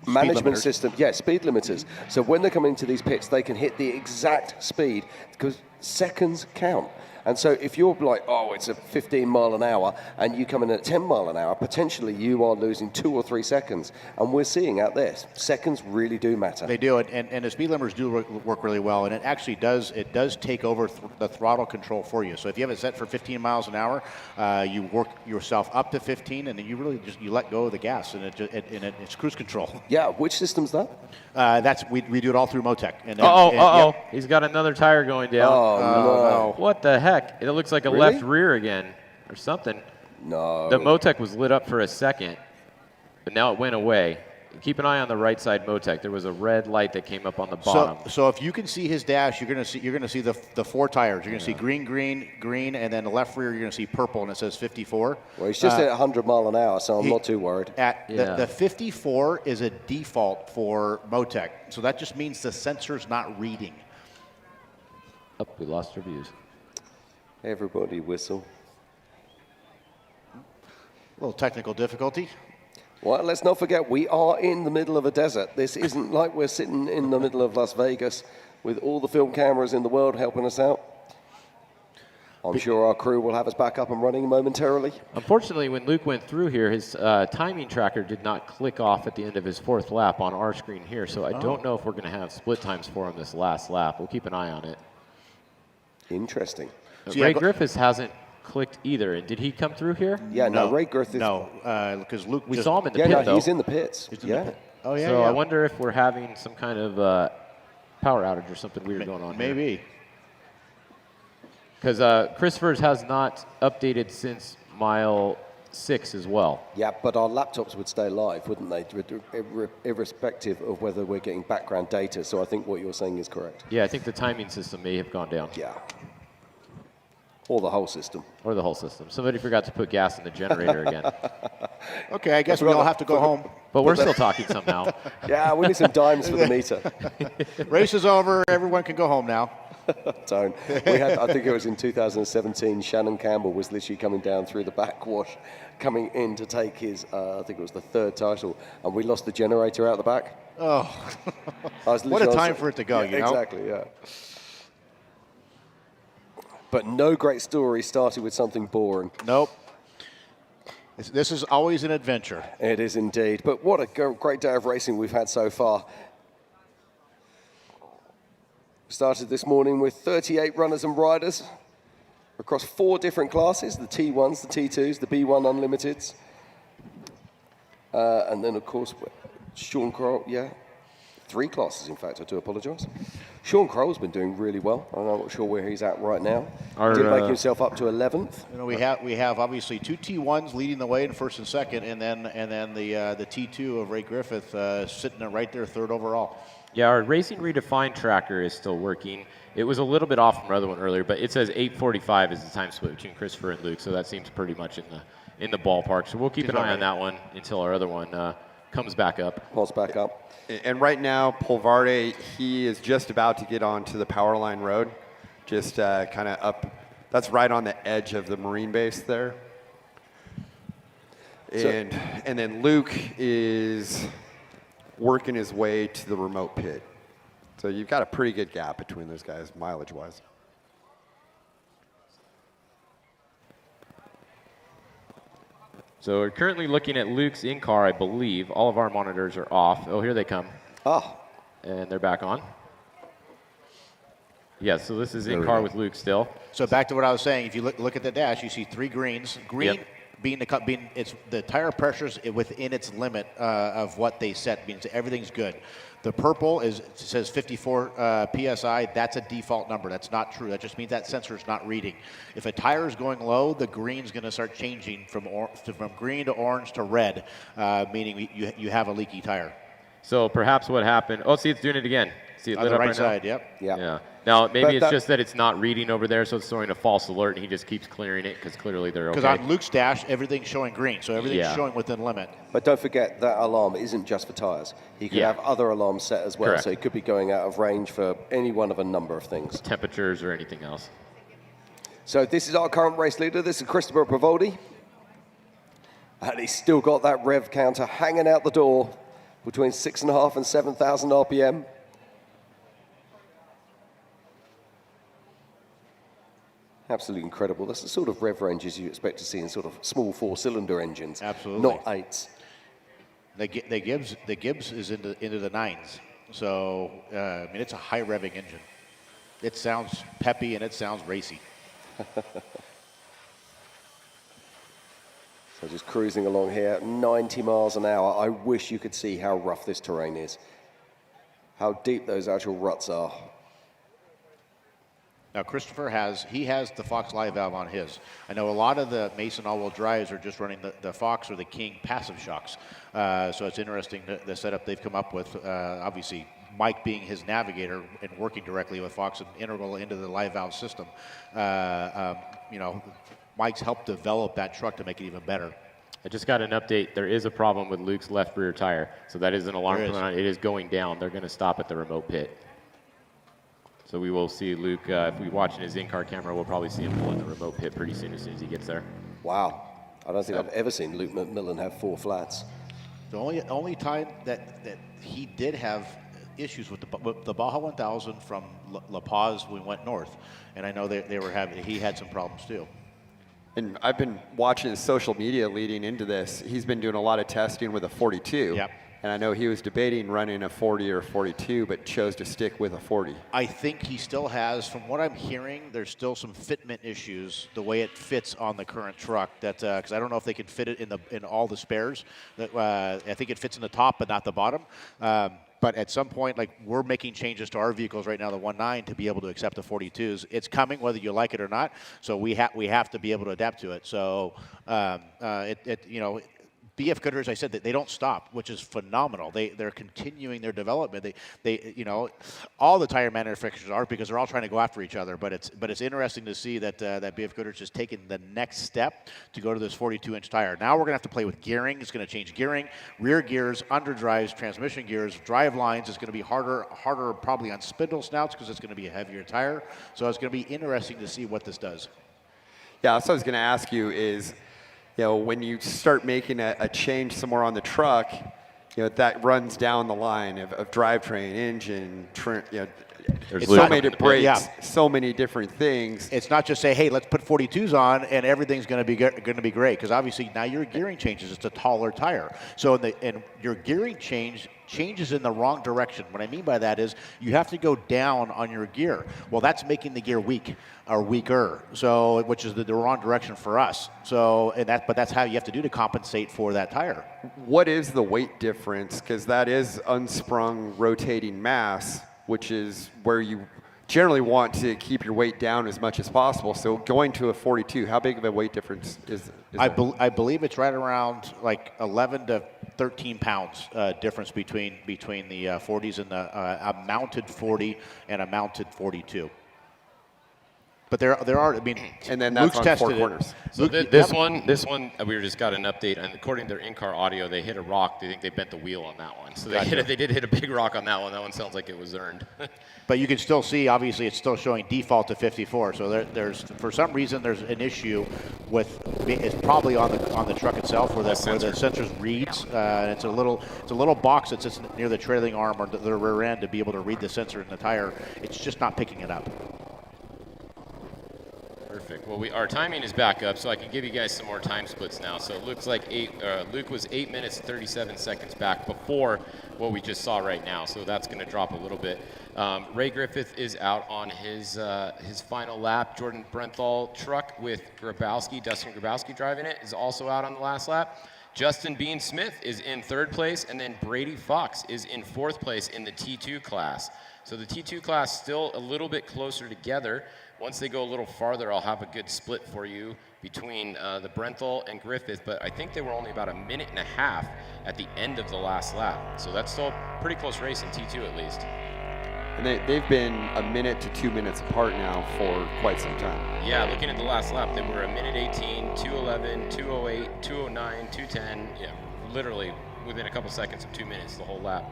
management system. Yeah, speed limiters. So when they're coming into these pits, they can hit the exact speed because seconds count. And so if you're like, oh, it's a 15 mile an hour, and you come in at 10 mile an hour, potentially you are losing 2 or 3 seconds. And we're seeing out there, seconds really do matter. They do, and the speed limiters do work really well, and it actually does take over the throttle control for you. So if you have it set for 15 miles an hour, you work yourself up to 15, and then you really you let go of the gas, and it's cruise control. Yeah, which system's that? We do it all through Motec. Yep. He's got another tire going down. Oh, no. What the heck? It looks like a left rear again or something. No. The Motec was lit up for a second, but now it went away. keep an eye on the right side Motec. There was a red light that came up on the bottom. So if you can see his dash, you're gonna see the 4 tires. You're gonna see green, green, green, and then the left rear you're gonna see purple, and it says 54. Well, he's just at 100 mile an hour, so I'm not too worried. The 54 is a default for Motec, so that just means the sensor's not reading. Oh, we lost our views. Everybody whistle. A little technical difficulty. Well, let's not forget, we are in the middle of a desert. This isn't like we're sitting in the middle of Las Vegas with all the film cameras in the world helping us out. I'm sure our crew will have us back up and running momentarily. Unfortunately, when Luke went through here, his timing tracker did not click off at the end of his 4th lap on our screen here, so I don't know if we're going to have split times for him this last lap. We'll keep an eye on it. Interesting. Ray Griffiths hasn't clicked either. And did he come through here? Yeah, no, Ray Griffiths. No, because Luke. We saw him in the pit, though. He's in the pits. Oh, yeah. So I wonder if we're having some kind of power outage or something weird going on. Maybe. Because Christopher's has not updated since mile 6 as well. Yeah, but our laptops would stay live, wouldn't they? Irrespective of whether we're getting background data. So I think what you're saying is correct. Yeah, I think the timing system may have gone down. Yeah. Or the whole system. Or the whole system. Somebody forgot to put gas in the generator again. Okay, I guess we all have to go home. But we're still talking somehow. Yeah, we need some dimes for the meter. Race is over. Everyone can go home now. Tone. We had, I think it was in 2017, Shannon Campbell was literally coming down through the backwash, coming in to take his, I think it was the 3rd title, and we lost the generator out the back. Oh, what a time for it to go, you know? Exactly, yeah. But no great story started with something boring. Nope. This is always an adventure. It is indeed. But what a great day of racing we've had so far. We started this morning with 38 runners and riders across 4 different classes, the T1s, the T2s, the B1 Unlimiteds. And then, of course, Sean Kroll, 3 classes, in fact, I do apologise. Sean Kroll's been doing really well. I'm not sure where he's at right now. Did make himself up to 11th. You know, we have obviously 2 T1s leading the way in 1st and 2nd, and then the T2 of Ray Griffith sitting right there 3rd overall. Yeah, our Racing Redefined tracker is still working. It was a little bit off from our other one earlier, but it says 8:45 is the time split between Christopher and Luke, so that seems pretty much in the ballpark. So we'll keep an eye on that one until our other one comes back up. Pulls back up. And right now, Polvarde, he is just about to get onto the power line road, just kind of up. That's right on the edge of the Marine base there. And then Luke is working his way to the remote pit. So you've got a pretty good gap between those guys, mileage-wise. So we're currently looking at Luke's in-car, I believe. All of our monitors are off. Oh, here they come. Oh. And they're back on. Yeah, so this is in-car with Luke still. So back to what I was saying. If you look at the dash, you see 3 greens. Green being it's the tire pressures within its limit of what they set, means everything's good. The purple says 54 PSI. That's a default number. That's not true. That just means that sensor is not reading. If a tire is going low, the green's going to start changing from green to orange to red, meaning you have a leaky tire. So perhaps what happened, see, it's doing it again. See it On lit the up right right side, now? yep. Yeah. Now, maybe it's just that it's not reading over there, so it's throwing a false alert, and he just keeps clearing it because clearly they're okay. Because on Luke's dash, everything's showing green, so everything's showing within limit. But don't forget, that alarm isn't just for tires. He could have other alarms set as well, Correct. so he could be going out of range for any one of a number of things. Temperatures or anything else. So this is our current race leader. This is Christopher Pavoldi. And he's still got that rev counter hanging out the door between 6,500 and 7,000 RPM. Absolutely incredible. That's the sort of rev ranges you expect to see in sort of small 4-cylinder engines. Absolutely. Not 8s. The Gibbs is into the 9s. So, I mean, it's a high revving engine. It sounds peppy and it sounds racy. So just cruising along here, 90 miles an hour. I wish you could see how rough this terrain is. How deep those actual ruts are. Now Christopher has the Fox live valve on his. I know a lot of the Mason all-wheel drives are just running the Fox or the King passive shocks. So it's interesting the setup they've come up with. Obviously, Mike being his navigator and working directly with Fox and integral into the live valve system. Mike's helped develop that truck to make it even better. I just got an update. There is a problem with Luke's left rear tire. So that is an alarm coming on. It is going down. They're going to stop at the remote pit. So we will see Luke, if we watch in his in-car camera, we'll probably see him pull in the remote pit pretty soon as he gets there. Wow. I don't think I've ever seen Luke McMillan have 4 flats. The only time that he did have issues with the Baja 1000 from La Paz, we went north. And I know he had some problems too. And I've been watching his social media leading into this. He's been doing a lot of testing with a 42. Yep. And I know he was debating running a 40 or 42, but chose to stick with a 40. I think he still has, from what I'm hearing, there's still some fitment issues, the way it fits on the current truck. Because I don't know if they can fit it in all the spares. I think it fits in the top, but not the bottom. But at some point, like we're making changes to our vehicles right now, the 1.9, to be able to accept the 42s. It's coming, whether you like it or not. So we have to be able to adapt to it. So BF Goodrich, as I said, they don't stop, which is phenomenal. They're continuing their development. They all the tire manufacturers are, because they're all trying to go after each other. But it's interesting to see that BF Goodrich has taken the next step to go to this 42-inch tire. Now we're gonna have to play with gearing. It's gonna change gearing, rear gears, underdrives, transmission gears, drive lines. It's gonna be harder probably on spindle snouts because it's gonna be a heavier tire. So it's gonna be interesting to see what this does. Yeah, so I was gonna ask you is, when you start making a change somewhere on the truck, that runs down the line of drivetrain, engine, There's so many brakes, so many different things. It's not just say, hey, let's put 42s on and everything's going to be great, because obviously now your gearing changes. It's a taller tire, so and your gearing changes in the wrong direction. What I mean by that is you have to go down on your gear. Well, that's making the gear weak or weaker, so which is the wrong direction for us. So but that's how you have to do to compensate for that tire. What is the weight difference? Because that is unsprung rotating mass, which is where you generally want to keep your weight down as much as possible. So going to a 42, how big of a weight difference is I believe it's right around like 11 to 13 pounds difference between the 40s and a mounted 40 and a mounted 42. But there are. I mean, and then that's Luke's on 4 tested corners. So this one, we just got an update, and according to their in-car audio, they hit a rock. They think they bent the wheel on that one. So they did hit a big rock on that one. That one sounds like it was earned. But you can still see, obviously, it's still showing default to 54. So there's for some reason there's an issue with it's probably on the truck itself where the sensors reads. And it's a little box that sits near the trailing arm or the rear end to be able to read the sensor in the tire. It's just not picking it up. Perfect. Well, our timing is back up, so I can give you guys some more time splits now. So it looks like Luke was 8 minutes 37 seconds back before what we just saw right now. So that's going to drop a little bit. Ray Griffith is out on his final lap. Jordan Brenthal truck with Dustin Grabowski driving it, is also out on the last lap. Justin Bean Smith is in 3rd place, and then Brady Fox is in 4th place in the T2 class. So the T2 class still a little bit closer together. Once they go a little farther, I'll have a good split for you between the Brenthal and Griffith, but I think they were only about a minute and a half at the end of the last lap. So that's still a pretty close race in T2 at least. And they've been a minute to 2 minutes apart now for quite some time. Yeah, looking at the last lap, they were a minute 18, 2:11, 2:08, 2:09, 2:10. Yeah, literally within a couple seconds of 2 minutes, the whole lap.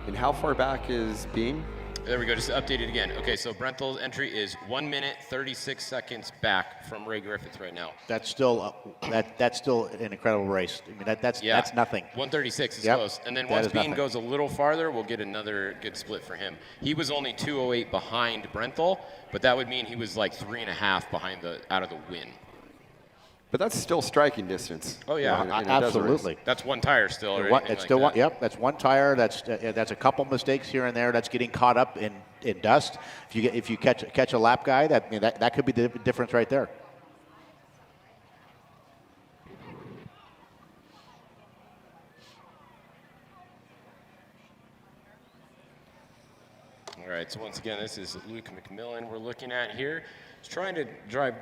And how far back is Bean? There we go, just to update it again. Okay, so Brenthal's entry is 1 minute, 36 seconds back from Ray Griffith right now. That's still that's still an incredible race. I mean, that's nothing. 136 is close. And then once Bean goes a little farther, we'll get another good split for him. He was only 2:08 behind Brenthal, but that would mean he was like 3.5 behind out of the win. But that's still striking distance. Oh yeah, absolutely. That's one tire still. Or it's still one. Yep, that's one tire. That's a couple mistakes here and there. That's getting caught up in dust. If you catch a lap guy, that could be the difference right there. All right, right, so once again, this is Luke McMillan we're looking at here. He's trying to drive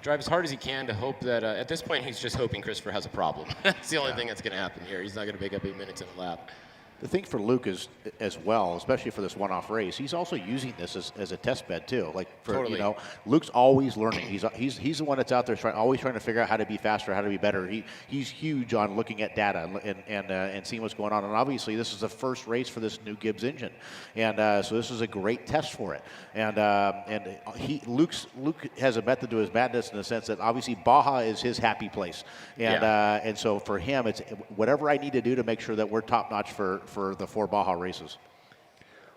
as hard as he can to hope that, at this point, he's just hoping Christopher has a problem. That's the only thing that's going to happen here. He's not going to make up 8 minutes in a lap. The thing for Luke is, as well, especially for this one-off race, he's also using this as a test bed too. Like for Totally. you know, Luke's always learning. He's the one that's out there always trying to figure out how to be faster, how to be better. He's huge on looking at data and seeing what's going on. And obviously, this is the first race for this new Gibbs engine, and so this is a great test for it. And Luke has a method to his madness in the sense that obviously Baja is his happy place, and so for him, it's whatever I need to do to make sure that we're top notch for the 4 Baja races.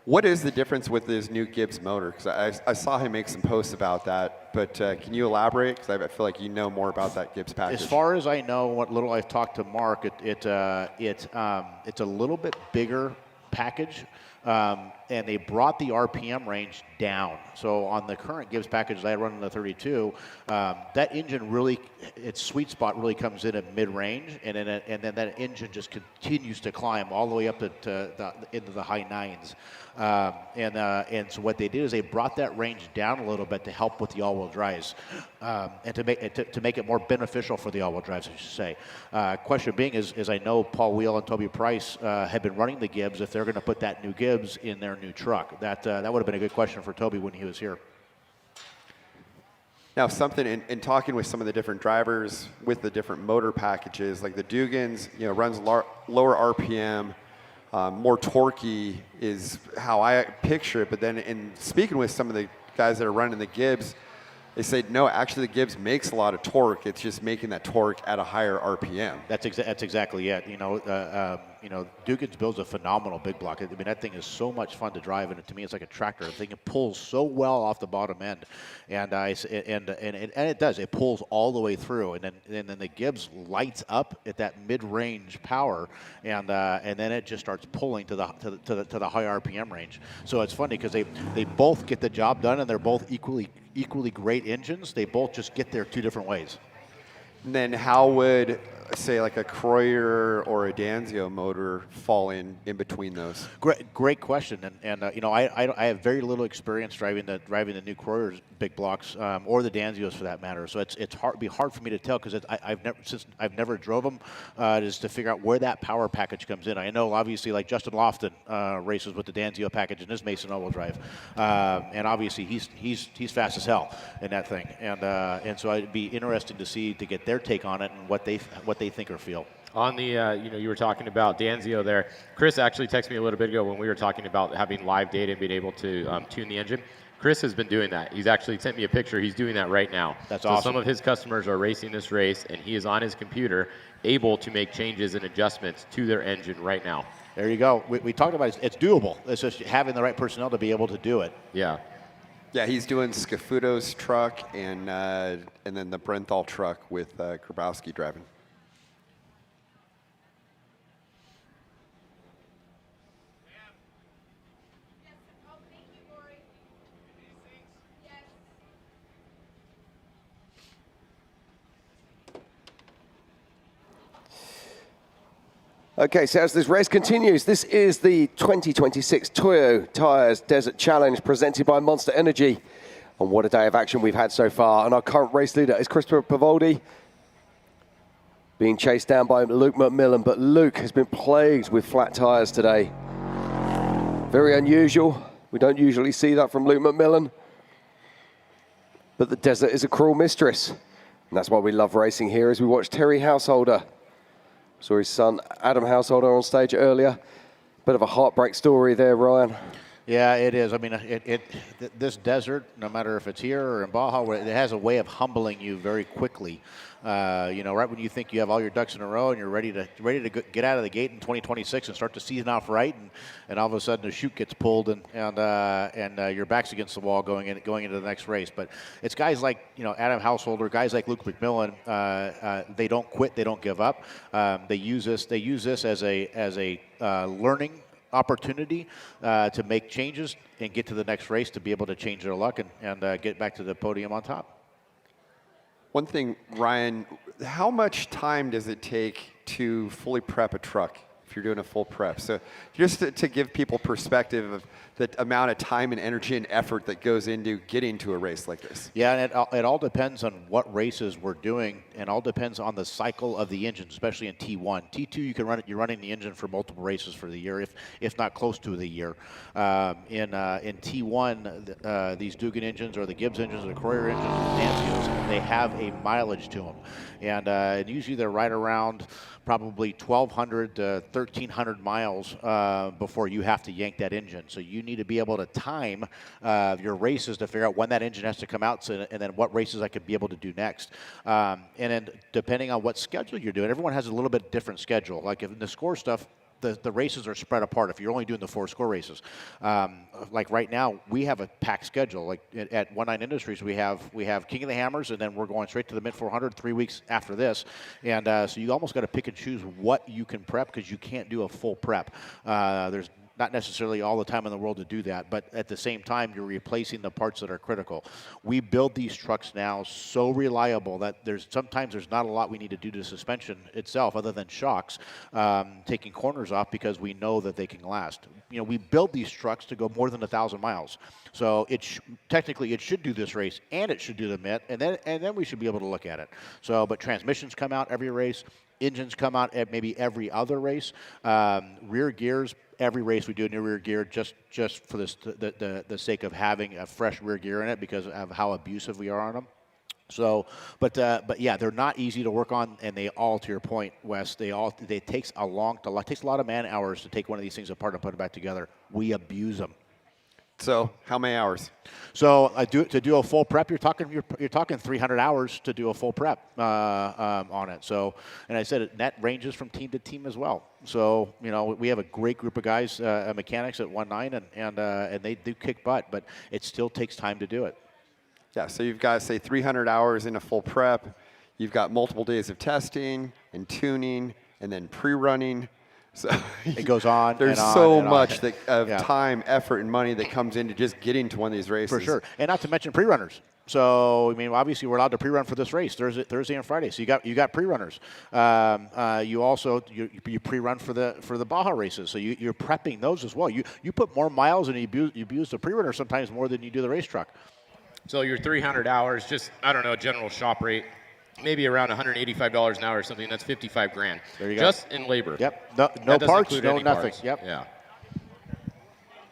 What is the difference with this new Gibbs motor? Because I saw him make some posts about that, but can you elaborate? Because I feel like you know more about that Gibbs package. As far as I know, what little I've talked to Mark, it's a little bit bigger package, and they brought the RPM range down. So on the current Gibbs package that I run in the 32, that engine really, its sweet spot really comes in at mid-range, and then that engine just continues to climb all the way up into the high 9s. And so what they did is they brought that range down a little bit to help with the all-wheel drives, and to make it more beneficial for the all-wheel drives, I should say. Question being is I know Paul Wheel and Toby Price have been running the Gibbs. If they're going to put that new Gibbs in their new truck, that would have been a good question for Toby when he was here. Now, something in talking with some of the different drivers with the different motor packages, like the Dugan's, runs lower RPM, more torquey is how I picture it. But then in speaking with some of the guys that are running the Gibbs, they say, no, actually the Gibbs makes a lot of torque. It's just making that torque at a higher RPM. That's exactly it. Dugan's builds a phenomenal big block. I mean, that thing is so much fun to drive, and to me, it's like a tractor. The thing pulls so well off the bottom end, and it does. It pulls all the way through, and then the Gibbs lights up at that mid-range power, and then it just starts pulling to the high RPM range. So it's funny because they both get the job done, and they're both equally great engines. They both just get there 2 different ways. And then how would, say, like a Croyer or a Danzio motor fall in between those? Great question, and I have very little experience driving the new Croyer's big blocks or the Danzios for that matter. So it's hard for me to tell because I've never drove them just to figure out where that power package comes in. I know obviously like Justin Lofton races with the Danzio package in his Mason all-wheel drive, and obviously he's fast as hell in that thing, and so it'd be interesting to get their take on it and what they think or feel. On the, you were talking about Danzio there. Chris actually texted me a little bit ago when we were talking about having live data and being able to tune the engine. Chris has been doing that. He's actually sent me a picture. He's doing that right now. That's so awesome. Some of his customers are racing this race, and he is on his computer able to make changes and adjustments to their engine right now. There you go. We talked about it's doable. It's just having the right personnel to be able to do it. Yeah. Yeah, he's doing Scafuto's truck and then the Brenthal truck with Grabowski driving. Okay, so as this race continues, this is the 2026 Toyo Tires Desert Challenge presented by Monster Energy. And what a day of action we've had so far. And our current race leader is Christopher Pavoldi, being chased down by Luke McMillan. But Luke has been plagued with flat tires today. Very unusual. We don't usually see that from Luke McMillan. But the desert is a cruel mistress. And that's why we love racing here as we watch Terry Householder. Saw his son, Adam Householder, on stage earlier. Bit of a heartbreak story there, Ryan. Yeah, it is. I mean, this desert, no matter if it's here or in Baja, it has a way of humbling you very quickly. Right when you think you have all your ducks in a row and you're ready to get out of the gate in 2026 and start the season off right, and all of a sudden the chute gets pulled and your back's against the wall going into the next race. But it's guys like Adam Householder, guys like Luke McMillan. They don't quit. They don't give up. They use this as a learning opportunity to make changes and get to the next race to be able to change their luck and get back to the podium on top. One thing, Ryan, how much time does it take to fully prep a truck? if you're doing a full prep. So just to give people perspective of the amount of time and energy and effort that goes into getting to a race like this. Yeah, and it all depends on what races we're doing, and all depends on the cycle of the engine, especially in T1. T2, you can run it. You're running the engine for multiple races for the year, if not close to the year. In T1, these Dugan engines or the Gibbs engines or the Croyer engines, Mansfields, they have a mileage to them, and usually they're right around probably 1,200 to 1,300 miles before you have to yank that engine. So you need to be able to time your races to figure out when that engine has to come out, and then what races I could be able to do next. And then depending on what schedule you're doing, everyone has a little bit different schedule. Like in the score stuff, the races are spread apart if you're only doing the 4 score races. Like right now, we have a packed schedule. Like at 19 Industries, we have King of the Hammers, and then we're going straight to the Mid 400 3 weeks after this. And so you almost got to pick and choose what you can prep, because you can't do a full prep. There's not necessarily all the time in the world to do that, but at the same time, you're replacing the parts that are critical. We build these trucks now so reliable that sometimes there's not a lot we need to do to the suspension itself other than shocks, taking corners off, because we know that they can last. We build these trucks to go more than 1,000 miles. So technically it should do this race, and it should do the MIT, and then we should be able to look at it. So, but transmissions come out every race. Engines come out at maybe every other race. Rear gears, every race we do a new rear gear just for the sake of having a fresh rear gear in it, because of how abusive we are on them. So, but yeah, they're not easy to work on, and they all, to your point, Wes, it takes a lot of man hours to take one of these things apart and put it back together. We abuse them. So how many hours? So to do a full prep, you're talking 300 hours to do a full prep on it. So, and I said that ranges from team to team as well. So we have a great group of guys, mechanics at 19, and they do kick butt, but it still takes time to do it. Yeah. So you've got, say, 300 hours in a full prep. You've got multiple days of testing and tuning, and then pre-running. So it goes on. There's and on so and much on. Time, effort, and money that comes into just getting to one of these races. For sure, and not to mention pre-runners. So I mean, obviously, we're allowed to pre-run for this race Thursday and Friday. So you got pre-runners. You also you pre-run for the Baja races. So you're prepping those as well. You put more miles and you abuse the pre-runner sometimes more than you do the race truck. So your 300 hours, just I don't know, general shop rate. Maybe around $185 an hour or something. That's $55,000. There you go. Just in labor. Yep. No parts, no nothing. Parts. Yep. Yeah.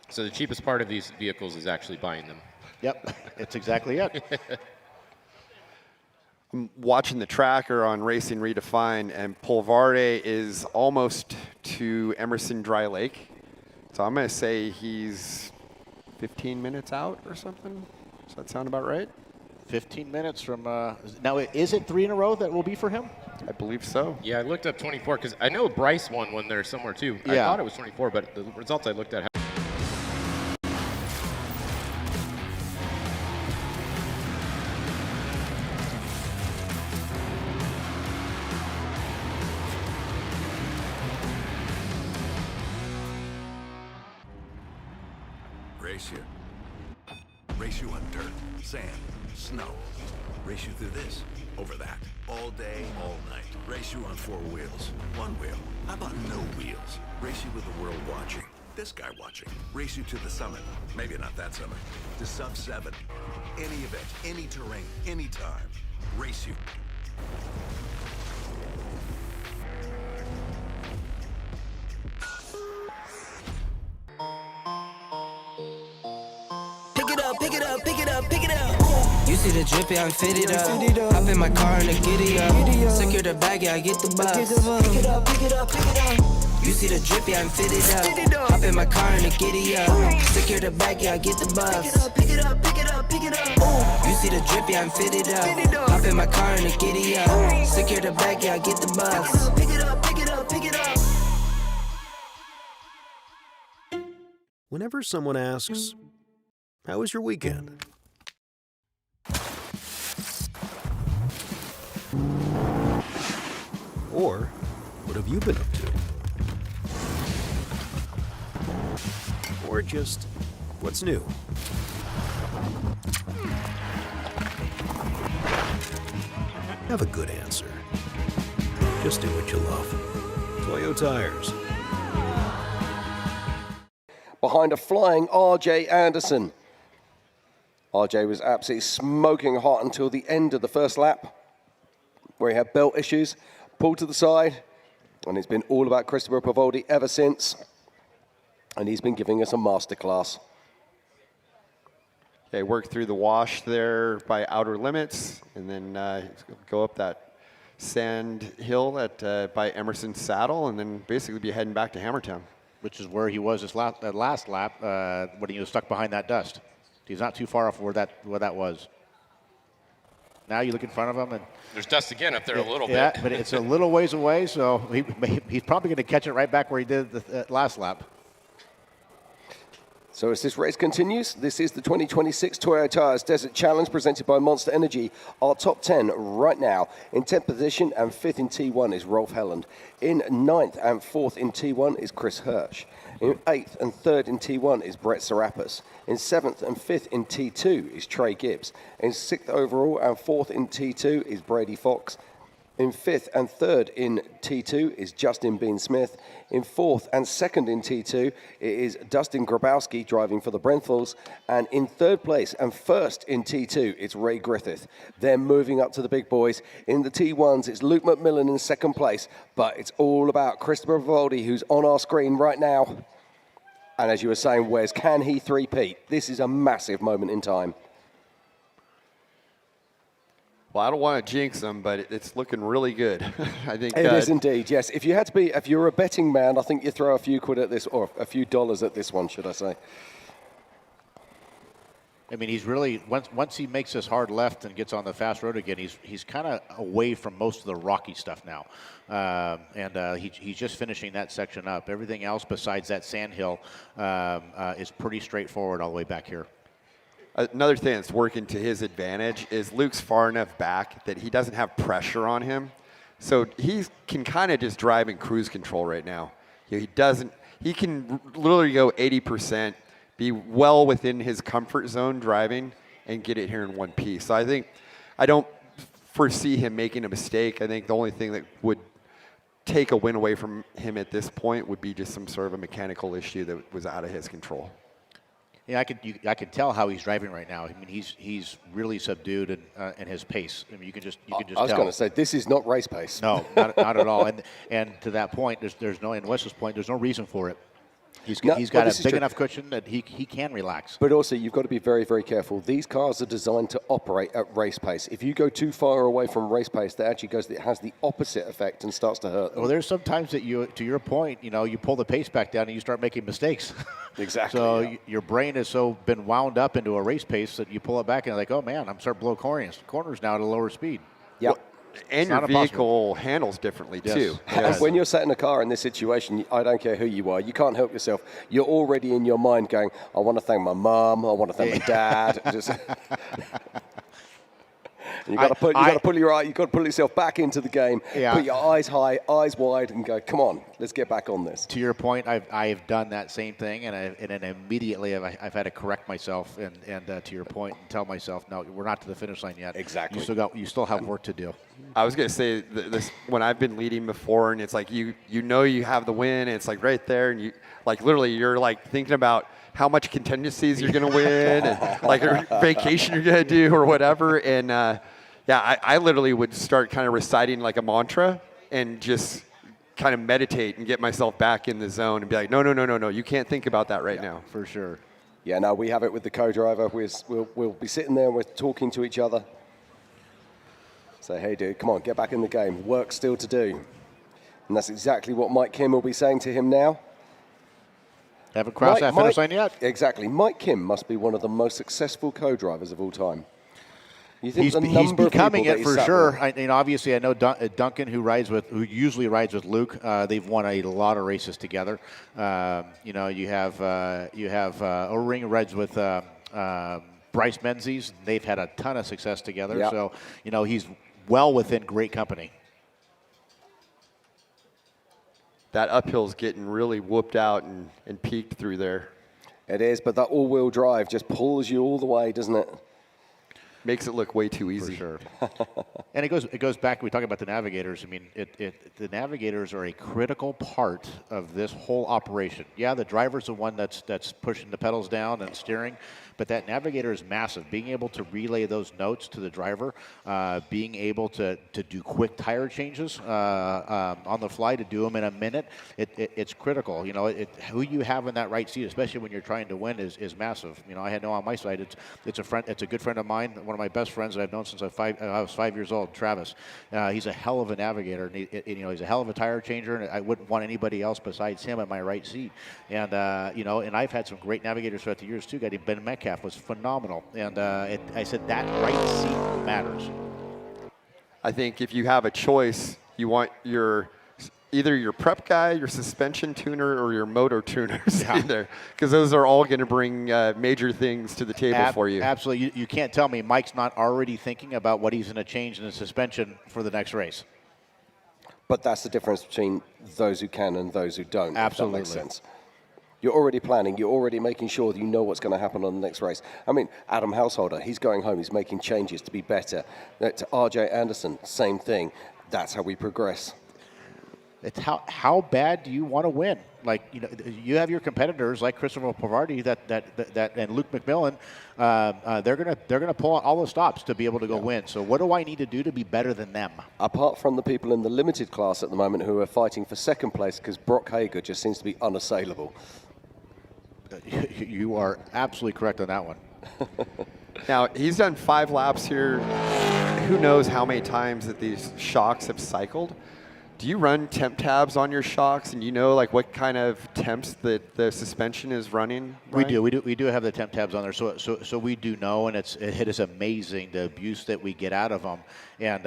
So the cheapest part of these vehicles is actually buying them. Yep. It's exactly it. I'm watching the tracker on Racing Redefined, and Polvarde is almost to Emerson Dry Lake. So I'm going to say he's 15 minutes out or something. Does that sound about right? 15 minutes from now. Is it 3 in a row that will be for him? I believe so. Yeah, I looked up 24 because I know Bryce won one there somewhere too. Yeah. I thought it was 24, but the results I looked at. Race you on dirt, sand, snow. Race you through this, over that, all day, all night. Race you on 4 wheels, 1 wheel. How about no wheels? Race you with the world watching, this guy watching. Race you to the summit, maybe not that summit, to sub 7. Any event, any terrain, anytime. Race you. Pick it up, pick it up, pick it up. You see the drip, yeah, I'm fitted up. Hop in my car and I giddy up. Secure the bag, yeah, I get the bus. Pick it up, pick it up, pick it up. You see the drip, yeah, I'm fitted up. Hop in my car and I giddy up. Secure the bag, yeah, I get the bus. Pick it up, pick it up, pick it up. You see the drip, yeah, I'm fitted up. Hop in my car and I giddy up. Secure the bag, yeah, I get the bus. Pick it up, pick it up, pick it up. Whenever someone asks, "How was your weekend?" Or, "What have you been up to?" Or just, "What's new?" Have a good answer. Just do what you love. Toyo Tires. behind a flying RJ Anderson. RJ was absolutely smoking hot until the end of the first lap, where he had belt issues, pulled to the side, and it's been all about Christopher Pavoldi ever since. And he's been giving us a masterclass. Okay, work through the wash there by outer limits, and then go up that sand hill by Emerson Saddle, and then basically be heading back to Hammertown. Which is where he was this last lap when he was stuck behind that dust. He's not too far off where that was. Now you look in front of him, and there's dust again up there a little bit. Yeah, but it's a little ways away, so he's probably going to catch it right back where he did the last lap. So as this race continues, this is the 2026 Toyo Tires Desert Challenge presented by Monster Energy. Our top 10 right now. In 10th position and 5th in T1 is Rolf Helland. In 9th and 4th in T1 is Chris Hirsch. In 8th and 3rd in T1 is Brett Serapis. In 7th and 5th in T2 is Trey Gibbs. In 6th overall and 4th in T2 is Brady Fox. In 5th and 3rd in T2 is Justin Bean Smith. In 4th and 2nd in T2 it is Dustin Grabowski driving for the Brenthals. And in 3rd place and 1st in T2 it's Ray Griffith. They're moving up to the big boys. In the T1s it's Luke McMillan in 2nd place. But it's all about Christopher Pavoldi, who's on our screen right now. And as you were saying, Wes, can he three-peat? This is a massive moment in time. Well, I don't want to jinx them, but it's looking really good. I think it is indeed. Yes. If you're a betting man, I think you throw a few quid at this, or a few dollars at this one, should I say? I mean, he's really once he makes this hard left and gets on the fast road again, he's kind of away from most of the rocky stuff now, he's just finishing that section up. Everything else besides that sand hill is pretty straightforward all the way back here. Another thing that's working to his advantage is Luke's far enough back that he doesn't have pressure on him. So he can kind of just drive in cruise control right now. He can literally go 80%, be well within his comfort zone driving, and get it here in one piece. So I don't foresee him making a mistake. I think the only thing that would take a win away from him at this point would be just some sort of a mechanical issue that was out of his control. Yeah, I could tell how he's driving right now. I mean, he's really subdued in his pace. I mean, you can just tell. I was going to say, this is not race pace. No, not at all. And to that point, there's no, in Wes's point, there's no reason for it. He's got a big enough cushion that he can relax. But also, you've got to be very, very careful. These cars are designed to operate at race pace. If you go too far away from race pace, it has the opposite effect and starts to hurt them. Well, there's sometimes that to your point, you pull the pace back down and you start making mistakes. Exactly. So your brain has been wound up into a race pace that you pull it back and you're like, oh man, I'm starting to blow corners now at a lower speed. Yep. Well, and your vehicle handles differently too. Yes. When you're sat in a car in this situation, I don't care who you are, you can't help yourself. You're already in your mind going, I want to thank my mom, I want to thank my dad. You got to pull yourself back into the game. Yeah. Put your eyes high, eyes wide, and go, come on, let's get back on this. To your point, I've done that same thing, and then immediately I've had to correct myself and to your point, and tell myself, no, we're not to the finish line yet. Exactly. You still have work to do. I was going to say this when I've been leading before, and it's like you have the win, and it's like right there, and you like literally you're like thinking about how much contingencies you're going to win and like a vacation you're going to do or whatever. And I literally would start kind of reciting like a mantra and just kind of meditate and get myself back in the zone and be like, no, you can't think about that right now. For sure. Yeah, no, we have it with the co-driver. We'll be sitting there and we're talking to each other. Say, hey, dude, come on, get back in the game. Work still to do. And that's exactly what Mike Kim will be saying to him now. Haven't crossed that finish line yet. Exactly. Mike Kim must be one of the most successful co-drivers of all time. You think he's becoming it for sure. Obviously, I know Duncan, who usually rides with Luke. They've won a lot of races together. You have O-Ring rides with Bryce Menzies. They've had a ton of success together. Yep. So he's well within great company. That uphill's getting really whooped out and peaked through there. It is, but that all-wheel drive just pulls you all the way, doesn't it? Makes it look way too easy. For sure. And it goes back. We talk about the navigators. I mean, the navigators are a critical part of this whole operation. Yeah, the driver's the one that's pushing the pedals down and steering, but that navigator is massive. Being able to relay those notes to the driver, being able to do quick tire changes on the fly, to do them in a minute, it's critical. You know, who you have in that right seat, especially when you're trying to win, is massive. You know, I had no on my side. It's a good friend of mine. One of my best friends that I've known since I was 5 years old, Travis. He's a hell of a navigator, and he's a hell of a tire changer, and I wouldn't want anybody else besides him in my right seat. And and I've had some great navigators throughout the years too. Ben Metcalf was phenomenal, and I said that right seat matters. I think if you have a choice, you want either your prep guy, your suspension tuner, or your motor tuner in there, because those are all going to bring major things to the table for you. Absolutely. You can't tell me Mike's not already thinking about what he's going to change in the suspension for the next race. But that's the difference between those who can and those who don't. Absolutely. If that makes sense. You're already planning. You're already making sure that you know what's going to happen on the next race. I mean, Adam Householder, he's going home. He's making changes to be better. To RJ Anderson, same thing. That's how we progress. It's how bad do you want to win? Like, you have your competitors like Christopher Pavardi that and Luke McMillan. They're gonna pull out all the stops to be able to go win. So what do I need to do to be better than them? Apart from the people in the limited class at the moment who are fighting for second place, because Brock Hager just seems to be unassailable. You are absolutely correct on that one. Now, he's done 5 laps here. Who knows how many times that these shocks have cycled? Do you run temp tabs on your shocks, and you know like what kind of temps that the suspension is running? We do have the temp tabs on there, so we do know, and it is amazing the abuse that we get out of them. And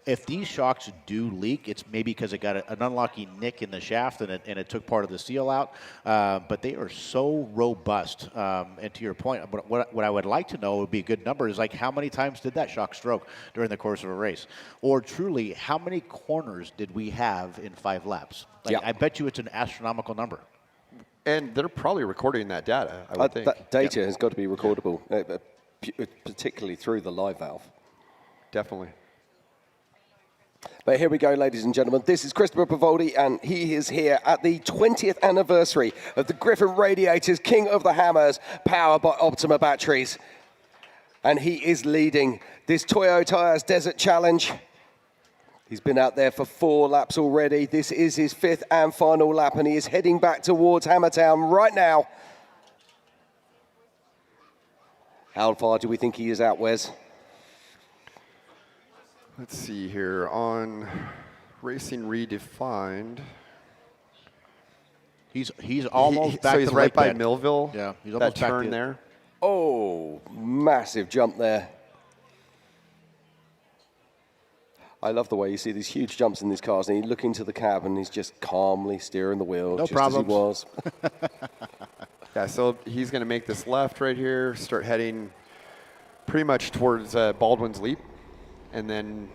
if these shocks do leak, it's maybe because it got an unlucky nick in the shaft and it took part of the seal out. But they are so robust. And to your point, what I would like to know would be a good number is like how many times did that shock stroke during the course of a race? Or truly, how many corners did we have in 5 laps? I bet you it's an astronomical number. And they're probably recording that data, I would think. That data has got to be recordable, particularly through the live valve. Definitely. But here we go, ladies and gentlemen. This is Christopher Pavoldi, and he is here at the 20th anniversary of the Griffin Radiators King of the Hammers, powered by Optima batteries. And he is leading this Toyo Tires Desert Challenge. He's been out there for 4 laps already. This is his 5th and final lap, and he is heading back towards Hammertown right now. How far do we think he is out, Wes? Let's see here. On Racing Redefined, he's almost back. So he's to the right lake by bed. Millville. Yeah, he's almost that back turn to there. Oh, massive jump there. I love the way you see these huge jumps in these cars, and you look into the cab, and he's just calmly steering the wheel, No just problems. as he was. Yeah, so he's going to make this left right here, start heading pretty much towards Baldwin's Leap, and then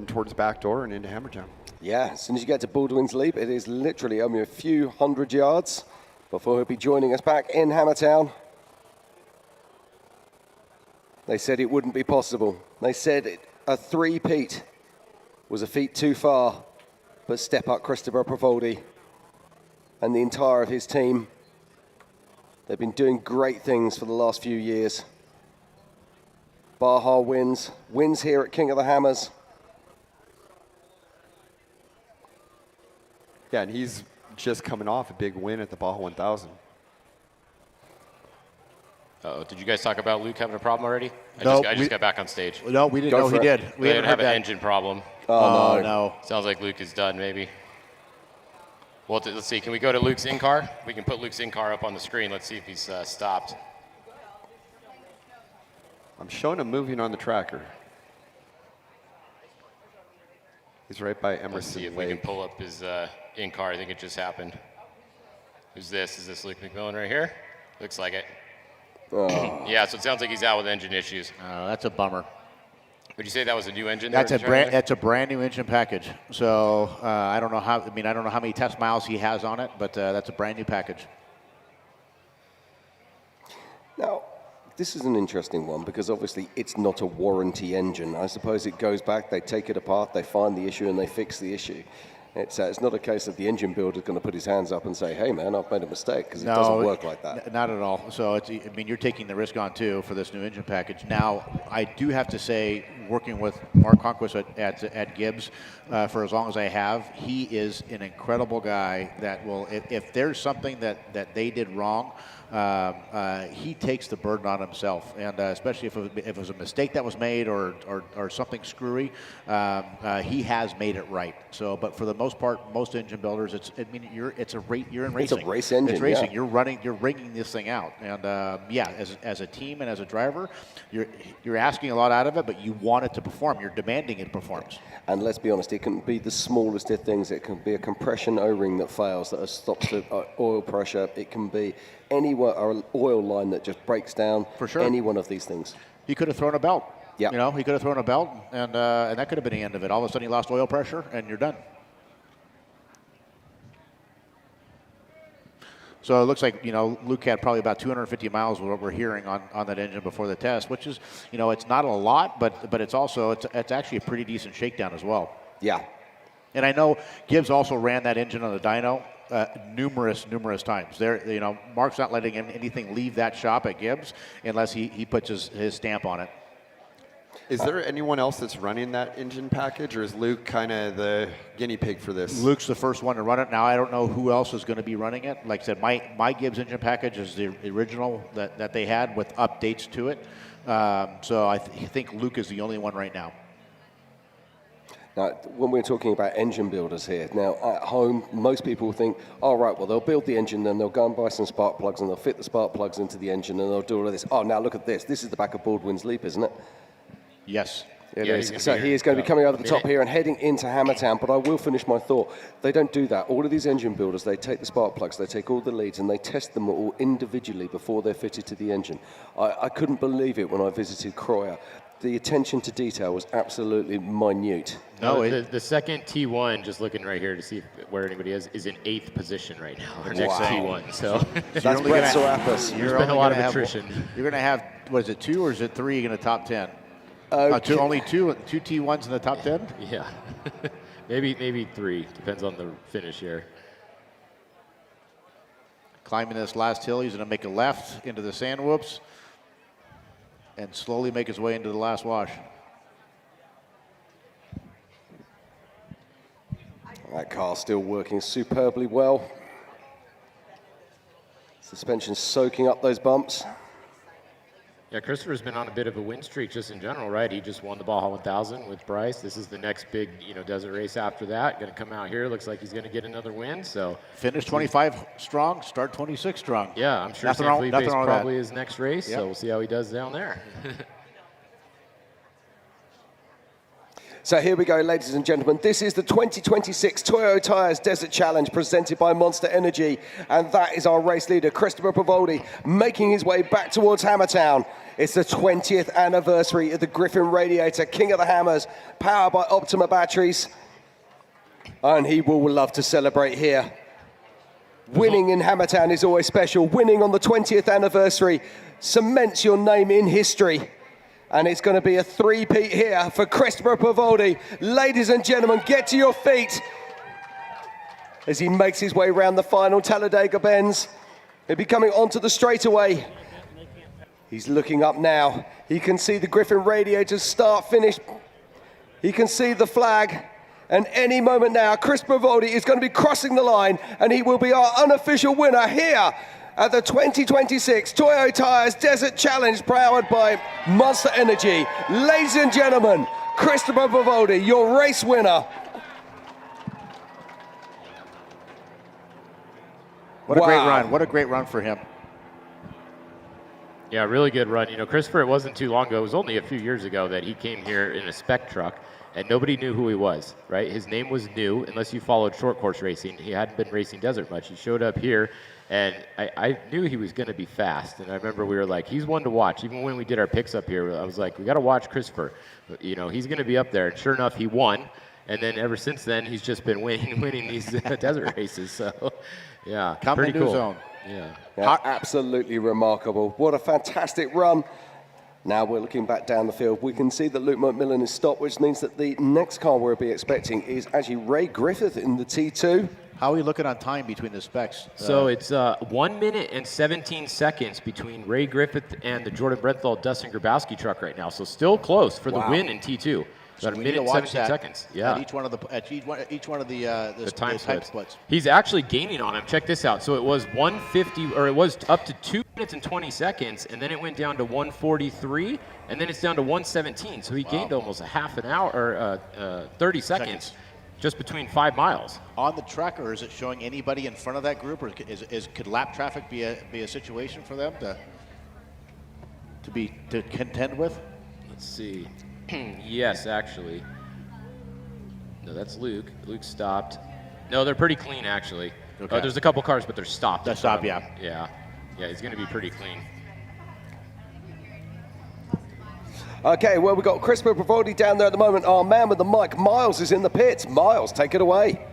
towards Backdoor and into Hammertown. Yeah, as soon as you get to Baldwin's Leap, it is literally only a few hundred yards before he'll be joining us back in Hammertown. They said it wouldn't be possible. They said a three-peat was a feat too far, but step up Christopher Pavoldi and the entire of his team. They've been doing great things for the last few years. Baja wins here at King of the Hammers. Yeah, and he's just coming off a big win at the Baja 1000. Uh-oh, did you guys talk about Luke having a problem already? No, I just got back on stage. No, we didn't know he did. We didn't have an that. engine problem. Oh, no. Sounds like Luke is done, maybe. Well, let's see. Can we go to Luke's in-car? We can put Luke's in-car up on the screen. Let's see if he's stopped. I'm showing him moving on the tracker. He's right by Emerson Let's see if Lake. we can pull up his in-car. I think it just happened. Who's this? Is this Luke McMillan right here? Looks like it. Oh. Yeah, so it sounds like he's out with engine issues. That's a bummer. Would you say that was a new engine? That's a brand new engine package. So I don't know how. I don't know how many test miles he has on it, but that's a brand new package. Now, This is an interesting one because obviously it's not a warranty engine. I suppose it goes back, they take it apart, they find the issue and they fix the issue. It's not a case of the engine builder going to put his hands up and say, hey man, I've made a mistake, because it doesn't work like that. Not at all. So I mean, you're taking the risk on too for this new engine package. Now, I do have to say, working with Mark Conquest at Gibbs for as long as I have, he is an incredible guy that will, if there's something that they did wrong, he takes the burden on himself, and especially if it was a mistake that was made or something screwy, he has made it right. So, but for the most part, most engine builders, you're in racing. It's a race engine. It's racing. Yeah. You're rigging this thing out, and as a team and as a driver, you're asking a lot out of it, but you want it to perform. You're demanding it performs. And let's be honest, it can be the smallest of things. It can be a compression O-ring that fails, that stops the oil pressure. It can be any oil line that just breaks down. For sure. Any one of these things. He could have thrown a belt. Yeah. You know, he could have thrown a belt, and that could have been the end of it. All of a sudden, he lost oil pressure, and you're done. So it looks like, Luke had probably about 250 miles, what we're hearing on that engine before the test, which is, it's not a lot, but it's also, it's actually a pretty decent shakedown as well. Yeah. And I know Gibbs also ran that engine on the dyno numerous times. Mark's not letting anything leave that shop at Gibbs unless he puts his stamp on it. Is there anyone else that's running that engine package, or is Luke kind of the guinea pig for this? Luke's the first one to run it. Now, I don't know who else is going to be running it. Like I said, my Gibbs engine package is the original that they had with updates to it. So I think Luke is the only one right now. Now, when we're talking about engine builders here, now at home, most people think, all right, well, they'll build the engine, then they'll go and buy some spark plugs, and they'll fit the spark plugs into the engine, and they'll do all of this. Oh, now look at this. This is the back of Baldwin's Leap, isn't it? Yes. It is. So he is going to be coming over the top here and heading into Hammertown, but I will finish my thought. They don't do that. All of these engine builders, they take the spark plugs, they take all the leads, and they test them all individually before they're fitted to the engine. I couldn't believe it when I visited Croyer. The attention to detail was absolutely minute. No, the second T1, just looking right here to see where anybody is in 8th position right now. Our next T1. So that's Brett Serapis. There's been a lot of attrition. You're going to have, what is it, 2 or is it 3 in the top 10? Only two T1s in the top 10? Yeah. maybe 3. Depends on the finish here. Climbing this last hill, he's going to make a left into the sand whoops and slowly make his way into the last wash. That car still working superbly well. Suspension soaking up those bumps. Yeah, Christopher's been on a bit of a win streak just in general, right? He just won the Baja 1000 with Bryce. This is the next big, desert race after that. Going to come out here. Looks like he's going to get another win. So finish 25 strong, start 26 strong. Yeah, I'm sure San Felipe is probably his next race. Yep. So we'll see how he does down there. So here we go, ladies and gentlemen. This is the 2026 Toyo Tires Desert Challenge presented by Monster Energy. And that is our race leader, Christopher Pavoldi, making his way back towards Hammertown. It's the 20th anniversary of the Griffin Radiator, King of the Hammers, powered by Optima batteries. And he will love to celebrate here. Winning in Hammertown is always special. Winning on the 20th anniversary cements your name in history. And it's going to be a three-peat here for Christopher Pavoldi. Ladies and gentlemen, get to your feet as he makes his way around the final Talladega bends. He'll be coming onto the straightaway. He's looking up now. He can see the Griffin Radiators start, finish. He can see the flag. And any moment now, Christopher Pavoldi is going to be crossing the line, and he will be our unofficial winner here at the 2026 Toyo Tires Desert Challenge, powered by Monster Energy. Ladies and gentlemen, Christopher Pavoldi, your race winner. What a great run. What a great run for him. Yeah, really good run. Christopher, it wasn't too long ago. It was only a few years ago that he came here in a spec truck, and nobody knew who he was, right? His name was new, unless you followed short course racing. He hadn't been racing desert much. He showed up here, and I knew he was going to be fast. And I remember we were like, he's one to watch. Even when we did our picks up here, I was like, we got to watch Christopher. He's going to be up there. And sure enough, he won. And then ever since then, he's just been winning these desert races. So, yeah, coming pretty into cool. his own. Yeah. Absolutely remarkable. What a fantastic run. Now we're looking back down the field. We can see that Luke McMillan is stopped, which means that the next car we'll be expecting is actually Ray Griffith in the T2. How are we looking on time between the specs? So it's 1 minute and 17 seconds between Ray Griffith and the Jordan Brenthal Dustin Grabowski truck right now. So still close for the win in T2. So About a minute and 17 seconds. Yeah. At each one of the time splits. He's actually gaining on him. Check this out. So it was 150, or it was up to 2 minutes and 20 seconds, and then it went down to 143, and then it's down to 117. So he gained almost a half an hour, or 30 seconds. Just between 5 miles. On the tracker, is it showing anybody in front of that group, or could lap traffic be a situation for them to contend with? Let's see. Yes, actually. No, that's Luke. Luke stopped. No, they're pretty clean, actually. Okay. There's a couple cars, but they're stopped. They're stopped, yeah. Yeah, he's going to be pretty clean. Okay, well, we've got Christopher Pavoldi down there at the moment. Our man with the mic, Miles, is in the pits. Miles, take it away.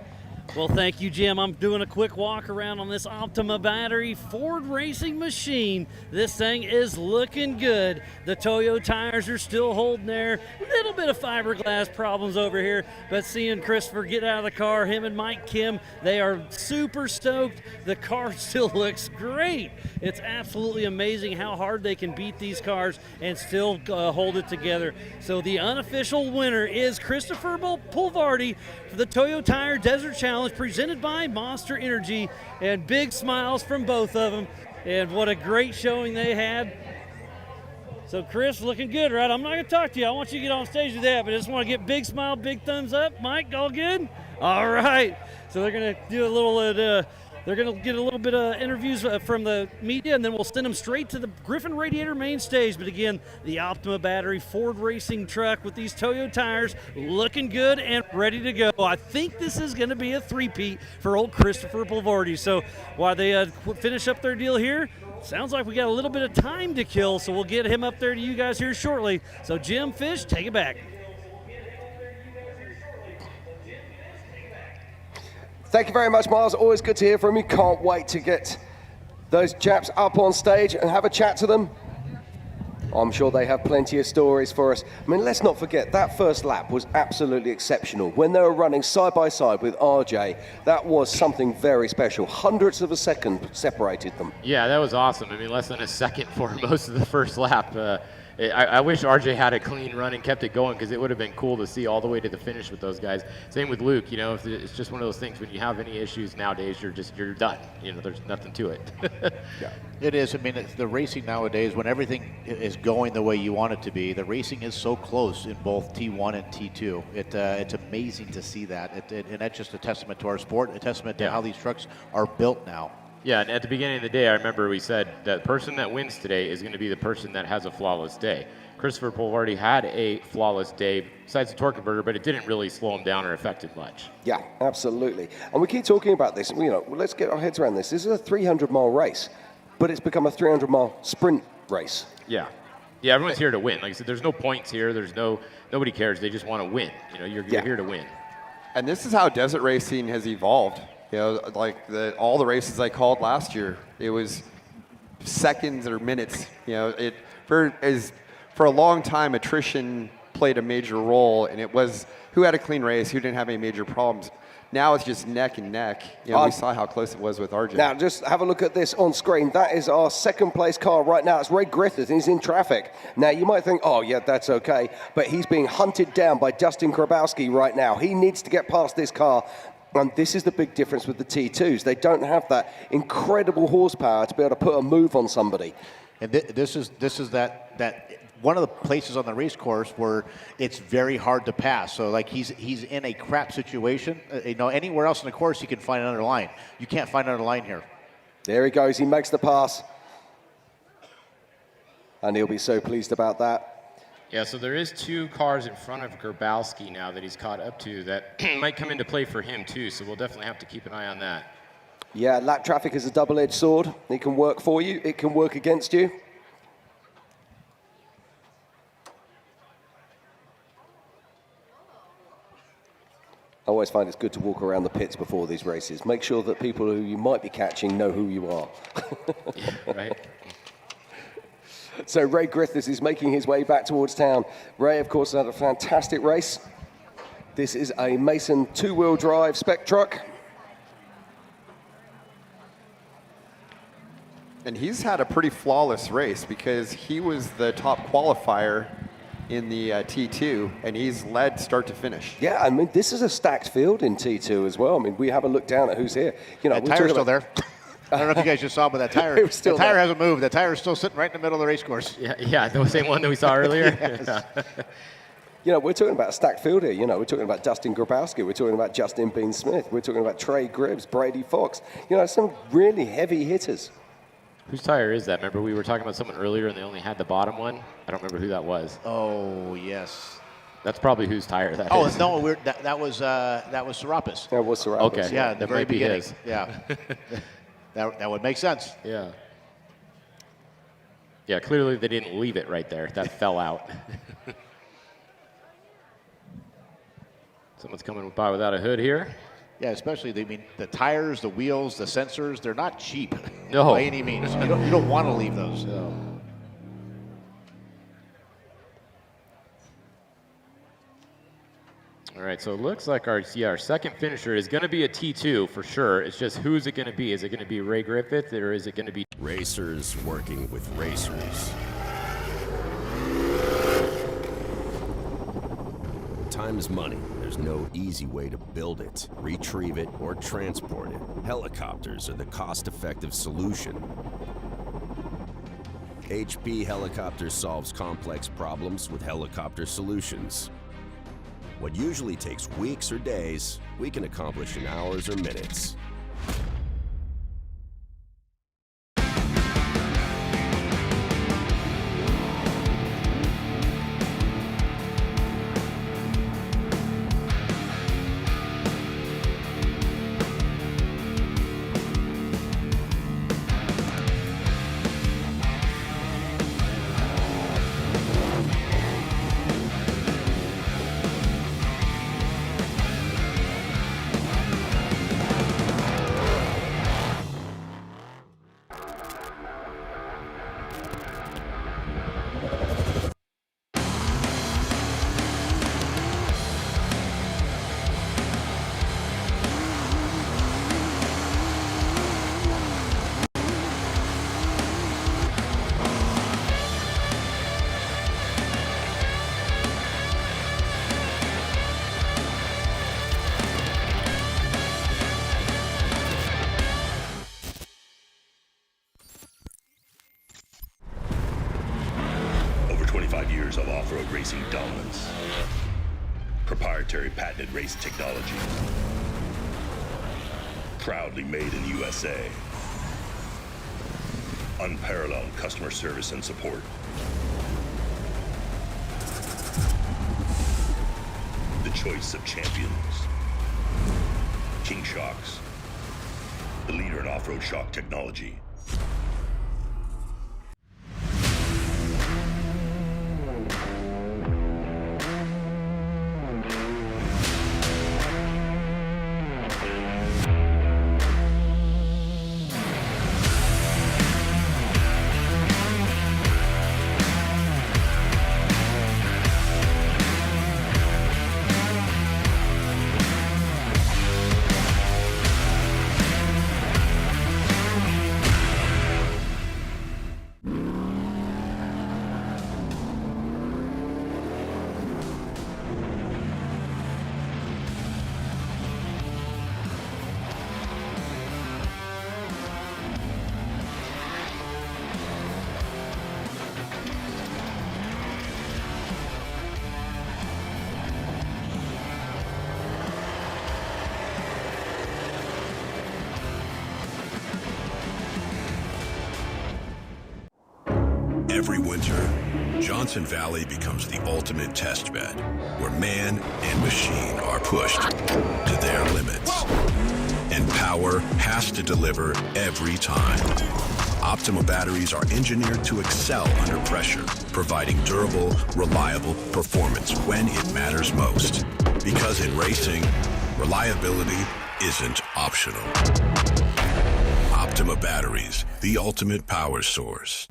Well, thank you, Jim. I'm doing a quick walk around on this Optima battery Ford racing machine. This thing is looking good. The Toyo tires are still holding there. A little bit of fiberglass problems over here, but seeing Christopher get out of the car, him and Mike Kim, they are super stoked. The car still looks great. It's absolutely amazing how hard they can beat these cars and still hold it together. So the unofficial winner is Christopher Pulvardi for the Toyo Tire Desert Challenge, presented by Monster Energy, and big smiles from both of them. And what a great showing they had. So Chris, looking good, right? I'm not going to talk to you. I want you to get on stage with that, but I just want to get big smile, big thumbs up. Mike, all good? All right. So they're going to do a little, they're going to get a little bit of interviews from the media, and then we'll send them straight to the Griffin Radiator main stage. But again, the Optima battery Ford racing truck with these Toyo tires looking good and ready to go. I think this is going to be a three-peat for old Christopher Pulvardi. So while they finish up their deal here, sounds like we got a little bit of time to kill, so we'll get him up there to you guys here shortly. So Jim Fish, take it back. Thank you very much, Miles. Always good to hear from you. Can't wait to get those chaps up on stage and have a chat to them. I'm sure they have plenty of stories for us. I mean, let's not forget, that first lap was absolutely exceptional. When they were running side by side with RJ, that was something very special. Hundredths of a second separated them. Yeah, that was awesome. I mean, less than a second for most of the first lap. I wish RJ had a clean run and kept it going, because it would have been cool to see all the way to the finish with those guys. Same with Luke. You know, if it's just one of those things, when you have any issues nowadays, you're done. You know, there's nothing to it. Yeah. It is. I mean, it's the racing nowadays, when everything is going the way you want it to be, the racing is so close in both T1 and T2. It's amazing to see that. And that's just a testament to our sport, a testament to how these trucks are built now. Yeah, and at the beginning of the day, I remember we said that the person that wins today is going to be the person that has a flawless day. Christopher Pulvardi had a flawless day, besides the torque converter, but it didn't really slow him down or affect it much. Yeah, absolutely. And we keep talking about this. You know, let's get our heads around this. This is a 300-mile race, but it's become a 300-mile sprint race. Yeah. Yeah, everyone's here to win. Like I said, there's no points here. Nobody cares. They just want to win. You know, you're here to win. And this is how desert racing has evolved. You know, like all the races I called last year, it was seconds or minutes. You know, for a long time, attrition played a major role, and it was who had a clean race, who didn't have any major problems. Now it's just neck and neck. You know, we saw how close it was with RJ. Now, just have a look at this on screen. That is our second place car right now. It's Ray Griffith, and he's in traffic. Now, you might think, oh, yeah, that's okay. But he's being hunted down by Dustin Grabowski right now. He needs to get past this car. And this is the big difference with the T2s. They don't have that incredible horsepower to be able to put a move on somebody. And this is that one of the places on the race course where it's very hard to pass. So like he's in a crap situation. You know, anywhere else in the course he can find another line. You can't find another line here. There he goes. He makes the pass. And he'll be so pleased about that. Yeah, so there is 2 cars in front of Grabowski now that he's caught up to that might come into play for him too, so we'll definitely have to keep an eye on that. Yeah, lap traffic is a double-edged sword. It can work for you, it can work against you. I always find it's good to walk around the pits before these races. Make sure that people who you might be catching know who you are. Right. So Ray Griffiths is making his way back towards town. Ray, of course, had a fantastic race. This is a Mason two-wheel drive spec truck. And he's had a pretty flawless race because he was the top qualifier in the T2, and he's led start to finish. Yeah, I mean, this is a stacked field in T2 as well. I mean, we have a look down at who's here. You know, The tire's still there. I don't know if you guys just saw, but that tire, It was still the tire there. hasn't moved. The tire is still sitting right in the middle of the race course. Yeah, the same one that we saw earlier. Yes. You know, we're talking about a stacked field here. You know, we're talking about Dustin Grabowski. We're talking about Justin Bean Smith. We're talking about Trey Gribbs, Brady Fox. You know, some really heavy hitters. Whose tire is that? Remember we were talking about someone earlier and they only had the bottom one? I don't remember who that was. Oh, yes. That's probably whose tire that Oh, is. no, that was Serapis. That was Serapis. Okay. Yeah, the that very might be beginning. his. Yeah. that would make sense. Yeah. Yeah, clearly they didn't leave it right there. That fell out. Someone's coming by without a hood here. Yeah, especially the tires, the wheels, the sensors, they're not cheap No. by any means. You don't want to leave those. No. All right, so it looks like our second finisher is going to be a T2 for sure. It's just who's it going to be? Is it going to be Ray Griffith or is it going to be Racers working with racers. Time is money. There's no easy way to build it, retrieve it, or transport it. Helicopters are the cost-effective solution. HP Helicopters solves complex problems with helicopter solutions. What usually takes weeks or days, we can accomplish in hours or minutes. Over 25 years of off-road racing dominance. Proprietary patented race technology. Proudly made in the USA. Unparalleled customer service and support. The choice of champions. King Shocks. The leader in off-road shock technology. Every winter, Johnson Valley becomes the ultimate test bed, where man and machine are pushed to their limits. And power has to deliver every time. Optima batteries are engineered to excel under pressure, providing durable, reliable performance when it matters most. Because in racing, reliability isn't optional. Optima batteries, the ultimate power source.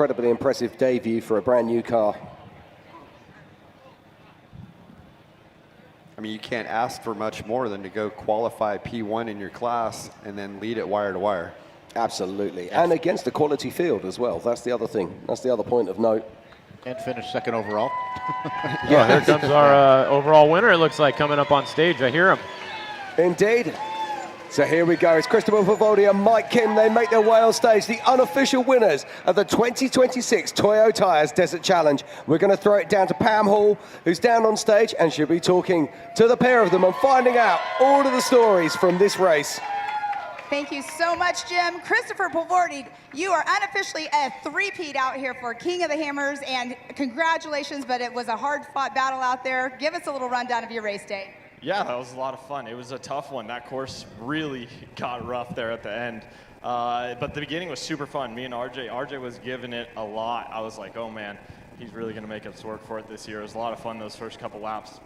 Incredibly impressive debut for a brand new car. I mean, you can't ask for much more than to go qualify P1 in your class and then lead it wire to wire. Absolutely. And against a quality field as well. That's the other thing. That's the other point of note. And finish second overall. Yeah, here comes our overall winner, it looks like, coming up on stage. I hear him. Indeed. So here we go. It's Christopher Pavoldi and Mike Kim. They make their way on stage, the unofficial winners of the 2026 Toyo Tires Desert Challenge. We're going to throw it down to Pam Hall, who's down on stage, and she'll be talking to the pair of them and finding out all of the stories from this race. Thank you so much, Jim. Christopher Pavoldi, you are unofficially a three-peat out here for King of the Hammers, and congratulations, but it was a hard-fought battle out there. Give us a little rundown of your race day. Yeah, that was a lot of fun. It was a tough one. That course really got rough there at the end. But the beginning was super fun. Me and RJ was giving it a lot. I was like, oh man, he's really going to make us work for it this year. It was a lot of fun those first couple laps.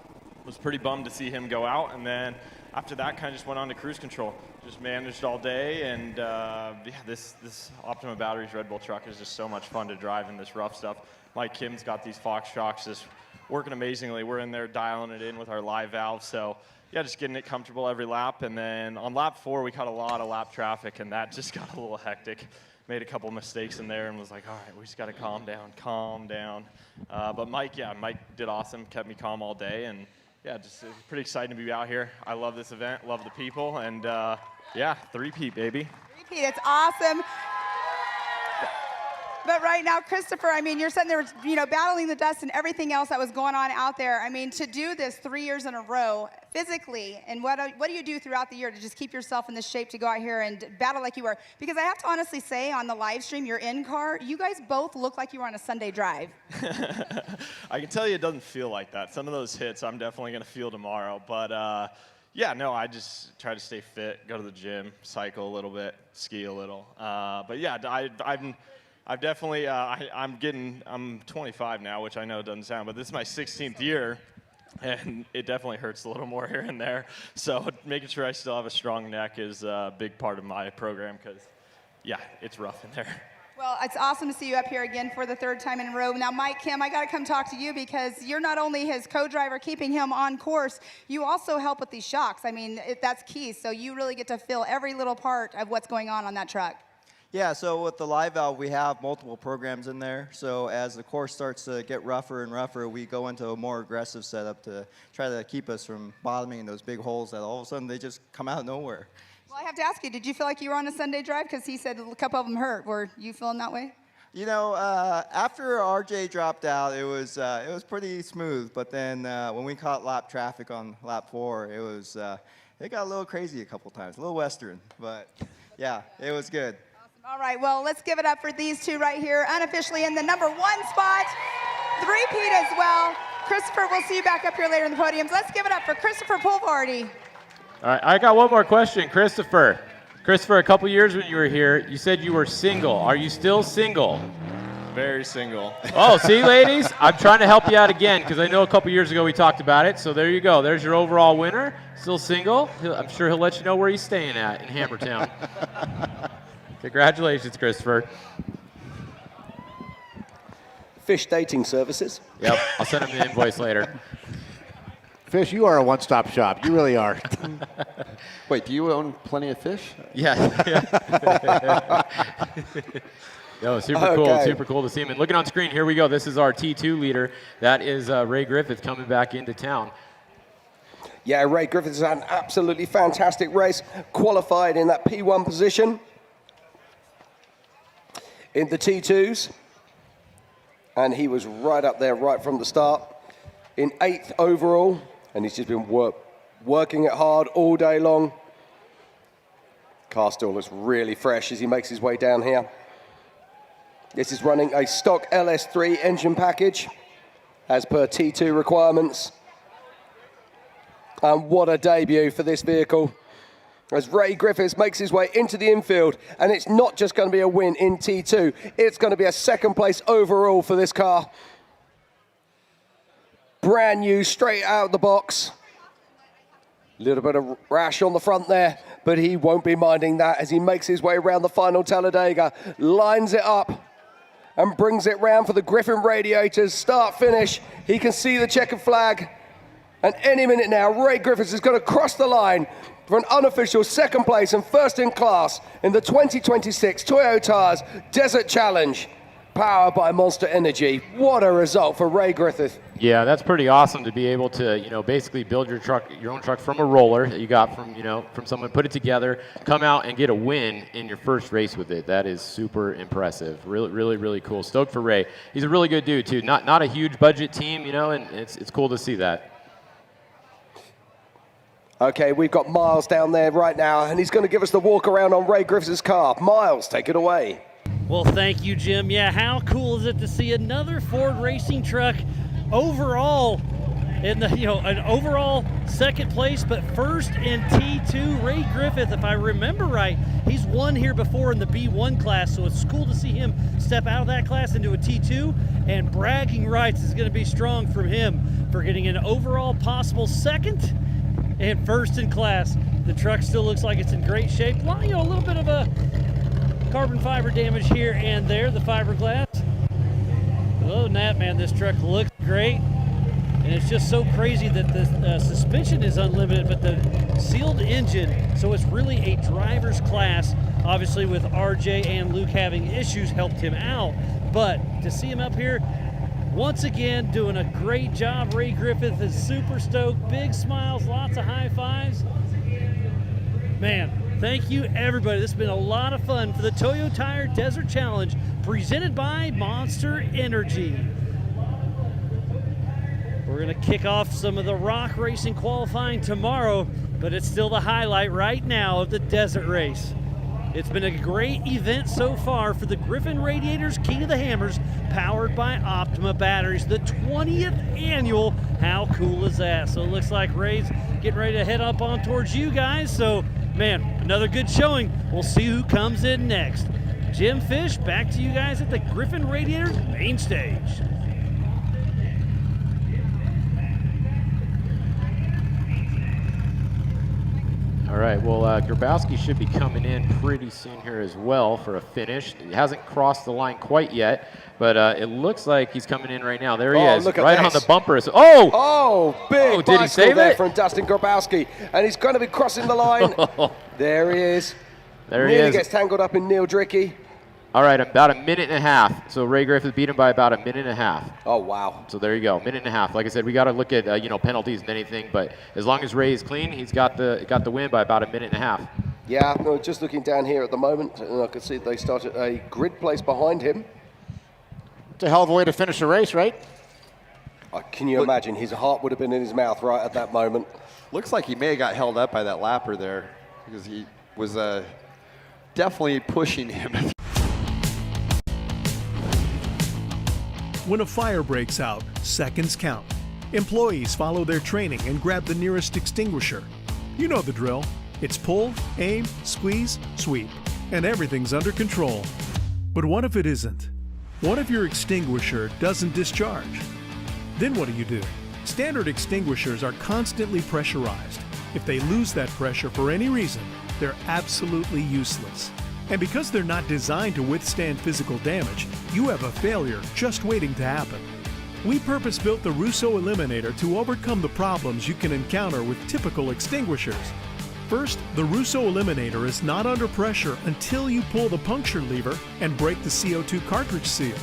Was pretty bummed to see him go out, and then after that kind of just went on to cruise control. Just managed all day, and yeah, this Optima Batteries Red Bull truck is just so much fun to drive in this rough stuff. Mike Kim's got these Fox shocks just working amazingly. We're in there dialing it in with our live valve, so yeah, just getting it comfortable every lap. And then on lap 4, we caught a lot of lap traffic, and that just got a little hectic. Made a couple mistakes in there and was like, all right, we just got to calm down. But Mike did awesome, kept me calm all day, and yeah, just pretty exciting to be out here. I love this event, love the people, and yeah, three-peat, baby. Three-peat, it's awesome. But right now, Christopher, I mean, you're sitting there, you know, battling the dust and everything else that was going on out there. I mean, to do this 3 years in a row physically, and what do you do throughout the year to just keep yourself in this shape to go out here and battle like you were? Because I have to honestly say, on the live stream, your in-car, you guys both look like you were on a Sunday drive. I can tell you it doesn't feel like that. Some of those hits I'm definitely going to feel tomorrow. But yeah, no, I just try to stay fit, go to the gym, cycle a little bit, ski a little. But yeah, I've definitely, I'm 25 now, which I know doesn't sound, but this is my 16th year, and it definitely hurts a little more here and there. So making sure I still have a strong neck is a big part of my program because, yeah, it's rough in there. Well, it's awesome to see you up here again for the third time in a row. Now, Mike Kim, I got to come talk to you because you're not only his co-driver keeping him on course, you also help with these shocks. I mean, that's key. So you really get to feel every little part of what's going on that truck. Yeah, so with the live valve, we have multiple programs in there. So as the course starts to get rougher and rougher, we go into a more aggressive setup to try to keep us from bottoming in those big holes that all of a sudden they just come out of nowhere. Well, I have to ask you, did you feel like you were on a Sunday drive? Because he said a couple of them hurt. Were you feeling that way? You know, after RJ dropped out, it was pretty smooth. But then when we caught lap traffic on lap 4, it got a little crazy a couple times, a little Western. But yeah, it was good. All right, well, let's give it up for these two right here, unofficially in the #1 spot, three-peat as well. Christopher, we'll see you back up here later in the podiums. Let's give it up for Christopher Pavoldi. All right, I got one more question, Christopher. Christopher, a couple years when you were here, you said you were single. Are you still single? Very single. Oh, see, ladies, I'm trying to help you out again because I know a couple years ago we talked about it. So there you go. There's your overall winner. Still single. I'm sure he'll let you know where he's staying at in Hammertown. Congratulations, Christopher. Fish dating services. Yep, I'll send him the invoice later. Fish, you are a one-stop shop. You really are. Wait, do you own plenty of fish? Yeah. No, super cool. Super cool to see him. And looking on screen, here we go. This is our T2 leader. That is Ray Griffith coming back into town. Yeah, Ray Griffith has had an absolutely fantastic race. Qualified in that P1 position in the T2s. And he was right up there right from the start in 8th overall. And he's just been working it hard all day long. Car still looks really fresh as he makes his way down here. This is running a stock LS3 engine package as per T2 requirements. And what a debut for this vehicle as Ray Griffiths makes his way into the infield. And it's not just going to be a win in T2, it's going to be a 2nd place overall for this car. Brand new, straight out of the box. Little bit of rash on the front there, but he won't be minding that as he makes his way around the final Talladega, lines it up and brings it round for the Griffin Radiators. Start, finish. He can see the checkered flag. And any minute now, Ray Griffiths is going to cross the line for an unofficial 2nd place and 1st in class in the 2026 Toyo Tires Desert Challenge, powered by Monster Energy. What a result for Ray Griffith. Yeah, that's pretty awesome to be able to, basically build your own truck from a roller that you got from, from someone, put it together, come out and get a win in your first race with it. That is super impressive. Really, really, really cool. Stoked for Ray. He's a really good dude too. Not a huge budget team, and it's cool to see that. Okay, we've got Miles down there right now, and he's going to give us the walk around on Ray Griffiths' car. Miles, take it away. Well, thank you, Jim. Yeah, how cool is it to see another Ford racing truck overall in the, an overall 2nd place, but 1st in T2. Ray Griffith, if I remember right, he's won here before in the B1 class, so it's cool to see him step out of that class into a T2, and bragging rights is going to be strong from him for getting an overall possible 2nd and 1st in class. The truck still looks like it's in great shape. A little bit of a carbon fiber damage here and there, the fiberglass. Other than that, man, this truck looks great. And it's just so crazy that the suspension is unlimited, but the sealed engine, so it's really a driver's class. Obviously, with RJ and Luke having issues, helped him out. But to see him up here, once again, doing a great job. Ray Griffith is super stoked. Big smiles, lots of high fives. Man, thank you, everybody. This has been a lot of fun for the Toyo Tire Desert Challenge, presented by Monster Energy. We're going to kick off some of the rock racing qualifying tomorrow, but it's still the highlight right now of the desert race. It's been a great event so far for the Griffin Radiators King of the Hammers, powered by Optima batteries, the 20th annual. How cool is that? So it looks like Ray's getting ready to head up on towards you guys. So, man, another good showing. We'll see who comes in next. Jim, Fish, back to you guys at the Griffin Radiators main stage. All right, well, Grabowski should be coming in pretty soon here as well for a finish. He hasn't crossed the line quite yet, but it looks like he's coming in right now. There he is, right on the bumper. Big did he save there it? from Dustin Grabowski, and he's going to be crossing the line. There he is. There he Nearly is. gets tangled up in Neil Dricky. All right, about a minute and a half. So Ray Griffith beat him by about a minute and a half. Oh, wow. So there you go, minute and a half. Like I said, we got to look at penalties and anything, but as long as Ray is clean, he's got the win by about a minute and a half. Yeah, no, just looking down here at the moment, and I can see they started a grid place behind him. It's a hell of a way to finish a race, right? Can you imagine? His heart would have been in his mouth right at that moment. Looks like he may have got held up by that lapper there because he was definitely pushing him. When a fire breaks out, seconds count. Employees follow their training and grab the nearest extinguisher. You know the drill. It's pull, aim, squeeze, sweep, and everything's under control. But what if it isn't? What if your extinguisher doesn't discharge? Then what do? Standard extinguishers are constantly pressurized. If they lose that pressure for any reason, they're absolutely useless. And because they're not designed to withstand physical damage, you have a failure just waiting to happen. We purpose-built the Russo Eliminator to overcome the problems you can encounter with typical extinguishers. First, the Russo Eliminator is not under pressure until you pull the puncture lever and break the CO2 cartridge seal.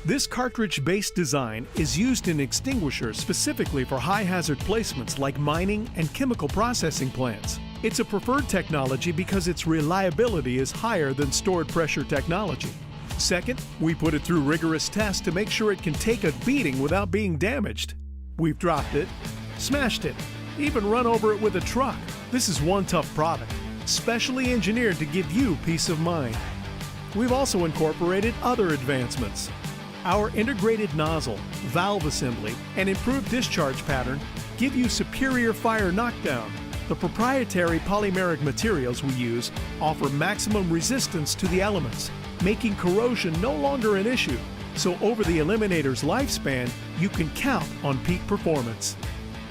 This cartridge-based design is used in extinguishers specifically for high-hazard placements like mining and chemical processing plants. It's a preferred technology because its reliability is higher than stored pressure technology. Second, we put it through rigorous tests to make sure it can take a beating without being damaged. We've dropped it, smashed it, even run over it with a truck. This is one tough product, specially engineered to give you peace of mind. We've also incorporated other advancements. Our integrated nozzle, valve assembly, and improved discharge pattern give you superior fire knockdown. The proprietary polymeric materials we use offer maximum resistance to the elements, making corrosion no longer an issue. So over the Eliminator's lifespan, you can count on peak performance.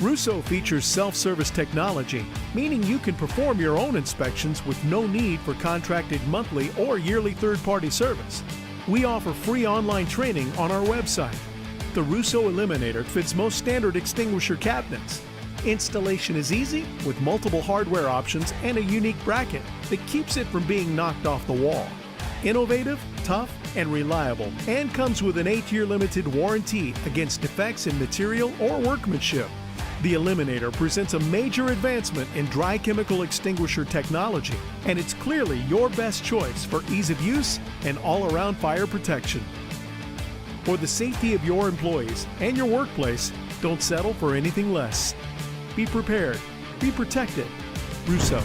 Russo features self-service technology, meaning you can perform your own inspections with no need for contracted monthly or yearly third-party service. We offer free online training on our website. The Russo Eliminator fits most standard extinguisher cabinets. Installation is easy with multiple hardware options and a unique bracket that keeps it from being knocked off the wall. Innovative, tough, and reliable, and comes with an 8-year limited warranty against defects in material or workmanship. The Eliminator presents a major advancement in dry chemical extinguisher technology, and it's clearly your best choice for ease of use and all-around fire protection. For the safety of your employees and your workplace, don't settle for anything less. Be prepared. Be protected. Russo.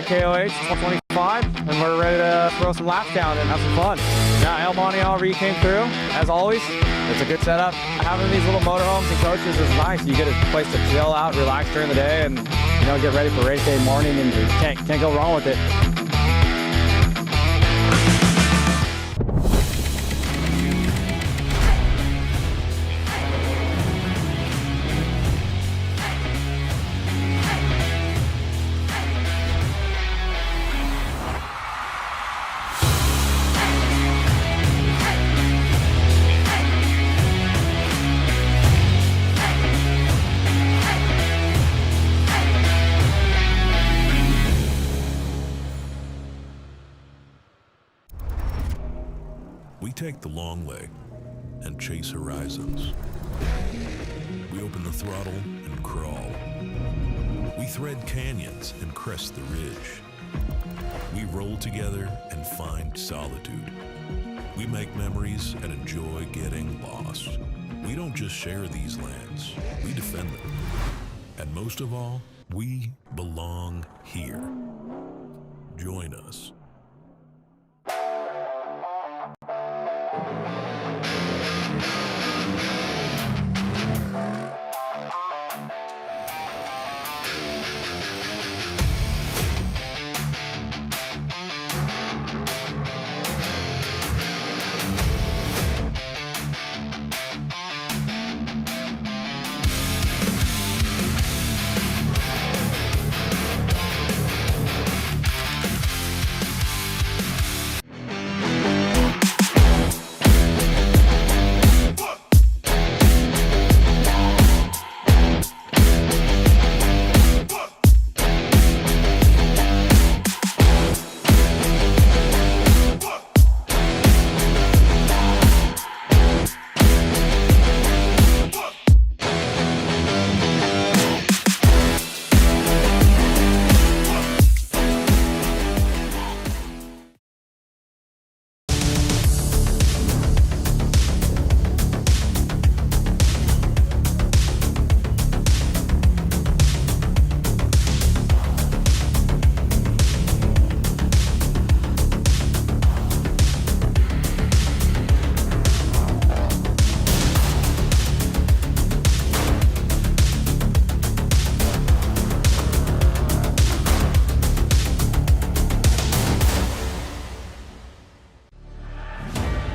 KOH 125, and we're ready to throw some laps down and have some fun. Yeah, El Monte already came through, as always. It's a good setup. Having these little motorhomes and coaches is nice. You get a place to chill out, relax during the day, and get ready for race day morning, and you can't go wrong with it. We take the long way and chase horizons. We open the throttle and crawl. We thread canyons and crest the ridge. We roll together and find solitude. We make memories and enjoy getting lost. We don't just share these lands, we defend them. And most of all, we belong here. Join us.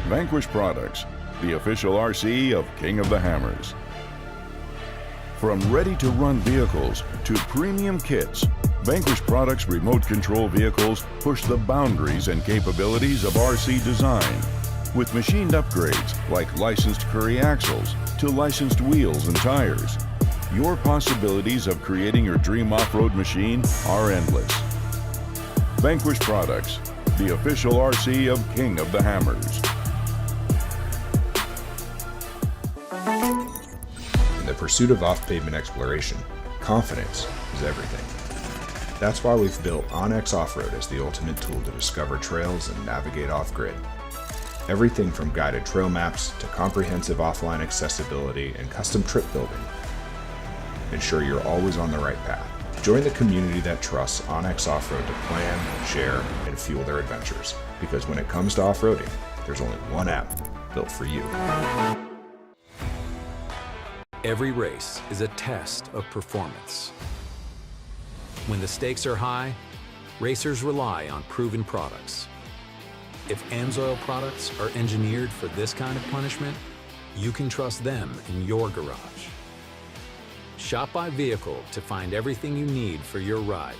Vanquish Products, the official RC of King of the Hammers. From ready-to-run vehicles to premium kits, Vanquish Products remote control vehicles push the boundaries and capabilities of RC design. With machined upgrades like licensed Curry axles to licensed wheels and tires, your possibilities of creating your dream off-road machine are endless. Vanquish Products, the official RC of King of the Hammers. In the pursuit of off-pavement exploration, confidence is everything. That's why we've built Onyx Off-Road as the ultimate tool to discover trails and navigate off-grid. Everything from guided trail maps to comprehensive offline accessibility and custom trip building. Ensure you're always on the right path. Join the community that trusts Onyx Off-Road to plan, share, and fuel their adventures. Because when it comes to off-roading, there's only one app built for you. Every race is a test of performance. When the stakes are high, racers rely on proven products. If AMSOIL products are engineered for this kind of punishment, you can trust them in your garage. Shop by vehicle to find everything you need for your ride.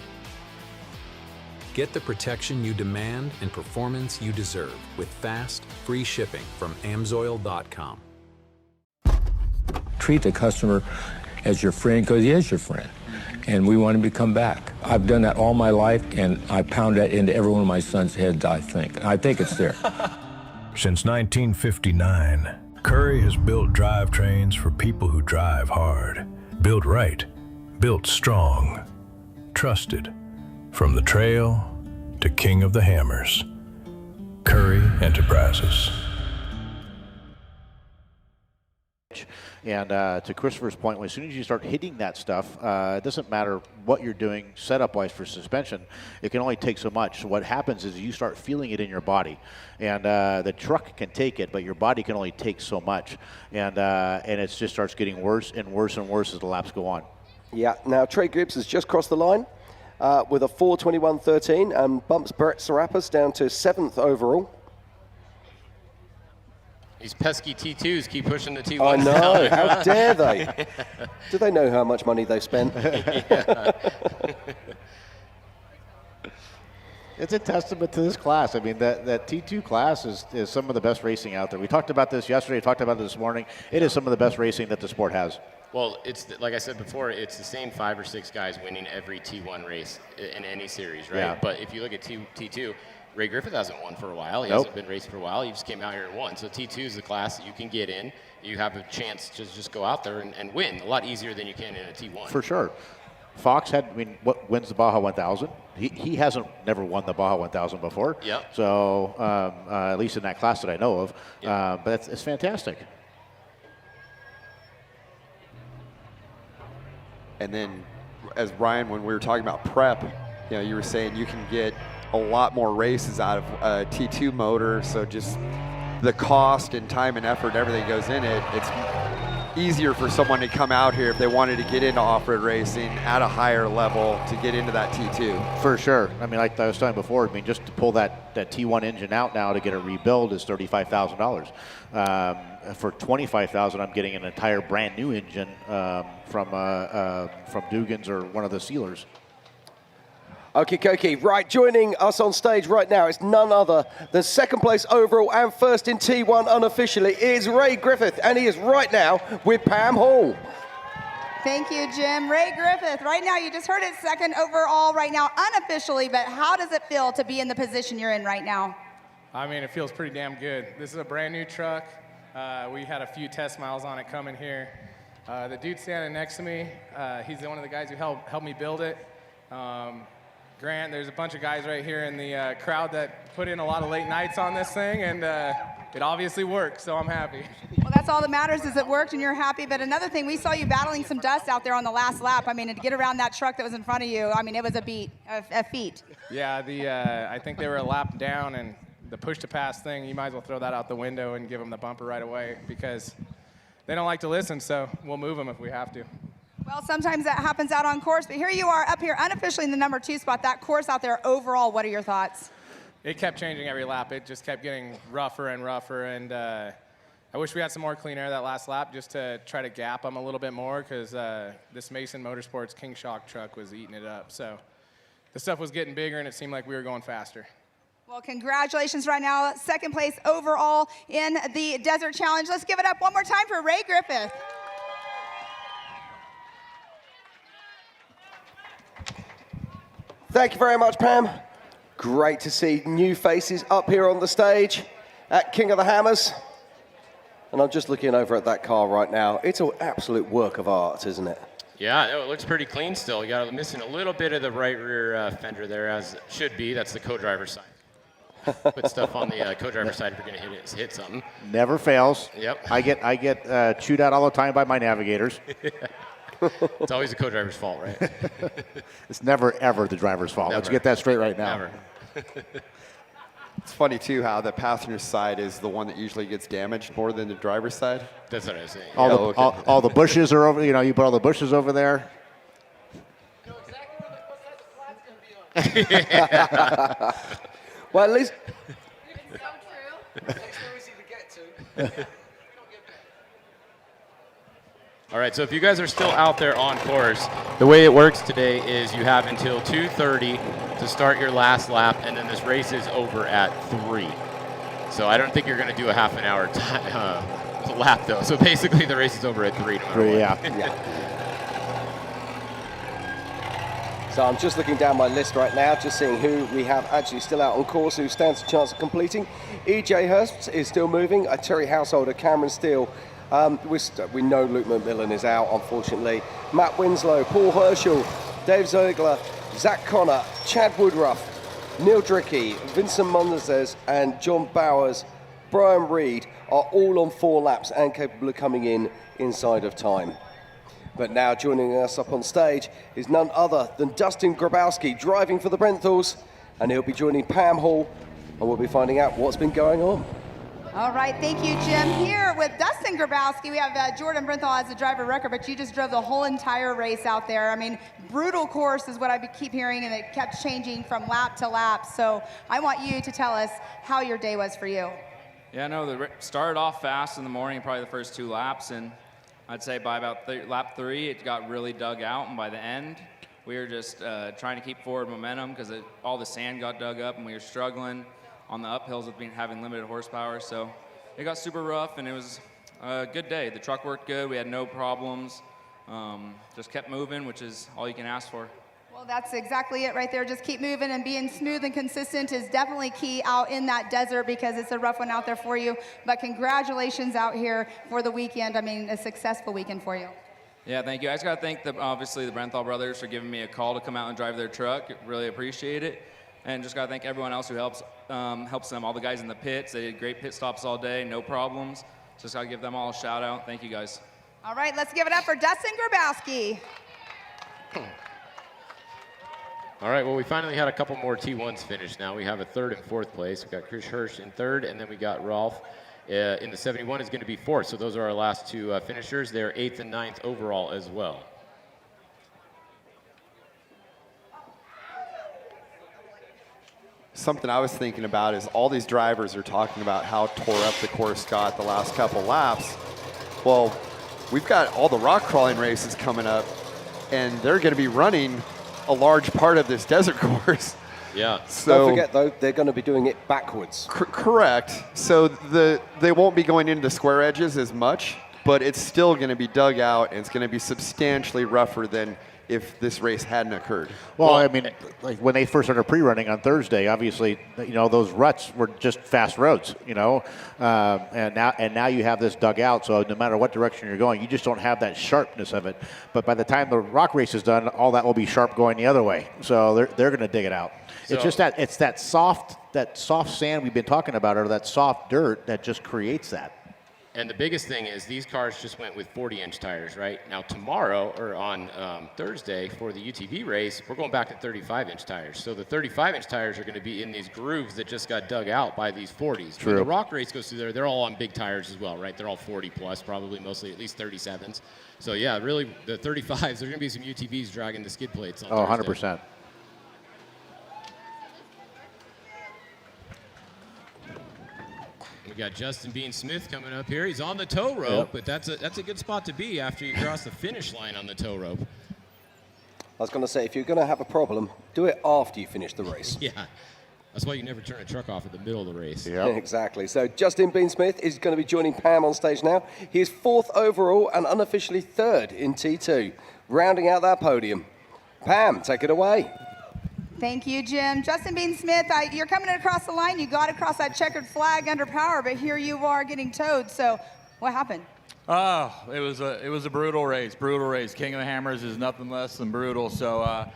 Get the protection you demand and performance you deserve with fast, free shipping from AMSOIL.com. Treat the customer as your friend because he is your friend. And we want him to come back. I've done that all my life, and I pound that into every one of my son's heads, I think. I think it's there. Since 1959, Curry has built drivetrains for people who drive hard. Built right, built strong, trusted. From the trail to King of the Hammers. Curry Enterprises. And to Christopher's point, as soon as you start hitting that stuff, it doesn't matter what you're doing setup-wise for suspension. It can only take so much. So what happens is you start feeling it in your body. And the truck can take it, but your body can only take so much. And it just starts getting worse and worse and worse as the laps go on. Yeah, now Trey Gibbs has just crossed the line with a 4:21.13 and bumps Brett Serapis down to 7th overall. These pesky T2s keep pushing the T1s I know, down. how dare they? Do they know how much money they've spent? It's a testament to this class. I mean, that T2 class is some of the best racing out there. We talked about this yesterday, talked about it this morning. It is some of the best racing that the sport has. Well, like I said before, it's the same 5 or 6 guys winning every T1 race in any series, right? Yeah. But if you look at T2, Ray Griffith hasn't won for a while. He hasn't been racing for a while. He just came out here and won. So T2 is the class that you can get in. You have a chance to just go out there and win a lot easier than you can in a T1. For sure. Fox what wins the Baja 1000? He hasn't never won the Baja 1000 before. Yep. So at least in that class that I know of. Yep. But it's fantastic. And then, as Ryan, when we were talking about prep, you were saying you can get a lot more races out of a T2 motor. So just the cost and time and effort, everything goes in it. It's easier for someone to come out here if they wanted to get into off-road racing at a higher level to get into that T2. For sure. I mean, like I was saying before, just to pull that T1 engine out now to get a rebuild is $35,000. For $25,000, I'm getting an entire brand new engine from Dugan's or one of the sealers. Okay, right, joining us on stage right now is none other than 2nd place overall and 1st in T1 unofficially is Ray Griffith, and he is right now with Pam Hall. Thank you, Jim. Ray Griffith, right now you just heard it 2nd overall right now unofficially, but how does it feel to be in the position you're in right now? I mean, it feels pretty damn good. This is a brand new truck. We had a few test miles on it coming here. The dude standing next to me, he's one of the guys who helped me build it. Grant, there's a bunch of guys right here in the crowd that put in a lot of late nights on this thing, and it obviously worked, so I'm happy. Well, that's all that matters is it worked and you're happy. But another thing, we saw you battling some dust out there on the last lap. I mean, to get around that truck that was in front of you, I mean, it was a feat. Yeah, I think they were a lap down, and the push-to-pass thing, you might as well throw that out the window and give them the bumper right away because they don't like to listen, so we'll move them if we have to. Well, sometimes that happens out on course, but here you are up here unofficially in the number 2 spot. That course out there overall, what are your thoughts? it kept changing every lap. It just kept getting rougher and rougher, and I wish we had some more clean air that last lap just to try to gap them a little bit more, because this Mason Motorsports King Shock truck was eating it up. So the stuff was getting bigger, and it seemed like we were going faster. Well, congratulations right now. Second place overall in the Desert Challenge. Let's give it up one more time for Ray Griffith. Thank you very much, Pam. Great to see new faces up here on the stage at King of the Hammers. And I'm just looking over at that car right now. It's an absolute work of art, isn't it? Yeah, no, it looks pretty clean still. You got missing a little bit of the right rear fender there, as it should be. That's the co-driver's side. Put stuff on the co-driver's side if you're going to hit something. Never fails. Yep. I get chewed out all the time by my navigators. It's always the co-driver's fault, right? It's never, ever the driver's fault. Let's get that straight right now. Never. It's funny, too, how the passenger side is the one that usually gets damaged more than the driver's side. That's what I was saying. All the bushes are over, you put all the bushes over there. Well, at least... All right, so if you guys are still out there on course, the way it works today is you have until 2:30 to start your last lap, and then this race is over at 3. So I don't think you're going to do a half an hour lap, though. So basically the race is over at 3. No matter what. Yeah. So I'm just looking down my list right now, just seeing who we have actually still out on course, who stands a chance of completing. EJ Hurst is still moving. Terry Householder, Cameron Steele. We know Luke McMillan is out, unfortunately. Matt Winslow, Paul Herschel, Dave Ziegler, Zach Connor, Chad Woodruff, Neil Drickey, Vincent Monzes, and John Bowers, Brian Reed are all on 4 laps and capable of coming in inside of time. But now joining us up on stage is none other than Dustin Grabowski, driving for the Brenthals, and he'll be joining Pam Hall, and we'll be finding out what's been going on. All right, thank you, Jim. Here with Dustin Grabowski, we have Jordan Brenthal as the driver record, but you just drove the whole entire race out there. I mean, brutal course is what I keep hearing, and it kept changing from lap to lap. So I want you to tell us how your day was for you. Yeah, no, started off fast in the morning, probably the first 2 laps, and I'd say by about lap 3, it got really dug out, and by the end, we were just trying to keep forward momentum because all the sand got dug up, and we were struggling on the uphills with having limited horsepower. So it got super rough, and it was a good day. The truck worked good. We had no problems. Just kept moving, which is all you can ask for. Well, that's exactly it right there. Just keep moving, and being smooth and consistent is definitely key out in that desert, because it's a rough one out there for you. But congratulations out here for the weekend. I mean, a successful weekend for you. Yeah, thank you. I just got to thank, obviously, the Brenthal brothers for giving me a call to come out and drive their truck. Really appreciate it. And just got to thank everyone else who helps them. All the guys in the pits, they did great pit stops all day, no problems. Just got to give them all a shout out. Thank you, guys. All right, let's give it up for Dustin Grabowski. All right, well, we finally had a couple more T1s finished now. We have a 3rd and 4th place. We've got Chris Hirsch in 3rd, and then we got Rolf in the 71 is going to be 4th. So those are our last 2 finishers. They're 8th and 9th overall as well. Something I was thinking about is all these drivers are talking about how tore up the course got the last couple laps. Well, we've got all the rock crawling races coming up, and they're going to be running a large part of this desert course. Yeah. So don't forget, though, they're going to be doing it backwards. Correct. So they won't be going into the square edges as much, but it's still going to be dug out, and it's going to be substantially rougher than if this race hadn't occurred. Well, I mean, like when they first started pre-running on Thursday, obviously, those ruts were just fast roads, and now you have this dug out, so no matter what direction you're going, you just don't have that sharpness of it. But by the time the rock race is done, all that will be sharp going the other way. So they're going to dig it out. So, it's just that soft sand we've been talking about, or that soft dirt that just creates that. And the biggest thing is these cars just went with 40-inch tires, right? Now tomorrow, or on Thursday for the UTV race, we're going back to 35-inch tires. So the 35-inch tires are going to be in these grooves that just got dug out by these 40s. True. When the rock race goes through there, they're all on big tires as well, right? They're all 40-plus, probably mostly at least 37s. So yeah, really, the 35s, there's going to be some UTVs dragging the skid plates on Thursday. 100%. got Justin Bean Smith coming up here. He's on the tow rope, but that's a good spot to be after you cross the finish line on the tow rope. I was going to say, if you're going to have a problem, do it after you finish the race. Yeah, that's why you never turn a truck off at the middle of the race. Yeah, exactly. So Justin Bean Smith is going to be joining Pam on stage now. He is 4th overall and unofficially 3rd in T2, rounding out that podium. Pam, take it away. Thank you, Jim. Justin Bean Smith, you're coming across the line. You got across that checkered flag under power, but here you are getting towed. So what happened? Oh, it was a brutal race. King of the Hammers is nothing less than brutal. So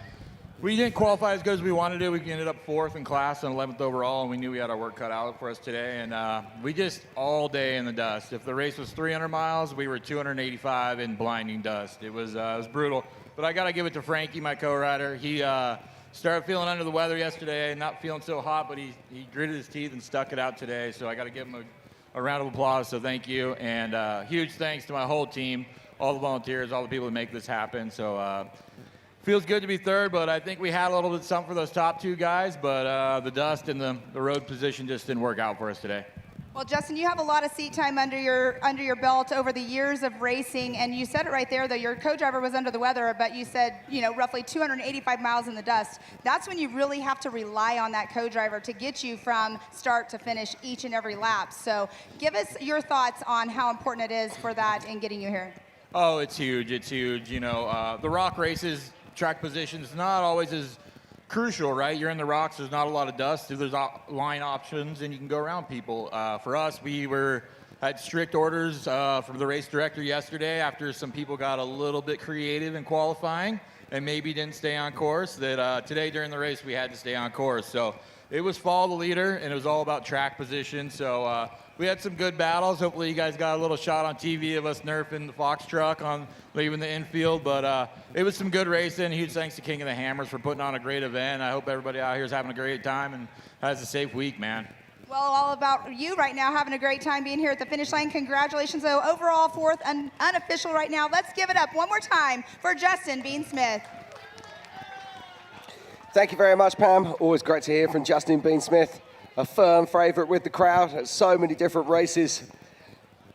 we didn't qualify as good as we wanted to. We ended up 4th in class and 11th overall, and we knew we had our work cut out for us today. And we just all day in the dust. If the race was 300 miles, we were 285 in blinding dust. It was brutal. But I got to give it to Frankie, my co-rider. He started feeling under the weather yesterday and not feeling so hot, but he gritted his teeth and stuck it out today. So I got to give him a round of applause, so thank you. And huge thanks to my whole team, all the volunteers, all the people that make this happen. So feels good to be 3rd, but I think we had a little bit something for those top 2 guys, but the dust and the road position just didn't work out for us today. Well, Justin, you have a lot of seat time under your belt over the years of racing, and you said it right there, though. Your co-driver was under the weather, but you said, roughly 285 miles in the dust. That's when you really have to rely on that co-driver to get you from start to finish each and every lap. So give us your thoughts on how important it is for that in getting you here. Oh, it's huge. It's huge. The rock races, track positions, not always as crucial, right? You're in the rocks, there's not a lot of dust, there's line options, and you can go around people. For us, we had strict orders from the race director yesterday after some people got a little bit creative in qualifying and maybe didn't stay on course, that today during the race we had to stay on course. So it was follow the leader, and it was all about track position. So we had some good battles. Hopefully you guys got a little shot on TV of us nerfing the Fox truck on leaving the infield, but it was some good racing. Huge thanks to King of the Hammers for putting on a great event. I hope everybody out here is having a great time and has a safe week, man. Well, all about you right now, having a great time being here at the finish line. Congratulations, though. Overall 4th and unofficial right now. Let's give it up one more time for Justin Bean Smith. Thank you very much, Pam. Always great to hear from Justin Bean Smith, a firm favourite with the crowd at so many different races.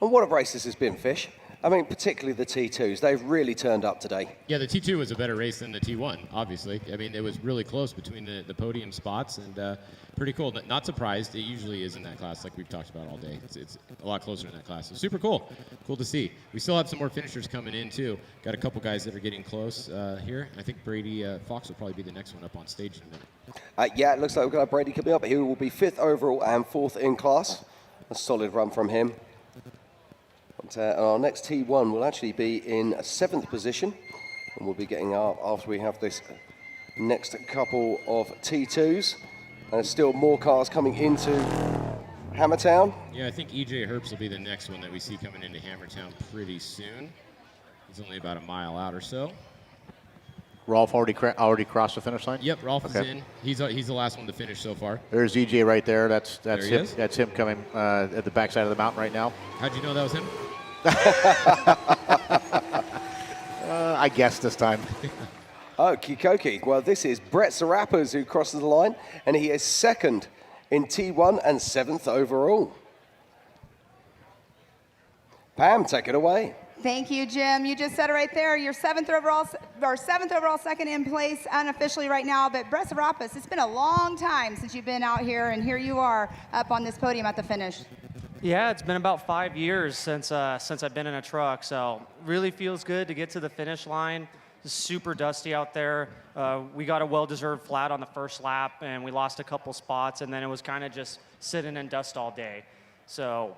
And what a race this has been, Fish. I mean, particularly the T2s. They've really turned up today. Yeah, the T2 was a better race than the T1, obviously. I mean, it was really close between the podium spots, and pretty cool. Not surprised. It usually is in that class, like we've talked about all day. It's a lot closer in that class. So super cool. Cool to see. We still have some more finishers coming in, too. Got a couple guys that are getting close here. I think Brady Fox will probably be the next one up on stage in a minute. Yeah, it looks like we've got Brady coming up. He will be 5th overall and 4th in class. A solid run from him. Our next T1 will actually be in 7th position, and we'll be getting up after we have this next couple of T2s. And there's still more cars coming into Hammertown. Yeah, I think EJ Herbst will be the next one that we see coming into Hammertown pretty soon. He's only about a mile out or so. Rolf already crossed the finish line? Yep, Rolf is in. He's the last one to finish so far. There's EJ right there. That's there he him. is. That's him coming at the backside of the mountain right now. How'd you know that was him? I guess this time. Oh, Kikoki. Well, this is Brett Sarappers who crosses the line, and he is 2nd in T1 and 7th overall. Pam, take it away. Thank you, Jim. You just said it right there. You're 7th overall, 2nd in place unofficially right now. But Brett Sarappers, it's been a long time since you've been out here, and here you are up on this podium at the finish. Yeah, it's been about 5 years since I've been in a truck, so really feels good to get to the finish line. It's super dusty out there. We got a well-deserved flat on the first lap, and we lost a couple spots, and then it was kind of just sitting in dust all day. So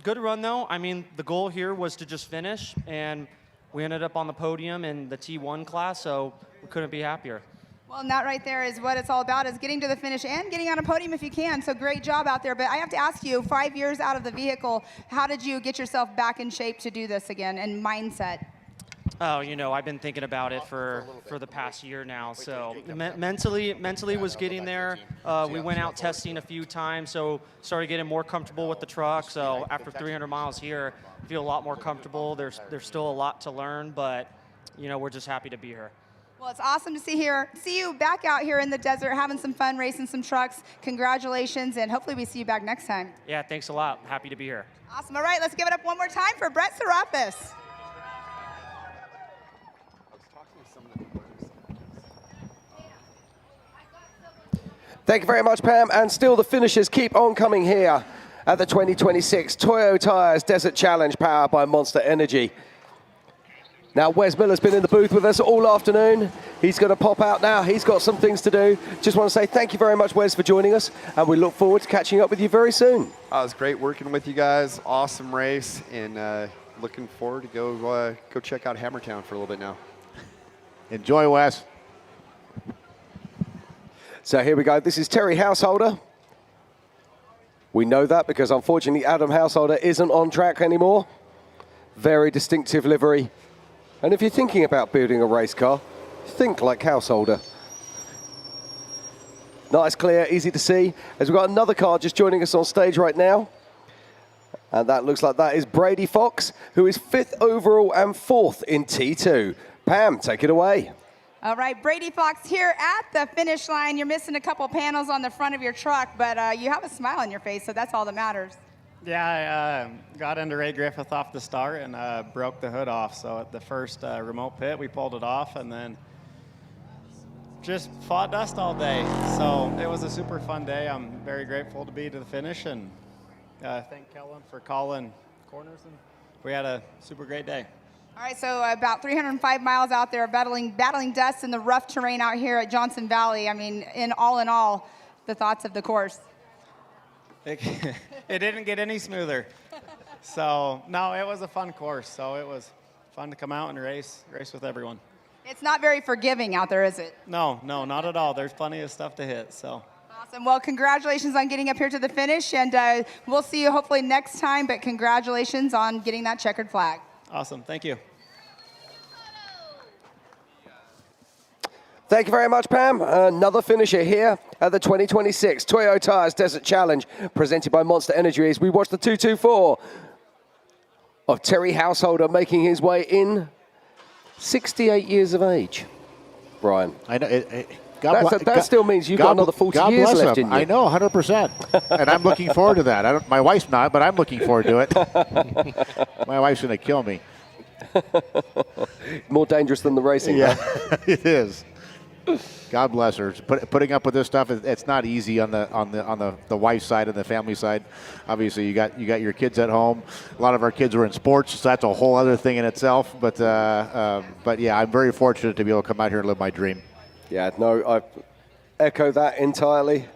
good run, though. I mean, the goal here was to just finish, and we ended up on the podium in the T1 class, so we couldn't be happier. Well, and that right there is what it's all about, is getting to the finish and getting on a podium if you can. So great job out there. But I have to ask you, 5 years out of the vehicle, how did you get yourself back in shape to do this again and mindset? Oh, I've been thinking about it for the past year now. So mentally was getting there. We went out testing a few times, so started getting more comfortable with the truck. So after 300 miles here, I feel a lot more comfortable. There's still a lot to learn, but we're just happy to be here. Well, it's awesome to see you back out here in the desert having some fun, racing some trucks. Congratulations, and hopefully we see you back next time. Yeah, thanks a lot. Happy to be here. Awesome. All right, let's give it up one more time for Brett Serapis. Thank you very much, Pam. And still the finishers keep on coming here at the 2026 Toyo Tires Desert Challenge powered by Monster Energy. Now, Wes Miller's been in the booth with us all afternoon. He's going to pop out now. He's got some things to do. Just want to say thank you very much, Wes, for joining us, and we look forward to catching up with you very soon. It was great working with you guys. Awesome race, and looking forward to go check out Hammertown for a little bit now. Enjoy, Wes. So here we go. This is Terry Householder. We know that because, unfortunately, Adam Householder isn't on track anymore. Very distinctive livery. And if you're thinking about building a race car, think like Householder. Nice, clear, easy to see. As we've got another car just joining us on stage right now. And that looks like that is Brady Fox, who is 5th overall and 4th in T2. Pam, take it away. All right, Brady Fox here at the finish line. You're missing a couple panels on the front of your truck, but you have a smile on your face, so that's all that matters. Yeah, I got into Ray Griffith off the start and broke the hood off. So at the first remote pit, we pulled it off and then just fought dust all day. So it was a super fun day. I'm very grateful to be to the finish, and thank Kellen for calling corners. And we had a super great day. All right, so about 305 miles out there battling dust in the rough terrain out here at Johnson Valley. I mean, in all, the thoughts of the course. It didn't get any smoother. So, no, it was a fun course. So it was fun to come out and race with everyone. It's not very forgiving out there, is it? No, not at all. There's plenty of stuff to hit, so. Awesome. Well, congratulations on getting up here to the finish, and we'll see you hopefully next time, but congratulations on getting that checkered flag. Awesome. Thank you. Thank you very much, Pam. Another finisher here at the 2026 Toyo Tires Desert Challenge, presented by Monster Energy, as we watch the 224 of Terry Householder making his way in, 68 years of age. Brian. I know. That still means you've got another 40 years left in you. I know, 100%. And I'm looking forward to that. My wife's not, but I'm looking forward to it. My wife's going to kill me. More dangerous than the racing. Yeah, it is. God bless her. Putting up with this stuff, it's not easy on the wife's side and the family side. Obviously, you got your kids at home. A lot of our kids are in sports, so that's a whole other thing in itself. But yeah, I'm very fortunate to be able to come out here and live my dream. Yeah, no, I echo that entirely.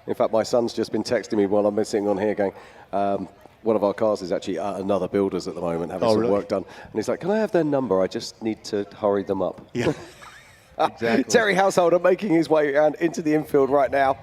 In fact, my son's just been texting me while I'm sitting on here going, one of our cars is actually at another builder's at the moment having some work done. And he's like, can I have their number? I just need to hurry them up. Yeah. Exactly. Terry Householder making his way around into the infield right now.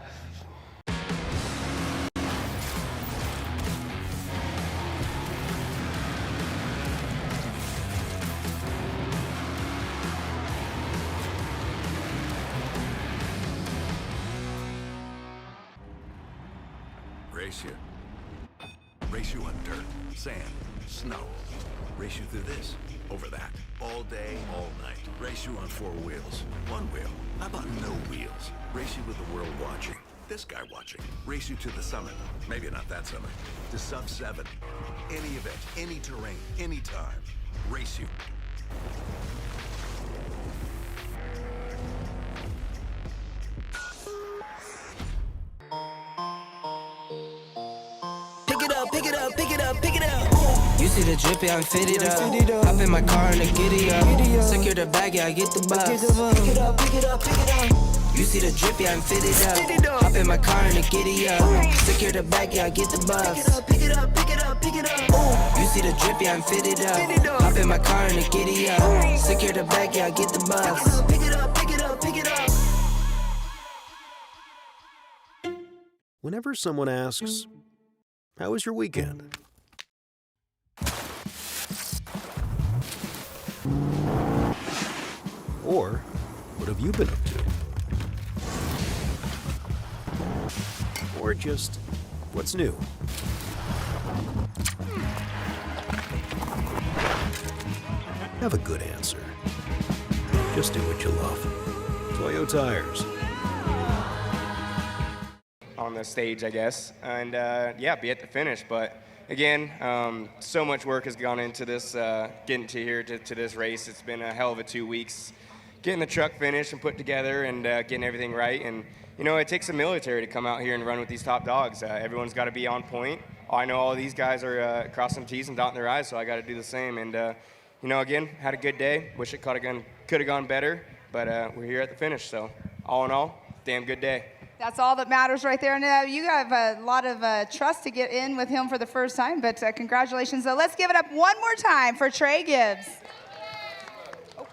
Race you on dirt, sand, snow. Race you through this, over that, all day, all night. Race you on 4 wheels, 1 wheel. How about no wheels? Race you with the world watching, this guy watching. Race you to the summit, maybe not that summit, to sub 7. Any event, any terrain, any time. Race you. Pick it up, pick it up, pick it up. You see the drippy, I'm fitted up. Hop in my car and I giddy up. Secure the bag, yeah, I get the bus. Pick it up, pick it up, pick it up. You see the drippy, I'm fitted up. Hop in my car and I giddy up. Secure the bag, yeah, I get the bus. Pick it up, pick it up, pick it up. You see the drippy, I'm fitted up. Hop in my car and I giddy up. Secure the bag, yeah, I get the bus. Pick it up, pick it up, pick it up. Whenever someone asks, how was your weekend? Or, what have you been up to? Or just, what's new? Have a good answer. Just do what you love. Toyo Tires. On the stage, I guess, and yeah, be at the finish. But again, so much work has gone into this, getting to here to this race. It's been a hell of a 2 weeks, getting the truck finished and put together and getting everything right. And you know, it takes the military to come out here and run with these top dogs. Everyone's got to be on point. I know all of these guys are crossing T's and dotting their I's, so I got to do the same. And you know, again, had a good day. Wish it could have gone better, but we're here at the finish. So all in all, damn good day. That's all that matters right there. And you have a lot of trust to get in with him for the first time, but congratulations. So let's give it up one more time for Trey Gibbs. Oh,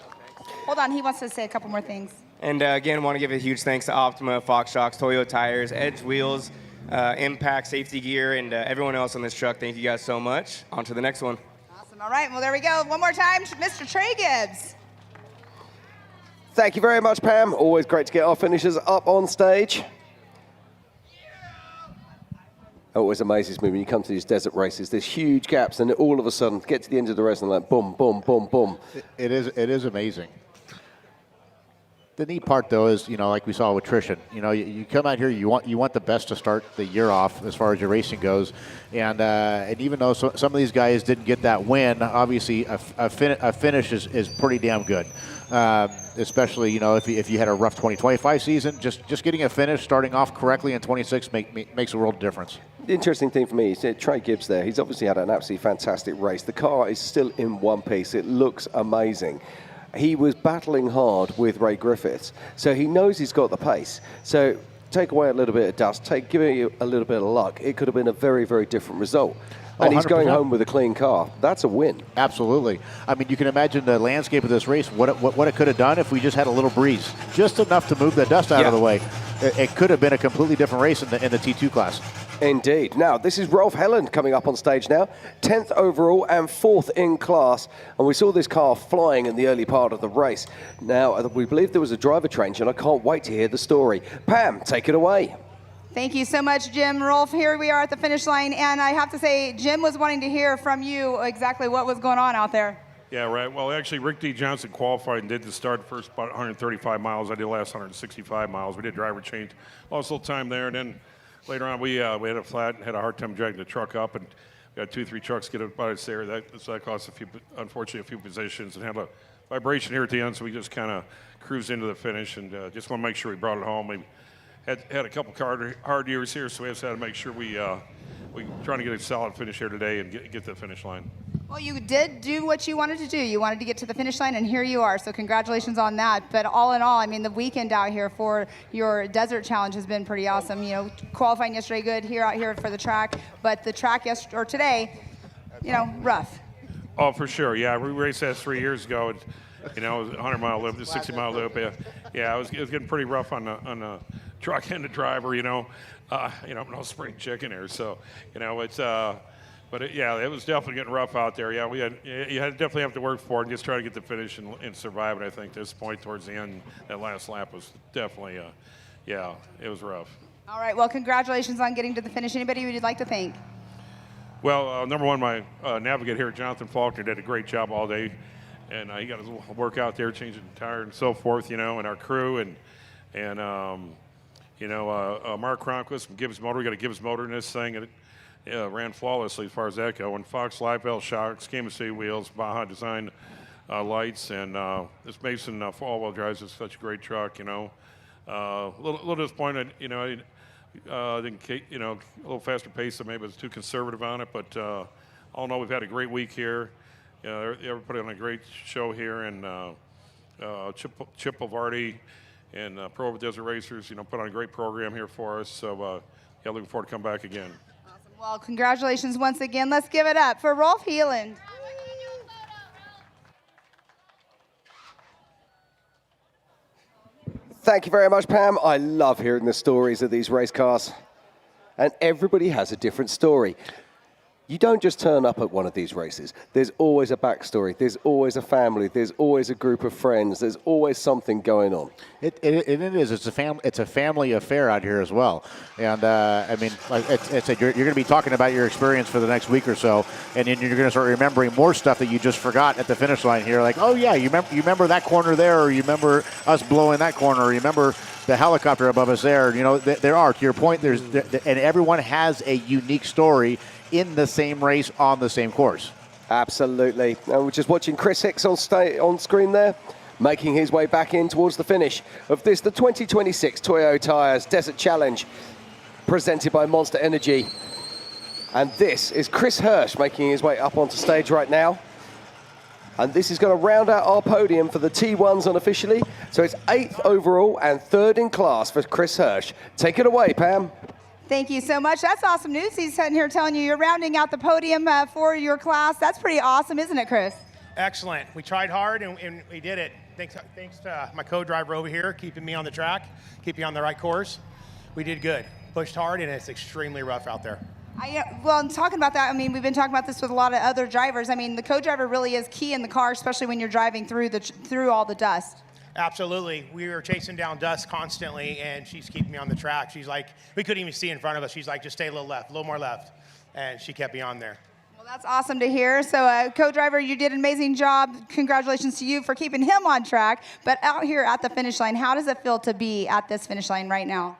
hold on, he wants to say a couple more things. And again, want to give a huge thanks to Optima, Fox Shocks, Toyo Tires, Edge Wheels, Impact, Safety Gear, and everyone else on this truck. Thank you guys so much. On to the next one. Awesome. All right, well, there we go. One more time, Mr. Trey Gibbs. Thank you very much, Pam. Always great to get our finishers up on stage. It always amazes me when you come to these desert races. There's huge gaps, and all of a sudden, get to the end of the race and like boom, boom, boom, boom. It is amazing. The neat part, though, is, you know, like we saw with Trishan, you know, you come out here, you want the best to start the year off as far as your racing goes, and even though some of these guys didn't get that win, obviously a finish is pretty damn good. Especially, you know, if you had a rough 2025 season, just getting a finish, starting off correctly in 26 makes a world difference. The interesting thing for me is Trey Gibbs there. He's obviously had an absolutely fantastic race. The car is still in one piece. It looks amazing. He was battling hard with Ray Griffiths, so he knows he's got the pace. So take away a little bit of dust, give it a little bit of luck. It could have been a very, very different result. And he's going home with a clean car. That's a win. Absolutely. I mean, you can imagine the landscape of this race, what it could have done if we just had a little breeze, just enough to move the dust out of the way. It could have been a completely different race in the T2 class. Indeed. Now, this is Rolf Helland coming up on stage now, 10th overall and 4th in class. And we saw this car flying in the early part of the race. Now, we believe there was a driver change, and I can't wait to hear the story. Pam, take it away. Thank you so much, Jim. Rolf, here we are at the finish line, and I have to say, Jim was wanting to hear from you exactly what was going on out there. Yeah, right. Well, actually, Rick D. Johnson qualified and did the start first about 135 miles. I did the last 165 miles. We did driver change. Lost a little time there, and then later on we had a flat and had a hard time dragging the truck up, and we had 2-3 trucks get about us there. So that cost unfortunately, a few positions, and had a vibration here at the end, so we just kind of cruised into the finish, and just want to make sure we brought it home. We had a couple hard years here, so we just had to make sure we trying to get a solid finish here today and get to the finish line. Well, you did do what you wanted to do. You wanted to get to the finish line, and here you are. So congratulations on that. But all in all, I mean, the weekend out here for your desert challenge has been pretty awesome. You know, qualifying yesterday good, out here for the track, but the track today, you know, rough. Oh, for sure. Yeah, we raced that 3 years ago. And, you know, it was a 100-mile loop, a 60-mile loop. Yeah, it was getting pretty rough on the truck and the driver. You know, no spring chicken here. So, you know, it's. But it was definitely getting rough out there. Yeah, you definitely have to work for it and just try to get the finish and survive it. I think this point towards the end, that last lap was definitely, it was rough. All right. Well, congratulations on getting to the finish. Anybody you'd like to thank? Well, number one, my navigator here, Jonathan Faulkner, did a great job all day, and he got his work out there, changing the tire and so forth. You know, and our crew and Mark Cronquist from Gibbs Motor. We got a Gibbs Motor in this thing, and it ran flawlessly as far as that go. And Fox Live Bell Shocks, Kansas City Wheels, Baja Design lights, and this Mason all-wheel drives is such a great truck. You know, a little disappointed. You know, I think a little faster pace, so maybe it was too conservative on it. But all in all, we've had a great week here. They're putting on a great show here, and Chip Lavardi and Pro Desert Racers, put on a great program here for us. So, looking forward to come back again. Awesome. Well, congratulations once again. Let's give it up for Rolf Helland. Thank you very much, Pam. I love hearing the stories of these race cars. And everybody has a different story. You don't just turn up at one of these races. There's always a backstory. There's always a family. There's always a group of friends. There's always something going on. It is. It's a family affair out here as well. And I mean, you're going to be talking about your experience for the next week or so, and then you're going to start remembering more stuff that you just forgot at the finish line here. Like, oh yeah, you remember that corner there, or you remember us blowing that corner, or you remember the helicopter above us there. You know, there are, to your point, and everyone has a unique story in the same race on the same course. Absolutely. And we're just watching Chris Hicks on screen there, making his way back in towards the finish of this, the 2026 Toyo Tires Desert Challenge, presented by Monster Energy. And this is Chris Hirsch making his way up onto stage right now. And this is going to round out our podium for the T1s unofficially. So it's 8th overall and 3rd in class for Chris Hirsch. Take it away, Pam. Thank you so much. That's awesome news. He's sitting here telling you you're rounding out the podium for your class. That's pretty awesome, isn't it, Chris? Excellent. We tried hard and we did it. Thanks to my co-driver over here, keeping me on the track, keeping me on the right course. We did good. Pushed hard, and it's extremely rough out there. Well, and talking about that, I mean, we've been talking about this with a lot of other drivers. I mean, the co-driver really is key in the car, especially when you're driving through all the dust. Absolutely. We were chasing down dust constantly, and she's keeping me on the track. She's like, we couldn't even see in front of us. She's like, just stay a little left, a little more left. And she kept me on there. Well, that's awesome to hear. So, co-driver, you did an amazing job. Congratulations to you for keeping him on track. But out here at the finish line, how does it feel to be at this finish line right now?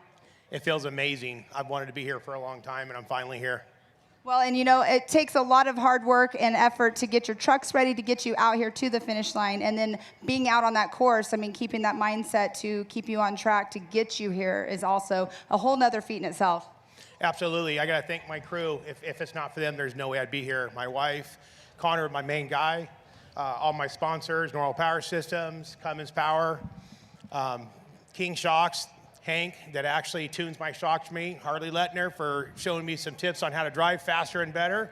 It feels amazing. I've wanted to be here for a long time, and I'm finally here. Well, and you know, it takes a lot of hard work and effort to get your trucks ready to get you out here to the finish line. And then being out on that course, I mean, keeping that mindset to keep you on track to get you here is also a whole nother feat in itself. Absolutely. I got to thank my crew. If it's not for them, there's no way I'd be here. My wife, Connor, my main guy, all my sponsors, Normal Power Systems, Cummins Power, King Shocks, Hank, that actually tunes my shocks for me, Harley Lettner for showing me some tips on how to drive faster and better,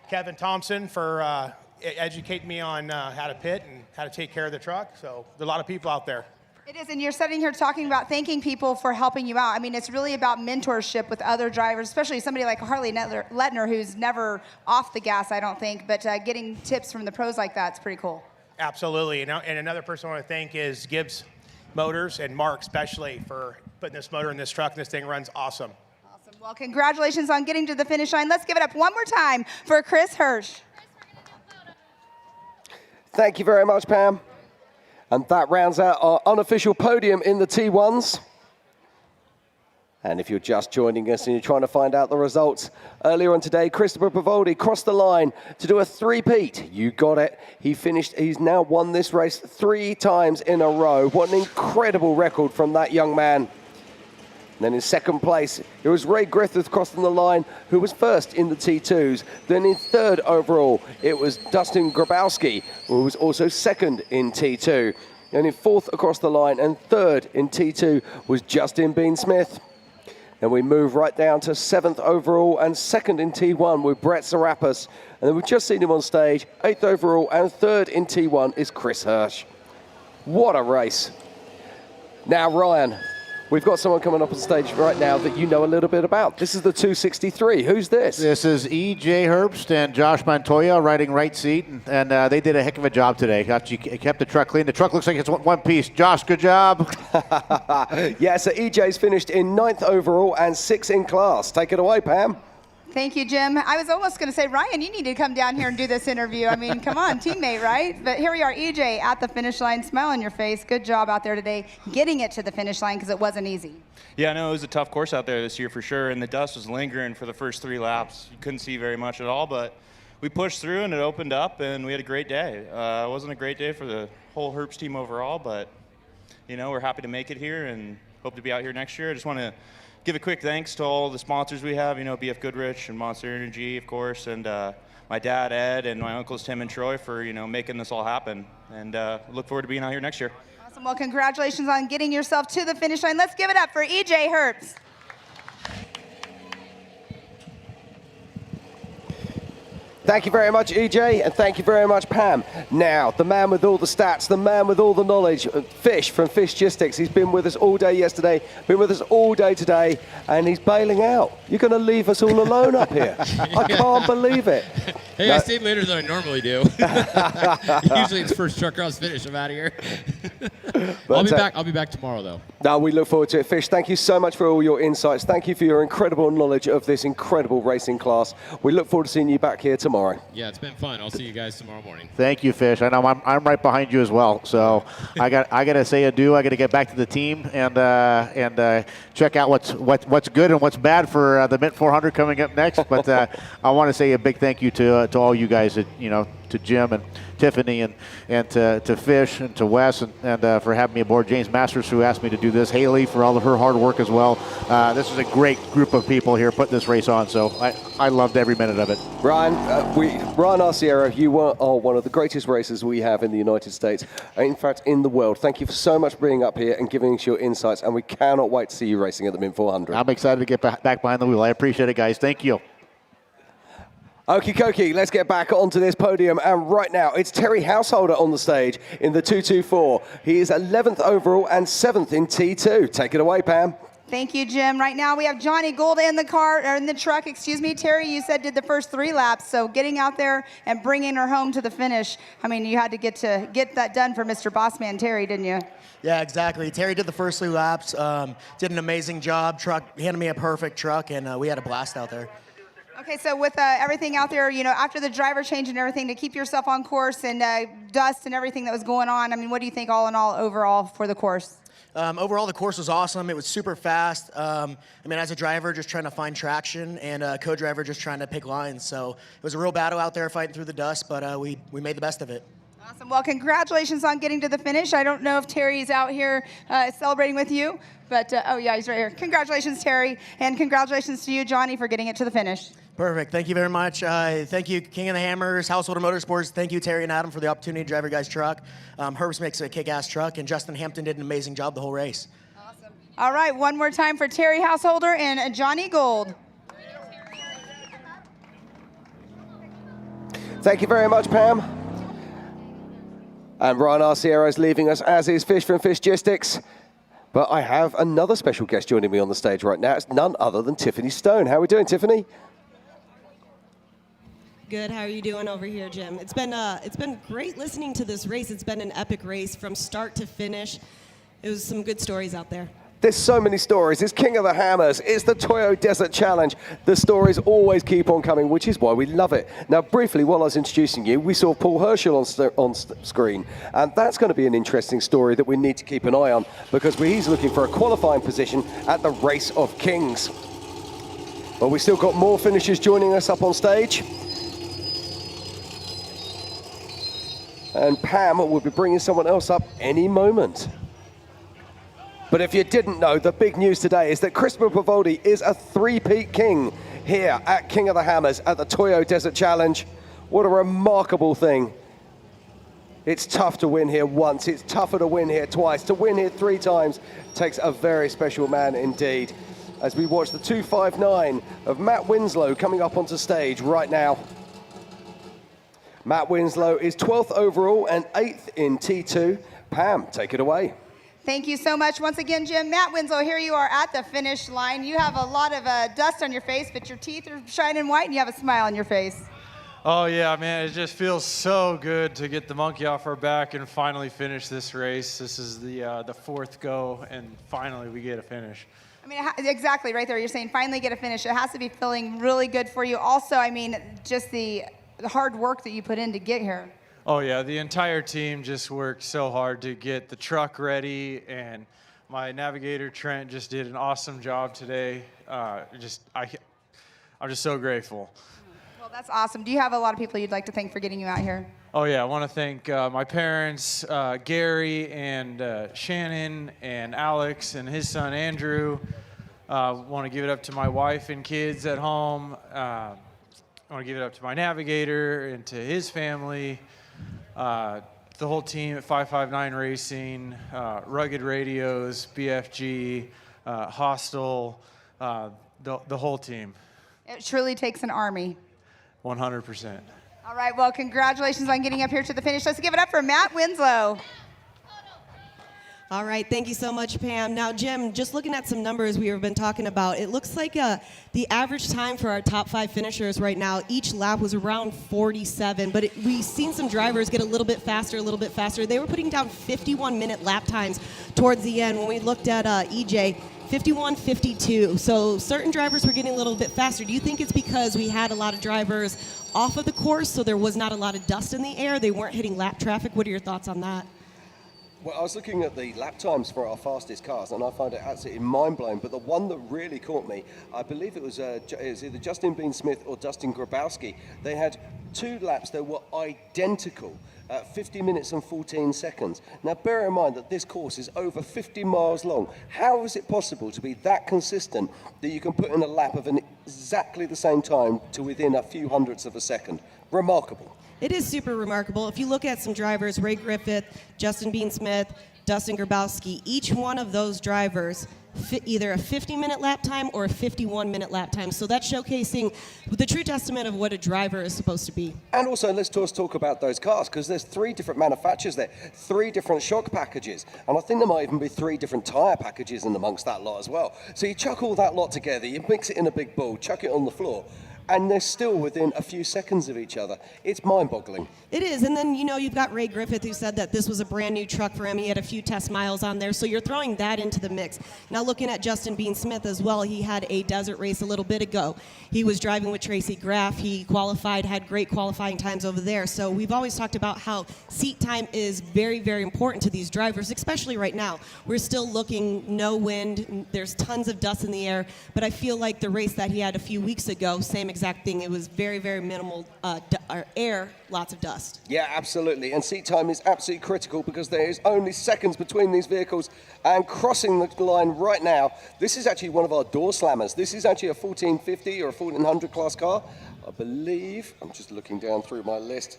Kevin Thompson for educating me on how to pit and how to take care of the truck. So there's a lot of people out there. It is, and you're sitting here talking about thanking people for helping you out. I mean, it's really about mentorship with other drivers, especially somebody like Harley Lettner, who's never off the gas, I don't think, but getting tips from the pros like that is pretty cool. Absolutely, and another person I want to thank is Gibbs Motors and Mark especially for putting this motor in this truck. This thing runs awesome. Awesome. Well, congratulations on getting to the finish line. Let's give it up one more time for Chris Hirsch. Thank you very much, Pam. And that rounds out our unofficial podium in the T1s. And if you're just joining us and you're trying to find out the results, earlier on today, Christopher Pavoldi crossed the line to do a three-peat. You got it. He's now won this race 3 times in a row. What an incredible record from that young man. And then in second place, it was Ray Griffith crossing the line, who was first in the T2s. Then in third overall, it was Dustin Grabowski, who was also second in T2. And in fourth across the line and third in T2 was Justin Bean Smith. Then we move right down to 7th overall and 2nd in T1 with Brett Serapis. And then we've just seen him on stage. 8th overall and 3rd in T1 is Chris Hirsch. What a race. Now, Ryan, we've got someone coming up on stage right now that you know a little bit about. This is the 263. Who's this? This is E.J. Herbst and Josh Montoya riding right seat, and they did a heck of a job today. Kept the truck clean. The truck looks like it's one piece. Josh, good job. Yeah, so E.J.'s finished in 9th overall and 6th in class. Take it away, Pam. Thank you, Jim. I was almost going to say, Ryan, you need to come down here and do this interview. I mean, come on, teammate, right? But here we are, EJ, at the finish line, smile on your face. Good job out there today, getting it to the finish line because it wasn't easy. Yeah, no, it was a tough course out there this year for sure, and the dust was lingering for the first 3 laps. You couldn't see very much at all, but we pushed through and it opened up, and we had a great day. It wasn't a great day for the whole Herbst team overall, but, you know, we're happy to make it here and hope to be out here next year. I just want to give a quick thanks to all the sponsors we have, you know, BF Goodrich and Monster Energy, of course, and my dad, Ed, and my uncles, Tim and Troy, for, you know, making this all happen. And look forward to being out here next year. Awesome. Well, congratulations on getting yourself to the finish line. Let's give it up for EJ Herbst. Thank you very much, EJ, and thank you very much, Pam. Now, the man with all the stats, the man with all the knowledge, Fish from Fishgistics. He's been with us all day yesterday, been with us all day today, and he's bailing out. You're going to leave us all alone up here. I can't believe it. Hey, No. I stayed later than I normally do. Usually it's first truck cross finish. I'm out of here. I'll be back tomorrow, though. No, we look forward to it. Fish, thank you so much for all your insights. Thank you for your incredible knowledge of this incredible racing class. We look forward to seeing you back here tomorrow. Yeah, it's been fun. I'll see you guys tomorrow morning. Thank you, Fish. I know I'm right behind you as well. So I got to say adieu. I got to get back to the team and check out what's good and what's bad for the Mint 400 coming up next. But I want to say a big thank you to all you guys, to Jim and Tiffany and to Fish and to Wes and for having me aboard. James Masters, who asked me to do this. Haley for all of her hard work as well. This is a great group of people here putting this race on. So I loved every minute of it. Ryan Arciero, you are one of the greatest racers we have in the United States, in fact, in the world. Thank you so much for being up here and giving us your insights, and we cannot wait to see you racing at the Mint 400. I'm excited to get back behind the wheel. I appreciate it, guys. Thank you. Okie dokie, let's get back onto this podium, and right now it's Terry Householder on the stage in the 224. He is 11th overall and 7th in T2. Take it away, Pam. Thank you, Jim. Right now we have Johnny Gould in the truck, Terry, you said did the first 3 laps, so getting out there and bringing her home to the finish. I mean, you had to get that done for Mr. Bossman Terry, didn't you? Yeah, exactly. Terry did the first 3 laps, did an amazing job. Handed me a perfect truck, and we had a blast out there. Okay, so with everything out there, after the driver change and everything, to keep yourself on course and dust and everything that was going on, I mean, what do you think all in all overall for the course? Overall, the course was awesome. It was super fast. As a driver, just trying to find traction, and a co-driver just trying to pick lines. So it was a real battle out there fighting through the dust, but we made the best of it. Awesome. Well, congratulations on getting to the finish. I don't know if Terry's out here celebrating with you, but oh yeah, he's right here. Congratulations, Terry, and congratulations to you, Johnny, for getting it to the finish. Perfect. Thank you very much. Thank you, King of the Hammers, Householder Motorsports. Thank you, Terry and Adam, for the opportunity to drive your guys' truck. Herbst makes a kick-ass truck, and Justin Hampton did an amazing job the whole race. Awesome. All right, one more time for Terry Householder and Johnny Gould. Thank you very much, Pam. And Ryan Arciero is leaving us, as is Fish from Fishgistics. But I have another special guest joining me on the stage right now. It's none other than Tiffany Stone. How are we doing, Tiffany? Good. How are you doing over here, Jim? It's been great listening to this race. It's been an epic race from start to finish. It was some good stories out there. There's so many stories. It's King of the Hammers. It's the Toyo Desert Challenge. The stories always keep on coming, which is why we love it. Now, briefly, while I was introducing you, we saw Paul Herschel on screen. And that's going to be an interesting story that we need to keep an eye on, because he's looking for a qualifying position at the Race of Kings. But we still got more finishers joining us up on stage. And Pam will be bringing someone else up any moment. But if you didn't know, the big news today is that Crispin Pavoldi is a 3-peat king here at King of the Hammers at the Toyo Desert Challenge. What a remarkable thing. It's tough to win here once. It's tougher to win here twice. To win here 3 times takes a very special man indeed. As we watch the 259 of Matt Winslow coming up onto stage right now. Matt Winslow is 12th overall and 8th in T2. Pam, take it away. Thank you so much once again, Jim. Matt Winslow, here you are at the finish line. You have a lot of dust on your face, but your teeth are shining white and you have a smile on your face. Oh yeah, man, it just feels so good to get the monkey off our back and finally finish this race. This is the 4th go, and finally we get a finish. I mean, exactly right there. You're saying finally get a finish. It has to be feeling really good for you. Also, I mean, just the hard work that you put in to get here. Oh yeah, the entire team just worked so hard to get the truck ready, and my navigator Trent just did an awesome job today. I'm just so grateful. Well, that's awesome. Do you have a lot of people you'd like to thank for getting you out here? Oh yeah, I want to thank my parents, Gary and Shannon and Alex and his son Andrew. Want to give it up to my wife and kids at home. I want to give it up to my navigator and to his family. The whole team at 559 Racing, Rugged Radios, BFG, Hostel, the whole team. It truly takes an army. 100%. All right, well, congratulations on getting up here to the finish. Let's give it up for Matt Winslow. All right, thank you so much, Pam. Now, Jim, just looking at some numbers we've been talking about, it looks like the average time for our top 5 finishers right now, each lap was around 47, but we've seen some drivers get a little bit faster, a little bit faster. They were putting down 51-minute lap times towards the end. When we looked at EJ, 51:52. So certain drivers were getting a little bit faster. Do you think it's because we had a lot of drivers off of the course, so there was not a lot of dust in the air? They weren't hitting lap traffic. What are your thoughts on that? Well, I was looking at the lap times for our fastest cars, and I find it absolutely mind-blowing. But the one that really caught me, I believe it was either Justin Bean Smith or Dustin Grabowski. They had 2 laps that were identical at 50 minutes and 14 seconds. Now, bear in mind that this course is over 50 miles long. How is it possible to be that consistent that you can put in a lap of exactly the same time to within a few hundredths of a second? Remarkable. It is super remarkable. If you look at some drivers, Ray Griffith, Justin Bean Smith, Dustin Grabowski, each one of those drivers either a 50-minute lap time or a 51-minute lap time. So that's showcasing the true testament of what a driver is supposed to be. And also, let's just talk about those cars, because there's 3 different manufacturers there, 3 different shock packages, and I think there might even be 3 different tyre packages in amongst that lot as well. So you chuck all that lot together, you mix it in a big bowl, chuck it on the floor, and they're still within a few seconds of each other. It's mind-boggling. It is, and then, you know, you've got Ray Griffith who said that this was a brand new truck for him. He had a few test miles on there, so you're throwing that into the mix. Now looking at Justin Bean Smith as well, he had a desert race a little bit ago. He was driving with Tracy Graff. He qualified, had great qualifying times over there. So we've always talked about how seat time is very, very important to these drivers, especially right now. We're still looking no wind. There's tons of dust in the air, but I feel like the race that he had a few weeks ago, same exact thing. It was very, very minimal air, lots of dust. Yeah, absolutely. And seat time is absolutely critical because there is only seconds between these vehicles, and crossing the line right now, this is actually one of our door slammers. This is actually a 1450 or a 1400 class car. I believe, I'm just looking down through my list,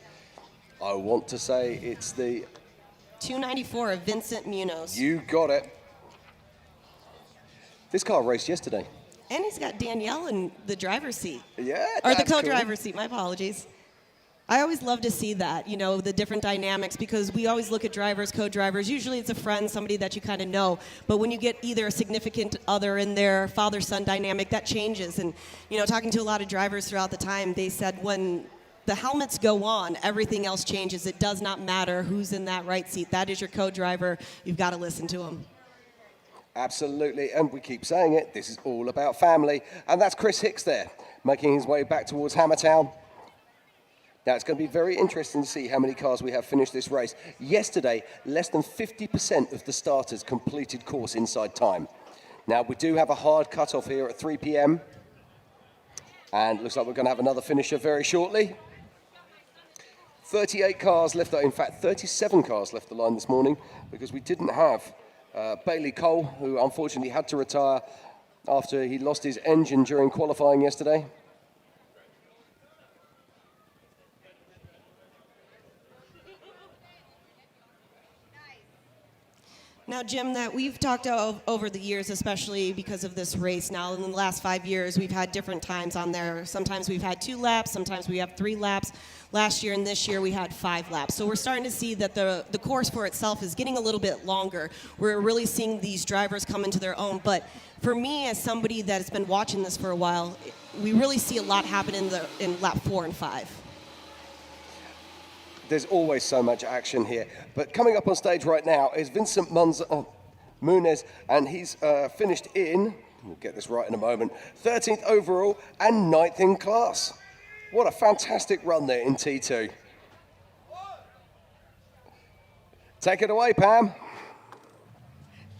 I want to say it's the 294 of Vincent Munoz. You got it. This car raced yesterday. And he's got Danielle in the driver's seat. Yeah, or the that's co-driver's cool. seat, my apologies. I always love to see that, you know, the different dynamics, because we always look at drivers, co-drivers. Usually it's a friend, somebody that you kind of know. But when you get either a significant other in their father-son dynamic, that changes. And, you know, talking to a lot of drivers throughout the time, they said when the helmets go on, everything else changes. It does not matter who's in that right seat. That is your co-driver. You've got to listen to him. Absolutely, and we keep saying it, this is all about family. And that's Chris Hicks there, making his way back towards Hammertown. Now, it's going to be very interesting to see how many cars we have finished this race. Yesterday, less than 50% of the starters completed course inside time. Now, we do have a hard cutoff here at 3 p.m. And looks like we're going to have another finisher very shortly. 38 cars left, in fact, 37 cars left the line this morning because we didn't have Bailey Cole, who unfortunately had to retire after he lost his engine during qualifying yesterday. Now, Jim, that we've talked over the years, especially because of this race now, in the last 5 years, we've had different times on there. Sometimes we've had 2 laps, sometimes we have 3 laps. Last year and this year, we had 5 laps. So we're starting to see that the course for itself is getting a little bit longer. We're really seeing these drivers come into their own. But for me, as somebody that has been watching this for a while, we really see a lot happen in lap 4 and 5. There's always so much action here. But coming up on stage right now is Vincent Munez, and he's finished in, we'll get this right in a moment, 13th overall and 9th in class. What a fantastic run there in T2. Take it away, Pam.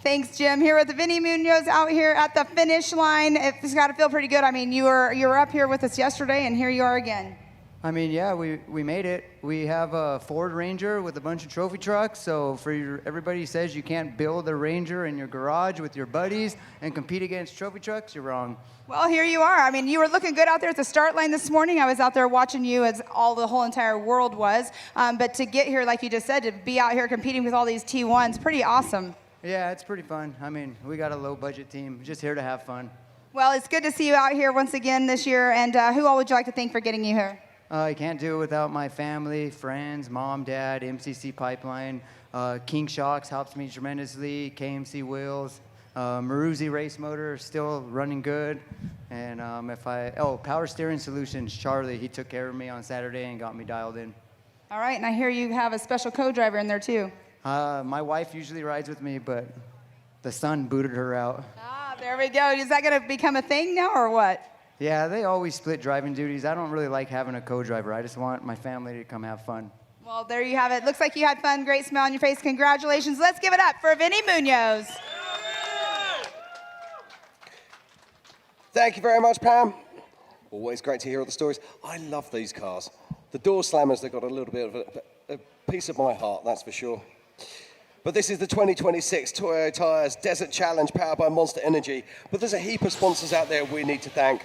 Thanks, Jim. Here with the Vinny Munoz out here at the finish line. It's got to feel pretty good. I mean, you were up here with us yesterday, and here you are again. I mean, yeah, we made it. We have a Ford Ranger with a bunch of trophy trucks, so for everybody who says you can't build a Ranger in your garage with your buddies and compete against trophy trucks, you're wrong. Well, here you are. I mean, you were looking good out there at the start line this morning. I was out there watching you, as the whole entire world was. But to get here, like you just said, to be out here competing with all these T1s, pretty awesome. Yeah, it's pretty fun. I mean, we got a low-budget team, just here to have fun. Well, it's good to see you out here once again this year. And who all would you like to thank for getting you here? I can't do it without my family, friends, mom, dad, MCC Pipeline. King Shocks helps me tremendously. KMC Wheels. Maruzi Race Motor still running good. And Power Steering Solutions, Charlie, he took care of me on Saturday and got me dialed in. All right, and I hear you have a special co-driver in there too. My wife usually rides with me, but the son booted her out. Ah, there we go. Is that going to become a thing now or what? Yeah, they always split driving duties. I don't really like having a co-driver. I just want my family to come have fun. Well, there you have it. Looks like you had fun. Great smile on your face. Congratulations. Let's give it up for Vinny Munoz. Thank you very much, Pam. Always great to hear all the stories. I love these cars. The door slammers, they've got a little bit of a piece of my heart, that's for sure. But this is the 2026 Toyo Tires Desert Challenge powered by Monster Energy. But there's a heap of sponsors out there we need to thank.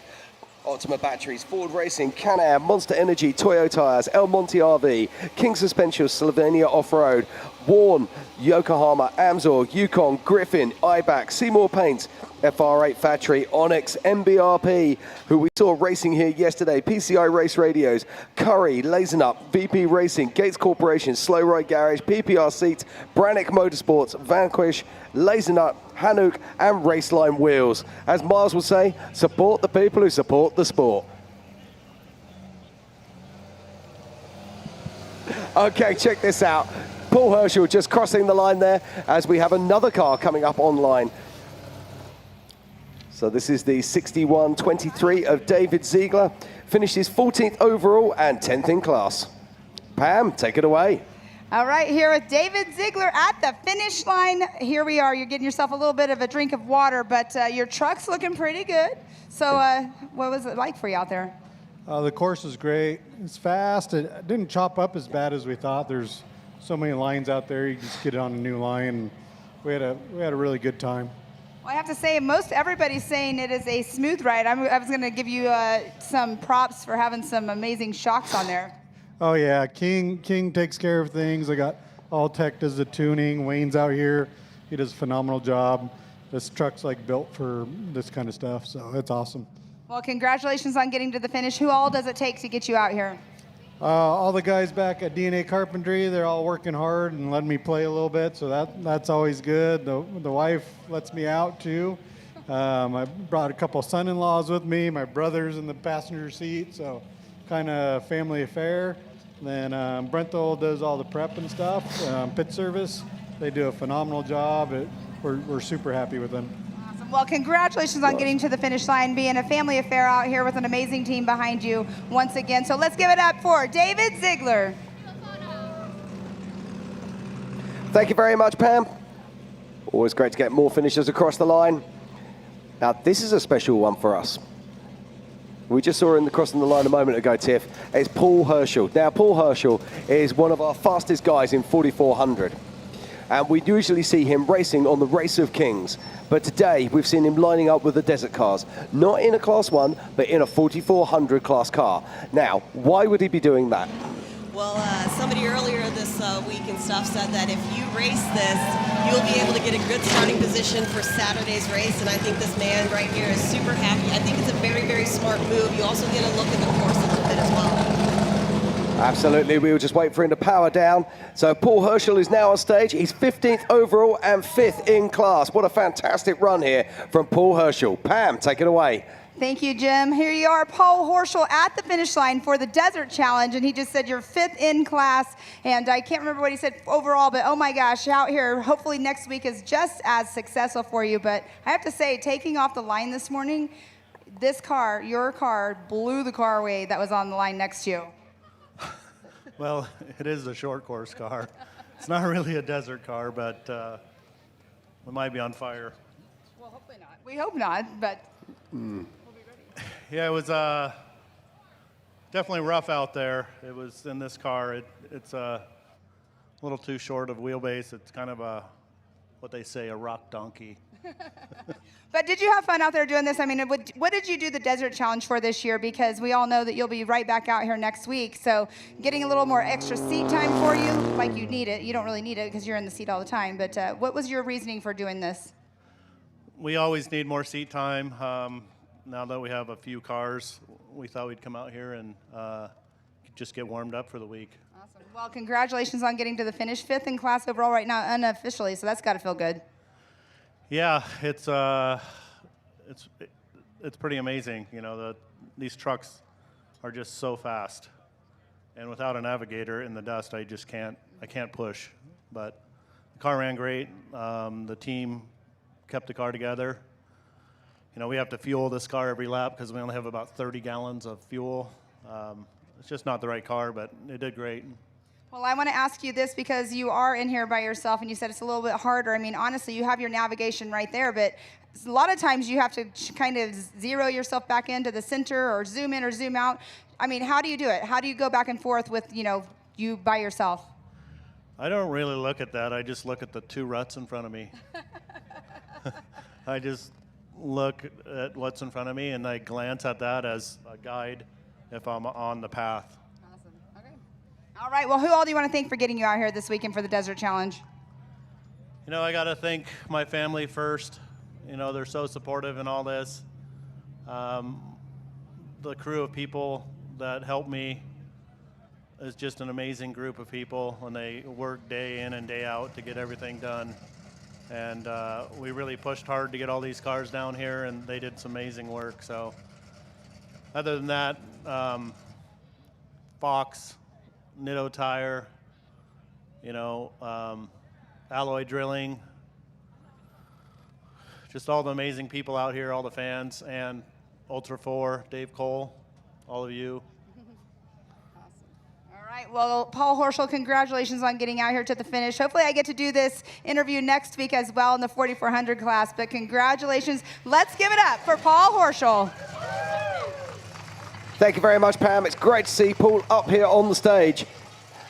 Optima Batteries, Ford Racing, Can-Am, Monster Energy, Toyo Tires, El Monte RV, King Suspension, Slovenia Off-Road, Warn, Yokohama, Amzor, Yukon, Griffin, IBAC, Seymour Paints, FR8 Factory, Onyx, MBRP, who we saw racing here yesterday, PCI Race Radios, Curry, Lazenup, VP Racing, Gates Corporation, Slow Ride Garage, PPR Seats, Brannick Motorsports, Vanquish, Lazenut, Hanuk, and Raceline Wheels. As Miles would say, support the people who support the sport. Okay, check this out. Paul Herschel just crossing the line there as we have another car coming up online. So this is the 61-23 of David Ziegler. Finished his 14th overall and 10th in class. Pam, take it away. All right, here with David Ziegler at the finish line. Here we are. You're getting yourself a little bit of a drink of water, but your truck's looking pretty good. So what was it like for you out there? The course is great. It's fast. It didn't chop up as bad as we thought. There's so many lines out there. You just get on a new line. We had a really good time. Well, I have to say, most everybody's saying it is a smooth ride. I was going to give you some props for having some amazing shocks on there. Oh yeah, King takes care of things. I got All Tech does the tuning. Wayne's out here. He does a phenomenal job. This truck's like built for this kind of stuff, so it's awesome. Well, congratulations on getting to the finish. Who all does it take to get you out here? All the guys back at DNA Carpentry, they're all working hard and letting me play a little bit, so that's always good. The wife lets me out too. I brought a couple son-in-laws with me. My brother's in the passenger seat, so kind of family affair. Then Brenthal does all the prep and stuff, pit service. They do a phenomenal job. We're super happy with them. Awesome. Well, congratulations on getting to the finish line, being a family affair out here with an amazing team behind you once again. So let's give it up for David Ziegler. Thank you very much, Pam. Always great to get more finishers across the line. Now, this is a special one for us. We just saw him crossing the line a moment ago, Tiff. It's Paul Herschel. Now, Paul Herschel is one of our fastest guys in 4400. And we usually see him racing on the Race of Kings. But today, we've seen him lining up with the desert cars. Not in a Class 1, but in a 4400 class car. Now, why would he be doing that? Well, somebody earlier this week and stuff said that if you race this, you'll be able to get a good starting position for Saturday's race, and I think this man right here is super happy. I think it's a very, very smart move. You also get a look at the course a little bit as well. Absolutely, we will just wait for him to power down. So Paul Herschel is now on stage. He's 15th overall and 5th in class. What a fantastic run here from Paul Herschel. Pam, take it away. Thank you, Jim. Here you are, Paul Herschel at the finish line for the Desert Challenge, and he just said you're 5th in class, and I can't remember what he said overall, but oh my gosh, out here, hopefully next week is just as successful for you. But I have to say, taking off the line this morning, this car, your car, blew the car away that was on the line next to you. Well, it is a short course car. It's not really a desert car, but we might be on fire. Well, hopefully not. We hope not, but... Yeah, it was definitely rough out there. It was in this car. It's a little too short of wheelbase. It's kind of what they say, a rock donkey. But did you have fun out there doing this? I mean, what did you do the Desert Challenge for this year? Because we all know that you'll be right back out here next week. So getting a little more extra seat time for you, like you need it. You don't really need it because you're in the seat all the time. But what was your reasoning for doing this? We always need more seat time. Now that we have a few cars, we thought we'd come out here and just get warmed up for the week. Awesome. Well, congratulations on getting to the finish, 5th in class overall right now unofficially, so that's got to feel good. Yeah, it's pretty amazing. You know, these trucks are just so fast, and without a navigator in the dust, I can't push. But the car ran great. The team kept the car together. You know, we have to fuel this car every lap because we only have about 30 gallons of fuel. It's just not the right car, but it did great. Well, I want to ask you this because you are in here by yourself, and you said it's a little bit harder. I mean, honestly, you have your navigation right there, but a lot of times you have to kind of zero yourself back into the center or zoom in or zoom out. I mean, how do you do it? How do you go back and forth with, you by yourself? I don't really look at that. I just look at the 2 ruts in front of me. I just look at what's in front of me, and I glance at that as a guide if I'm on the path. Awesome. Okay. All right. Well, who all do you want to thank for getting you out here this weekend for the Desert Challenge? You know, I got to thank my family first. You know, they're so supportive in all this. The crew of people that helped me is just an amazing group of people, and they work day in and day out to get everything done. And we really pushed hard to get all these cars down here, and they did some amazing work. So other than that, Fox, Nitto Tire, alloy drilling, just all the amazing people out here, all the fans, and Ultra 4, Dave Cole, all of you. All right. Well, Paul Horschel, congratulations on getting out here to the finish. Hopefully I get to do this interview next week as well in the 4,400 class, but congratulations. Let's give it up for Paul Horschel. Thank you very much, Pam. It's great to see Paul up here on the stage.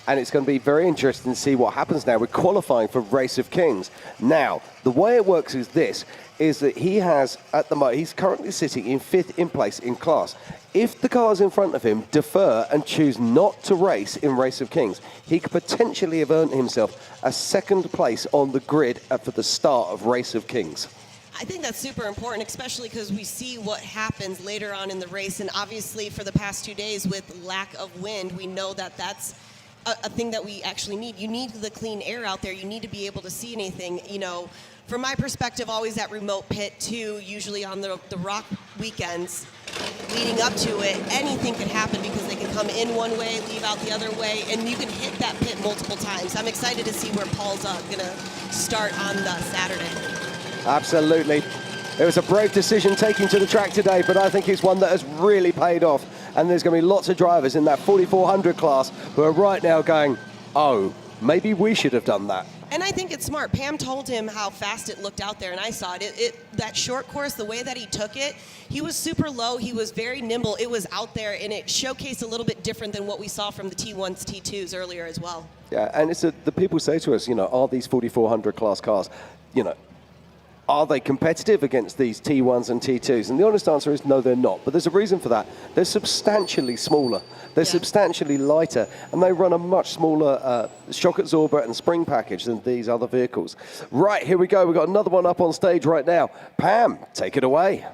And it's going to be very interesting to see what happens now with qualifying for Race of Kings. Now, the way it works is this, is that he has, at the moment, he's currently sitting in 5th in place in class. If the cars in front of him defer and choose not to race in Race of Kings, he could potentially have earned himself a 2nd place on the grid for the start of Race of Kings. I think that's super important, especially because we see what happens later on in the race. And obviously for the past 2 days with lack of wind, we know that that's a thing that we actually need. You need the clean air out there. You need to be able to see anything. From my perspective, always that remote pit too, usually on the rock weekends leading up to it, anything could happen because they can come in one way, leave out the other way, and you can hit that pit multiple times. I'm excited to see where Paul's going to start on the Saturday. Absolutely. It was a brave decision taking to the track today, but I think it's one that has really paid off. And there's going to be lots of drivers in that 4,400 class who are right now going, oh, maybe we should have done that. And I think it's smart. Pam told him how fast it looked out there, and I saw it. That short course, the way that he took it, he was super low. He was very nimble. It was out there, and it showcased a little bit different than what we saw from the T1s, T2s earlier as well. Yeah, and it's the people say to us, are these 4,400 class cars, are they competitive against these T1s and T2s? And the honest answer is no, they're not. But there's a reason for that. They're substantially smaller. They're substantially lighter. And they run a much smaller shock absorber and spring package than these other vehicles. Right, here we go. We've got another one up on stage right now. Pam, take it away.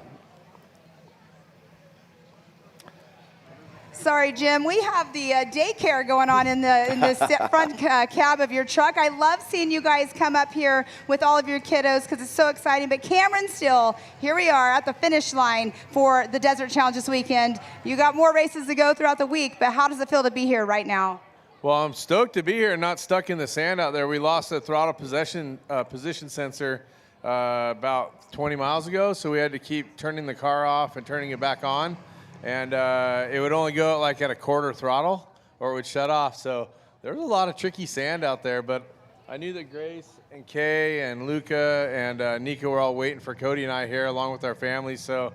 Sorry, Jim. We have the daycare going on in the front cab of your truck. I love seeing you guys come up here with all of your kiddos because it's so exciting. But Cameron Still, here we are at the finish line for the Desert Challenge this weekend. You got more races to go throughout the week, but how does it feel to be here right now? Well, I'm stoked to be here and not stuck in the sand out there. We lost the throttle position sensor about 20 miles ago, so we had to keep turning the car off and turning it back on. And it would only go like at a quarter throttle or it would shut off. So there was a lot of tricky sand out there, but I knew that Grace and Kay and Luca and Nika were all waiting for Cody and I here along with our families. So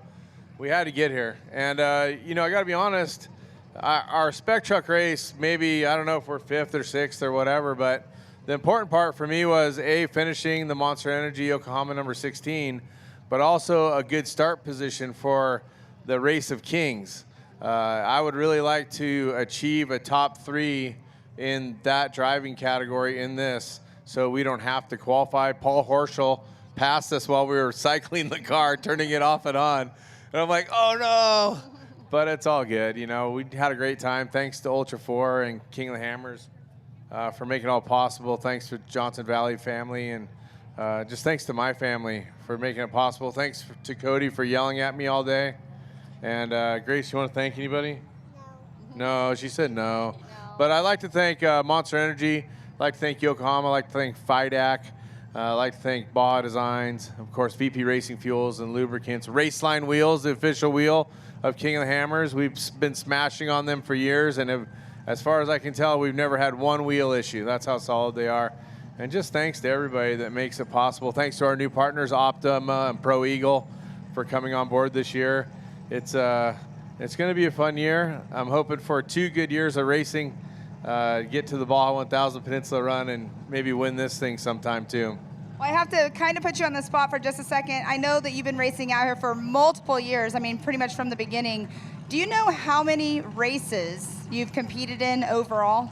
we had to get here. And, I got to be honest, our spec truck race, maybe, I don't know if we're 5th or 6th or whatever, but the important part for me was finishing the Monster Energy Yokohama number 16, but also a good start position for the Race of Kings. I would really like to achieve a top 3 in that driving category in this, so we don't have to qualify. Paul Horschel passed us while we were cycling the car, turning it off and on. And I'm like, oh no, but it's all good. You know, we had a great time. Thanks to Ultra 4 and King of the Hammers for making it all possible. Thanks to Johnson Valley family, and just thanks to my family for making it possible. Thanks to Cody for yelling at me all day. And Grace, you want to thank anybody? No, she said no. But I'd like to thank Monster Energy. I'd like to thank Yokohama. I'd like to thank FIDAC. I'd like to thank Baja Designs, of course, VP Racing Fuels and Lubricants. Raceline Wheels, the official wheel of King of the Hammers. We've been smashing on them for years, and as far as I can tell, we've never had one wheel issue. That's how solid they are. And just thanks to everybody that makes it possible. Thanks to our new partners, Optima and Pro Eagle, for coming on board this year. It's going to be a fun year. I'm hoping for 2 good years of racing, get to the Baja 1000 Peninsula Run, and maybe win this thing sometime too. Well, I have to kind of put you on the spot for just a second. I know that you've been racing out here for multiple years. I mean, pretty much from the beginning. Do you know how many races you've competed in overall?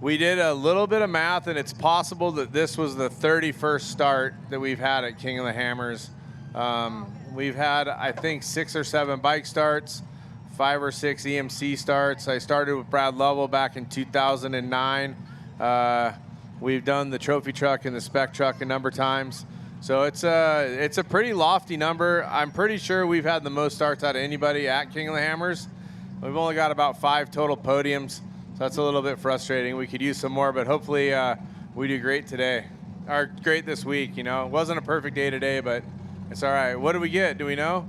We did a little bit of math, and it's possible that this was the 31st start that we've had at King of the Hammers. We've had, I think, 6 or 7 bike starts, 5 or 6 EMC starts. I started with Brad Lovell back in 2009. We've done the trophy truck and the spec truck a number of times. So it's a pretty lofty number. I'm pretty sure we've had the most starts out of anybody at King of the Hammers. We've only got about 5 total podiums, so that's a little bit frustrating. We could use some more, but hopefully we do great today, or great this week. You know, it wasn't a perfect day today, but it's all right. What do we get? Do we know?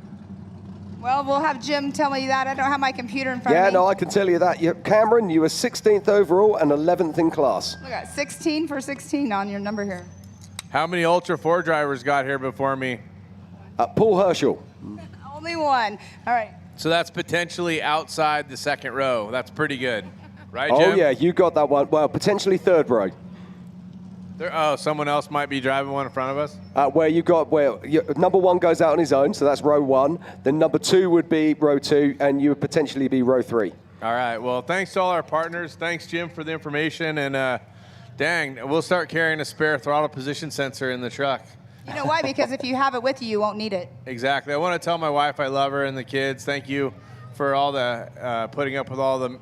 Well, we'll have Jim tell me that. I don't have my computer in front of me. Yeah, no, I can tell you that. Cameron, you were 16th overall and 11th in class. Look at 16 for 16 on your number here. How many Ultra 4 drivers got here before me? Paul Herschel. Only one. All right. So that's potentially outside the second row. That's pretty good, right, Jim? Oh, yeah, you got that one. Well, potentially third row. Someone else might be driving one in front of us? Number 1 goes out on his own, so that's row 1. Then number 2 would be row 2, and you would potentially be row 3. All right. Well, thanks to all our partners. Thanks, Jim, for the information. And dang, we'll start carrying a spare throttle position sensor in the truck. You know why? Because if you have it with you, you won't need it. Exactly. I want to tell my wife I love her and the kids. Thank you for all the putting up with all the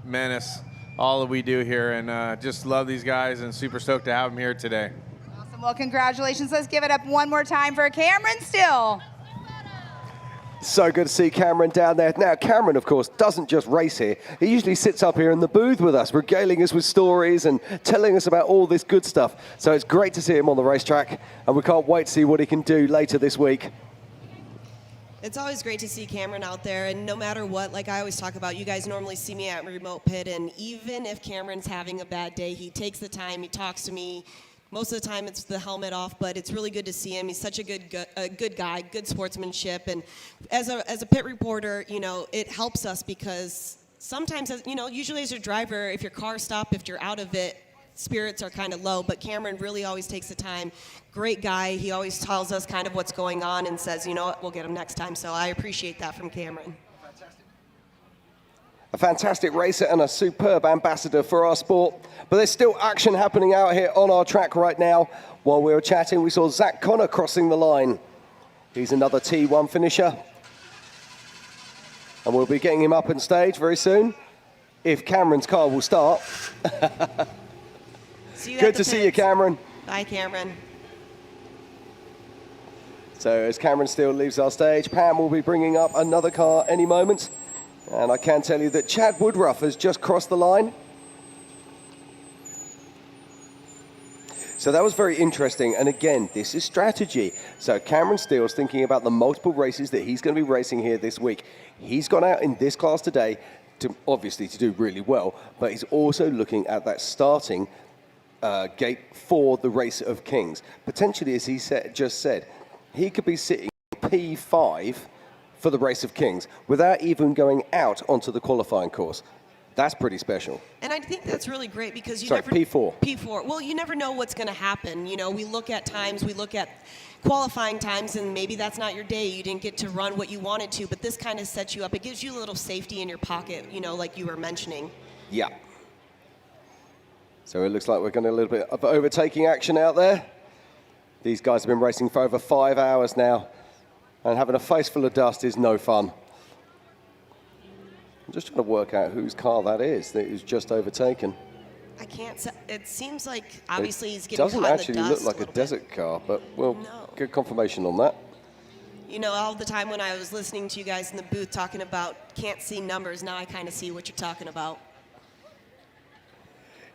menace, all that we do here, and just love these guys and super stoked to have them here today. Awesome. Well, congratulations. Let's give it up one more time for Cameron Still. So good to see Cameron down there. Now, Cameron, of course, doesn't just race here. He usually sits up here in the booth with us, regaling us with stories and telling us about all this good stuff. So it's great to see him on the racetrack, and we can't wait to see what he can do later this week. It's always great to see Cameron out there, and no matter what, like I always talk about, you guys normally see me at remote pit, and even if Cameron's having a bad day, he takes the time, he talks to me. Most of the time it's the helmet off, but it's really good to see him. He's such a good guy, good sportsmanship, and as a pit reporter, you know, it helps us because sometimes, you know, usually as a driver, if your car stopped, if you're out of it, spirits are kind of low, but Cameron really always takes the time. Great guy. He always tells us kind of what's going on and says, you know what, we'll get him next time. So I appreciate that from Cameron. A fantastic racer and a superb ambassador for our sport. But there's still action happening out here on our track right now. While we were chatting, we saw Zach Connor crossing the line. He's another T1 finisher. And we'll be getting him up on stage very soon, if Cameron's car will start. Good to see you, Cameron. Bye, Cameron. So as Cameron Steele leaves our stage, Pam will be bringing up another car any moment. And I can tell you that Chad Woodruff has just crossed the line. So that was very interesting. And again, this is strategy. So Cameron Steele's thinking about the multiple races that he's going to be racing here this week. He's gone out in this class today to obviously to do really well, but he's also looking at that starting gate for the Race of Kings. Potentially, as he just said, he could be sitting P5 for the Race of Kings without even going out onto the qualifying course. That's pretty special. And I think that's really great because you Sorry, never... P4. P4. Well, you never know what's going to happen. You know, we look at times, we look at qualifying times, and maybe that's not your day. You didn't get to run what you wanted to, but this kind of sets you up. It gives you a little safety in your pocket, you know, like you were mentioning. Yeah. So it looks like we're getting a little bit of overtaking action out there. These guys have been racing for over 5 hours now, and having a face full of dust is no fun. just trying to work out whose car that is that is just overtaken. I can't say. It seems like obviously he's getting doesn't caught in actually the look dust like a desert car, but we'll get confirmation on that. You know, all the time when I was listening to you guys in the booth talking about can't see numbers, now I kind of see what you're talking about.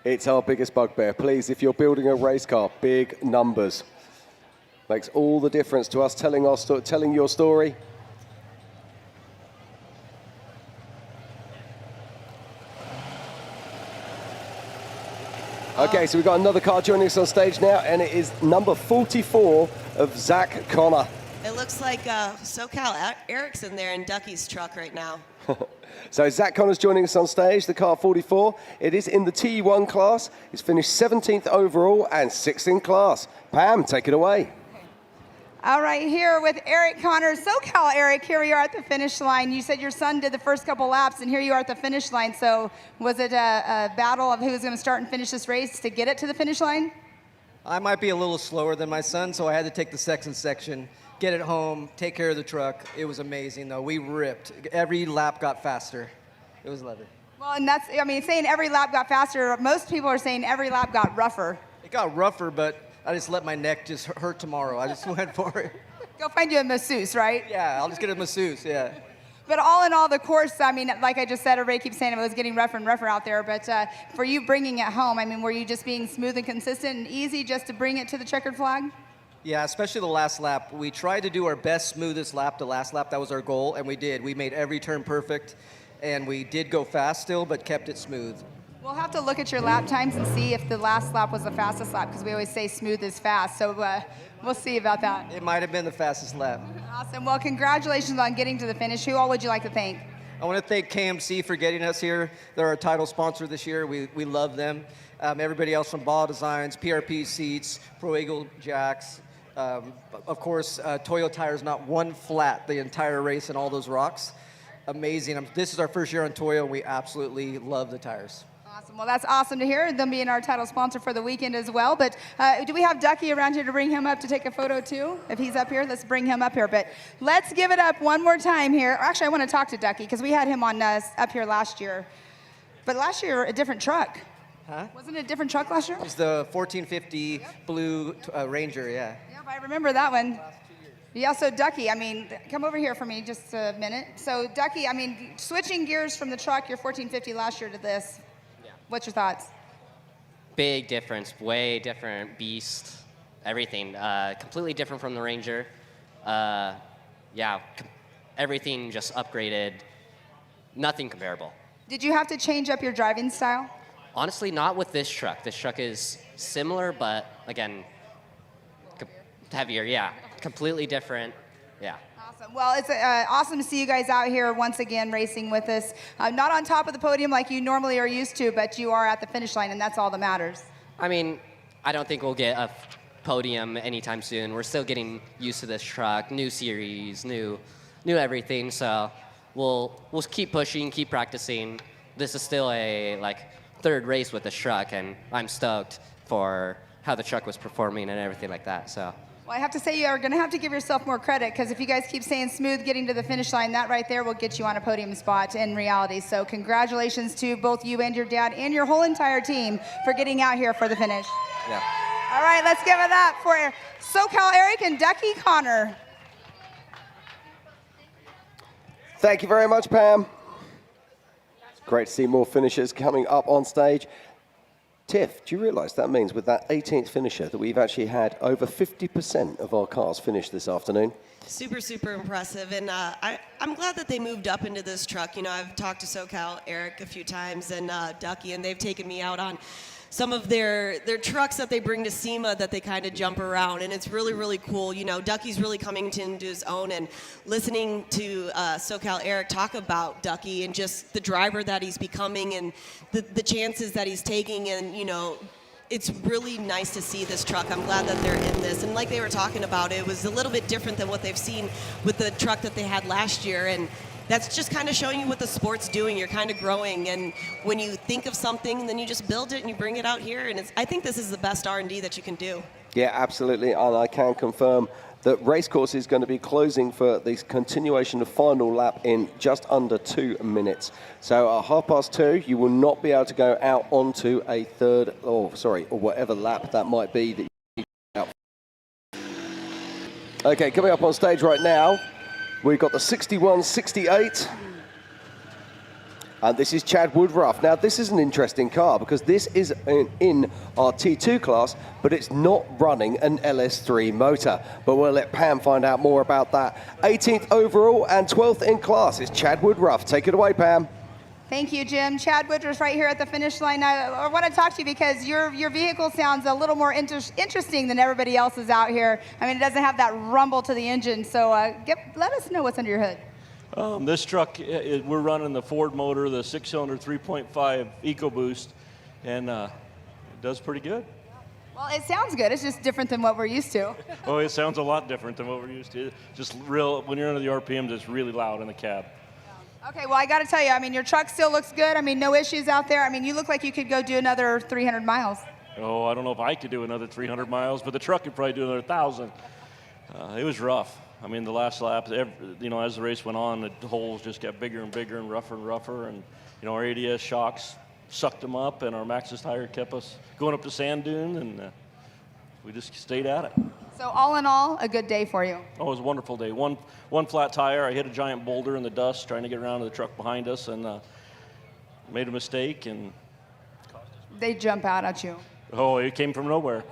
It's our biggest bugbear. Please, if you're building a race car, big numbers. Makes all the difference to us telling your story. Okay, so we've got another car joining us on stage now, and it is number 44 of Zach Connor. It looks like SoCal Eric's in there in Ducky's truck right now. So Zach Connor's joining us on stage, the car 44. It is in the T1 class. It's finished 17th overall and 6th in class. Pam, take it away. All right, here with Eric Connor, SoCal Eric, here we are at the finish line. You said your son did the first couple laps, and here you are at the finish line. So was it a battle of who was going to start and finish this race to get it to the finish line? I might be a little slower than my son, so I had to take the second section, get it home, take care of the truck. It was amazing, though. We ripped. Every lap got faster. It was lovely. Well, and that's, I mean, saying every lap got faster, most people are saying every lap got rougher. It got rougher, but I just let my neck just hurt tomorrow. I just went for it. Go find you a masseuse, right? Yeah, I'll just get a masseuse, yeah. But all in all, the course, I mean, like I just said, everybody keeps saying it was getting rougher and rougher out there, but for you bringing it home, I mean, were you just being smooth and consistent and easy just to bring it to the checkered flag? Yeah, especially the last lap. We tried to do our best, smoothest lap, the last lap. That was our goal, and we did. We made every turn perfect, and we did go fast still, but kept it smooth. We'll have to look at your lap times and see if the last lap was the fastest lap, because we always say smooth is fast, so we'll see about that. It might have been the fastest lap. Awesome. Well, congratulations on getting to the finish. Who all would you like to thank? I want to thank KMC for getting us here. They're our title sponsor this year. We love them. Everybody else from Ball Designs, PRP Seats, Pro Eagle Jacks. Of course, Toyo tires, not one flat the entire race and all those rocks. Amazing. This is our first year on Toyo, and we absolutely love the tires. Awesome. Well, that's awesome to hear, them being our title sponsor for the weekend as well. But do we have Ducky around here to bring him up to take a photo too? If he's up here, let's bring him up here. But let's give it up one more time here. Actually, I want to talk to Ducky because we had him on up here last year. But last year, a different truck. Huh? Wasn't it a different truck last year? It was the 1450 blue Ranger, yeah. Yep, I remember that one. Yeah, so Ducky, I mean, come over here for me just a minute. So Ducky, I mean, switching gears from the truck, your 1450 last year to this, what's your thoughts? Big difference, way different, beast, everything. Completely different from the Ranger. Everything just upgraded. Nothing comparable. Did you have to change up your driving style? Honestly, not with this truck. This truck is similar, but again, heavier, yeah. Completely different, yeah. Awesome. Well, it's awesome to see you guys out here once again racing with us. Not on top of the podium like you normally are used to, but you are at the finish line, and that's all that matters. I mean, I don't think we'll get a podium anytime soon. We're still getting used to this truck, new series, new everything. So we'll keep pushing, keep practicing. This is still a third race with this truck, and I'm stoked for how the truck was performing and everything like that. So. Well, I have to say you are going to have to give yourself more credit, because if you guys keep saying smooth getting to the finish line, that right there will get you on a podium spot in reality. So congratulations to both you and your dad and your whole entire team for getting out here for the finish. Yeah. All right, let's give it up for SoCal Eric and Ducky Connor. Thank you very much, Pam. Great to see more finishers coming up on stage. Tiff, do you realize that means with that 18th finisher that we've actually had over 50% of our cars finished this afternoon? Super, super impressive. And I'm glad that they moved up into this truck. You know, I've talked to SoCal Eric a few times and Ducky, and they've taken me out on some of their trucks that they bring to SEMA that they kind of jump around, and it's really, really cool. You know, Ducky's really coming into his own, and listening to SoCal Eric talk about Ducky and just the driver that he's becoming and the chances that he's taking, and, you know, it's really nice to see this truck. I'm glad that they're in this. And like they were talking about, it was a little bit different than what they've seen with the truck that they had last year, and that's just kind of showing you what the sport's doing. You're kind of growing, and when you think of something, then you just build it and you bring it out here. And I think this is the best R&D that you can do. Yeah, absolutely, and I can confirm The race course is going to be closing for the continuation of final lap in just under 2 minutes. So at 2:30, you will not be able to go out onto a third, or whatever lap that might be that you out. Okay, coming up on stage right now, we've got the 6168. And this is Chad Woodruff. Now, this is an interesting car because this is in our T2 class, but it's not running an LS3 motor. But we'll let Pam find out more about that. 18th overall and 12th in class is Chad Woodruff. Take it away, Pam. Thank you, Jim. Chad Woodruff right here at the finish line. I want to talk to you because your vehicle sounds a little more interesting than everybody else's out here. I mean, it doesn't have that rumble to the engine. So let us know what's under your hood. This truck, we're running the Ford motor, the 6-cylinder 3.5 EcoBoost, and it does pretty good. Well, it sounds good. It's just different than what we're used to. Oh, it sounds a lot different than what we're used to. Just real, when you're under the RPMs, it's really loud in the cab. Okay, well, I got to tell you, I mean, your truck still looks good. I mean, no issues out there. I mean, you look like you could go do another 300 miles. Oh, I don't know if I could do another 300 miles, but the truck could probably do another 1,000. It was rough. I mean, the last lap, as the race went on, the holes just got bigger and bigger and rougher. And, our ADS shocks sucked them up, and our Maxxis tire kept us going up the sand dune, and we just stayed at it. So all in all, a good day for you. Oh, it was a wonderful day. One flat tire. I hit a giant boulder in the dust trying to get around to the truck behind us, and made a mistake. And they jump out at you. Oh, it came from nowhere.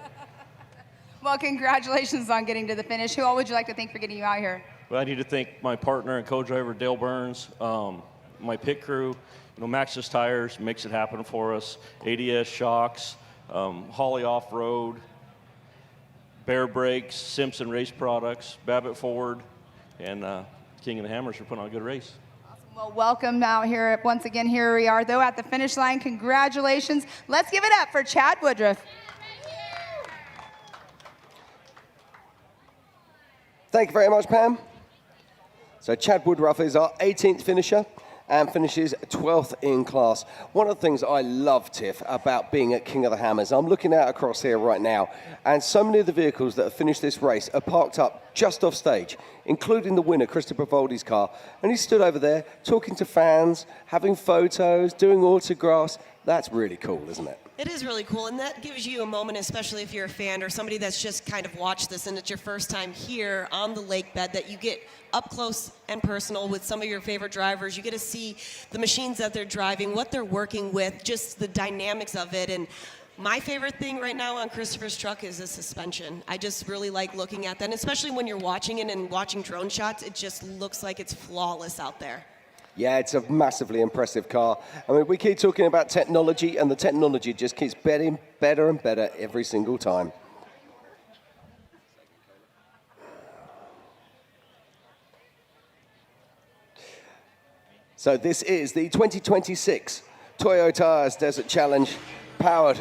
Well, congratulations on getting to the finish. Who all would you like to thank for getting you out here? Well, I need to thank my partner and co-driver, Dale Burns, my pit crew, Maxxis Tires makes it happen for us, ADS Shocks, Holly Off-Road, Bear Brakes, Simpson Race Products, Babbitt Ford, and King of the Hammers for putting on a good race. Well, welcome out here. Once again, here we are, though, at the finish line. Congratulations. Let's give it up for Chad Woodruff. Thank you very much, Pam. So Chad Woodruff is our 18th finisher and finishes 12th in class. One of the things I love, Tiff, about being at King of the Hammers, I'm looking out across here right now, and so many of the vehicles that have finished this race are parked up just off stage, including the winner, Christopher Voldi's car. And he stood over there talking to fans, having photos, doing autographs. That's really cool, isn't it? It is really cool, and that gives you a moment, especially if you're a fan or somebody that's just kind of watched this and it's your first time here on the lake bed, that you get up close and personal with some of your favorite drivers. You get to see the machines that they're driving, what they're working with, just the dynamics of it. And my favorite thing right now on Christopher's truck is the suspension. I just really like looking at that, and especially when you're watching it and watching drone shots, it just looks like it's flawless out there. Yeah, it's a massively impressive car. I mean, we keep talking about technology, and the technology just keeps getting better and better every single time. So this is the 2026 Toyo Tires Desert Challenge, powered,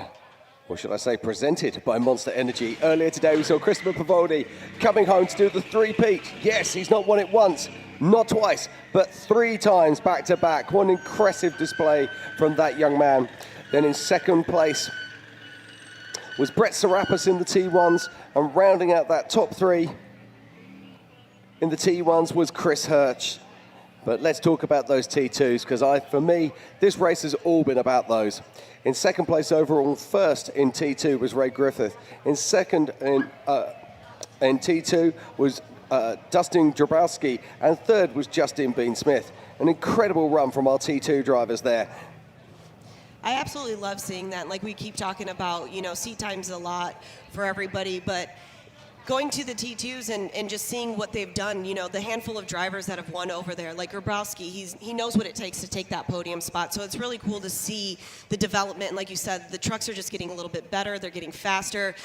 or should I say presented, by Monster Energy. Earlier today, we saw Christopher Pavoldi coming home to do the three-peat. Yes, he's not won it once, not twice, but 3 times back-to-back. One impressive display from that young man. Then in second place was Brett Serapis in the T1s, and rounding out that top 3 in the T1s was Chris Hirsch. But let's talk about those T2s, because for me, this race has all been about those. In second place overall, first in T2 was Ray Griffith. In second in T2 was Dustin Drabowski, and third was Justin Bean Smith. An incredible run from our T2 drivers there. I absolutely love seeing that. Like we keep talking about, seat time's a lot for everybody, but going to the T2s and just seeing what they've done, the handful of drivers that have won over there, like Grabowski, he knows what it takes to take that podium spot. So it's really cool to see the development. And like you said, the trucks are just getting a little bit better. They're getting faster.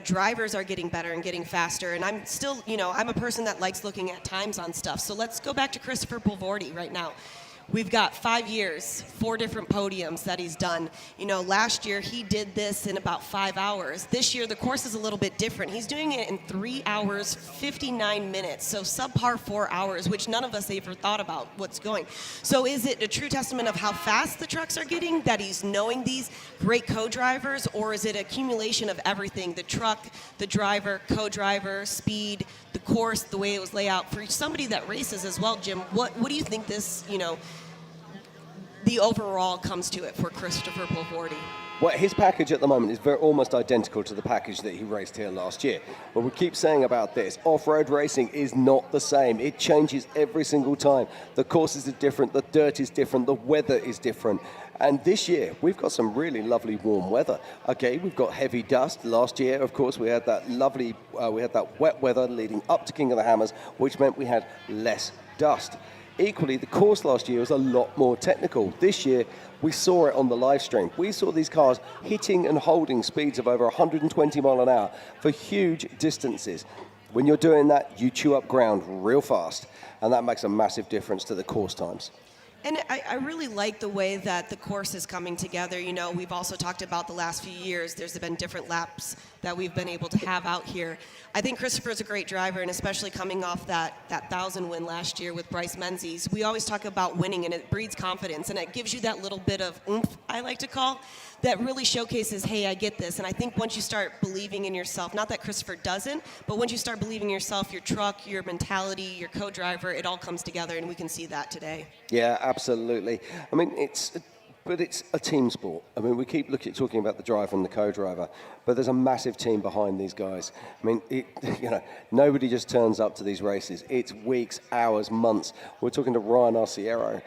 Drivers are getting better and getting faster. And I'm still, I'm a person that likes looking at times on stuff. So let's go back to Christopher Pavoldi right now. We've got 5 years, 4 different podiums that he's done. You know, last year he did this in about 5 hours. This year the course is a little bit different. He's doing it in 3 hours, 59 minutes, so subpar 4 hours, which none of us ever thought about what's going. So is it a true testament of how fast the trucks are getting, that he's knowing these great co-drivers, or is it an accumulation of everything, the truck, the driver, co-driver, speed, the course, the way it was laid out? For somebody that races as well, Jim, what do you think this, you know, the overall comes to it for Christopher Pavoordi? Well, his package at the moment is almost identical to the package that he raced here last year. But we keep saying about this, off-road racing is not the same. It changes every single time. The courses are different, the dirt is different, the weather is different. And this year, we've got some really lovely warm weather. Okay, we've got heavy dust. Last year, of course, we had that lovely, wet weather leading up to King of the Hammers, which meant we had less dust. Equally, the course last year was a lot more technical. This year, we saw it on the live stream. We saw these cars hitting and holding speeds of over 120 mile an hour for huge distances. When you're doing that, you chew up ground real fast, and that makes a massive difference to the course times. And I really like the way that the course is coming together. You know, we've also talked about the last few years. There's been different laps that we've been able to have out here. I think Christopher's a great driver, and especially coming off that 1,000 win last year with Bryce Menzies. We always talk about winning, and it breeds confidence, and it gives you that little bit of oomph, I like to call, that really showcases, hey, I get this. And I think once you start believing in yourself, not that Christopher doesn't, but once you start believing in yourself, your truck, your mentality, your co-driver, it all comes together, and we can see that today. Yeah, absolutely. I mean, it's a team sport. I mean, we keep talking about the driver and the co-driver, but there's a massive team behind these guys. I mean, you know, nobody just turns up to these races. It's weeks, hours, months. We're talking to Ryan Arciero,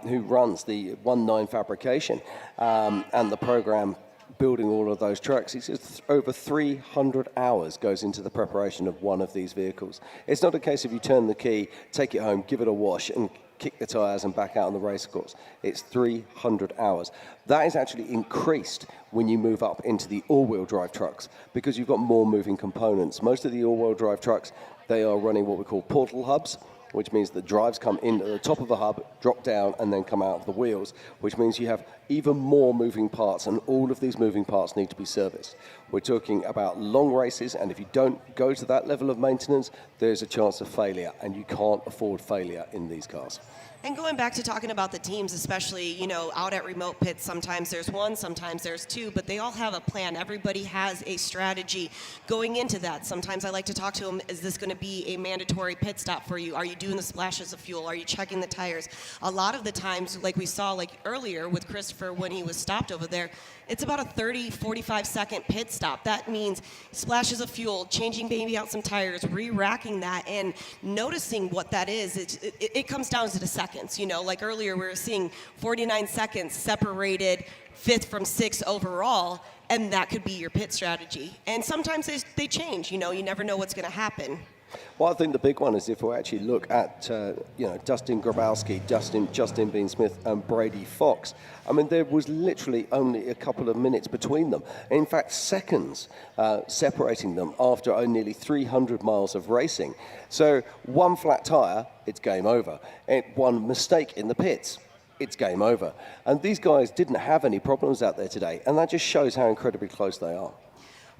who runs the 19 Fabrication and the program building all of those trucks. He says over 300 hours goes into the preparation of one of these vehicles. It's not a case of you turn the key, take it home, give it a wash, and kick the tires and back out on the race course. It's 300 hours. That is actually increased when you move up into the all-wheel drive trucks because you've got more moving components. Most of the all-wheel drive trucks, they are running what we call portal hubs, which means the drives come in at the top of the hub, drop down, and then come out of the wheels, which means you have even more moving parts, and all of these moving parts need to be serviced. We're talking about long races, and if you don't go to that level of maintenance, there's a chance of failure, and you can't afford failure in these cars. And going back to talking about the teams, especially, you know, out at remote pits, sometimes there's one, sometimes there's two, but they all have a plan. Everybody has a strategy going into that. Sometimes I like to talk to them, is this going to be a mandatory pit stop for you? Are you doing the splashes of fuel? Are you checking the tires? A lot of the times, like we saw like earlier with Christopher when he was stopped over there, it's about a 30, 45-second pit stop. That means splashes of fuel, changing maybe out some tires, re-racking that, and noticing what that is. It comes down to the seconds. You know, like earlier we were seeing 49 seconds separated 5th from 6th overall, and that could be your pit strategy. And sometimes they change. You know, you never know what's going to happen. Well, I think the big one is if we actually look at, you know, Dustin Grabowski, Justin Bean Smith, and Brady Fox. I mean, there was literally only a couple of minutes between them. In fact, seconds separating them after nearly 300 miles of racing. So one flat tire, it's game over. One mistake in the pits, it's game over. And these guys didn't have any problems out there today, and that just shows how incredibly close they are.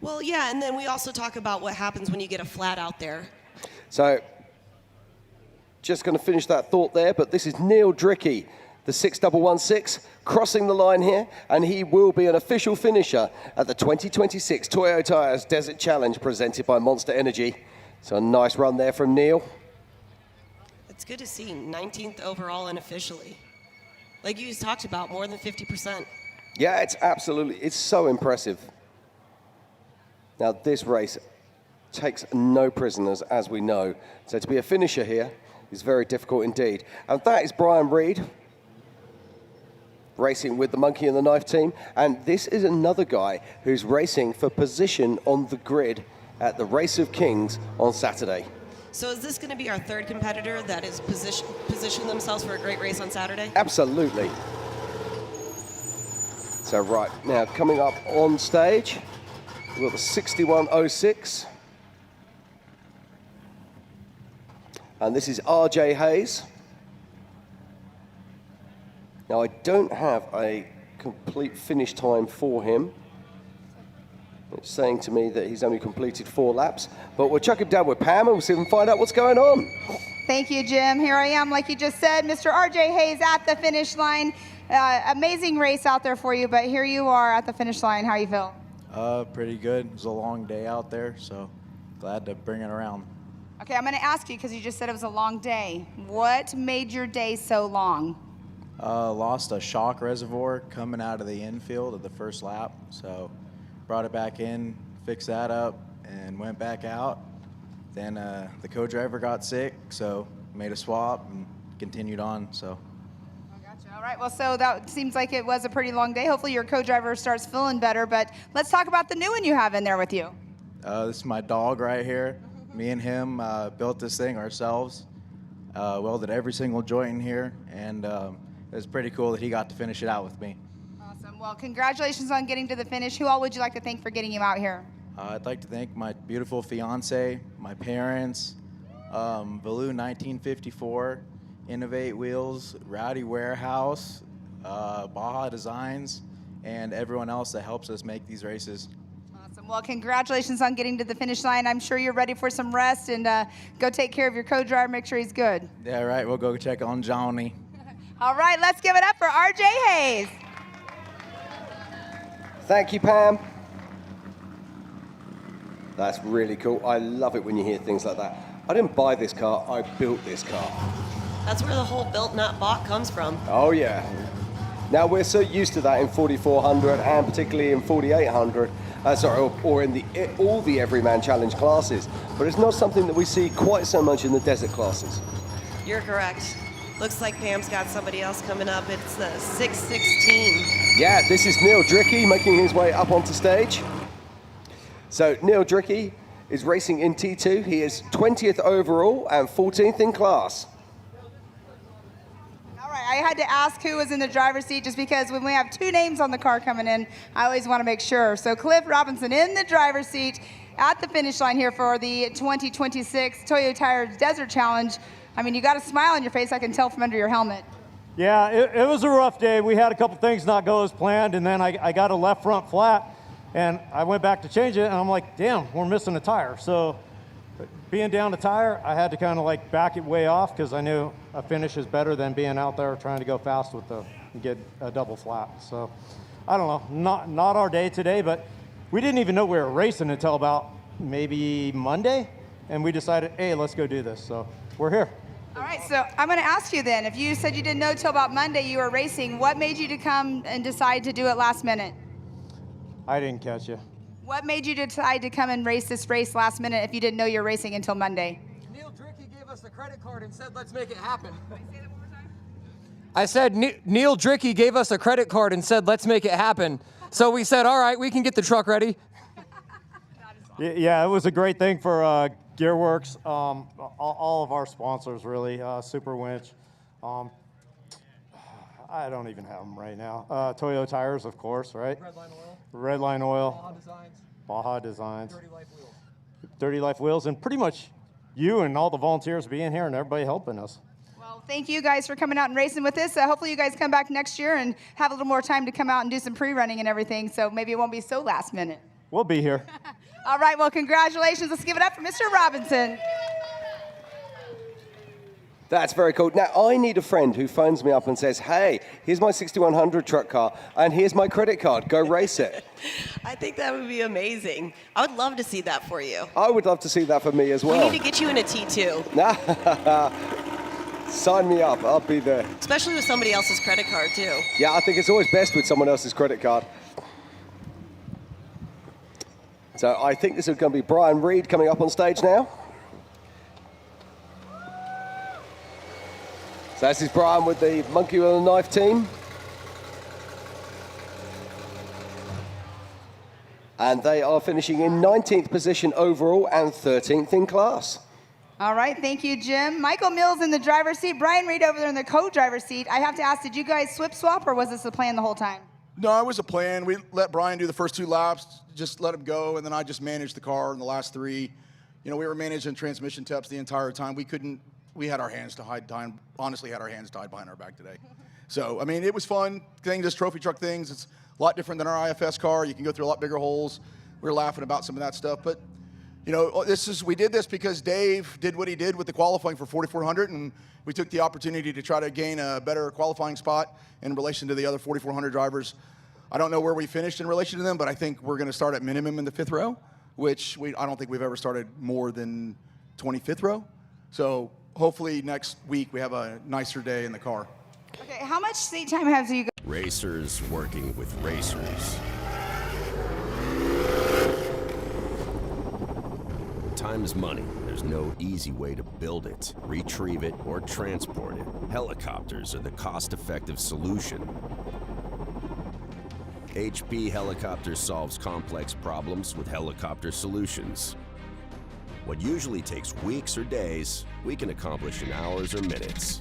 Well, yeah, and then we also talk about what happens when you get a flat out there. So, just going to finish that thought there, but this is Neil Drickey, the 6116, crossing the line here, and he will be an official finisher at the 2026 Toyo Tires Desert Challenge presented by Monster Energy. So a nice run there from Neil. It's good to see 19th overall unofficially. Like you talked about, more than 50%. Yeah, it's so impressive. Now, this race takes no prisoners, as we know. So to be a finisher here is very difficult indeed. And that is Brian Reed, racing with the Monkey and the Knife team. And this is another guy who's racing for position on the grid at the Race of Kings on Saturday. So is this going to be our third competitor that is positioned themselves for a great race on Saturday? Absolutely. So right, now coming up on stage, we've got the 6106. And this is RJ Hayes. Now, I don't have a complete finish time for him. It's saying to me that he's only completed 4 laps, but we'll chuck him down with Pam and we'll see if we can find out what's going on. Thank you, Jim. Here I am, like you just said, Mr. RJ Hayes at the finish line. Amazing race out there for you, but here you are at the finish line. How you feel? Pretty good. It was a long day out there, so glad to bring it around. Okay, I'm going to ask you because you just said it was a long day. What made your day so long? Lost a shock reservoir coming out of the infield of the first lap, so brought it back in, fixed that up, and went back out. Then the co-driver got sick, so made a swap and continued on. So. All right, well, so that seems like it was a pretty long day. Hopefully your co-driver starts feeling better, but let's talk about the new one you have in there with you. This is my dog right here. Me and him built this thing ourselves, welded every single joint in here, and it was pretty cool that he got to finish it out with me. Awesome. Well, congratulations on getting to the finish. Who all would you like to thank for getting you out here? I'd like to thank my beautiful fiance, my parents, Valoo 1954, Innovate Wheels, Rowdy Warehouse, Baja Designs, and everyone else that helps us make these races. Awesome. Well, congratulations on getting to the finish line. I'm sure you're ready for some rest and go take care of your co-driver, make sure he's good. Yeah, right. We'll go check on Johnny. All right, let's give it up for RJ Hayes. Thank you, Pam. That's really cool. I love it when you hear things like that. I didn't buy this car, I built this car. That's where the whole built not bought comes from. Oh yeah. Now we're so used to that in 4400 and particularly in 4800, or in all the Everyman Challenge classes, but it's not something that we see quite so much in the desert classes. You're correct. Looks like Pam's got somebody else coming up. It's the 616. Yeah, this is Neil Dricky making his way up onto stage. So Neil Dricky is racing in T2. He is 20th overall and 14th in class. All right, I had to ask who was in the driver's seat just because when we have 2 names on the car coming in, I always want to make sure. So Cliff Robinson in the driver's seat at the finish line here for the 2026 Toyo Tires Desert Challenge. I mean, you got a smile on your face, I can tell from under your helmet. Yeah, it was a rough day. We had a couple things not go as planned, and then I got a left front flat, and I went back to change it, and I'm like, damn, we're missing a tire. So being down a tire, I had to kind of like back it way off because I knew a finish is better than being out there trying to go fast with get a double flat. So I don't know, not our day today, but we didn't even know we were racing until about maybe Monday, and we decided, hey, let's go do this. So we're here. All right, so I'm going to ask you then, if you said you didn't know till about Monday you were racing, what made you to come and decide to do it last minute? I didn't catch you. What made you decide to come and race this race last minute if you didn't know you were racing until Monday? Neil Dricky gave us a credit card and said, let's make it happen. I said, Neil Dricky gave us a credit card and said, let's make it happen. So we said, all right, we can get the truck ready. Yeah, it was a great thing for Gearworks, all of our sponsors really, Super Winch. I don't even have them right now. Toyo Tires, of course, right? Redline Oil. Baja Designs. Baja Designs. Dirty Life Wheels. Dirty Life Wheels, and pretty much you and all the volunteers being here and everybody helping us. Well, thank you guys for coming out and racing with us. Hopefully you guys come back next year and have a little more time to come out and do some pre-running and everything, so maybe it won't be so last minute. We'll be here. All right, well, congratulations. Let's give it up for Mr. Robinson. That's very cool. Now, I need a friend who phones me up and says, hey, here's my 6100 truck car, and here's my credit card. Go race it. I think that would be amazing. I would love to see that for you. I would love to see that for me as well. We need to get you in a T2. Sign me up. I'll be there. Especially with somebody else's credit card, too. Yeah, I think it's always best with someone else's credit card. So I think this is going to be Brian Reed coming up on stage now. So this is Brian with the Monkey with a Knife team. And they are finishing in 19th position overall and 13th in class. All right, thank you, Jim. Michael Mills in the driver's seat, Brian Reed over there in the co-driver's seat. I have to ask, did you guys swap or was this the plan the whole time? No, it was a plan. We let Brian do the first 2 laps, just let him go, and then I just managed the car in the last 3. You know, we were managing transmission taps the entire time. We had our hands tied behind, honestly had our hands tied behind our back today. So, I mean, it was fun. This trophy truck things, it's a lot different than our IFS car. You can go through a lot bigger holes. We were laughing about some of that stuff. But, you know, we did this because Dave did what he did with the qualifying for 4,400, and we took the opportunity to try to gain a better qualifying spot in relation to the other 4,400 drivers. I don't know where we finished in relation to them, but I think we're going to start at minimum in the 5th row, which I don't think we've ever started more than 25th row. So hopefully next week we have a nicer day in the car. Okay, how much seat time have you got? Racers working with racers. Time is money. There's no easy way to build it, retrieve it, or transport it. Helicopters are the cost-effective solution. HP Helicopters solves complex problems with helicopter solutions. What usually takes weeks or days, we can accomplish in hours or minutes.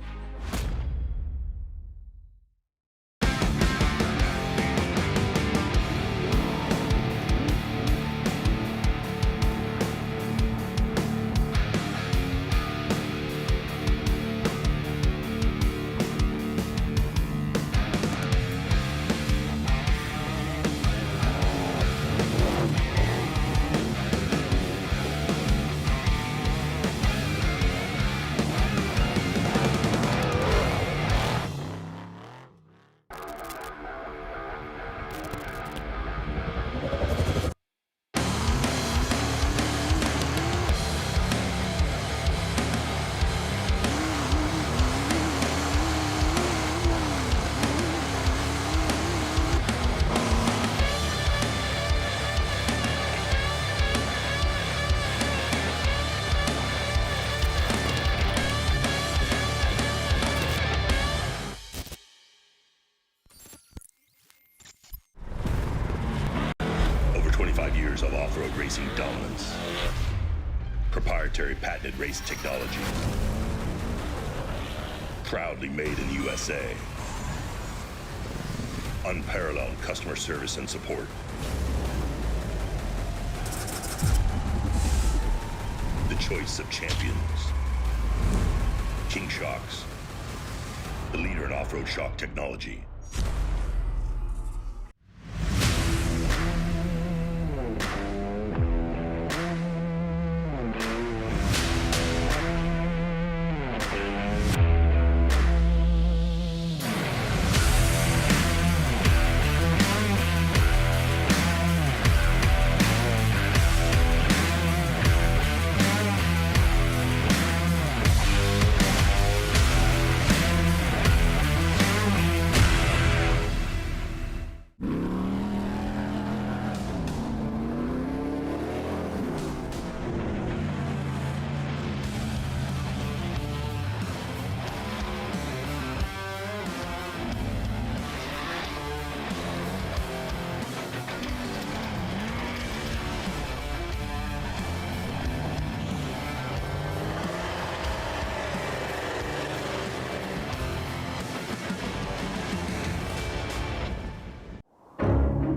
Of off-road racing dominance. Proprietary patented race technology. Proudly made in the USA. Unparalleled customer service and support. The choice of champions. King Shocks. The leader in off-road shock technology.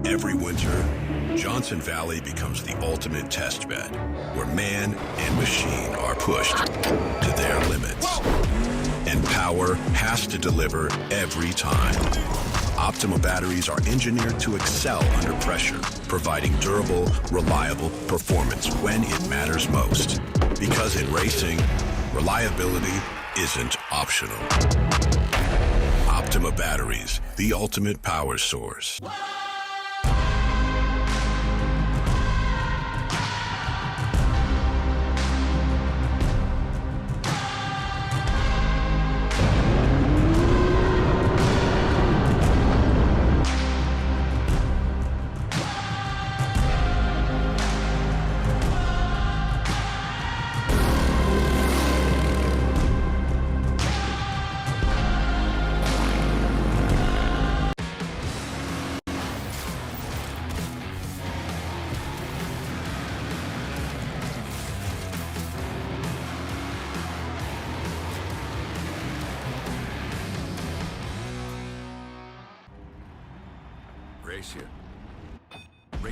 Every winter, Johnson Valley becomes the ultimate test bed, where man and machine are pushed to their limits. And power has to deliver every time. Optima batteries are engineered to excel under pressure, providing durable, reliable performance when it matters most. Because in racing, reliability isn't optional. Optima batteries, the ultimate power source.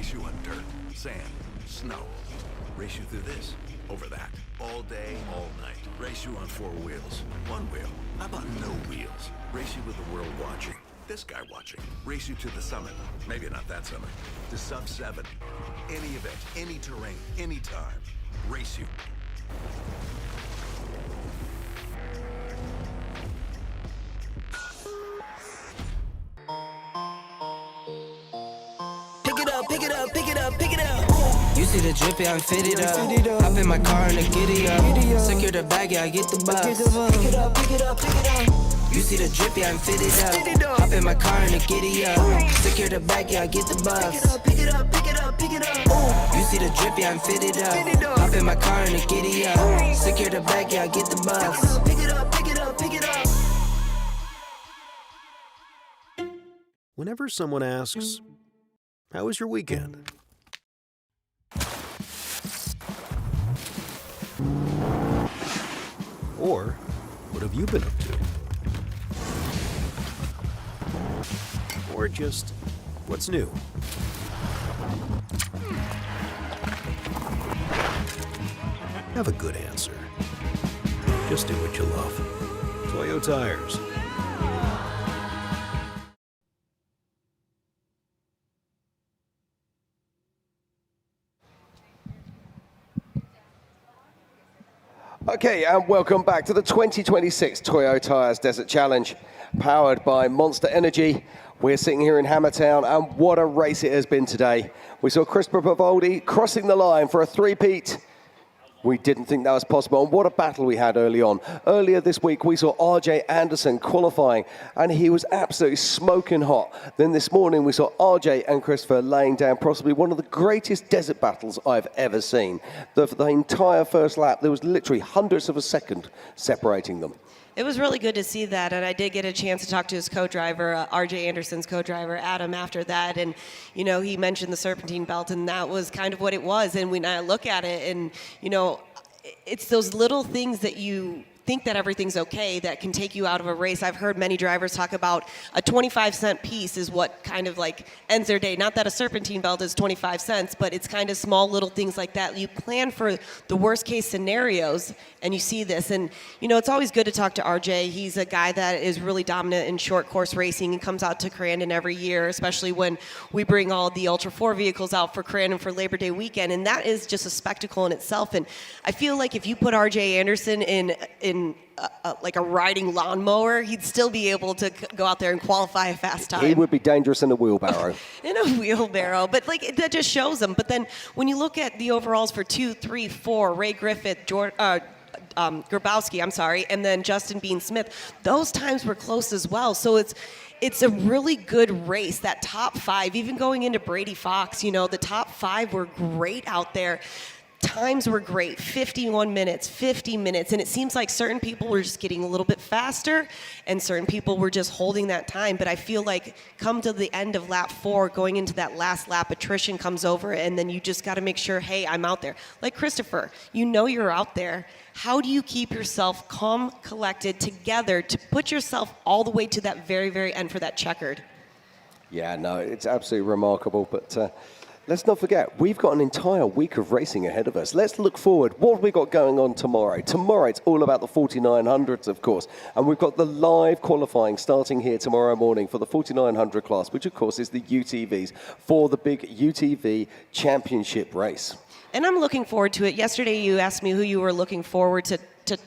Race you on dirt, sand, snow. Race you through this, over that, all day, all night. Race you on 4 wheels, 1 wheel. How about no wheels? Race you with the world watching. This guy watching. Race you to the summit. Maybe not that summit. To sub 7. Any event, any terrain, any time. Race you. Pick it up, pick it up, pick it up, pick it up. You see the drip, yeah, I'm fitted up. Hop in my car and I giddy up. Secure the bag, yeah, I get the bus. Pick it up, pick it up, pick it up. You see the drip, yeah, I'm fitted up. Hop in my car and I giddy up. Secure the bag, yeah, I get the bus. Pick it up, pick it up, pick it up. You see the drip, yeah, I'm fitted up. Hop in my car and I giddy up. Secure the bag, yeah, I get the bus. Pick it up, pick it up, pick it up. Whenever someone asks, "How was your weekend?" Or, "What have you been up to?" Or just, "What's new?" Have a good answer. Just do what you love. Toyo Tires. Okay, and welcome back to the 2026 Toyo Tires Desert Challenge, powered by Monster Energy. We're sitting here in Hammertown, and what a race it has been today. We saw Christopher Pavoldi crossing the line for a three-peat. We didn't think that was possible, and what a battle we had early on. Earlier this week, we saw RJ Anderson qualifying, and he was absolutely smoking hot. Then this morning, we saw RJ and Christopher laying down possibly one of the greatest desert battles I've ever seen. For the entire first lap, there was literally hundredths of a second separating them. It was really good to see that, and I did get a chance to talk to his co-driver, RJ Anderson's co-driver, Adam, after that, and, you know, he mentioned the serpentine belt, and that was kind of what it was, and when I look at it, and, you know, it's those little things that you think that everything's okay that can take you out of a race. I've heard many drivers talk about a 25-cent piece is what kind of like ends their day. Not that a serpentine belt is 25 cents, but it's kind of small little things like that. You plan for the worst case scenarios and you see this. And, you know, it's always good to talk to RJ. He's a guy that is really dominant in short course racing and comes out to Crandon every year, especially when we bring all the Ultra 4 vehicles out for Crandon for Labor Day weekend. And that is just a spectacle in itself. And I feel like if you put RJ Anderson in like a riding lawnmower, he'd still be able to go out there and qualify a fast time. He would be dangerous in a wheelbarrow. In a wheelbarrow, but like that just shows him. But then when you look at the overalls for 2, 3, 4, Ray Griffith, Grabowski, and then Justin Bean Smith, those times were close as well. So it's a really good race. That top 5, even going into Brady Fox, you know, the top 5 were great out there. Times were great, 51 minutes, 50 minutes, and it seems like certain people were just getting a little bit faster and certain people were just holding that time. But I feel like come to the end of lap 4, going into that last lap, attrition comes over, and then you just got to make sure, hey, I'm out there. Like Christopher, you know you're out there. How do you keep yourself calm, collected, together to put yourself all the way to that very, very end for that checkered? Yeah, no, it's absolutely remarkable, but let's not forget, we've got an entire week of racing ahead of us. Let's look forward. What have we got going on tomorrow? Tomorrow, it's all about the 4900s, of course. And we've got the live qualifying starting here tomorrow morning for the 4900 class, which, of course, is the UTVs for the big UTV championship race. And I'm looking forward to it. Yesterday, you asked me who you were looking forward to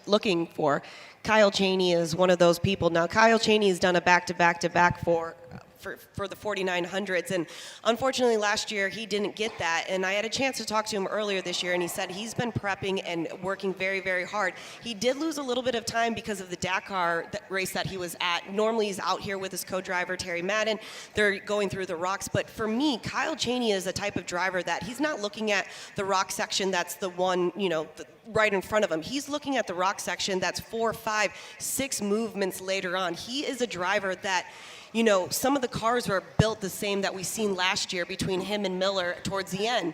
looking for. Kyle Chaney is one of those people. Now, Kyle Chaney has done a back-to-back-to-back for the 4900s, and unfortunately last year he didn't get that, and I had a chance to talk to him earlier this year, and he said he's been prepping and working very, very hard. He did lose a little bit of time because of the Dakar race that he was at. Normally he's out here with his co-driver Terry Madden. They're going through the rocks, but for me, Kyle Chaney is a type of driver that he's not looking at the rock section that's the one, you know, right in front of him. He's looking at the rock section that's 4, 5, 6 movements later on. He is a driver that, you know, some of the cars were built the same that we seen last year between him and Miller towards the end.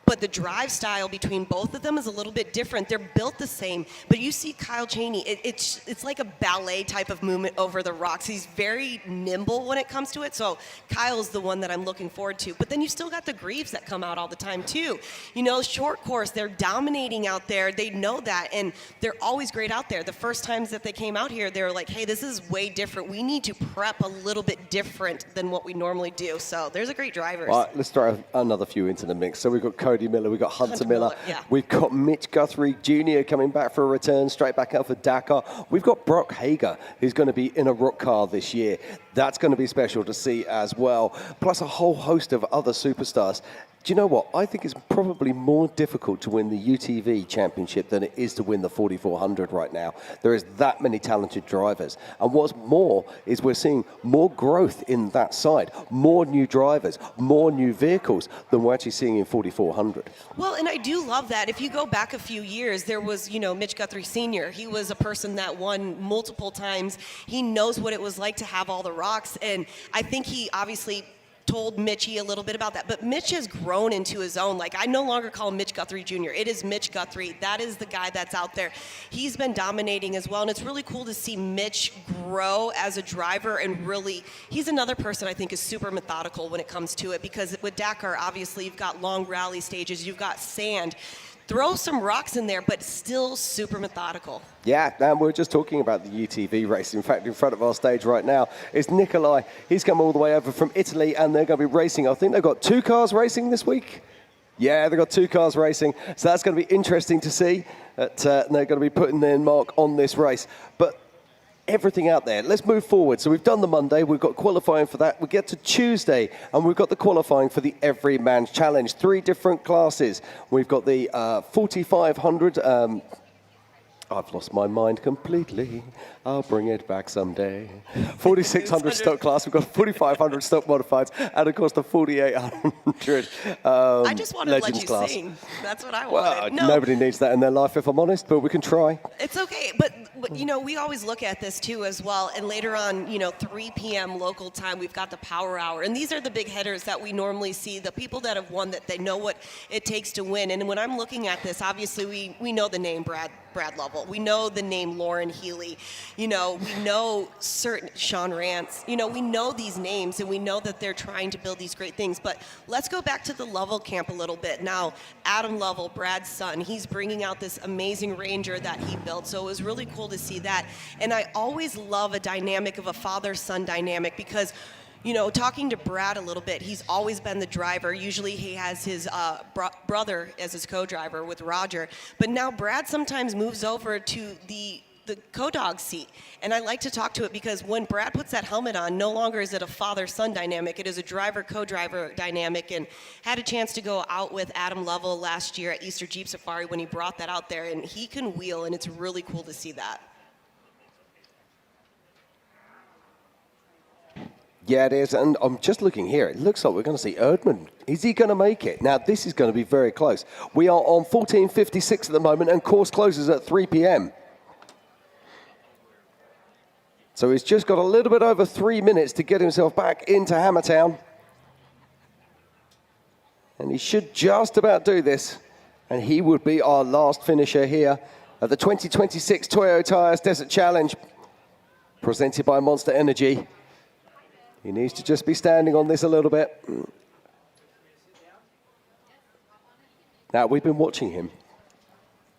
but the drive style between both of them is a little bit different. They're built the same, but you see Kyle Chaney, it's like a ballet type of movement over the rocks. He's very nimble when it comes to it, so Kyle's the one that I'm looking forward to. But then you still got the Greaves that come out all the time too. You know, short course, they're dominating out there. They know that, and they're always great out there. The first times that they came out here, they were like, hey, this is way different. We need to prep a little bit different than what we normally do. So there's a great drivers. All right, let's throw another few into the mix. So we've got Cody Miller, we've got Hunter Miller. Yeah. We've got Mitch Guthrie Jr. coming back for a return, straight back out for Dakar. We've got Brock Hager, who's going to be in a rock car this year. That's going to be special to see as well. Plus a whole host of other superstars. Do you know what? I think it's probably more difficult to win the UTV championship than it is to win the 4400 right now. There is that many talented drivers. And what's more is we're seeing more growth in that side, more new drivers, more new vehicles than we're actually seeing in 4400. Well, and I do love that. If you go back a few years, there was, you know, Mitch Guthrie Sr. He was a person that won multiple times. He knows what it was like to have all the rocks. And I think he obviously told Mitchie a little bit about that, but Mitch has grown into his own. Like, I no longer call him Mitch Guthrie Jr. It is Mitch Guthrie. That is the guy that's out there. He's been dominating as well, and it's really cool to see Mitch grow as a driver, and really, he's another person I think is super methodical when it comes to it, because with Dakar, obviously, you've got long rally stages, you've got sand. Throw some rocks in there, but still super methodical. Yeah, and we're just talking about the UTV race. In fact, in front of our stage right now is Nikolai. He's come all the way over from Italy, and they're going to be racing. I think they've got 2 cars racing this week. Yeah, they've got 2 cars racing. So that's going to be interesting to see. That they're going to be putting their mark on this race. But everything out there. Let's move forward. So we've done the Monday, we've got qualifying for that. We get to Tuesday, and we've got the qualifying for the Everyman's Challenge. 3 different classes. We've got the 4500. I've lost my mind completely. I'll bring it back someday. 4600 stock class. We've got 4500 stock modifieds, and of course the 4800 I just wanted to let you class. sing. That's what I Well, wanted. No. nobody needs that in their life, if I'm honest, but we can try. It's okay, but you know, we always look at this too as well, and later on, you know, 3 p.m. local time, we've got the power hour, and these are the big hitters that we normally see, the people that have won, that they know what it takes to win. And when I'm looking at this, obviously we know the name Brad Lovell, we know the name Lauren Healy, you know, we know certain Sean Rance, you know, we know these names, and we know that they're trying to build these great things. But let's go back to the Lovell camp a little bit. Now, Adam Lovell, Brad's son, he's bringing out this amazing Ranger that he built, so it was really cool to see that. And I always love a dynamic of a father-son dynamic, because you know, talking to Brad a little bit, he's always been the driver. Usually he has his brother as his co-driver with Roger. But now Brad sometimes moves over to the co-dog seat. And I like to talk to it, because when Brad puts that helmet on, no longer is it a father-son dynamic. It is a driver-co-driver dynamic. And had a chance to go out with Adam Lovell last year at Easter Jeep Safari when he brought that out there. And he can wheel, and it's really cool to see that. Yeah, it is, and I'm just looking here. It looks like we're going to see Erdmann. Is he going to make it? Now, this is going to be very close. We are on 14:56 at the moment, and course closes at 3 p.m. So he's just got a little bit over 3 minutes to get himself back into Hammertown. And he should just about do this. And he would be our last finisher here at the 2026 Toyo Tires Desert Challenge, presented by Monster Energy. He needs to just be standing on this a little bit. Now, we've been watching him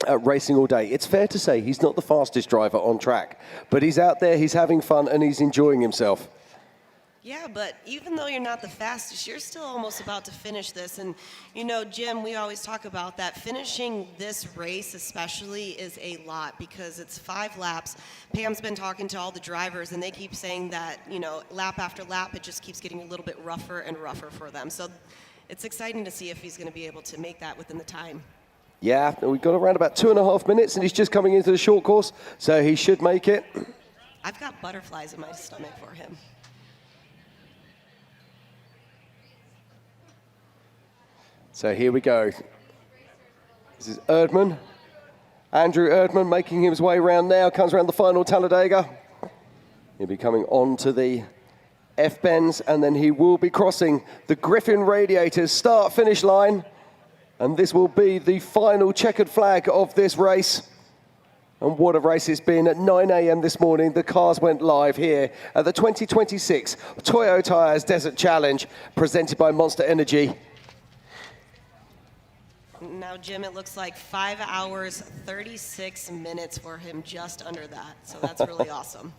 racing all day. It's fair to say he's not the fastest driver on track, but he's out there, he's having fun, and he's enjoying himself. Yeah, but even though you're not the fastest, you're still almost about to finish this. And, you know, Jim, we always talk about that. Finishing this race especially is a lot, because it's 5 laps. Pam's been talking to all the drivers, and they keep saying that, you know, lap after lap, it just keeps getting a little bit rougher and rougher for them. So it's exciting to see if he's going to be able to make that within the time. Yeah, we've got around about 2.5 minutes, and he's just coming into the short course, so he should make it. I've got butterflies in my stomach for him. So here we go. This is Erdmann. Andrew Erdmann making his way around now, comes around the final Talladega. He'll be coming on to the F-bends, and then he will be crossing the Griffin Radiators start-finish line. And this will be the final checkered flag of this race. And what a race it's been. At 9 a.m. this morning, the cars went live here at the 2026 Toyo Tires Desert Challenge, presented by Monster Energy. Now, Jim, it looks like 5 hours, 36 minutes for him, just under that. So that's really awesome.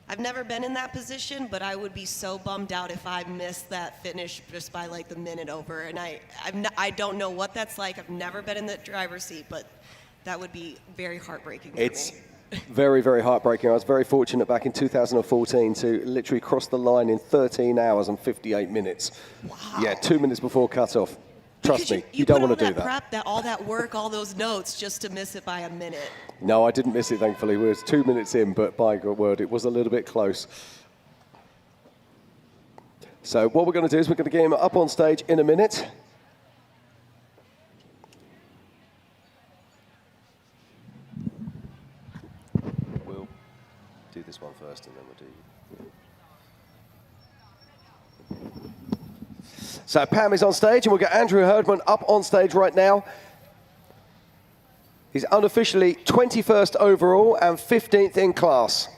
I've never been in that position, but I would be so bummed out if I missed that finish just by like the minute over. And I don't know what that's like. I've never been in the driver's seat, but that would be very heartbreaking for me. Very, very heartbreaking. I was very fortunate back in 2014 to literally cross the line in 13 hours and 58 minutes. Wow. Yeah, 2 minutes before cutoff. Trust me, you don't want to do that. Prep, all that work, all those notes, just to miss it by a minute. No, I didn't miss it, thankfully. We was 2 minutes in, but by God word, it was a little bit close. So what we're going to do is we're going to get him up on stage in a minute. We'll do this one first, and then we'll do... So Pam is on stage, and we'll get Andrew Herdman up on stage right now. He's unofficially 21st overall and 15th in class.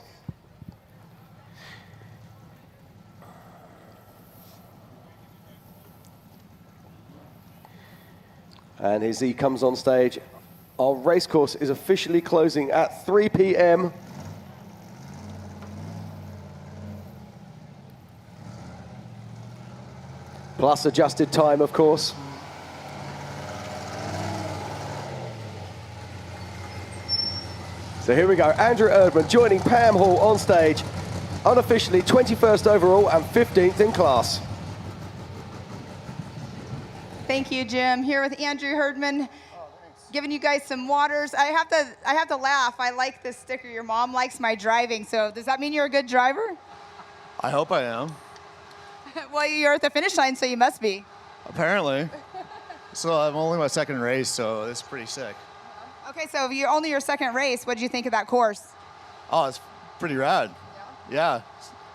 And as he comes on stage, our race course is officially closing at 3 p.m. Plus adjusted time, of course. So here we go, Andrew Erdman joining Pam Hall on stage, unofficially 21st overall and 15th in class. Thank you, Jim. Here with Andrew Herdman, giving you guys some waters. I have to laugh. I like this sticker. Your mom likes my driving. So does that mean you're a good driver? I hope I am. Well, you're at the finish line, so you must be. Apparently. So I'm only my second race, so it's pretty sick. Okay, so you're only your second race. What did you think of that course? Oh, it's pretty rad. Yeah,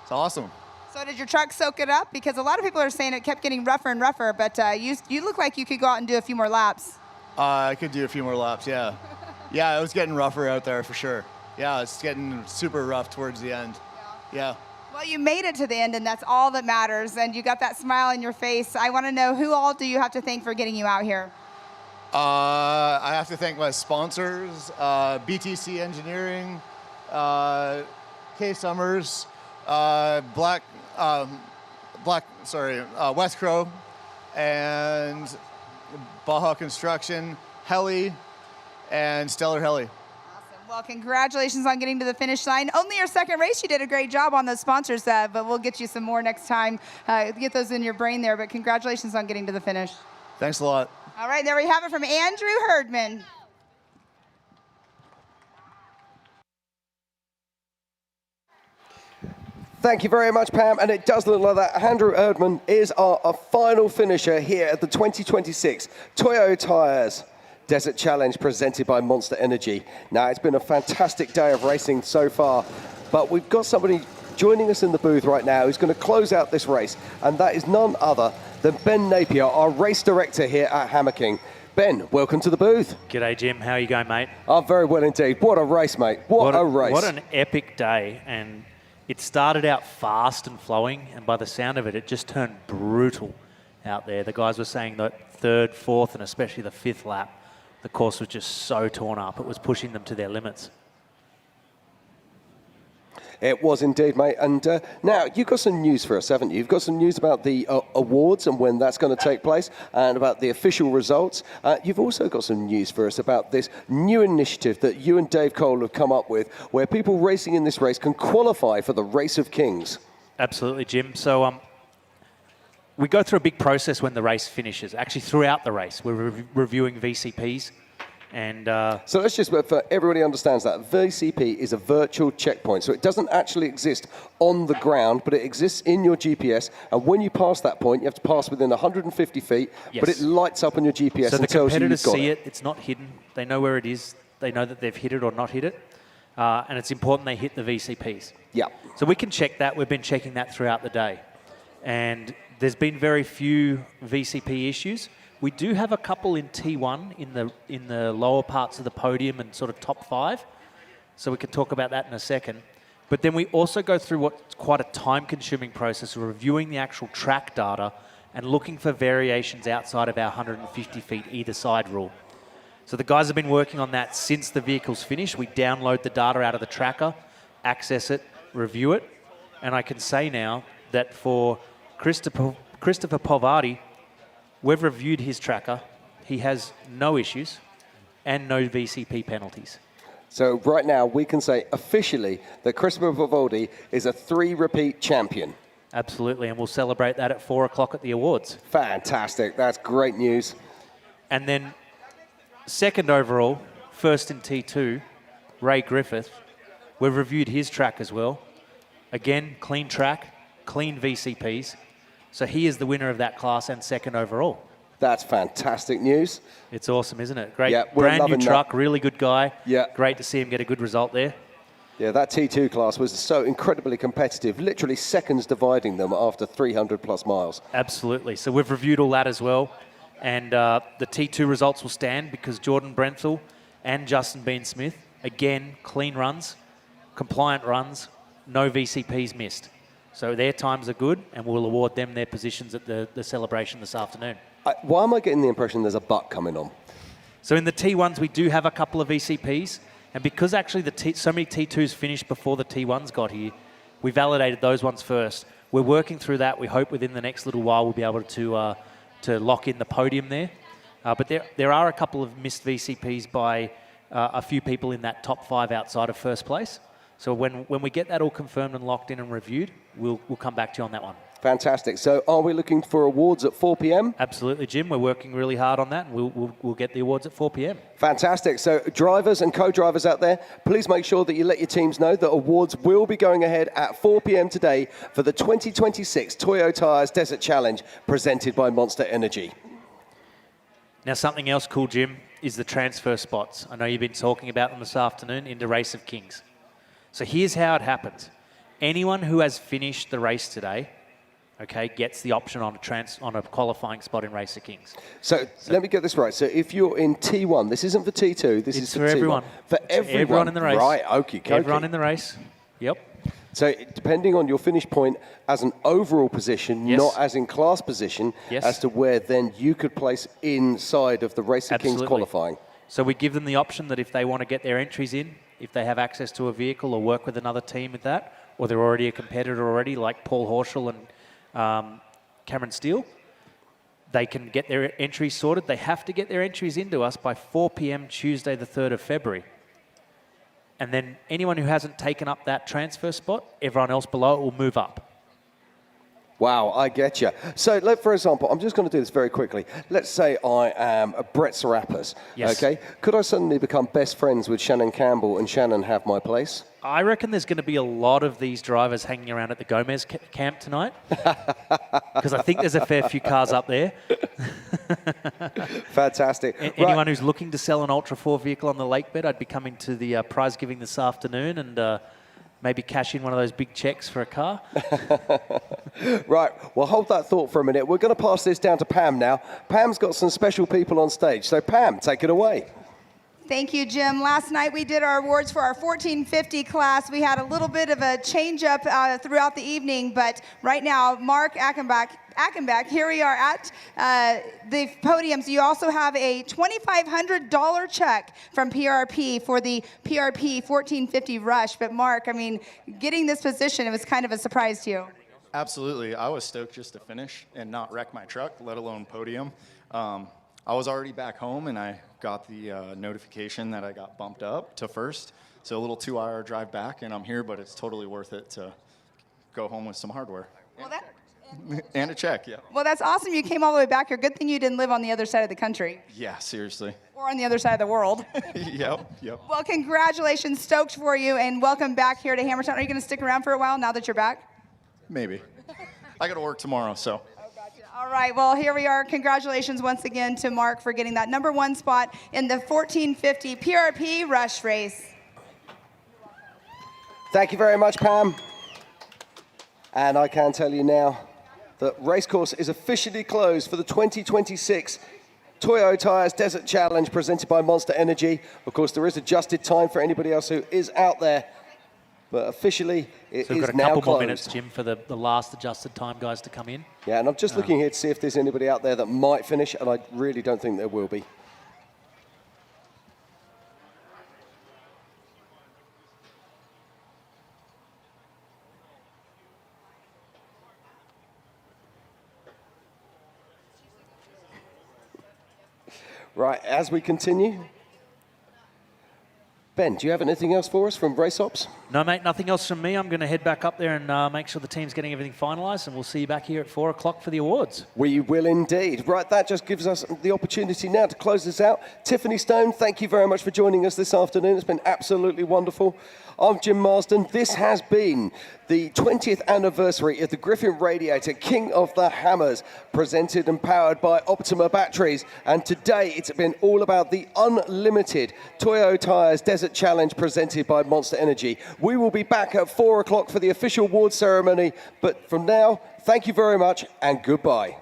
it's awesome. So did your truck soak it up? Because a lot of people are saying it kept getting rougher and rougher, but you look like you could go out and do a few more laps. I could do a few more laps, yeah. Yeah, it was getting rougher out there for sure. Yeah, it's getting super rough towards the end. Yeah. Well, you made it to the end, and that's all that matters, and you got that smile on your face. I want to know, who all do you have to thank for getting you out here? I have to thank my sponsors, BTC Engineering, K Summers, West Crow, and Baja Construction, Heli, and Stellar Heli. Well, congratulations on getting to the finish line. Only your second race. You did a great job on those sponsors, but we'll get you some more next time. Get those in your brain there, but congratulations on getting to the finish. Thanks a lot. All right, there we have it from Andrew Herdman. Thank you very much, Pam. And it does look like that Andrew Erdman is our final finisher here at the 2026 Toyo Tires Desert Challenge presented by Monster Energy. Now, it's been a fantastic day of racing so far, but we've got somebody joining us in the booth right now who's going to close out this race, and that is none other than Ben Napier, our race director here at Hammer King. Ben, welcome to the booth. G'day, Jim. How are you going, mate? Oh, very well indeed. What a race, mate. What a race. What an epic day. And it started out fast and flowing, and by the sound of it, it just turned brutal out there. The guys were saying that third, fourth, and especially the fifth lap, the course was just so torn up. It was pushing them to their limits. It was indeed, mate. And now, you've got some news for us, haven't you? You've got some news about the awards and when that's going to take place, and about the official results. You've also got some news for us about this new initiative that you and Dave Cole have come up with, where people racing in this race can qualify for the Race of Kings. Absolutely, Jim. So we go through a big process when the race finishes. Actually, throughout the race, we're reviewing VCPs. And so let's just, for everybody understands that, VCP is a virtual checkpoint. So it doesn't actually exist on the ground, but it exists in your GPS. And when you pass that point, you have to pass within 150 feet, yes. But it lights up on your GPS so and tells you you've got it. So the competitors see it. It's not hidden. They know where it is. They know that they've hit it or not hit it. And it's important they hit the VCPs. Yeah. So we can check that. We've been checking that throughout the day. And There's been very few VCP issues. We do have a couple in T1 in the lower parts of the podium and sort of top 5. So we can talk about that in a second. But then we also go through what's quite a time-consuming process of reviewing the actual track data and looking for variations outside of our 150 feet either side rule. So the guys have been working on that since the vehicle's finished. We download the data out of the tracker, access it, review it, and I can say now that for Christopher Povardi, we've reviewed his tracker. He has no issues and no VCP penalties. So right now we can say officially that Christopher Povardi is a 3-repeat champion. Absolutely, and we'll celebrate that at 4 o'clock at the awards. Fantastic, that's great news. And then second overall, first in T2, Ray Griffith. We've reviewed his track as well. Again, clean track, clean VCPs. So he is the winner of that class and second overall. That's fantastic news. It's awesome, isn't it? Great, yeah, we're brand new truck, that. Really good guy. Yeah. Great to see him get a good result there. Yeah, that T2 class was so incredibly competitive, literally seconds dividing them after 300 plus miles. Absolutely. So we've reviewed all that as well. And the T2 results will stand because Jordan Brenthal and Justin Bean Smith, again, clean runs, compliant runs, no VCPs missed. So their times are good, and we'll award them their positions at the celebration this afternoon. Why am I getting the impression there's a butt coming on? So in the T1s, we do have a couple of VCPs, and because actually so many T2s finished before the T1s got here, we validated those ones first. We're working through that. We hope within the next little while we'll be able to lock in the podium there. But there are a couple of missed VCPs by a few people in that top 5 outside of first place. So when we get that all confirmed and locked in and reviewed, we'll come back to you on that one. Fantastic. So are we looking for awards at 4 p.m.? Absolutely, Jim. We're working really hard on that, and we'll get the awards at 4 p.m. Fantastic. So drivers and co-drivers out there, please make sure that you let your teams know that awards will be going ahead at 4 p.m. today for the 2026 Toyo Tires Desert Challenge presented by Monster Energy. Now, something else cool, Jim, is the transfer spots. I know you've been talking about them this afternoon into Race of Kings. So here's how it happens. Anyone who has finished the race today, okay, gets the option on a qualifying spot in Race of Kings. So let me get this right. So if you're in T1, this isn't for T2, this is for everyone. T1. For everyone. Everyone in the race. Right, okay. Everyone in the race. Yep. So depending on your finish point as an overall position, Yes. not as in class position, Yes. as to where then you could place inside of the Race of Kings qualifying. So we give them the option that if they want to get their entries in, if they have access to a vehicle or work with another team with that, or they're already a competitor already, like Paul Horschel and Cameron Steele, they can get their entries sorted. They have to get their entries into us by 4 p.m. Tuesday, the 3rd of February. And then anyone who hasn't taken up that transfer spot, everyone else below it will move up. Wow, I get you. So, for example, I'm just going to do this very quickly. Let's say I am a Brett Serapis, Yes. okay? Could I suddenly become best friends with Shannon Campbell and Shannon have my place? I reckon there's going to be a lot of these drivers hanging around at the Gomez camp tonight because I think there's a fair few cars up there. Fantastic. Anyone who's looking to sell an Ultra 4 vehicle on the lake bed, I'd be coming to the prize giving this afternoon and maybe cash in one of those big checks for a car. Right, well, hold that thought for a minute. We're going to pass this down to Pam now. Pam's got some special people on stage. So, Pam, take it away. Thank you, Jim. Last night we did our awards for our 1450 class. We had a little bit of a change up throughout the evening, but right now, Mark Ackenbach, here we are at the podiums. You also have a $2,500 check from PRP for the PRP 1450 Rush. But Mark, I mean, getting this position, it was kind of a surprise to you. Absolutely. I was stoked just to finish and not wreck my truck, let alone podium. I was already back home, and I got the notification that I got bumped up to first. So a little 2-hour drive back, and I'm here, but it's totally worth it to go home with some hardware. Well, And a check, yeah. Well, that's awesome. You came all the way back here. Good thing you didn't live on the other side of the country. Yeah, seriously. Or on the other side of the world. Yep. Well, congratulations. Stoked for you, and welcome back here to Hammertown. Are you going to stick around for a while now that you're back? Maybe. I got to work tomorrow, so. All right, well, here we are. Congratulations once again to Mark for getting that #1 spot in the 1450 PRP Rush Race. Thank you very much, Pam. And I can tell you now that racecourse is officially closed for the 2026 Toyo Tires Desert Challenge presented by Monster Energy. Of course, there is adjusted time for anybody else who is out there, but officially it So we've is got a now couple more closed. minutes, Jim, for the last adjusted time guys to come in. Yeah, and I'm just looking here to see if there's anybody out there that might finish, and I really don't think there will be. Right, as we continue, Ben, do you have anything else for us from Race Ops? No, mate, nothing else from me. I'm going to head back up there and make sure the team's getting everything finalised, and we'll see you back here at 4 o'clock for the awards. We will indeed. Right, that just gives us the opportunity now to close this out. Tiffany Stone, thank you very much for joining us this afternoon. It's been absolutely wonderful. I'm Jim Marsden. This has been the 20th anniversary of the Griffin Radiator, King of the Hammers, presented and powered by Optima Batteries. And today it's been all about the unlimited Toyo Tires Desert Challenge presented by Monster Energy. We will be back at 4 o'clock for the official award ceremony. But from now, thank you very much and goodbye.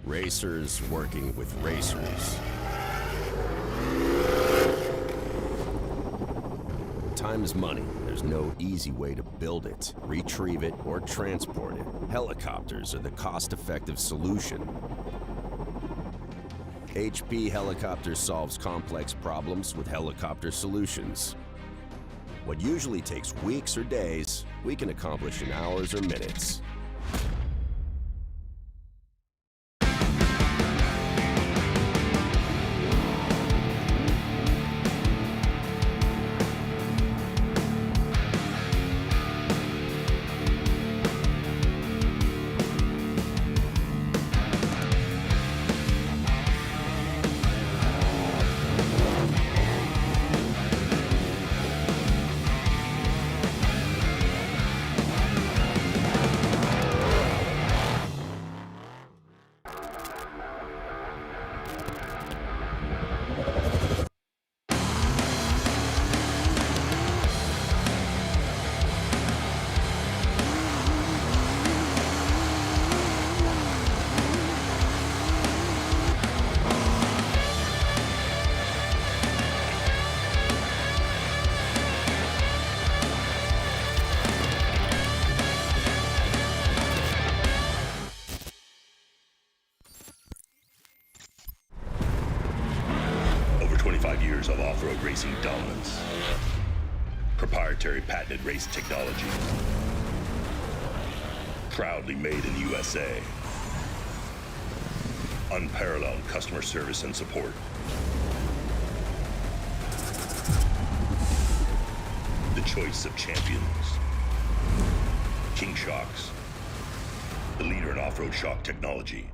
Racers working with racers. Time is money. There's no easy way to build it, retrieve it, or transport it. Helicopters are the cost-effective solution. HP Helicopter solves complex problems with helicopter solutions. What usually takes weeks or days, we can accomplish in hours or minutes. Of off-road racing dominance. Proprietary patented race technology. Proudly made in the USA. Unparalleled customer service and support. The choice of champions. King Shocks. The leader in off-road shock technology.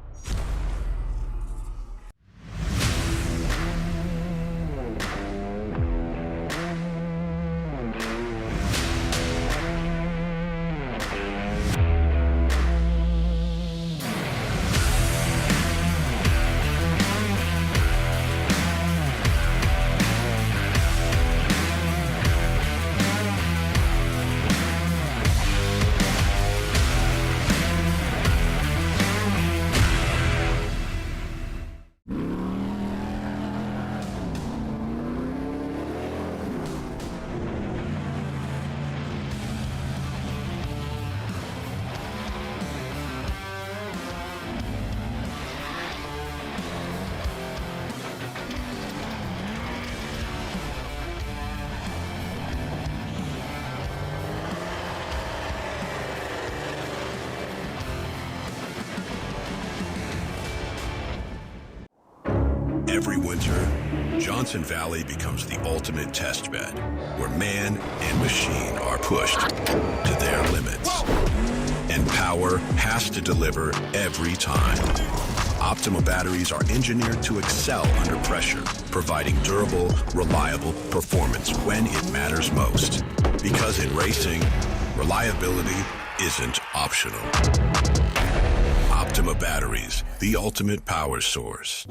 Every winter, Johnson Valley becomes the ultimate test bed, where man and machine are pushed to their limits. And power has to deliver every time. Optima batteries are engineered to excel under pressure, providing durable, reliable performance when it matters most. Because in racing, reliability isn't optional. Optima batteries, the ultimate power source.